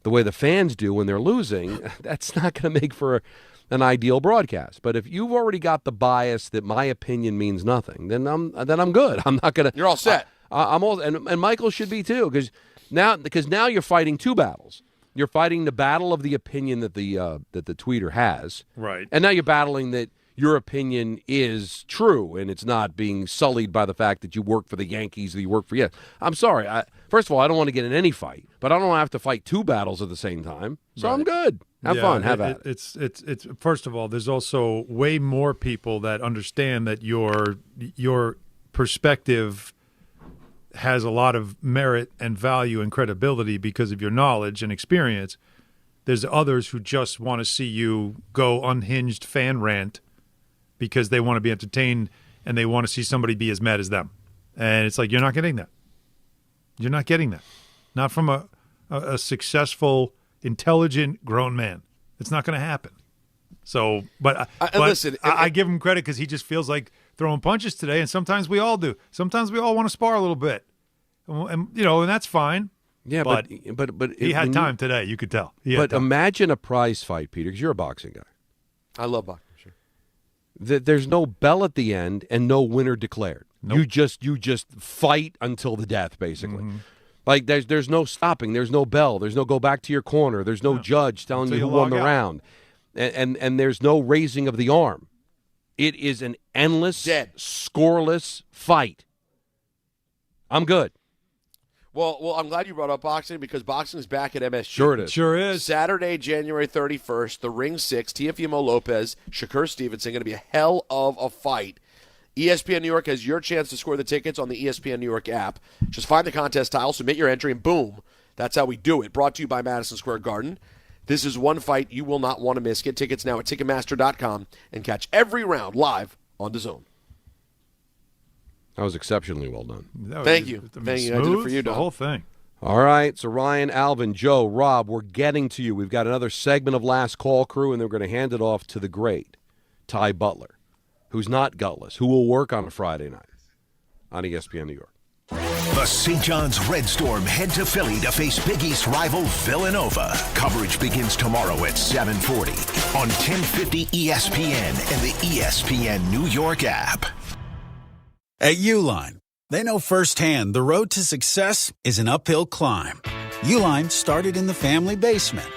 the way the fans do when they're losing, that's not going to make for an ideal broadcast. But if you've already got the bias that my opinion means nothing, then I'm good. I'm not gonna. You're all set. I'm all, and Michael should be too, because now you're fighting two battles. You're fighting the battle of the opinion that the tweeter has, right? And now you're battling that your opinion is true and it's not being sullied by the fact that you work for the Yankees, that you work for. I'm sorry. First of all, I don't want to get in any fight, but I don't want to have to fight two battles at the same time. So I'm good. Have fun. Have at it. It's first of all, there's also way more people that understand that your perspective has a lot of merit and value and credibility because of your knowledge and experience. There's others who just want to see you go unhinged fan rant because they want to be entertained and they want to see somebody be as mad as them. And it's like, you're not getting that. You're not getting that. Not from a successful, intelligent, grown man. It's not going to happen. So, but listen, I give him credit because he just feels like throwing punches today, and sometimes we all do. Sometimes we all want to spar a little bit, and that's fine. Yeah, but he had time today. You could tell. But imagine a prize fight, Peter, because you're a boxing guy. I love boxing. Sure. There's no bell at the end and no winner declared. Nope. You just fight until the death, basically. Mm-hmm. Like there's no stopping. There's no bell. There's no go back to your corner. There's no judge telling you who won the round. And there's no raising of the arm. It is an endless, scoreless fight. I'm good. Well, I'm glad you brought up boxing because boxing is back at MSG. Sure it is. Sure is. Saturday, January 31st, the Ring 6, Teofimo Lopez, Shakur Stevenson, going to be a hell of a fight. ESPN New York has your chance to score the tickets on the ESPN New York app. Just find the contest tile, submit your entry, and boom, that's how we do it. Brought to you by Madison Square Garden. This is one fight you will not want to miss. Get tickets now at Ticketmaster.com and catch every round live on DAZN. That was exceptionally well done. Thank you. Thank you. I did it for you, Don. The whole thing. All right. So Ryan, Alvin, Joe, Rob, we're getting to you. We've got another segment of Last Call Crew, and then we're going to hand it off to the great Ty Butler, who's not gutless, who will work on a Friday night on ESPN New York. The St. John's Red Storm head to Philly to face Big East rival Villanova. Coverage begins tomorrow at 7:40 on 1050 ESPN and the ESPN New York app. At Uline, they know firsthand the road to success is an uphill climb. Uline started in the family basement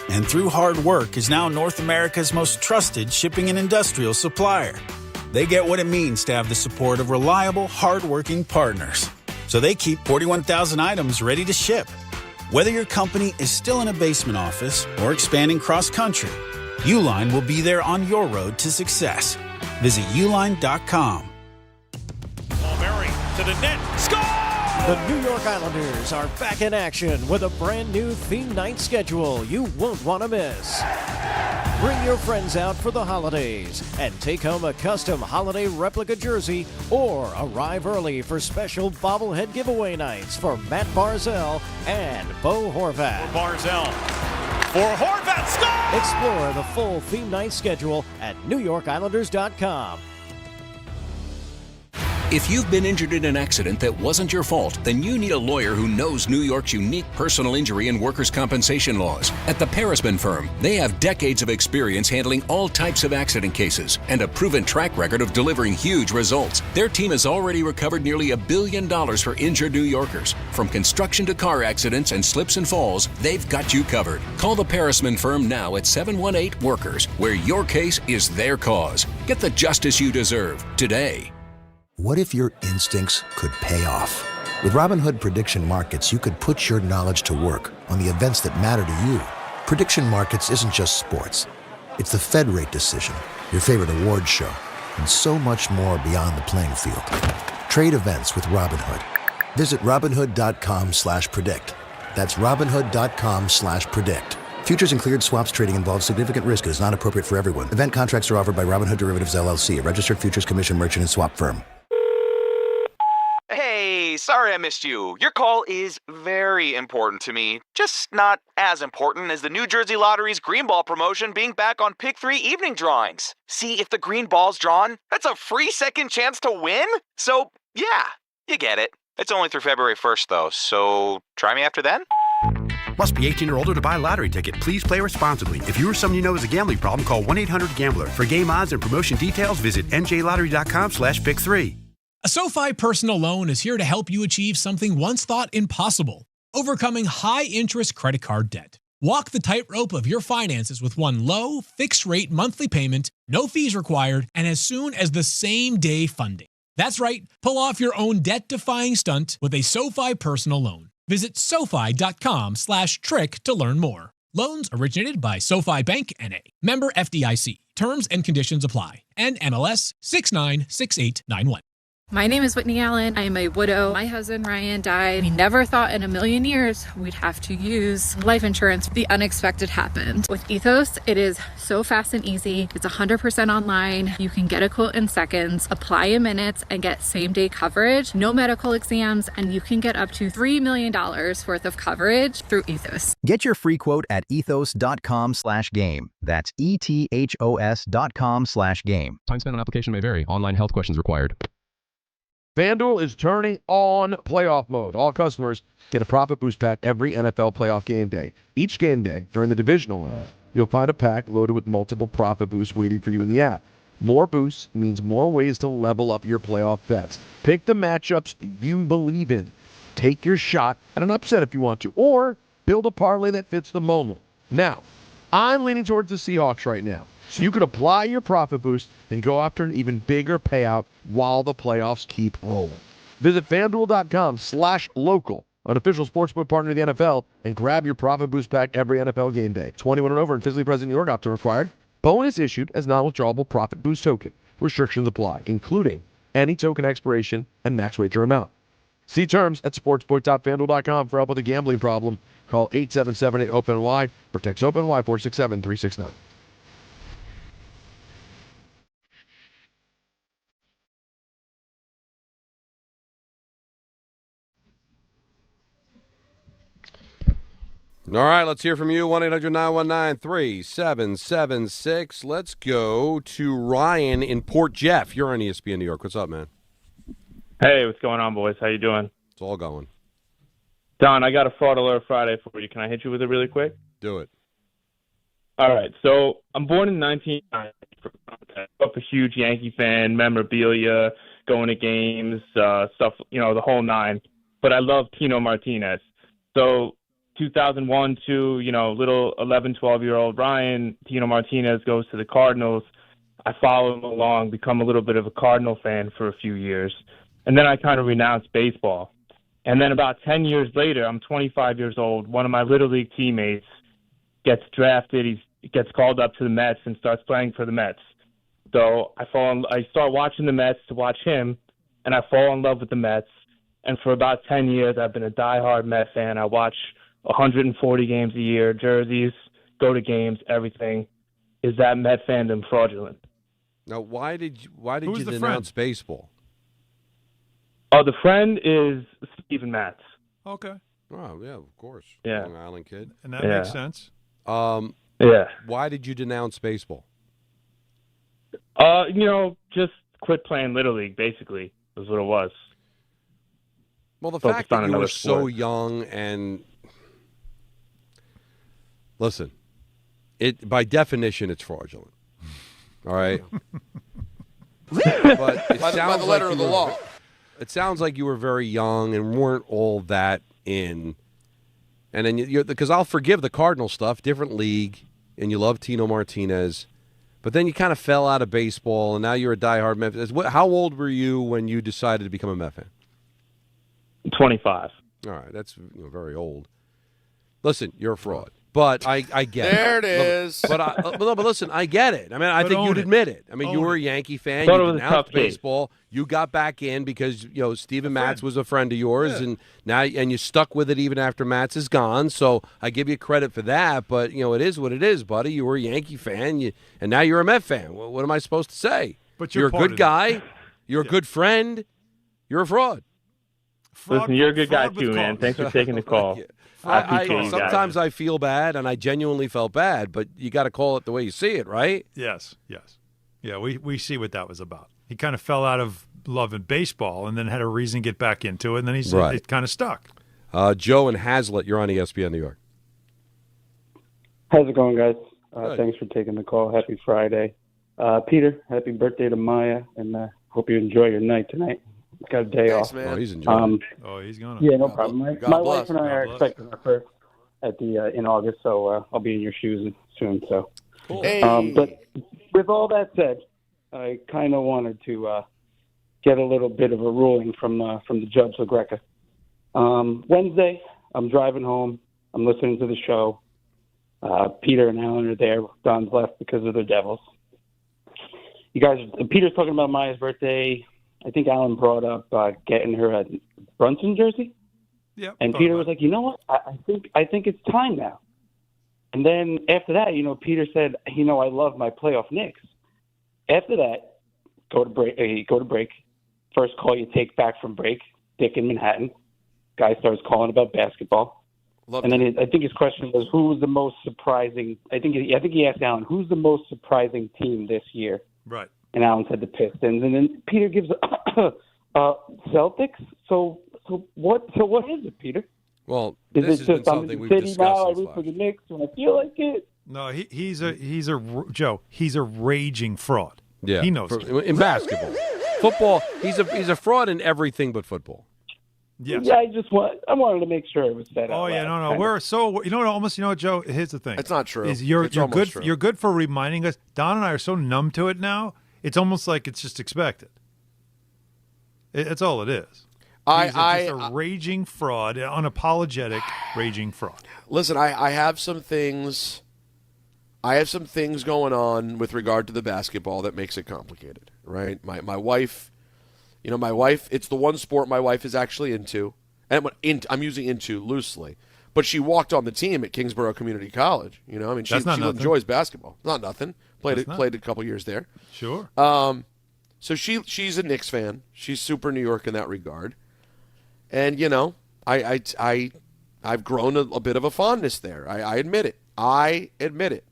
and through hard work is now North America's most trusted shipping and industrial supplier. They get what it means to have the support of reliable, hardworking partners. So they keep 41,000 items ready to ship. Whether your company is still in a basement office or expanding cross-country, Uline will be there on your road to success. Visit uline.com. Mary to the net. Score! The New York Islanders are back in action with a brand new theme night schedule you won't want to miss. Bring your friends out for the holidays and take home a custom holiday replica jersey or arrive early for special bobblehead giveaway nights for Matt Barzell and Bo Horvat. Barzell for Horvat, score! Explore the full theme night schedule at NewYorkIslanders.com. If you've been injured in an accident that wasn't your fault, then you need a lawyer who knows New York's unique personal injury and workers' compensation laws. At the Parisman Firm, they have decades of experience handling all types of accident cases and a proven track record of delivering huge results. Their team has already recovered nearly $1 billion for injured New Yorkers. From construction to car accidents and slips and falls, they've got you covered. Call the Parisman Firm now at 718-WORKERS, where your case is their cause. Get the justice you deserve today. What if your instincts could pay off? With Robinhood Prediction Markets, you could put your knowledge to work on the events that matter to you. Prediction Markets isn't just sports. It's the Fed rate decision, your favorite award show, and so much more beyond the playing field. Trade events with Robinhood. Visit Robinhood.com/predict. That's Robinhood.com/predict. Futures and cleared swaps trading involves significant risk and is not appropriate for everyone. Event contracts are offered by Robinhood Derivatives LLC, a registered futures commission merchant and swap firm. Hey, sorry I missed you. Your call is very important to me. Just not as important as the New Jersey Lottery's Green Ball promotion being back on Pick 3 evening drawings. See, if the green ball's drawn, that's a free second chance to win? So, yeah, you get it. It's only through February 1st, though, so try me after then? Must be 18 or older to buy a lottery ticket. Please play responsibly. If you or someone you know has a gambling problem, call 1-800-GAMBLER. For game odds and promotion details, visit njlottery.com/pick3. A SoFi personal loan is here to help you achieve something once thought impossible: overcoming high-interest credit card debt. Walk the tightrope of your finances with one low, fixed-rate monthly payment, no fees required, and as soon as the same-day funding. That's right. Pull off your own debt-defying stunt with a SoFi personal loan. Visit SoFi.com/trick to learn more. Loans originated by SoFi Bank N.A. Member FDIC. Terms and conditions apply. NMLS 696891. My name is Whitney Allen. I am a widow. My husband, Ryan, died. We never thought in a million years we'd have to use life insurance. The unexpected happened. With Ethos, it is so fast and easy. It's 100% online. You can get a quote in seconds, apply in minutes, and get same-day coverage. No medical exams, and you can get up to $3 million worth of coverage through Ethos. Get your free quote at ethos.com/game. That's ETHOS.com/game. Time spent on application may vary. Online health questions required. FanDuel is turning on playoff mode. All customers get a profit boost pack every NFL playoff game day. Each game day during the Divisional round, you'll find a pack loaded with multiple profit boosts waiting for you in the app. More boosts means more ways to level up your playoff bets. Pick the matchups you believe in. Take your shot at an upset if you want to, or build a parlay that fits the moment. Now, I'm leaning towards the Seahawks right now. So you could apply your profit boost and go after an even bigger payout while the playoffs keep rolling. Visit FanDuel.com/local, an official sportsbook partner of the NFL, and grab your profit boost pack every NFL game day. 21 and over and physically present in New York, option required. Bonus issued as non-withdrawable profit boost token. Restrictions apply, including any token expiration and max wager amount. See terms at sportsbook.fanduel.com for help with a gambling problem. Call 877-8-OPEN-Y or text OPEN-Y 467-369. All right, let's hear from you. 1-800-919-3776. Let's go to Ryan in Port Jeff. You're on ESPN New York. What's up, man? Hey, what's going on, boys? How you doing? It's all going. Don, I got a fraud alert Friday for you. Can I hit you with it really quick? Do it. All right. So I'm born in 1990. I'm a huge Yankee fan, memorabilia, going to games, stuff, the whole nine. But I love Tino Martinez. So 2001 to, little 11, 12-year-old Ryan, Tino Martinez goes to the Cardinals. I follow him along, become a little bit of a Cardinal fan for a few years. And then I kind of renounced baseball. And then about 10 years later, I'm 25 years old. One of my Little League teammates gets drafted. He gets called up to the Mets and starts playing for the Mets. So I start watching the Mets to watch him, and I fall in love with the Mets. And for about 10 years, I've been a diehard Met fan. I watch 140 games a year, jerseys, go to games, everything. Is that Met fandom fraudulent? Now, why did Who's you the denounce friend? baseball? Oh, the friend is Steven Matz. Okay. Oh, yeah, of course. Yeah. Long Island kid. And that makes sense. Yeah. Why did you denounce baseball? Just quit playing Little League, basically, is what it was. Well, the Focused fact that on you were another so sport. young and listen, by definition, it's fraudulent. All right. But it By the sounds letter like of the you were- law. It sounds like you were very young and weren't all that in. And then because I'll forgive the Cardinal stuff, different league, and you love Tino Martinez, but then you kind of fell out of baseball, and now you're a diehard Met fan. How old were you when you decided to become a Met fan? 25. All right, that's very old. Listen, you're a fraud. But I get it. There it is. But listen, I get it. I mean, I think you'd admit it. I mean, you were a Yankee fan. Thought it You was a denounced tough case. baseball. You got back in because Steven Matz was a friend of yours, and you stuck with it even after Matz is gone. So I give you credit for that. But it is what it is, buddy. You were a Yankee fan, and now you're a Met fan. What am I supposed to say? But you're a part good of guy. You're a good friend. You're a fraud. Listen, you're a good guy too, man. Thanks for taking the call. I appreciate you guys. Sometimes I feel bad, and I genuinely felt bad, but you got to call it the way you see it, right? Yes. Yeah, we see what that was about. He kind of fell out of love in baseball and then had a reason to get back into it, and then it kind of stuck. Joe and Hazlitt, you're on ESPN New York. How's it going, guys? Good. Thanks for taking the call. Happy Friday. Peter, happy birthday to Maya, and hope you enjoy your night tonight. Got a day off. Man. Oh, he's enjoying it. He's going. Yeah, no problem. My God wife bless. and I are expecting our first at the in August, so I'll be in your shoes soon. So, Hey. But with all that said, I kind of wanted to get a little bit of a ruling from the Judge LaGreca. Wednesday, I'm driving home. I'm listening to the show. Peter and Alan are there. Don's left because of the Devils. Peter's talking about Maya's birthday. I think Alan brought up getting her a Brunson jersey. Yeah. And Peter was like, you know what? I think it's time now. And then after that, Peter said, I love my playoff Knicks. After that, go to break. First call you take back from break. Dick in Manhattan. Guy starts calling about basketball. And then I think his question was, who was the most surprising? I think he asked Alan, who's the most surprising team this year? Right. And Alan said the Pistons, and then Peter gives Celtics. So what is it, Peter? Well, Is this it has been just I'm something in we've the city discussed now? I since root for the Knicks when I feel like it. No, he's a Joe. He's a raging fraud. Yeah, he knows in basketball, football. He's a fraud in everything but football. Yes. Yeah, I wanted to make sure it was said. Oh yeah, no. We're so Joe. Here's the thing. It's not true. You're almost good. true. You're good for reminding us. Don and I are so numb to it now. It's almost like it's just expected. It's all it is. He's just a raging fraud, unapologetic raging fraud. Listen, I have some things. I have some things going on with regard to the basketball that makes it complicated, right? My wife, my wife. It's the one sport my wife is actually into, and I'm using into loosely. But she walked on the team at Kingsborough Community College. She enjoys basketball. Not nothing. Played a couple years there. Sure. So she's a Knicks fan. She's super New York in that regard. And I've grown a bit of a fondness there. I admit it.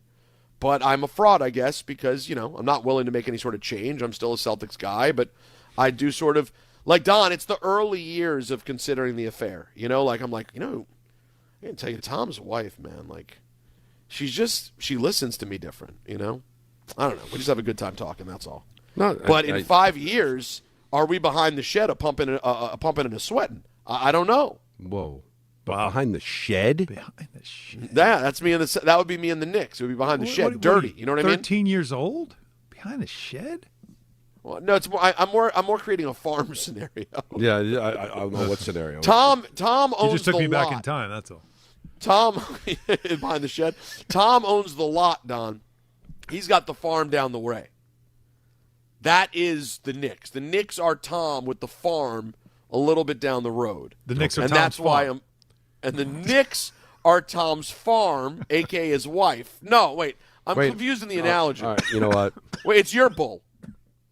But I'm a fraud, I guess, because I'm not willing to make any sort of change. I'm still a Celtics guy, but I do sort of like Don. It's the early years of considering the affair. I'm like, I can tell you, Tom's wife, man. Like, she listens to me different. I don't know. We just have a good time talking. That's all. No, but in 5 years, are we behind the shed, a pumping and a sweating? I don't know. Whoa. Wow. Behind the shed? Behind the shed. That's me. That would be me in the Knicks. It would be behind the shed, dirty. You know what I mean? 13 years old, behind the shed. Well, no, it's more. I'm more creating a farm scenario. Yeah, I don't know what scenario. Tom owns You just took the me lot. back in time. That's all. Tom behind the shed. Tom owns the lot, Don. He's got the farm down the way. That is the Knicks. The Knicks are Tom with the farm a little bit down the road. The Knicks are and Tom's that's why farm. And the Knicks are Tom's farm, a.k.a. his wife. No, wait. I'm confusing the analogy. All right, you know what? Wait, it's your bull.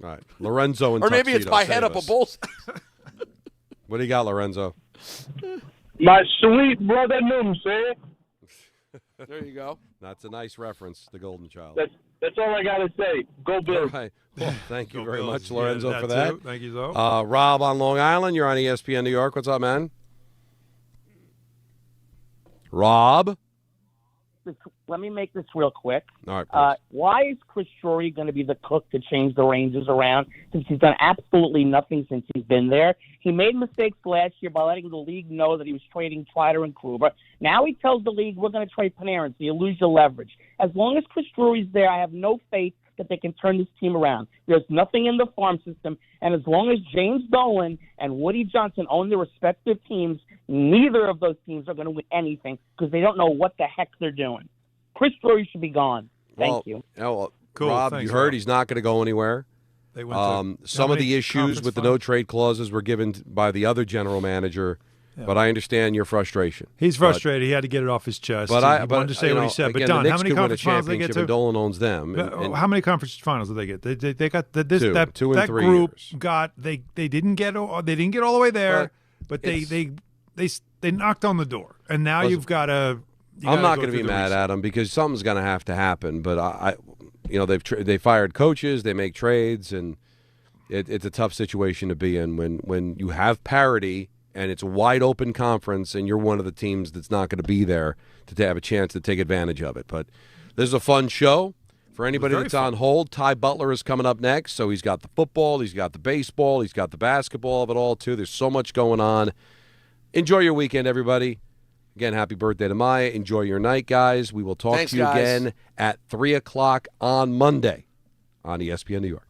All right, Lorenzo and Or maybe it's Tuxedo, my save head up us. a bull's. What do you got, Lorenzo? My sweet brother Noomsay. There you go. That's a nice reference, the Golden Child. That's all I got to say. Go Bills. All right. Well, thank you very Bills. much, Lorenzo, Yeah, for that that. too. Thank you, though. Rob on Long Island. You're on ESPN New York. What's up, man? Rob? Let me make this real quick. All right. Why is Chris Drury going to be the cook to change the Rangers around since he's done absolutely nothing since he's been there? He made mistakes last year by letting the league know that he was trading Twitter and Kruger. Now he tells the league, we're going to trade Panarin, so you lose your leverage. As long as Chris Drury's there, I have no faith that they can turn this team around. There's nothing in the farm system, and as long as James Dolan and Woody Johnson own their respective teams, neither of those teams are going to win anything because they don't know what the heck they're doing. Chris Drury should be gone. Thank you. Cool. Cool. Rob, you heard he's not going to go anywhere. They went to some of the issues with the no-trade clauses were given by the other general manager, but I understand your frustration. He's frustrated. He had to get it off his chest. But he wanted to say what he said. Again, But Don, the how Knicks many could win a conference finals did they get championship, to? and Dolan owns them. And How many conference finals did they get? They got two in that 3 group years. Got they didn't get all the way there, but they knocked on the door, and now you've got to. I'm not going to be mad at them because something's going to have to happen. But they fired coaches, they make trades, and it's a tough situation to be in when you have parity and it's a wide open conference, and you're one of the teams that's not going to be there to have a chance to take advantage of it. But this is a fun show. For anybody that's on hold, Ty Butler is coming up next. So he's got the football, he's got the baseball, he's got the basketball of it all too. There's so much going on. Enjoy your weekend, everybody. Again, happy birthday to Maya. Enjoy your night, guys. We will talk to you again at 3 o'clock on Monday on ESPN New York.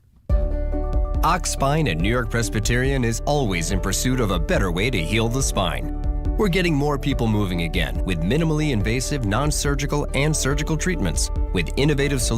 Ox Spine and New York Presbyterian is always in pursuit of a better way to heal the spine. We're getting more people moving again with minimally invasive, non-surgical, and surgical treatments with innovative solutions.